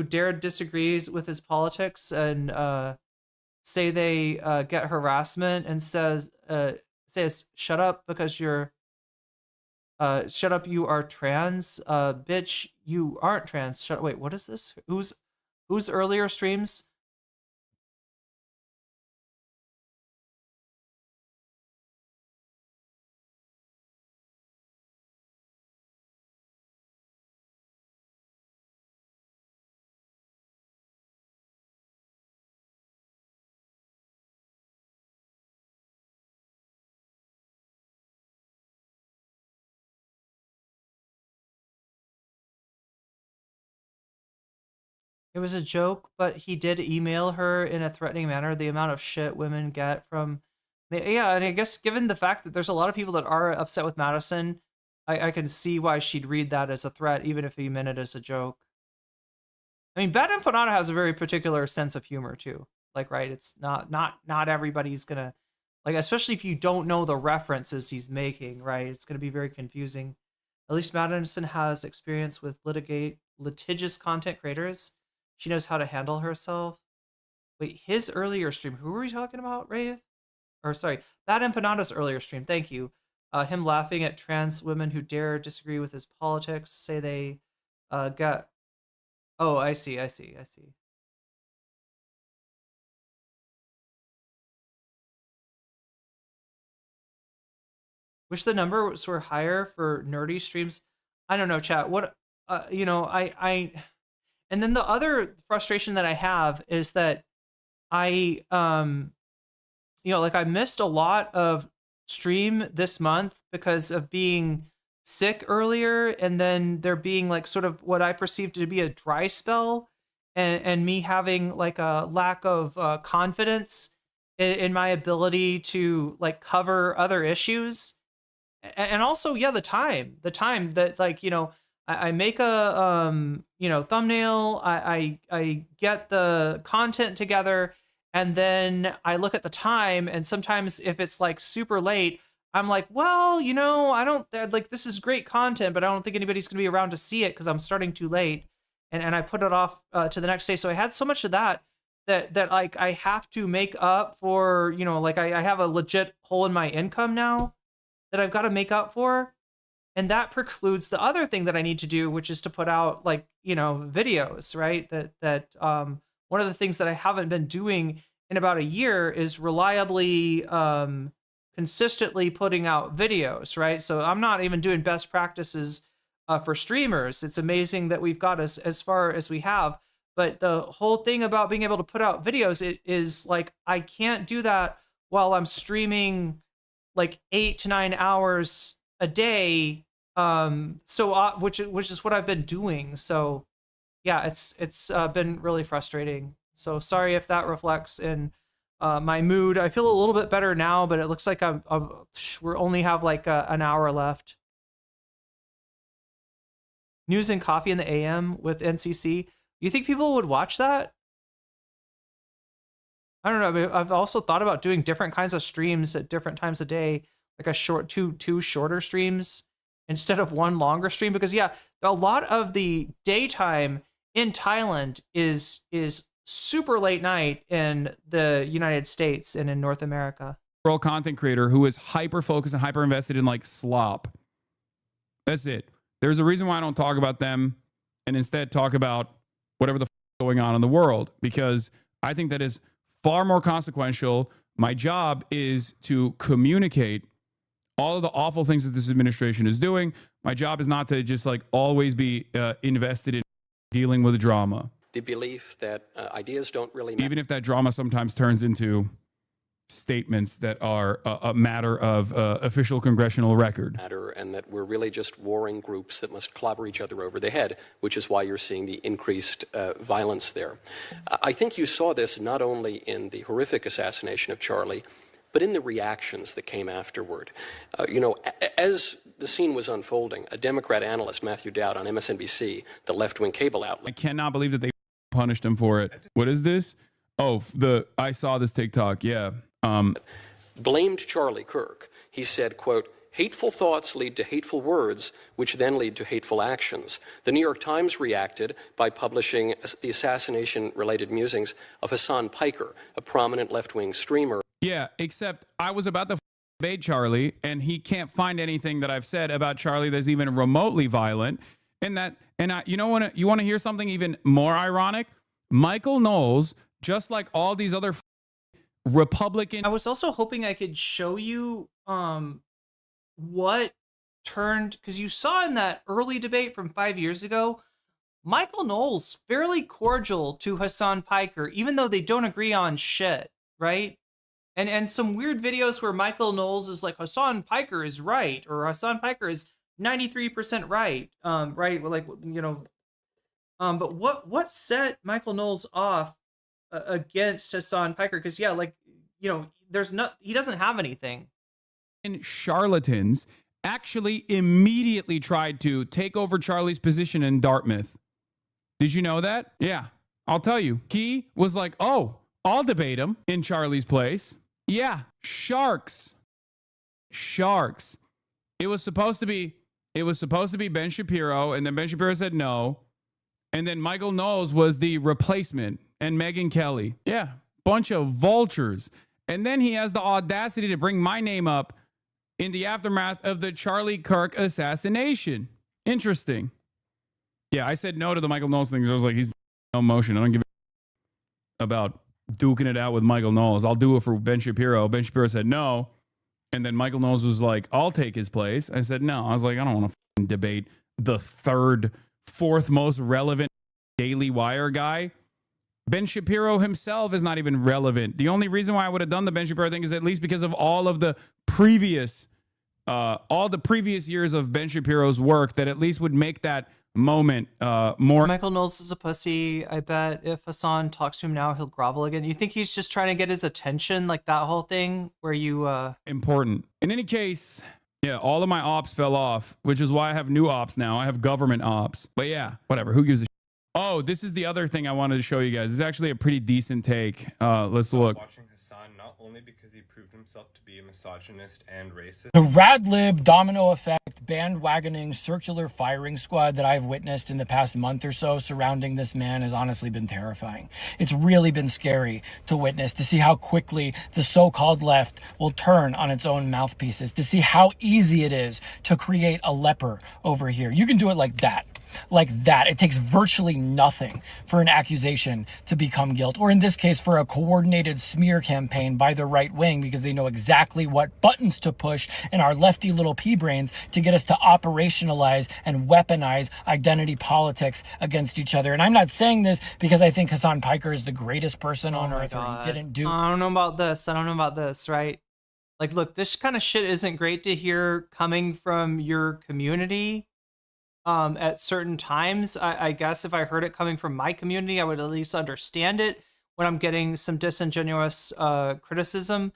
dared disagrees with his politics and, say they, get harassment and says, shut up because you're, shut up, you are trans. Bitch, you aren't trans. Wait, what is this? Whose earlier streams? It was a joke, but he did email her in a threatening manner. The amount of shit women get from, yeah, and I guess given the fact that there's a lot of people that are upset with Madison, I can see why she'd read that as a threat, even if he meant it as a joke. I mean, Bad Empanada has a very particular sense of humor too. Like, right, it's not everybody's gonna, like, especially if you don't know the references he's making, right? It's gonna be very confusing. At least Madison has experience with litigious content creators. She knows how to handle herself. Wait, his earlier stream, who were we talking about, Rave? Or sorry, Bad Empanada's earlier stream, thank you. Him laughing at trans women who dare disagree with his politics, say they got... Oh, I see. Wish the numbers were higher for nerdy streams. I don't know, chat. What, and then the other frustration that I have is that I, I missed a lot of stream this month because of being sick earlier, and then there being like sort of what I perceived to be a dry spell, and me having like a lack of confidence in my ability to like cover other issues, and also the time that like I make a thumbnail, I get the content together, and then I look at the time, and sometimes if it's like super late, I'm like, well, I don't like, this is great content, but I don't think anybody's gonna be around to see it because I'm starting too late, and I put it off to the next day. So I had so much of that like I have to make up for, like I have a legit hole in my income now that I've got to make up for. And that precludes the other thing that I need to do, which is to put out like, videos, right? That one of the things that I haven't been doing in about a year is reliably consistently putting out videos, right? So I'm not even doing best practices for streamers. It's amazing that we've got us as far as we have. But the whole thing about being able to put out videos, it is like, I can't do that while I'm streaming like 8 to 9 hours a day. Which is what I've been doing. So yeah, it's been really frustrating. So sorry if that reflects in my mood. I feel a little bit better now, but it looks like we're only have like an hour left. News and Coffee in the AM with NCC. You think people would watch that? I don't know. I mean, I've also thought about doing different kinds of streams at different times of day, like a short two shorter streams instead of one longer stream, because yeah, a lot of the daytime in Thailand is super late night in the United States and in North America. World content creator who is hyper focused and hyper invested in like slop. That's it. There's a reason why I don't talk about them and instead talk about whatever the f- going on in the world, because I think that is far more consequential. My job is to communicate all of the awful things that this administration is doing. My job is not to just like always be invested in dealing with drama. The belief that ideas don't really matter. Even if that drama sometimes turns into statements that are a matter of official congressional record. And that we're really just warring groups that must clobber each other over the head, which is why you're seeing the increased violence there. I think you saw this not only in the horrific assassination of Charlie, but in the reactions that came afterward. As the scene was unfolding, a Democrat analyst, Matthew Dowd, on MSNBC, the left-wing cable outlet. I cannot believe that they punished him for it. What is this? Oh, I saw this TikTok. Yeah. Blamed Charlie Kirk. He said, quote, "Hateful thoughts lead to hateful words, which then lead to hateful actions." The New York Times reacted by publishing the assassination-related musings of Hasan Piker, a prominent left-wing streamer. Yeah, except I was about to debate Charlie, and he can't find anything that I've said about Charlie that's even remotely violent. You want to hear something even more ironic? Michael Knowles, just like all these other Republican. I was also hoping I could show you what turned, because you saw in that early debate from 5 years ago, Michael Knowles fairly cordial to Hasan Piker, even though they don't agree on shit, right? And some weird videos where Michael Knowles is like, Hasan Piker is right, or Hasan Piker is 93% right, right? Like, but what set Michael Knowles off against Hasan Piker? Because yeah, like, he doesn't have anything. And charlatans actually immediately tried to take over Charlie's position in Dartmouth. Did you know that? Yeah, I'll tell you. He was like, oh, I'll debate him in Charlie's place. Yeah, sharks. It was supposed to be Ben Shapiro, and then Ben Shapiro said no. And then Michael Knowles was the replacement, and Megyn Kelly. Yeah, bunch of vultures. And then he has the audacity to bring my name up in the aftermath of the Charlie Kirk assassination. Interesting. Yeah, I said no to the Michael Knowles thing. I was like, he's no motion. I don't give a about duking it out with Michael Knowles. I'll do it for Ben Shapiro. Ben Shapiro said no. And then Michael Knowles was like, I'll take his place. I said no. I was like, I don't want to debate the fourth most relevant Daily Wire guy. Ben Shapiro himself is not even relevant. The only reason why I would have done the Ben Shapiro thing is at least because of all the previous years of Ben Shapiro's work that at least would make that moment more. Michael Knowles is a pussy. I bet if Hasan talks to him now, he'll grovel again. You think he's just trying to get his attention, like that whole thing where you important. In any case, yeah, all of my ops fell off, which is why I have new ops now. I have government ops. But yeah, whatever. Who gives a shit? Oh, this is the other thing I wanted to show you guys. This is actually a pretty decent take. Let's look. Watching Hasan not only because he proved himself to be a misogynist and racist. The rad lib domino effect bandwagoning circular firing squad that I've witnessed in the past month or so surrounding this man has honestly been terrifying. It's really been scary to witness, to see how quickly the so-called left will turn on its own mouthpieces, to see how easy it is to create a leper over here. You can do it like that. like that. It takes virtually nothing for an accusation to become guilt, or in this case, for a coordinated smear campaign by the right wing, because they know exactly what buttons to push in our lefty little pea brains to get us to operationalize and weaponize identity politics against each other. And I'm not saying this because I think Hasan Piker is the greatest person on earth, or he didn't do. I don't know about this, right? Like, look, this kind of shit isn't great to hear coming from your community at certain times. I guess if I heard it coming from my community, I would at least understand it when I'm getting some disingenuous criticism.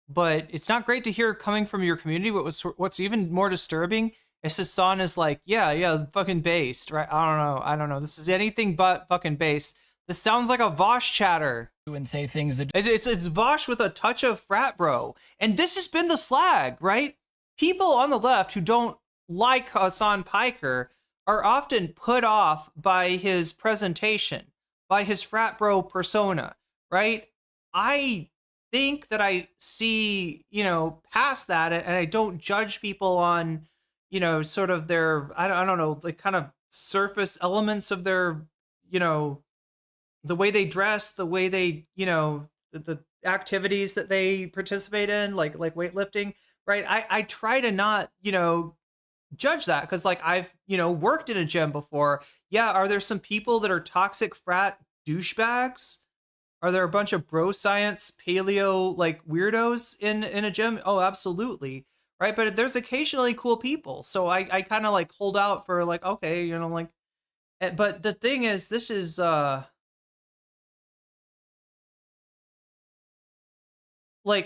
But it's not great to hear coming from your community. What's even more disturbing is Hasan is like, yeah, fucking based, right? I don't know. This is anything but fucking based. This sounds like a Vosh chatter. And say things that it's Vosh with a touch of frat bro. And this has been the slag, right? People on the left who don't like Hasan Piker are often put off by his presentation, by his frat bro persona, right? I think that I see, past that, and I don't judge people on, sort of their, I don't know, the kind of surface elements of their, the way they dress, the way they, the activities that they participate in, like weightlifting, right? I try to not, judge that, because like I've, worked in a gym before. Yeah, are there some people that are toxic frat douchebags? Are there a bunch of bro science paleo like weirdos in a gym? Oh, absolutely. Right. But there's occasionally cool people. So I kind of like hold out for like, okay, like, but the thing is, this is, like,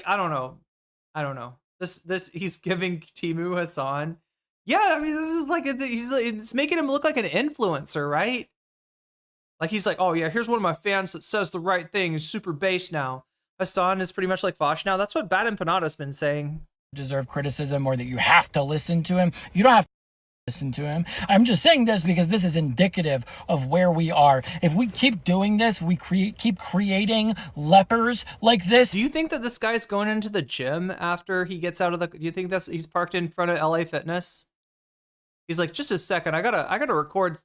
I don't know. This he's giving Timu Hasan. Yeah, I mean, this is like, it's making him look like an influencer, right? Like, he's like, oh yeah, here's one of my fans that says the right thing, is super based now. Hasan is pretty much like Vosh now. That's what Bad Empanada's been saying. Deserve criticism, or that you have to listen to him. You don't have to listen to him. I'm just saying this because this is indicative of where we are. If we keep doing this, we keep creating lepers like this. Do you think that this guy's going into the gym after he gets out of do you think he's parked in front of LA Fitness? He's like, just a second, I gotta record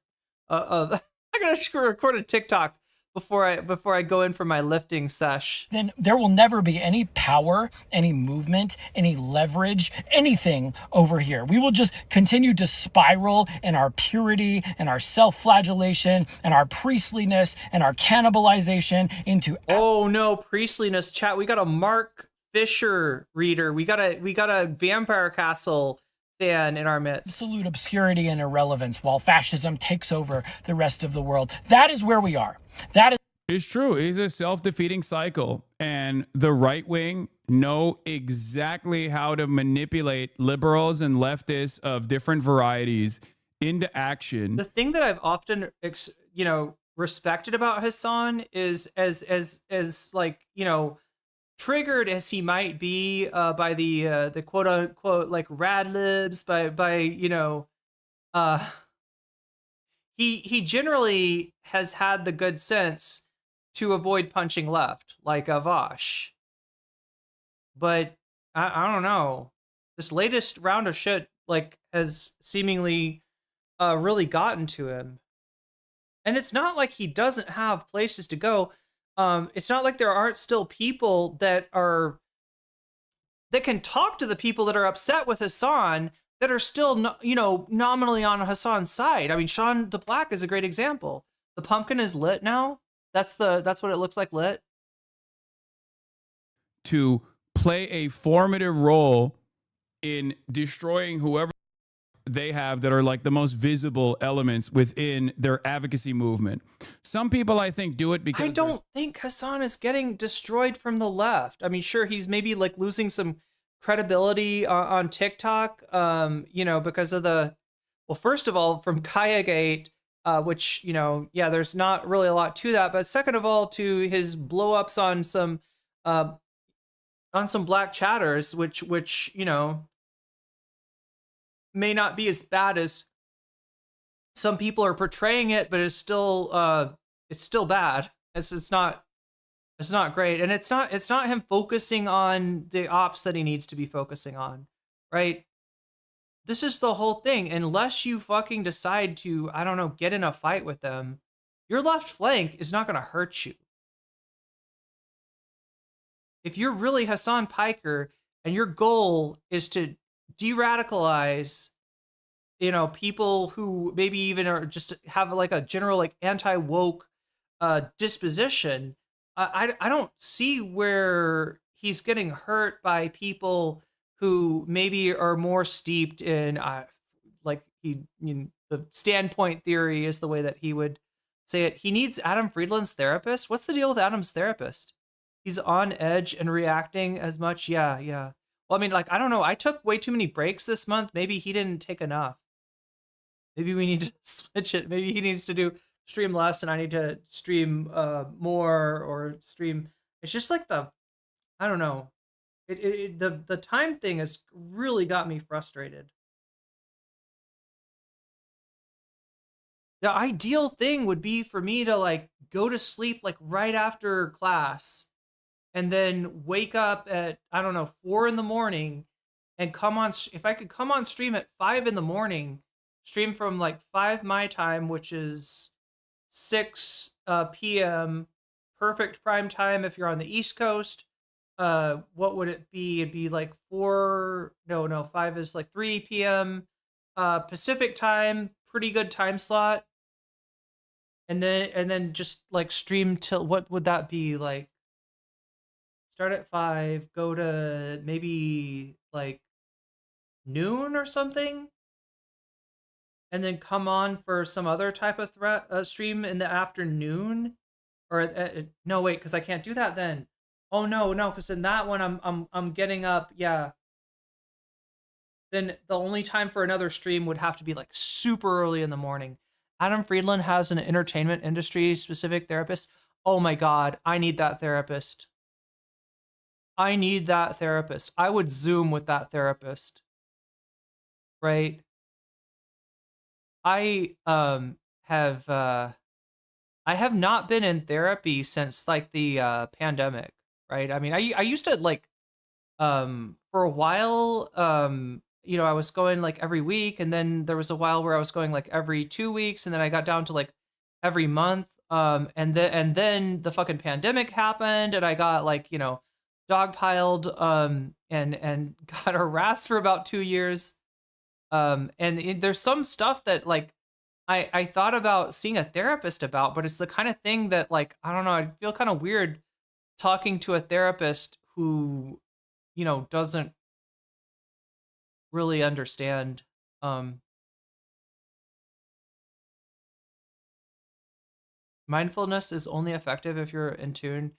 I gotta record a TikTok before I go in for my lifting sesh. Then there will never be any power, any movement, any leverage, anything over here. We will just continue to spiral in our purity and our self-flagellation and our priestliness and our cannibalization into... Oh no, priestliness, chat. We got a Mark Fisher reader. We got a Vampire Castle fan in our midst. Absolute obscurity and irrelevance while fascism takes over the rest of the world. That is where we are. It's true. It's a self-defeating cycle. And the right wing know exactly how to manipulate liberals and leftists of different varieties into action. The thing that I've often, respected about Hasan is as like, triggered as he might be by the quote unquote like rad libs, he generally has had the good sense to avoid punching left like a Vosh. But I don't know. This latest round of shit like has seemingly really gotten to him. And it's not like he doesn't have places to go. It's not like there aren't still people that can talk to the people that are upset with Hasan that are still, nominally on Hasan's side. I mean, Sean DeBlack is a great example. The pumpkin is lit now. That's what it looks like, lit. To play a formative role in destroying whoever they have that are like the most visible elements within their advocacy movement. Some people, I think, do it because I don't think Hasan is getting destroyed from the left. I mean, sure, he's maybe like losing some credibility on TikTok, because of first of all, from CashApp, which, there's not really a lot to that. But second of all, to his blow ups on some black chatters, which, may not be as bad as some people are portraying it, but it's still bad. It's not great. And it's not him focusing on the ops that he needs to be focusing on, right? this is the whole thing. Unless you fucking decide to, I don't know, get in a fight with them, your left flank is not going to hurt you. If you're really Hasan Piker and your goal is to de-radicalize, you know, people who maybe even are just have like a general like anti-woke disposition, I don't see where he's getting hurt by people who maybe are more steeped in like the standpoint theory is the way that he would say it. He needs Adam Friedland's therapist. What's the deal with Adam's therapist? He's on edge and reacting as much. Yeah. Well, I mean, like, I don't know. I took way too many breaks this month. Maybe he didn't take enough. Maybe we need to switch it. Maybe he needs to do stream less and I need to stream more or stream. It's just like I don't know. The time thing has really got me frustrated. The ideal thing would be for me to like go to sleep like right after class and then wake up at, I don't know, 4 in.the.morning and come on. If I could come on stream at 5 in.the.morning, stream from like 5 my time, which is 6 p.m. perfect prime time if you're on the East Coast. What would it be? It'd be like 5 is like 3 p.m. Pacific time, pretty good time slot. And then just like stream till, what would that be? Like start at 5, go to maybe like noon or something. And then come on for some other type of stream in the afternoon, or no, wait, because I can't do that then. Oh no, because in that one I'm getting up. Yeah. Then the only time for another stream would have to be like super early in the morning. Adam Friedland has an entertainment industry specific therapist. Oh my God, I need that therapist. I would Zoom with that therapist. Right? I have not been in therapy since like the pandemic, right? I mean, I used to like for a while you know, I was going like every week, and then there was a while where I was going like every 2 weeks, and then I got down to like every month. And then the fucking pandemic happened, and I got like, you know, dogpiled and got harassed for about 2 years. There's some stuff that like I thought about seeing a therapist about, but it's the kind of thing that like, I don't know, I feel kind of weird talking to a therapist who, you know, doesn't really understand. Mindfulness is only effective if you're in tune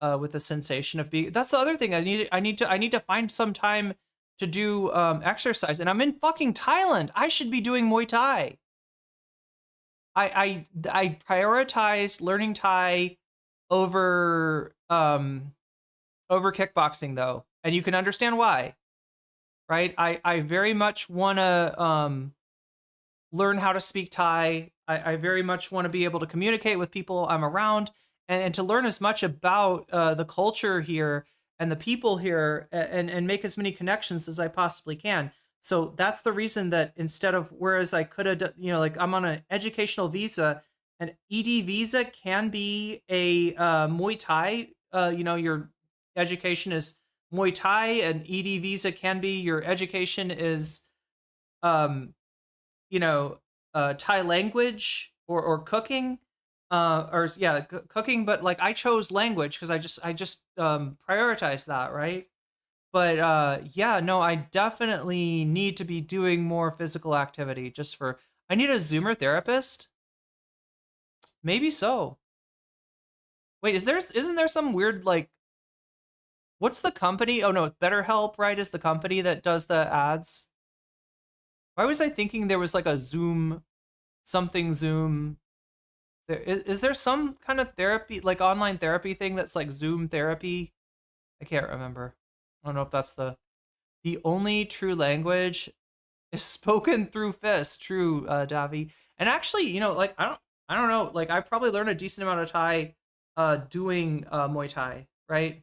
with the sensation of being. That's the other thing. I need to find some time to do exercise, and I'm in fucking Thailand. I should be doing Muay Thai. I prioritized learning Thai over kickboxing though, and you can understand why, right? I very much want to learn how to speak Thai. I very much want to be able to communicate with people I'm around, and to learn as much about the culture here and the people here, and make as many connections as I possibly can. So that's the reason that instead of, whereas I could have, you know, like I'm on an educational visa, an ED visa can be a Muay Thai, you know, your education is Muay Thai, and ED visa can be your education is, you know, Thai language or cooking, cooking. But like I chose language because I just prioritized that, right? But yeah, no, I definitely need to be doing more physical activity I need a Zoomer therapist. Maybe so. Wait, isn't there some weird, like, what's the company? Oh no, BetterHelp, right, is the company that does the ads. Why was I thinking there was like a Zoom, something Zoom? Is there some kind of therapy, like online therapy thing that's like Zoom therapy? I can't remember. I don't know if that's the only true language is spoken through fist. True, Davi. And actually, you know, like I don't know, like I probably learned a decent amount of Thai doing Muay Thai, right?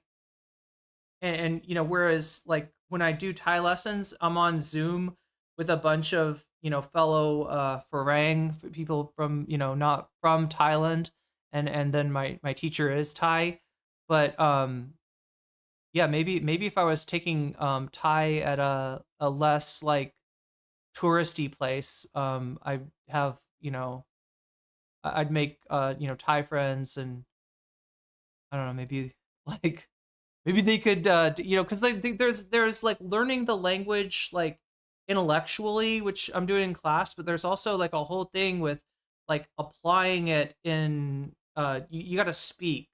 And you know, whereas like when I do Thai lessons, I'm on Zoom with a bunch of, fellow Farang people from, not from Thailand, and then my teacher is Thai, but yeah, maybe if I was taking Thai at a less like touristy place, I have, I'd make Thai friends, and I don't know, maybe like maybe they could because there's like learning the language like intellectually, which I'm doing in class, but there's also like a whole thing with like applying it in you got to speak.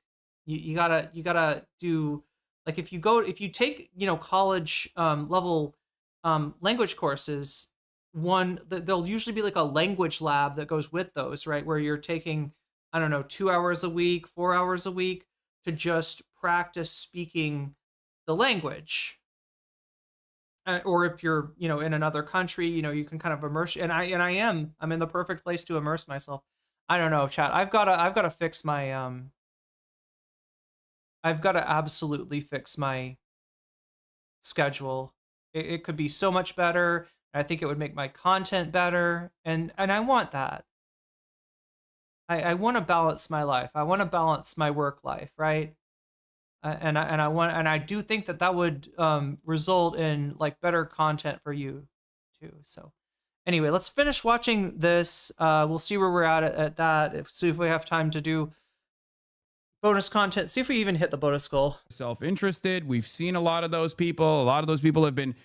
You gotta do, like, if you take college level language courses, there'll usually be like a language lab that goes with those, right, where you're taking, I don't know, 2 hours a week, 4 hours a week to just practice speaking the language. Or if you're in another country, you can kind of immerse, and I'm in the perfect place to immerse myself. I don't know, chat. I've got to fix my I've got to absolutely fix my schedule. It could be so much better. I think it would make my content better, and I want that. I want to balance my life. I want to balance my work life, right? And I do think that would result in like better content for you too. So anyway, let's finish watching this. We'll see where we're at that. See if we have time to do bonus content. See if we even hit the bonus goal. Self-interested. We've seen a lot of those people. A lot of those people have been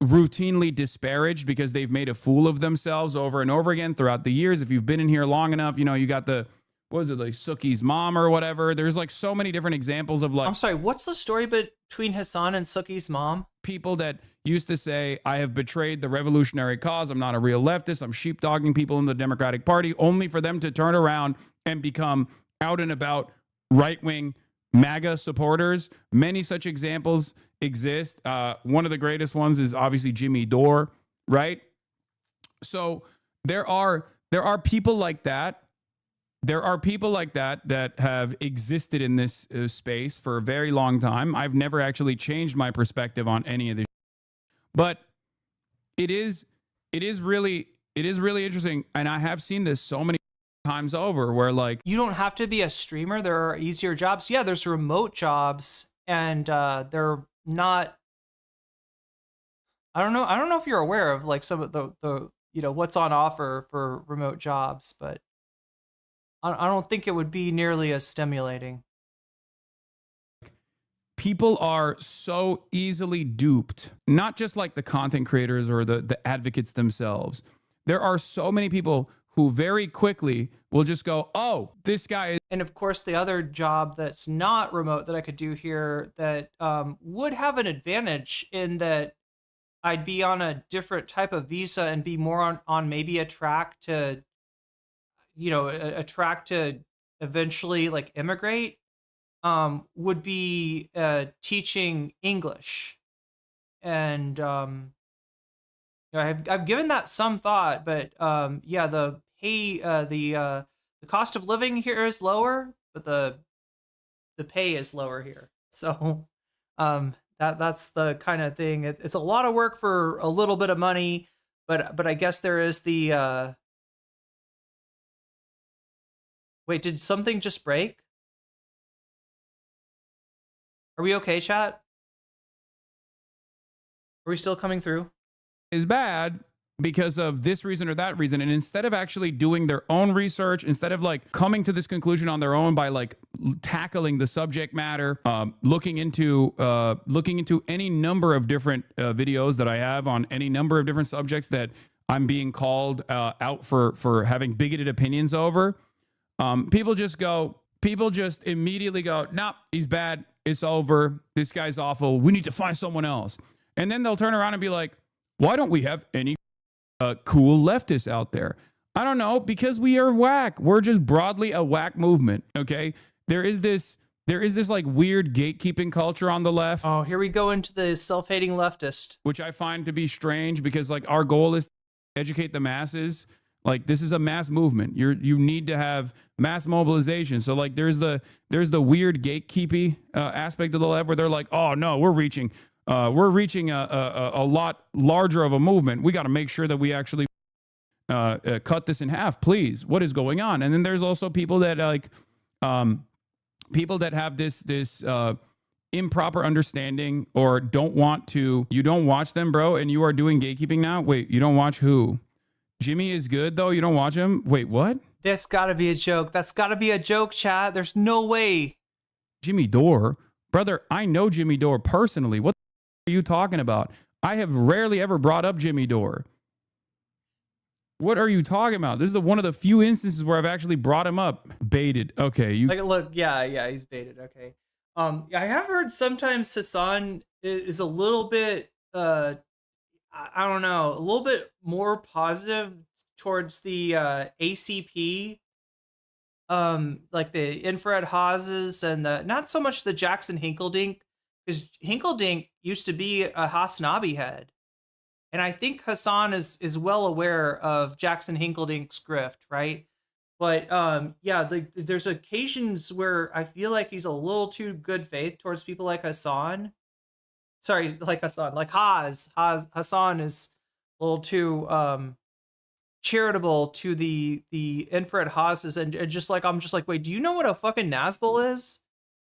routinely disparaged because they've made a fool of themselves over and over again throughout the years. If you've been in here long enough, you got the, what is it, like Suki's mom or whatever. There's like so many different examples of like... I'm sorry, what's the story between Hasan and Suki's mom? People that used to say, I have betrayed the revolutionary cause. I'm not a real leftist. I'm sheepdogging people in the Democratic Party, only for them to turn around and become out and about right-wing MAGA supporters. Many such examples exist. One of the greatest ones is obviously Jimmy Dore, right? So there are people like that. There are people like that that have existed in this space for a very long time. I've never actually changed my perspective on any of this, but it is really interesting, and I have seen this so many times over where like, you don't have to be a streamer. There are easier jobs. Yeah, there's remote jobs, and they're not, I don't know if you're aware of like some of the what's on offer for remote jobs, but I don't think it would be nearly as stimulating. People are so easily duped, not just like the content creators or the advocates themselves. There are so many people who very quickly will just go, oh, this guy is... And of course, the other job that's not remote that I could do here that would have an advantage in that I'd be on a different type of visa and be more on maybe a track to, a track to eventually like immigrate, would be teaching English. And I've given that some thought, but yeah, the pay, the cost of living here is lower, but the pay is lower here. So that's the kind of thing. It's a lot of work for a little bit of money, but I guess there is the wait, did something just break? Are we okay, chat? Are we still coming through? Is bad because of this reason or that reason, and instead of actually doing their own research, instead of like coming to this conclusion on their own by like tackling the subject matter, looking into any number of different videos that I have on any number of different subjects that I'm being called out for having bigoted opinions over, people just immediately go, nah, he's bad, it's over, this guy's awful, we need to find someone else. And then they'll turn around and be like, why don't we have any cool leftists out there? I don't know, because we are whack. We're just broadly a whack movement, okay? There is this like weird gatekeeping culture on the left. Oh, here we go into the self-hating leftist. Which I find to be strange because like our goal is to educate the masses. Like this is a mass movement. You need to have mass mobilization. So like there's the weird gatekeeping aspect of the left where they're like, oh no, we're reaching we're reaching a lot larger of a movement. We got to make sure that we actually cut this in half, please. What is going on? And then there's also people that people that have this improper understanding or don't want to. You don't watch them, bro, and you are doing gatekeeping now. Wait, you don't watch who? Jimmy is good though. You don't watch him. Wait, what? That's got to be a joke. That's got to be a joke, chat. There's no way. Jimmy Dore, brother. I know Jimmy Dore personally. What are you talking about? I have rarely ever brought up Jimmy Dore. What are you talking about? This is one of the few instances where I've actually brought him up. Baited. Okay. Like, look, yeah, he's baited. Okay. I have heard sometimes Hasan is a little bit, I don't know, a little bit more positive towards the ACP, like the infrared Hawses and not so much the Jackson Hinkledink, because Hinkledink used to be a Hasnabi head. And I think Hasan is well aware of Jackson Hinkledink's grift, right? But yeah, there's occasions where I feel like he's a little too good faith towards people like Hasan. Sorry, like Hasan, like Hasan is a little too charitable to the infrared Hawses, and just like I'm just like, wait, do you know what a fucking Nazgul is,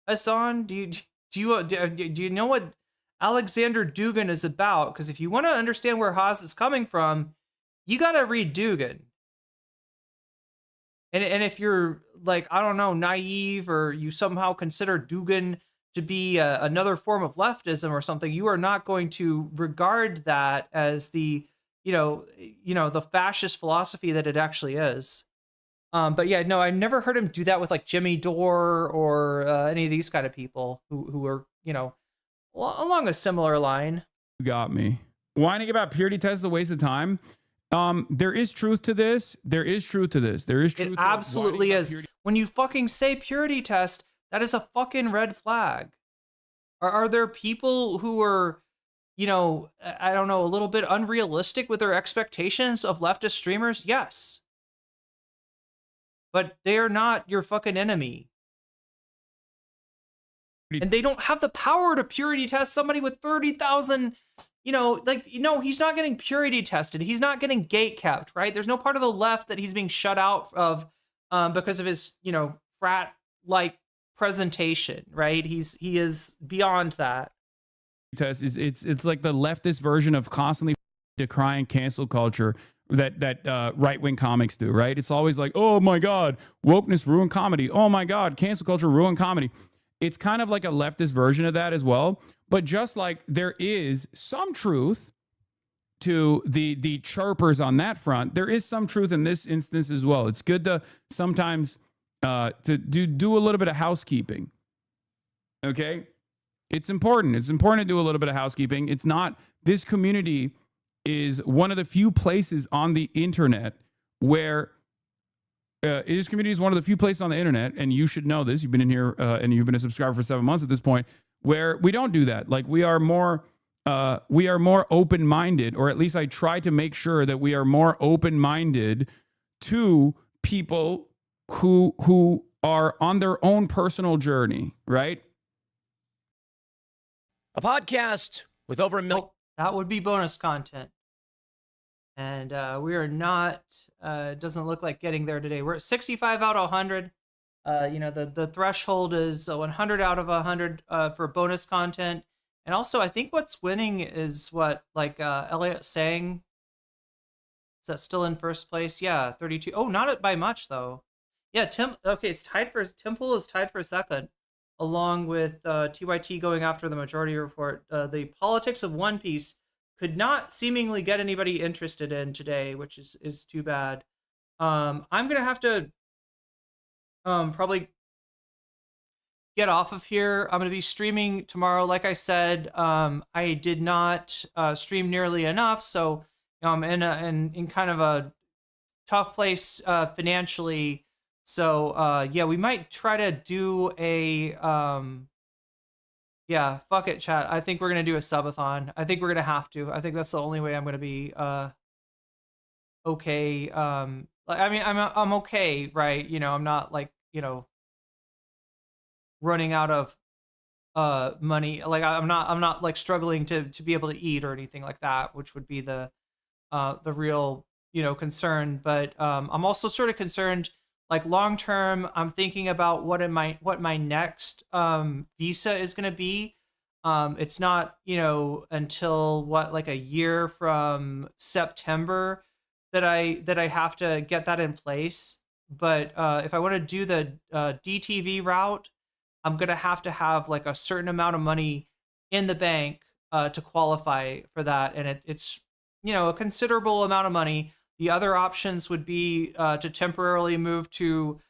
Hasan? Do you know what Alexander Dugin is about? Because if you want to understand where Haas is coming from, you got to read Dugin. And if you're like, I don't know, naive, or you somehow consider Dugin to be another form of leftism or something, you are not going to regard that as the, the fascist philosophy that it actually is. But yeah, no, I never heard him do that with like Jimmy Dore or any of these kind of people who are, along a similar line. You got me. Whining about purity tests is a waste of time. There is truth to this. There is truth to this. There is truth. It absolutely is. When you fucking say purity test, that is a fucking red flag. Are there people who are, I don't know, a little bit unrealistic with their expectations of leftist streamers? Yes. But they are not your fucking enemy. And they don't have the power to purity test somebody with 30,000, he's not getting purity tested. He's not getting gate kept, right? There's no part of the left that he's being shut out of because of his, frat-like presentation, right? He is beyond that. Test is it's like the leftist version of constantly decrying cancel culture that right-wing comics do, right? It's always like, oh my God, wokeness ruined comedy. Oh my God, cancel culture ruined comedy. It's kind of like a leftist version of that as well. But just like there is some truth to the chirpers on that front, there is some truth in this instance as well. It's good to sometimes to do a little bit of housekeeping. Okay? It's important. It's important to do a little bit of housekeeping. It's not, this community is one of the few places on the internet where this community is one of the few places on the internet, and you should know this. You've been in here and you've been a subscriber for 7 months at this point, where we don't do that. Like we are more open-minded, or at least I try to make sure that we are more open-minded to people who are on their own personal journey, right? A podcast with over 1 million. That would be bonus content. And we are not, doesn't look like getting there today. We're at 65 out of 100. The threshold is 100 out of 100 for bonus content. And also, I think what's winning is Elliot Sang. Is that still in first place? Yeah, 32. Oh, not by much, though. Yeah, it's tied for, Temple is tied for second, along with TYT going after the majority report. The politics of One Piece could not seemingly get anybody interested in today, which is too bad. I'm going to have to probably get off of here. I'm going to be streaming tomorrow. Like I said, I did not stream nearly enough, so I'm in kind of a tough place financially. So yeah, we might try to do a yeah, fuck it, chat. I think we're gonna do a subathon. I think we're gonna have to. I think that's the only way I'm gonna be okay. I mean, I'm okay, right? I'm not like running out of money. Like I'm not like struggling to be able to eat or anything like that, which would be the real, concern. But I'm also sort of concerned, like long term. I'm thinking about what my next visa is going to be. It's not, until like a year from September that I have to get that in place. But if I want to do the DTV route, I'm going to have like a certain amount of money in the bank to qualify for that. And it's, a considerable amount of money. The other options would be to temporarily move to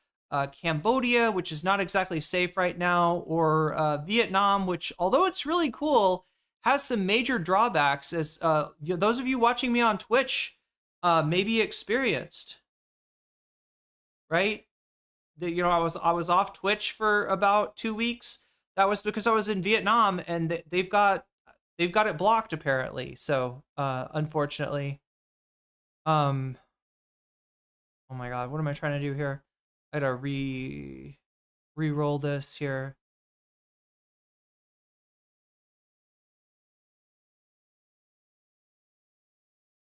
Cambodia, which is not exactly safe right now, or Vietnam, which, although it's really cool, has some major drawbacks, as those of you watching me on Twitch may be experienced. Right? I was off Twitch for about 2 weeks. That was because I was in Vietnam, and they've got it blocked apparently. So unfortunately, oh my God, what am I trying to do here? I gotta re-roll this here.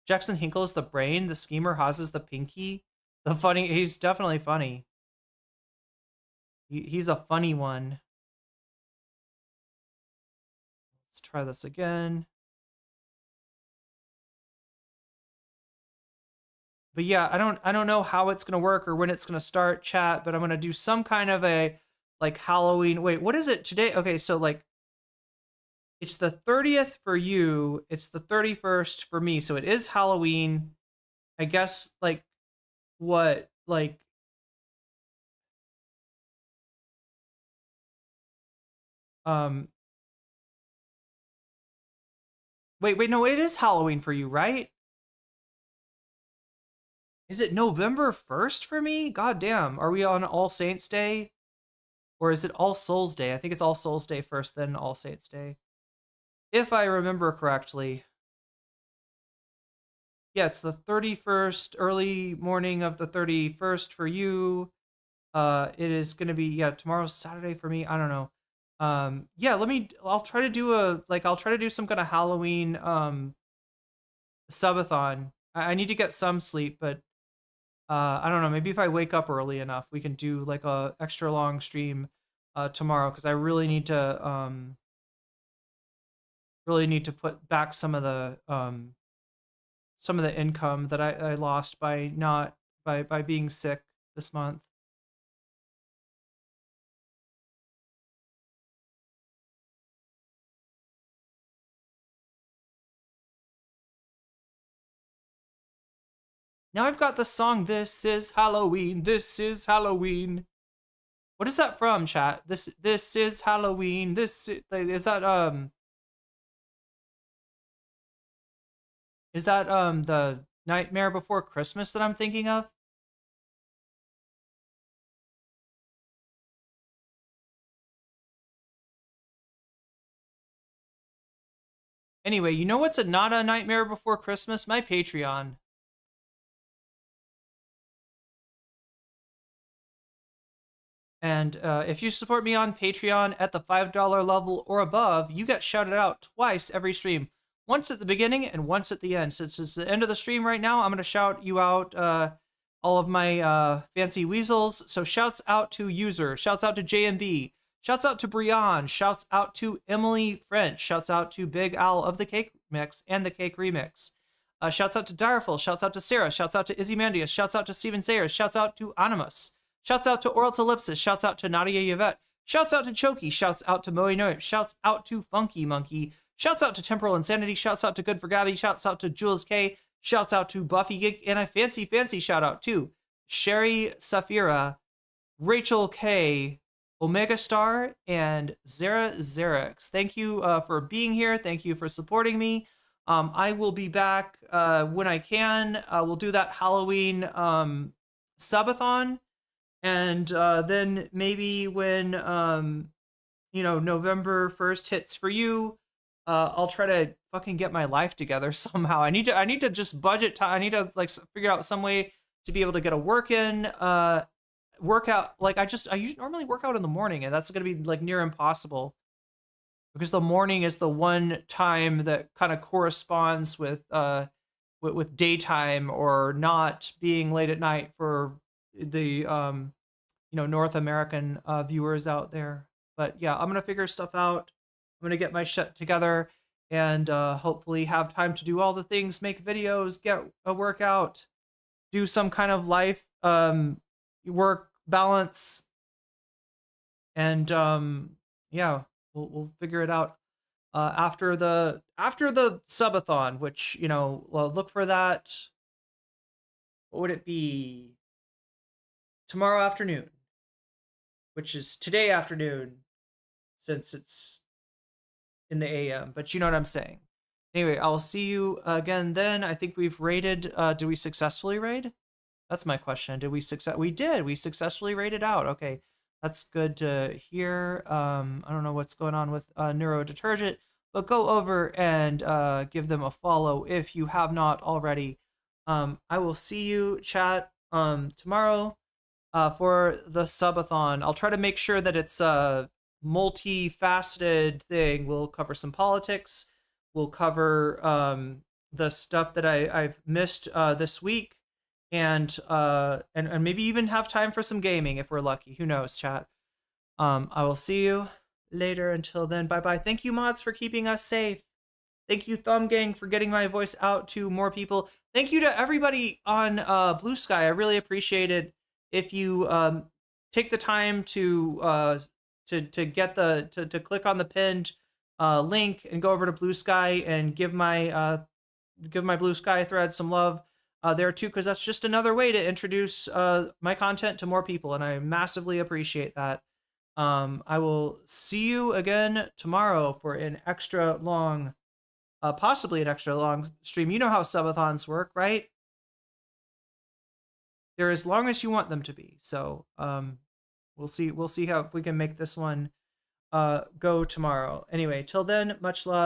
Jackson Hinkle is the brain. The schemer Haas is the pinky. He's definitely funny. He's a funny one. Let's try this again. But yeah, I don't know how it's gonna work or when it's gonna start, chat, but I'm gonna do some kind of a like Halloween. Wait, what is it today? Okay, so like it's the 30th for you, it's the 31st for me, so it is Halloween. I guess like what, like wait, no, it is Halloween for you, right? Is it November 1st for me? God damn. Are we on All Saints Day? Or is it All Souls Day? I think it's All Souls Day first, then All Saints Day. If I remember correctly. Yeah, it's the 31st, early morning of the 31st for you. It is going to be, tomorrow's Saturday for me. I don't know. Yeah, I'll try to do some kind of Halloween subathon. I need to get some sleep, but I don't know, maybe if I wake up early enough, we can do like a extra long stream tomorrow, because I really need to put back some of the income that I lost by being sick this month. Now I've got the song, This Is Halloween, This Is Halloween. What is that from, chat? This is Halloween, is that the Nightmare Before Christmas that I'm thinking of? Anyway, you know what's not a Nightmare Before Christmas? My Patreon. And if you support me on Patreon at the $5 level or above, you get shouted out twice every stream. Once at the beginning and once at the end. Since it's the end of the stream right now, I'm going to shout you out, all of my fancy weasels. So shouts out to User, shouts out to JMB, shouts out to Brian, shouts out to Emily French, shouts out to Big Al of the Cake Mix and the Cake Remix. Shouts out to Direful, shouts out to Sarah, shouts out to Izzy Mandius, shouts out to Steven Sayers, shouts out to Animus. Shouts out to Oral Ellipsis, shouts out to Nadia Yvette, shouts out to Choki, shouts out to Moe Noip, shouts out to Funky Monkey, shouts out to Temporal Insanity, shouts out to Good for Gabby, shouts out to Jules K, shouts out to Buffy Geek, and a fancy shout out to Sherry Safira, Rachel K, Omega Star, and Zara Xerix. Thank you for being here. Thank you for supporting me. I will be back when I can. We'll do that Halloween subathon. And then maybe when, November 1st hits for you, I'll try to fucking get my life together somehow. I need to just budget time. I need to figure out some way to be able to get a workout. Like I usually normally work out in the morning, and that's going to be near impossible. because the morning is the one time that kind of corresponds with daytime or not being late at night for the North American viewers out there. But yeah, I'm gonna figure stuff out. I'm gonna get my shit together and hopefully have time to do all the things, make videos, get a workout, do some kind of life work balance, and yeah, we'll figure it out after the subathon, which look for that. What would it be? Tomorrow afternoon, which is today afternoon, since it's in the AM. But you know what I'm saying. Anyway, I'll see you again then. I think we've raided. Did we successfully raid? That's my question. Did we success? We did. We successfully raided out. Okay. That's good to hear. I don't know what's going on with Neuro Detergent, but go over and give them a follow if you have not already. I will see you, chat, tomorrow for the subathon. I'll try to make sure that it's a multifaceted thing. We'll cover some politics. We'll cover the stuff that I've missed this week. And maybe even have time for some gaming if we're lucky. Who knows, chat? I will see you later. Until then, bye-bye. Thank you, mods, for keeping us safe. Thank you, Thumb Gang, for getting my voice out to more people. Thank you to everybody on Blue Sky. I really appreciate it if you take the time to click on the pinned link and go over to Blue Sky and give my Blue Sky thread some love. There too, because that's just another way to introduce my content to more people, and I massively appreciate that. I will see you again tomorrow for an extra long, possibly an extra long stream. You know how subathons work, right? They're as long as you want them to be. So we'll see how if we can make this one go tomorrow. Anyway, till then, much love.